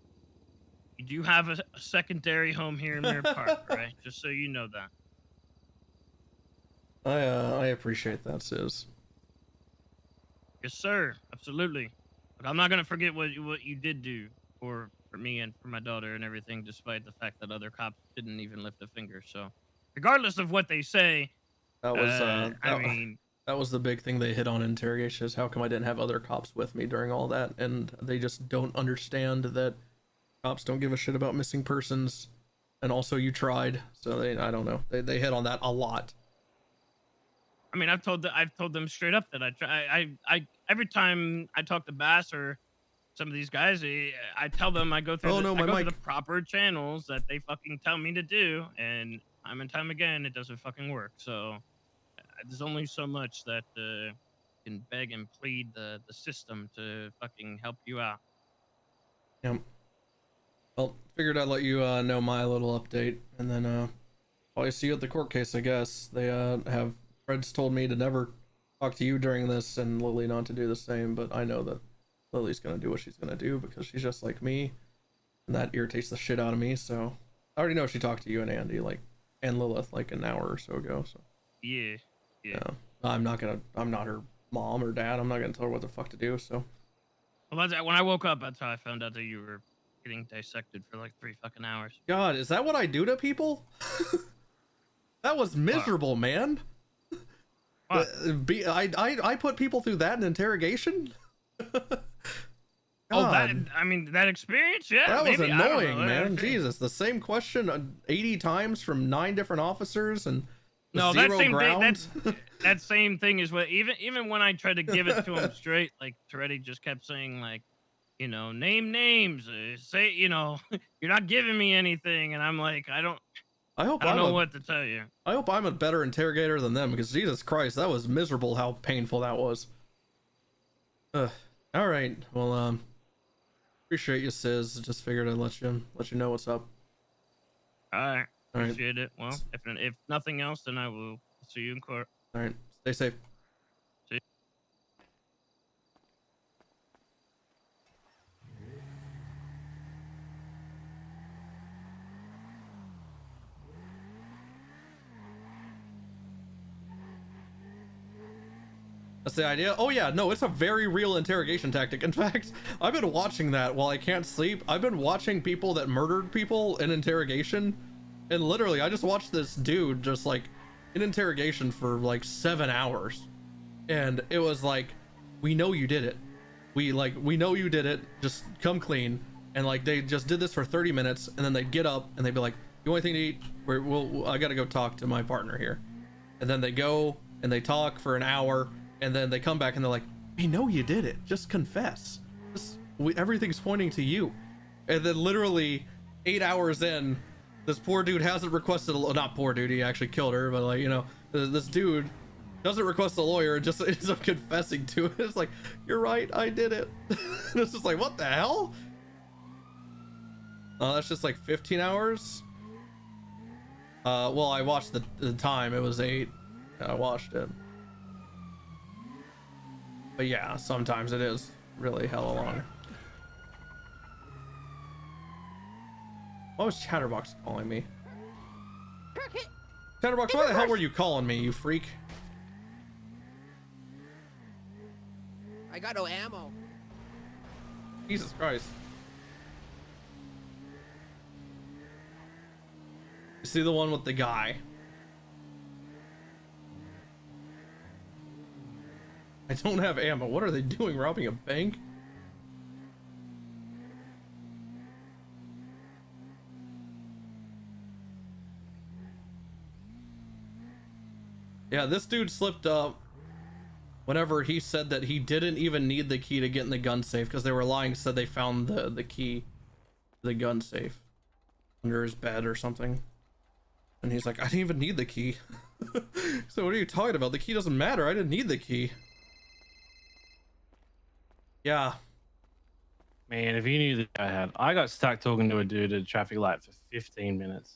you do have a secondary home here in Mirror Park, right? Just so you know that. I appreciate that, Sis. Yes, sir. Absolutely. But I'm not gonna forget what you did do for me and for my daughter and everything, despite the fact that other cops didn't even lift a finger. So, regardless of what they say, That was I mean, that was the big thing they hit on in interrogation, is how come I didn't have other cops with me during all that, and they just don't understand that cops don't give a shit about missing persons, and also you tried. So I don't know. They hit on that a lot. I mean, I've told them straight up that I every time I talk to Bass or some of these guys, I tell them I go through I go through the proper channels that they fucking tell me to do, and time and time again it doesn't fucking work. So there's only so much that can beg and plead the system to fucking help you out. Yep. Well, figured I'd let you know my little update, and then probably see you at the court case, I guess. They have Fred's told me to never talk to you during this, and Lily not to do the same, but I know that Lily's gonna do what she's gonna do because she's just like me, and that irritates the shit out of me. So I already know she talked to you and Andy, and Lilith, an hour or so ago. So Yeah. I'm not her mom or dad. I'm not gonna tell her what the fuck to do. So Well, when I woke up, that's how I found out that you were getting dissected for 3 fucking hours. God, is that what I do to people? That was miserable, man. I put people through that in interrogation. Oh, that experience, yeah. That was maybe, I don't annoying, know. man. Jesus, the same question 80 times from 9 different officers and No, zero that same ground. thing. That same thing is what even when I tried to give it to him straight, Toretti just kept saying you know, name names, say, you know, you're not giving me anything. And I'm like, I don't know what to tell you. I hope I'm a better interrogator than them, because Jesus Christ, that was miserable how painful that was. All right, well, appreciate you, Sis. Just figured I'd let you know what's up. All right, All right. appreciate it. Well, if nothing else, then I will see you in court. All right, stay safe. See you. That's the idea. Oh yeah, no, it's a very real interrogation tactic. In fact, I've been watching that while I can't sleep. I've been watching people that murdered people in interrogation, and literally I just watched this dude just like in interrogation for like 7 hours, and it was like, we know you did it. We know you did it. Just come clean. And like they just did this for 30 minutes, and then they'd get up and they'd be like, you want anything to eat? I gotta go talk to my partner here. And then they go and they talk for an hour. And then they come back and they're like, we know you did it. Just confess. Everything's pointing to you. And then literally 8 hours in, this poor dude hasn't requested not poor dude, he actually killed her, but like, you know, this dude doesn't request a lawyer and just ends up confessing to it. It's like, you're right, I did it. It's just like, what the hell? That's just like 15 hours. Well, I watched the time, it was 8. I watched it. But yeah, sometimes it is really hella long. What was Chatterbox calling me? Chatterbox, why the hell were you calling me, you freak? I got no ammo. Jesus Christ. You see the one with the guy? I don't have ammo. What are they doing? Robbing a bank? Yeah, this dude slipped up whenever he said that he didn't even need the key to get in the gun safe, because they were lying, said they found the key to the gun safe under his bed or something. And he's like, I didn't even need the key. So what are you talking about? The key doesn't matter. I didn't need the key. Yeah. Man, if you knew the guy I got stuck talking to a dude at a traffic light for 15 minutes.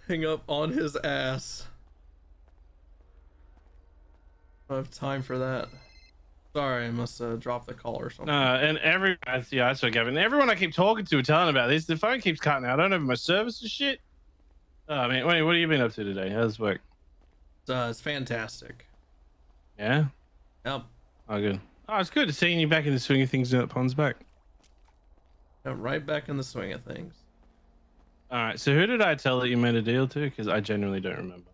Hang up on his ass. I don't have time for that. Sorry, I must have dropped the call or something. And that's what Gavin. Everyone I keep talking to telling about this, the phone keeps cutting out. I don't have my service and shit. Oh man, wait, what have you been up to today? How's it work? It's fantastic. Yeah? Yep. Oh good. Oh, it's good seeing you back in the swing of things now that Pond's back. Yeah, right back in the swing of things. Alright, so who did I tell that you made a deal to? Because I genuinely don't remember.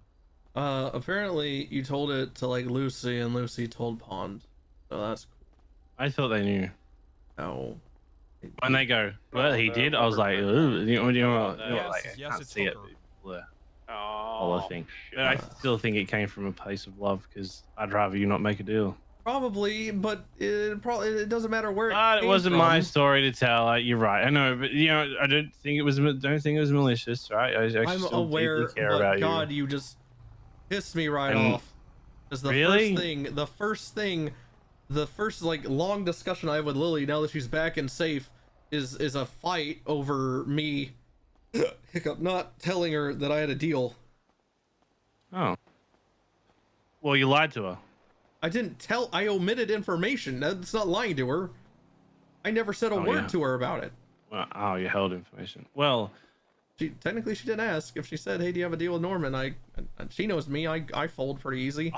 Apparently you told it to like Lucy, and Lucy told Pond. So that's cool. I thought they knew. No. When they go, well, he did. I was like, ooh, you know, Yes, like, I yes, can't it's see it. Hooker. Bleh. Whole thing. But I still think it came from a place of love, because I'd rather you not make a deal. Probably, but it doesn't matter where It wasn't my story to tell. You're right. I know, but you know, I don't think it was malicious, right? I'm still aware, deeply care but about God, you. you just pissed me right And- off. Because the first like long discussion I have with Lily now that she's back and safe is a fight over me hiccup not telling her that I had a deal. Oh. Well, you lied to her. I didn't tell. I omitted information. That's not lying to her. I never said a word to her about it. Well, oh, you held information. Well, technically she didn't ask. If she said, "Hey, do you have a deal with Norman?" She knows me. I fold pretty easy.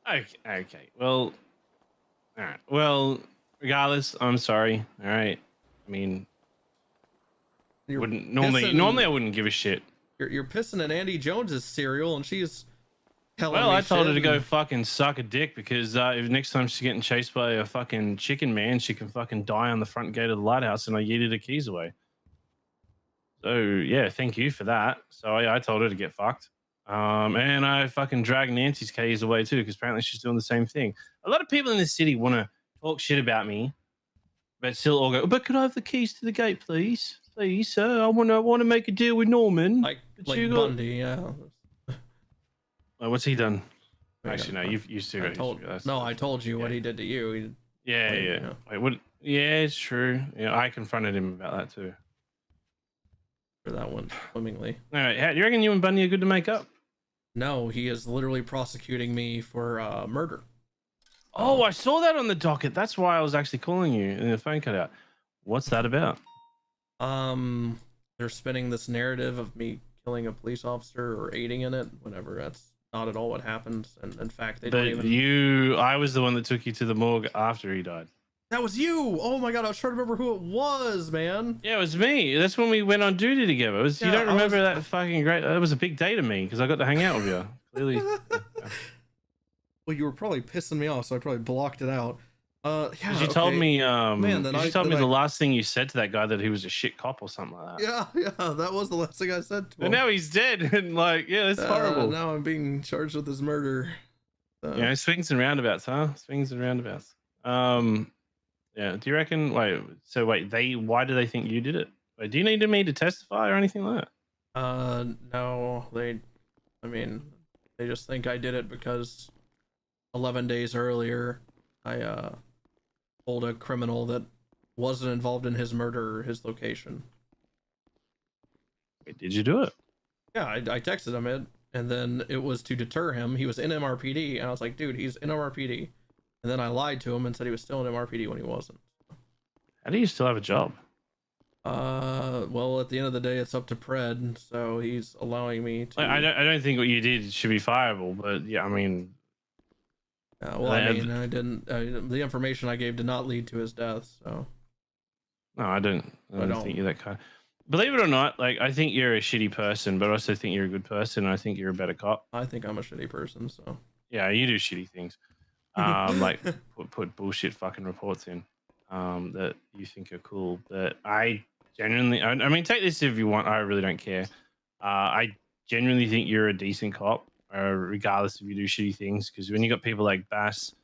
Okay. Well, all right. Well, regardless, I'm sorry. All right. I mean, normally I wouldn't give a shit. You're pissing in Andy Jones's cereal, and she's telling Well, me I told her shit to go and- fucking suck a dick because if next time she's getting chased by a fucking chicken man, she can fucking die on the front gate of the lighthouse, and I yeeted her keys away. So yeah, thank you for that. So I told her to get fucked. And I fucking dragged Nancy's keys away too, because apparently she's doing the same thing. A lot of people in this city want to talk shit about me, but still all go, but could I have the keys to the gate, please? Please, sir. I want to make a deal with Norman. Like Bundy, yeah. Oh, what's he done? Yeah, Actually, no, you still got I told you what he did to you. Yeah. Wait, what? Yeah, it's true. Yeah, I confronted him about that too. For that one, swimmingly. All right, do you reckon you and Bundy are good to make up? No, he is literally prosecuting me for murder. Oh, I saw that on the docket. That's why I was actually calling you, and the phone cut out. What's that about? They're spinning this narrative of me killing a police officer or aiding in it, whatever. That's not at all what happened. And in fact, they don't even. I was the one that took you to the morgue after he died. That was you. Oh my god, I was trying to remember who it was, man. Yeah, it was me. That's when we went on duty together. You don't remember that fucking great? That was a big day to me because I got to hang out with you. Clearly. Well, you were probably pissing me off, so I probably blocked it out. Yeah. You told me, man, you told me the last thing you said to that guy that he was a shit cop or something like that. Yeah, that was the last thing I said to him. But now he's dead, and like, yeah, that's horrible. Now I'm being charged with his murder. So. You know, swings and roundabouts, huh? Swings and roundabouts. Yeah. Do you reckon? Wait. Why do they think you did it? Wait, do you need me to testify or anything like that? No. They just think I did it because 11 days earlier, I told a criminal that wasn't involved in his murder or his location. Wait, did you do it? Yeah, I texted him it, and then it was to deter him. He was in MRPD, and I was like, dude, he's in MRPD. And then I lied to him and said he was still in MRPD when he wasn't. How do you still have a job? Well, at the end of the day, it's up to Pred, so he's allowing me to. I don't think what you did should be fireable, but yeah, I mean. Well, I didn't. The information I gave did not lead to his death, so. No, I don't think you're that kind. Believe it or not, like I think you're a shitty person, but I also think you're a good person. And I think you're a better cop. I think I'm a shitty person, so. Yeah, you do shitty things. Like put bullshit fucking reports in that you think are cool. But I genuinely, I mean, take this if you want. I really don't care. I genuinely think you're a decent cop, regardless if you do shitty things. Because when you got people like Bass,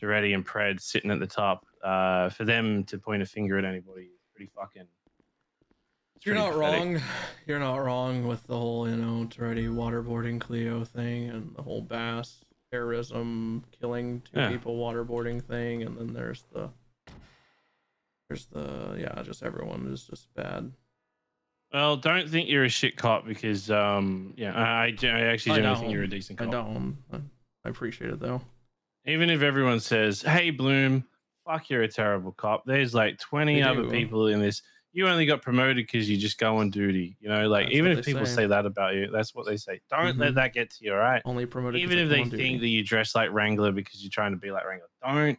Duretti, and Pred sitting at the top, for them to point a finger at anybody is pretty fucking. You're not wrong. You're not wrong with the whole, Duretti waterboarding Cleo thing and the whole Bass terrorism, killing two people, waterboarding thing, and then there's the just everyone is just bad. Well, don't think you're a shit cop because I actually don't think you're a decent cop. I don't. I appreciate it though. Even if everyone says, "Hey, Bloom, fuck, you're a terrible cop," there's like 20 other people in this. You only got promoted because you just go on duty. Like, even if people say that about you, that's what they say. Don't let that get to you, all right? Only promoted. Even if they think that you dress like Wrangler because you're trying to be like Wrangler, don't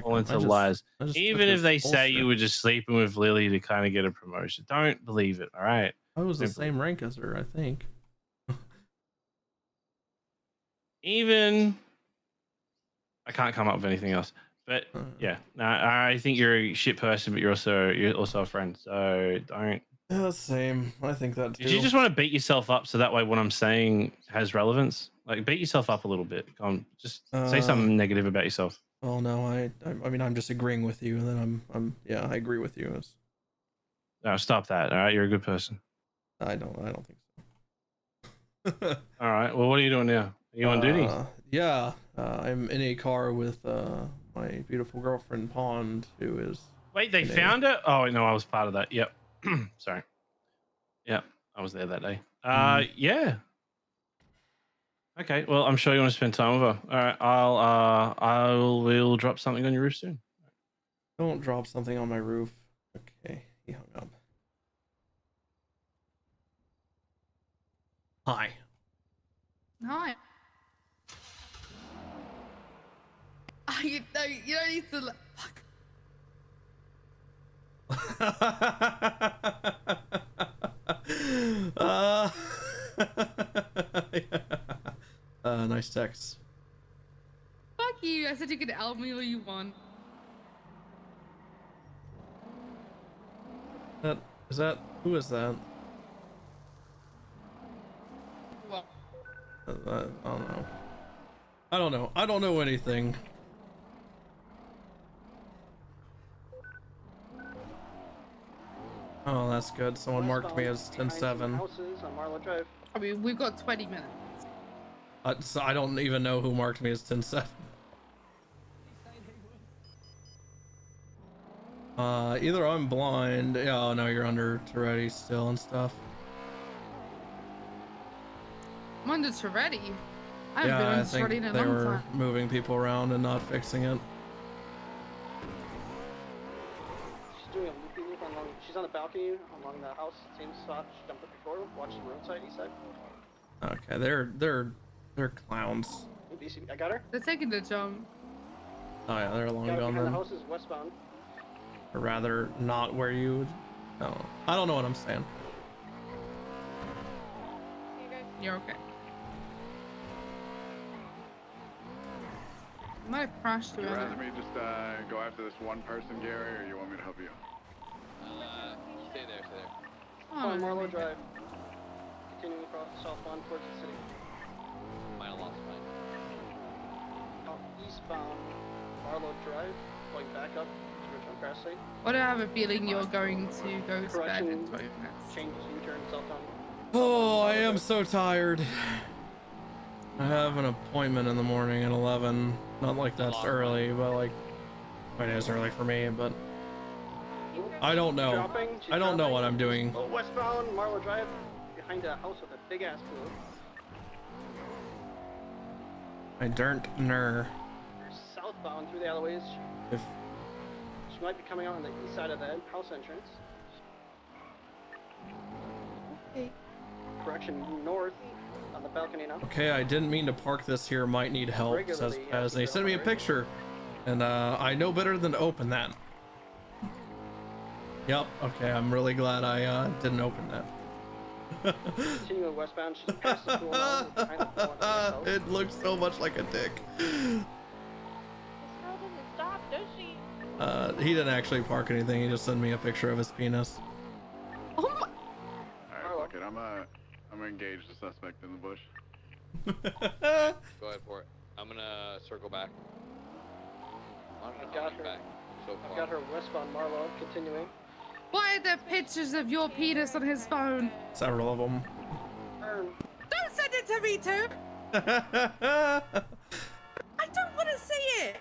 fall into lies. Even if they say you were just sleeping with Lily to kind of get a promotion, don't believe it, all right? I was the same rank as her, I think. Even I can't come up with anything else. But yeah, I think you're a shit person, but you're also a friend. So don't. Yeah, same. I think that too. Did you just want to beat yourself up so that way what I'm saying has relevance? Like beat yourself up a little bit. Just say something negative about yourself. Oh no, I mean I'm just agreeing with you, and then I agree with you. No, stop that. All right, you're a good person. I don't think so. All right. Well, what are you doing now? Are you on duty? Yeah. I'm in a car with my beautiful girlfriend Pond, who is. Wait, they found it? Oh no, I was part of that. Yep. Sorry. Yep, I was there that day. Yeah. Okay. Well, I'm sure you want to spend time with her. All right. We'll drop something on your roof soon. Don't drop something on my roof. Okay. He hung up. Hi. Hi. You don't need to. Yeah. nice text. Fuck you. I said you could help me all you want. Who is that? What? I don't know. I don't know anything. Oh, that's good. Someone marked me as 10-7. I mean, we've got 20 minutes. So I don't even know who marked me as 10-7. Either I'm blind. Yeah, oh no, you're under Toretti still and stuff. I'm under Toretti. I haven't Yeah, been I under think Toretti in a they long were time. moving people around and not fixing it. She's doing a loopy loop along. She's on the balcony along the house. Same spot she jumped up before. Watch the roadside. East side. Okay, they're clowns. I got her. They're taking the jump. Oh yeah, they're long Got her gone behind the then. house is westbound. Or rather, not where you would. No, I don't know what I'm saying. You're okay. I might have crashed Would you together. rather me just go after this one person, Gary, or you want me to help you? Stay there, stay there. Oh, On Marlow really? Drive. Continuing across southbound towards the city. Mine lost mine. Eastbound Marlow Drive, going back up to Richmond Crash State. What do I have a feeling you're going to go to bed in 20 minutes? Change U-turn southbound. Oh, I am so tired. I have an appointment in the morning at 11. Not like that's early, but like it is early for me, but I don't know. I don't know what I'm doing. Oh, westbound Marlow Drive, behind a house with a big ass pool. I don't know. Southbound through the alleyways. If She might be coming out on the east side of the house entrance. Okay. Correction, north on the balcony now. okay, I didn't mean to park this here. Might need help, says Pez. And he sent me a picture, and I know better than to open that. Yep. Okay, I'm really glad I didn't open that. Continuing westbound, she's past the pool now, behind the pool on the next house. It looks so much like a dick. Stop, does she? He didn't actually park anything. He just sent me a picture of his penis. Oh my! Alright, fuck it. I'm gonna engage the suspect in the bush. Go ahead for it. I'm gonna circle back. I've got her. Back so I've far. got her westbound Marlow, continuing. Why are there pictures of your penis on his phone? Several of them. Don't send it to me too! I don't want to see it!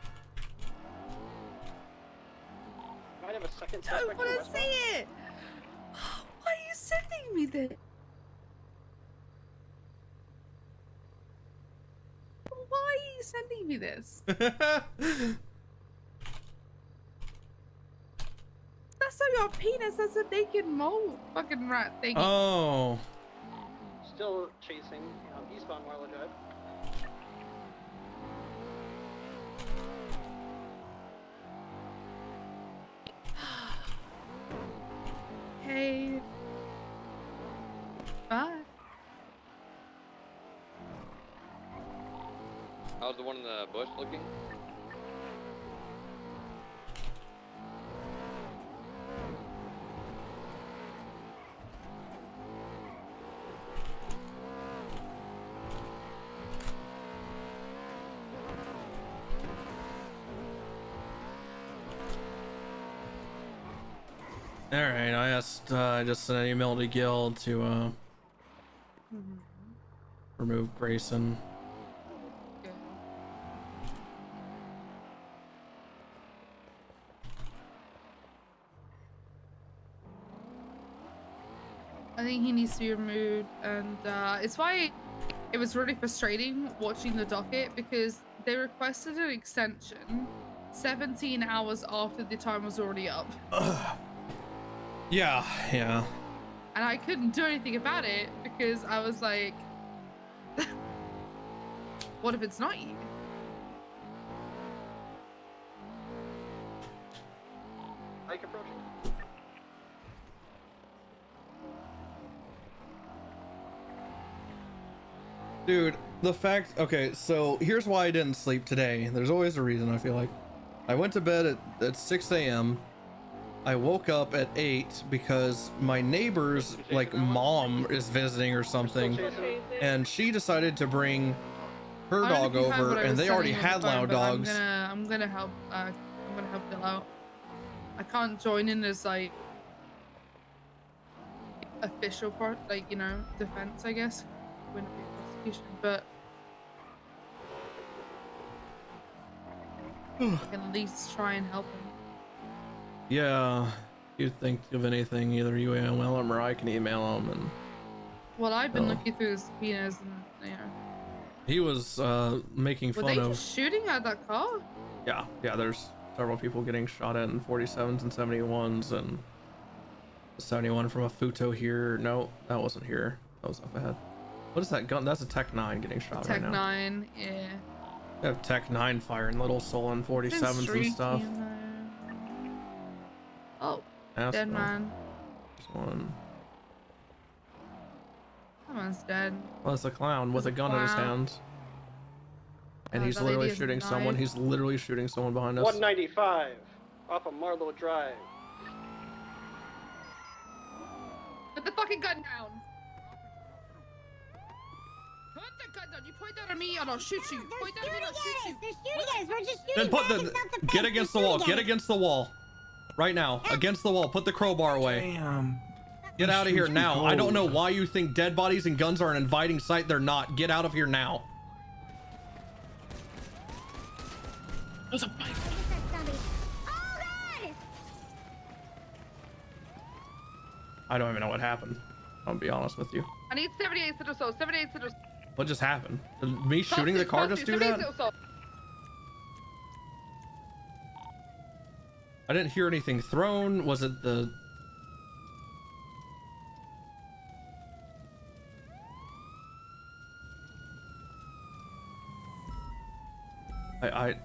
Might have a second I don't suspect want in to westbound. see it! Why are you sending me this? Why are you sending me this? That's not your penis, that's a naked mole fucking rat thing. Oh. Still chasing eastbound Marlow Drive. Hey. Bye. How's the one in the bush looking? All right. I just sent an email to Gil to remove Grayson. I think he needs to be removed, and it's why it was really frustrating watching the docket, because they requested an extension 17 hours after the time was already up. Yeah. And I couldn't do anything about it because I was like, what if it's not you? Bike approaching. Dude, The fact, okay, so here's why I didn't sleep today. There's always a reason, I feel like. I went to bed at 6 a.m. I woke up at 8 because my neighbor's like mom is visiting or something, and she decided to bring her dog over, and they already had loud dogs. I'm gonna help. I'm gonna help Bill out. I can't join in as like official part, like you know, defense. I guess wouldn't be prosecution, but I can at least try and help him. Yeah, you think of anything, either you email him or I can email him. And well, I've been looking through the subpoenas, and you know, he was making were fun they of. just shooting at that car? Yeah, there's several people getting shot at in 47s and 71s, and 71 from a Futo here. No, that wasn't here. That was up ahead. What is that gun? That's a Tech 9 getting shot right now. Tech 9, yeah. They have Tech 9 firing Little Soul in 47s and stuff. Oh, That's dead man. There's one. Someone's dead. Well, it's a clown with a gun in his hand. And he's literally shooting someone. He's literally shooting someone behind us. 195 off of Marlowe Drive. Put the fucking gun down. Put the gun down. You point that at me and I'll shoot you. Point that at me and I'll shoot you. They're shooting us. We're just shooting Then put back. the It's not the get fence. against the They're wall. shooting Get at us. against the wall. Right now, against the wall. Put the crowbar away. Damn. Get out of here These now. streets I don't know cold. why you think dead bodies and guns are an inviting sight. They're not. Get out of here now. There's a bike. Oh god! I don't even know what happened. I'll be honest with you. I need 78 or so. 78 or so. What just happened? Did me shooting the car just do that? I didn't hear anything thrown. Was it the... I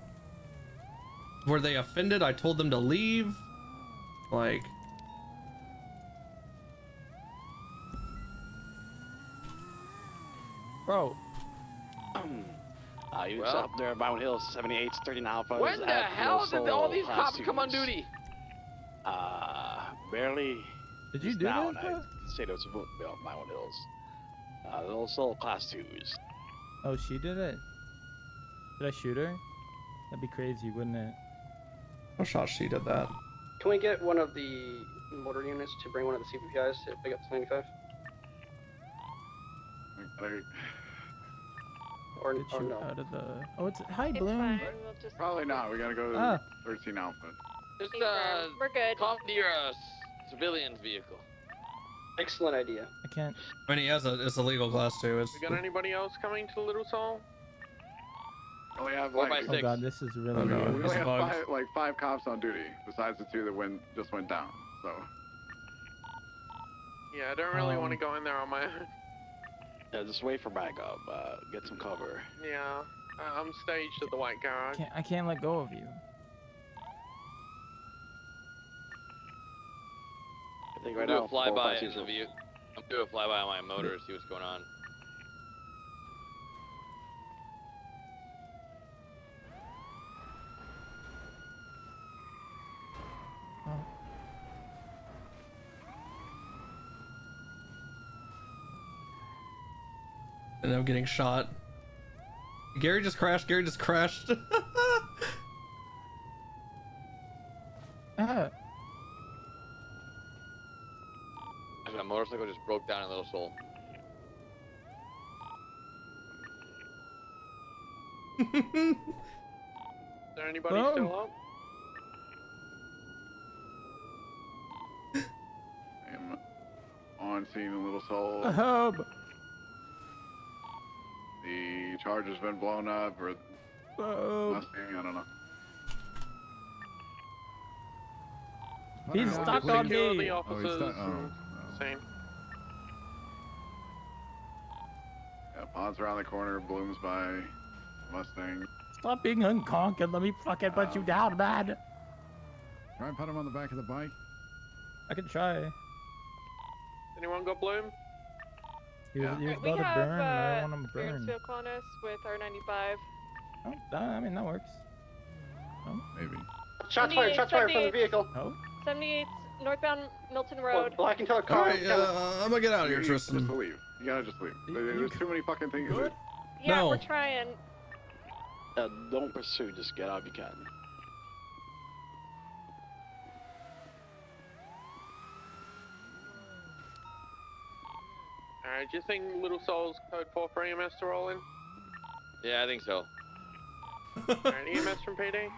were they offended? I told them to leave. Like, Bro. You Well. up there, Mount Hill, 78, 13 Alpha. When the hell did all these cops come on duty? Barely. Did you just do now, that? and I stayed up to Mount Hills. Little Soul Class 2s. Oh, she did it? Did I shoot her? That'd be crazy, wouldn't it? no shot she did that. Can we get one of the motor units to bring one of the CPPIs to pick up the 95? Or Get you no? out of the... Oh, it's... Hi, Bloom. Probably not. We gotta go to Ah. 13 Alpha. Just We're good. come near a civilian's vehicle. Excellent idea. I can't... I mean, it's a legal class too. It's We got anybody else coming to Little Soul? We have 4 like, by 6. Oh god, this is really Oh, no. we weird. only have bugs. five cops on duty, besides the 2 that just went down. So. Yeah, I don't really wanna go in there on my own. Yeah, just wait for backup. Get some cover. Yeah, I'm staged at the white garage. I can't let go of you. I think I'm right gonna do now, a flyby 456 in the view. I'm gonna do a flyby on my motor to see what's going on. and I'm getting shot. Gary just crashed. Gary just crashed. Ah. A motorcycle just broke down in Little Soul. Is there anybody still up? I'm on scene in Little Soul. A hub. The charge has been blown up, or Mustang, I don't know. He's stuck on me. Oh, he's stuck. Oh, same. Yeah, Pod's around the corner, Bloom's by Mustang. Stop being unconk and let me fucking put you down, man. Try and put him on the back of the bike. I can try. Anyone got Bloom? Yeah. You're Alright, we about to have burn. I don't want to clearance burn. vehicle on us with our 95. Oh, I mean, that works. No? Maybe. Shots fired from the vehicle. Oh? 78 northbound Milton Road. Black and colored car. All right, I'm gonna get out of here, You Tristan. Just leave. You gotta just leave. There's too many fucking things. Yeah, No. we're trying. Don't pursue. Just get out if you can. Alright, do you think Little Soul's code 4 for EMS to roll in? Yeah, I think so. Alright, EMS from PD?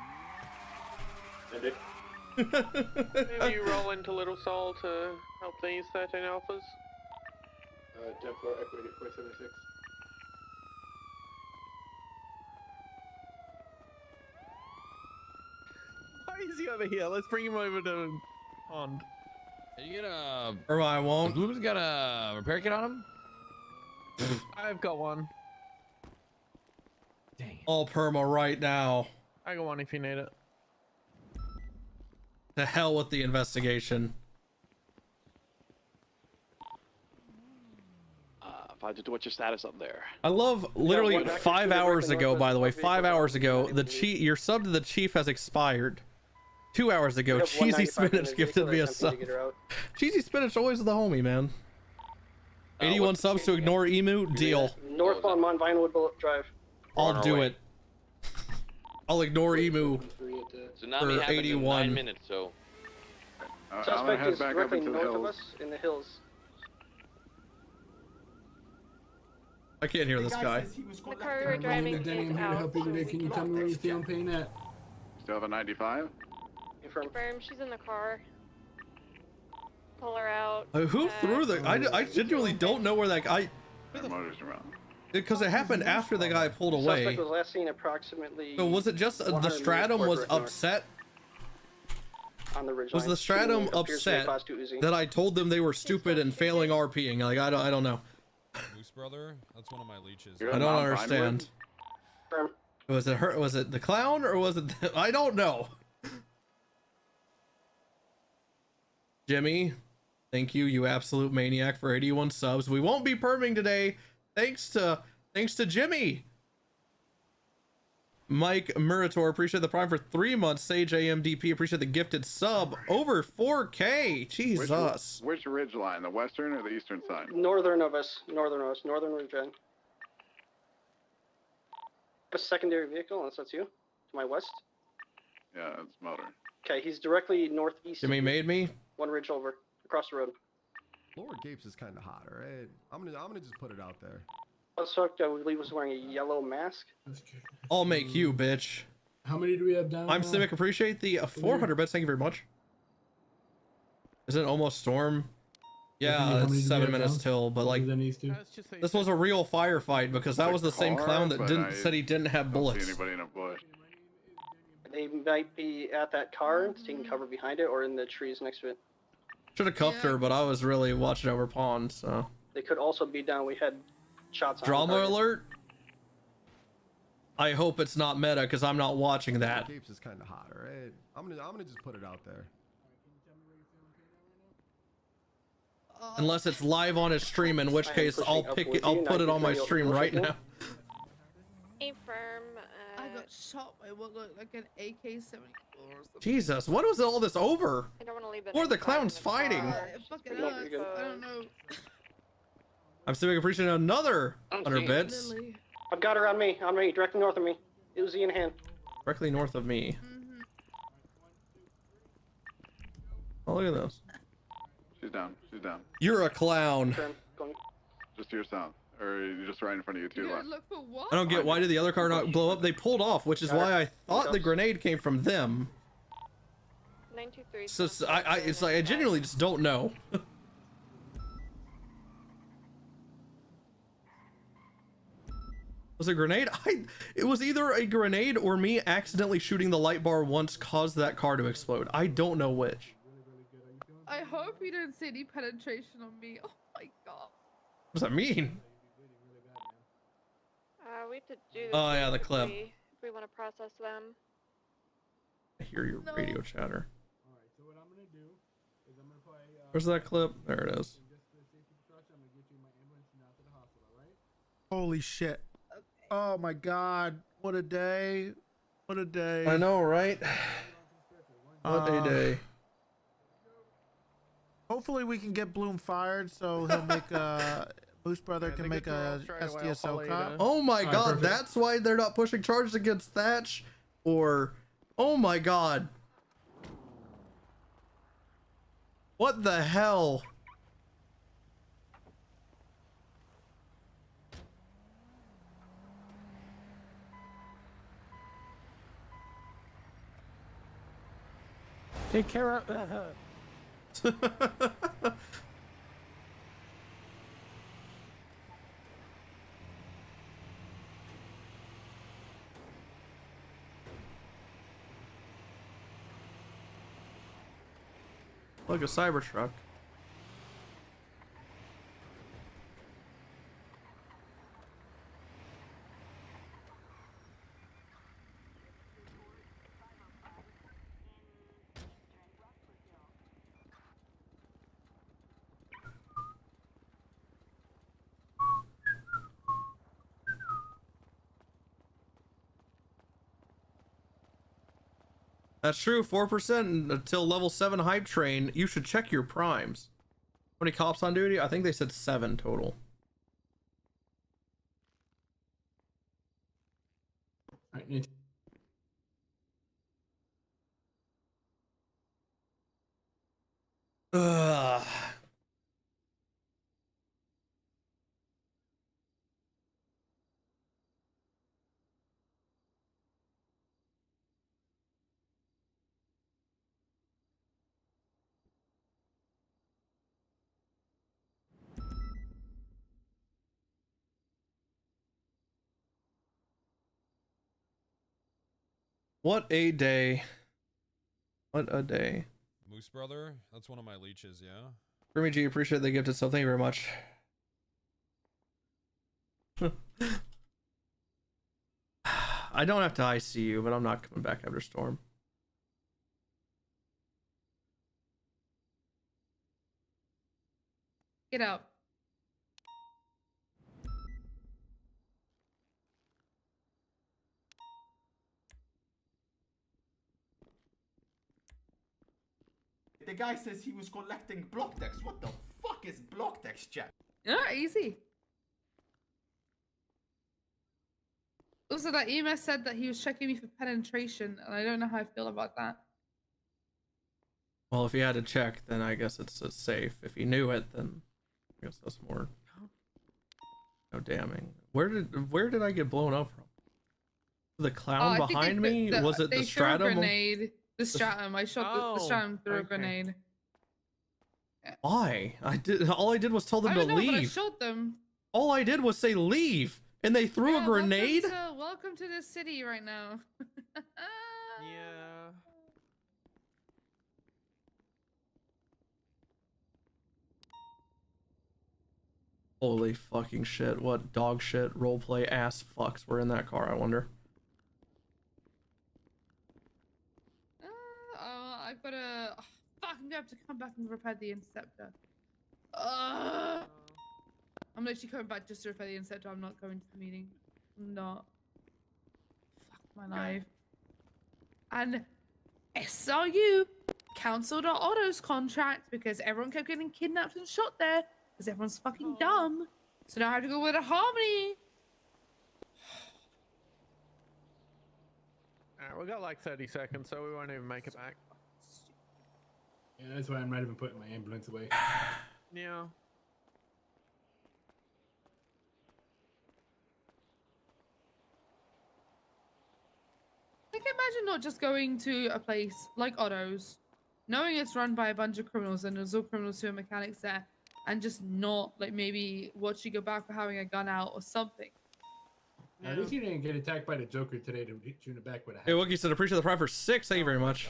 Maybe you roll into Little Soul to help these 13 alphas? 10 for equity 476. Why is he over here? Let's bring him over to pond. Are you gonna... Or I won't. Bloom's got a repair kit on him? I've got one. All perma right now. I got one if you need it. To hell with the investigation. 522, what's your status up there? I love literally 5 hours ago, by the way, 5 hours ago, your sub to the chief has expired. 2 hours ago, Cheesy Spinach gifted me a sub. Cheesy Spinach always the homie, man. 81 subs to ignore Emu, deal. Northbound Mount Vinewood Drive. I'll do it. I'll ignore Emu Tsunami for happened in 81. 9 minutes, so... I'm gonna Suspect head is back up directly into the north of hills. us in the hills. I can't hear this guy. The car we were driving is out. Can you tell me where you see I'm paying at? Still have a 95? Confirm, she's in the car. Pull her out. Who threw the... I genuinely don't know where that guy... Their motors around. Because it happened after the guy pulled away. Suspect was last seen approximately. So was it just the 100 Stratum meters was north upset? on the ridge Was line. the Stratum Shooting appears to be a upset Class 2 Uzi. that I told them they were stupid and failing RPing? Like, I don't know. MooseBrother, that's one of my leeches. I don't understand. Confirm. Was it her? Was it the clown or was it? I don't know. Jimmy, thank you, you absolute maniac, for 81 subs. We won't be perming today, thanks to Jimmy. Mike Murator, appreciate the prime for 3 months. Sage AMDP, appreciate the gifted sub over 4K. Jesus. Which ridge line? The western or the eastern side? Northern of us. Northern ridge line. A secondary vehicle, unless that's you. To my west. Yeah, it's motor. Okay, he's directly northeast. Jimmy made me. One ridge over, across the road. Lower Gapes is kind of hot, all right? I'm gonna just put it out there. Suspect, I believe, was wearing a yellow mask. I'll make you, bitch. How many do we have down? I'm Civic, appreciate the 400 bits. Thank you very much. Is it almost storm? Yeah, it's 7 minutes till, but like, this was a real firefight because that was the same clown that said he didn't have bullets. See anybody in a bush? They might be at that car, taking cover behind it, or in the trees next to it. Should have cuffed her, but I was really watching over pond, so. They could also be down. We had shots on Drama the target. alert? I hope it's not meta because I'm not watching that. Gapes is kind of hot, all right? I'm gonna just put it out there. Unless it's live on his stream, in which case I'll put it on my stream right now. A firm. I got shot by what looked like an AK-74 or something. Jesus, what was all this over? I don't want to leave it. Or the clown's fighting. It fucking hurts. I don't know. I'm Civic, appreciating another 100 bits. I've got her on me, directly north of me. Uzi in hand. Directly north of me. Oh, look at this. She's down. She's down. You're a clown. Just to your south. Or you're just right in front of you, to your left. Look for what? I don't get why did the other car not blow up? They pulled off, which is why I thought the grenade came from them. 923. So it's like I genuinely just don't know. Was it a grenade? It was either a grenade or me accidentally shooting the light bar once caused that car to explode. I don't know which. I hope you don't see any penetration on me. Oh my god. What does that mean? We have to do this. Oh yeah, the clip. If we want to process them. I hear your radio chatter. Where's that clip? There it is. Holy shit. Oh my god. What a day. What a day. I know, right? What a day. Hopefully we can get Bloom fired so he'll make a MooseBrother can make a SDSO cop. Oh my god, that's why they're not pushing charges against Thatch? Or, oh my god. What the hell? Take care of. Like a Cybertruck. That's true, 4% until level 7 hype train. You should check your primes. How many cops on duty? I think they said 7 total. Ugh. What a day. What a day. MooseBrother, that's one of my leeches, yeah? Grimmy G, appreciate the gift itself. Thank you very much. I don't have to ICU, but I'm not coming back after Storm. Get out. The guy says he was collecting block decks. What the fuck is block decks, chat? Yeah, easy. Also, that EMS said that he was checking me for penetration, and I don't know how I feel about that. Well, if he had to check, then I guess it's safe. If he knew it, then I guess that's more no damning. Where did I get blown up from? The clown behind me? Was it the stratum? A grenade. The stratum. I shot the stratum through a grenade. Yeah. Why? All I did was tell them to leave. But I shot them. All I did was say leave, and they threw a grenade. Welcome to this city right now. Yeah. Holy fucking shit! What dog shit roleplay ass fucks were in that car? I wonder. I've got to. Oh, fuck! I'm gonna have to come back and repair the interceptor. I'm literally coming back just to repair the interceptor. I'm not going to the meeting. I'm not. Fuck my life. And SRU cancelled our autos contract because everyone kept getting kidnapped and shot there because everyone's fucking dumb. So now I have to go with a Harmony. Alright, we got like 30 seconds, so we won't even make it back. Yeah, that's why I'm not even putting my ambulance away. Yeah. I can imagine not just going to a place like Otto's, knowing it's run by a bunch of criminals and there's all criminals who are mechanics there, and just not like maybe watching you go back for having a gun out or something. At least you didn't get attacked by the Joker today to hit you in the back with a Hey, Wookie said, appreciate the prime for 6. Thank you very much.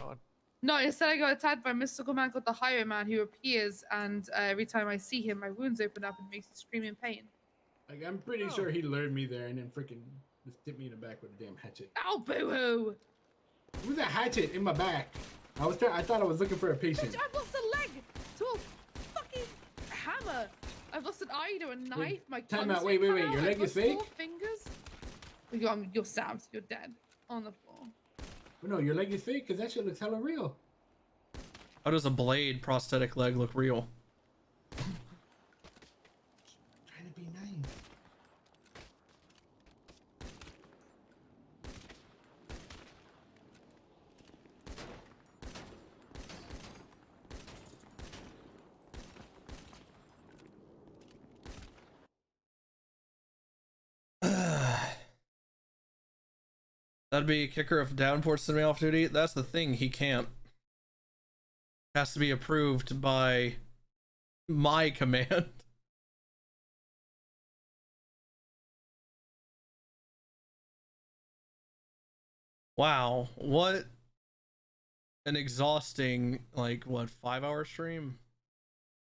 No, instead I got attacked by Mystical Man called the Highwayman who appears, and every time I see him, my wounds open up and makes me scream in pain. Like, I'm pretty sure he lured me there and then freaking just hit me in the back with a damn hatchet. Oh, boo-hoo! It was a hatchet in my back. I thought I was looking for a patient. Bitch, I've lost a leg to a fucking hammer. I've lost an eye to a knife. My time tongue's out, wait, been wait, cut out, your I've leg is lost fake? 4 fingers. You're stabbed. You're dead on the floor. Oh, no, your leg is fake because that shit looks hella real. How does a blade prosthetic leg look real? Trying to be nice. That'd be kicker if Downport sent me off duty. That's the thing, he can't. Has to be approved by my command. Wow, what an exhausting, like, what, 5-hour stream?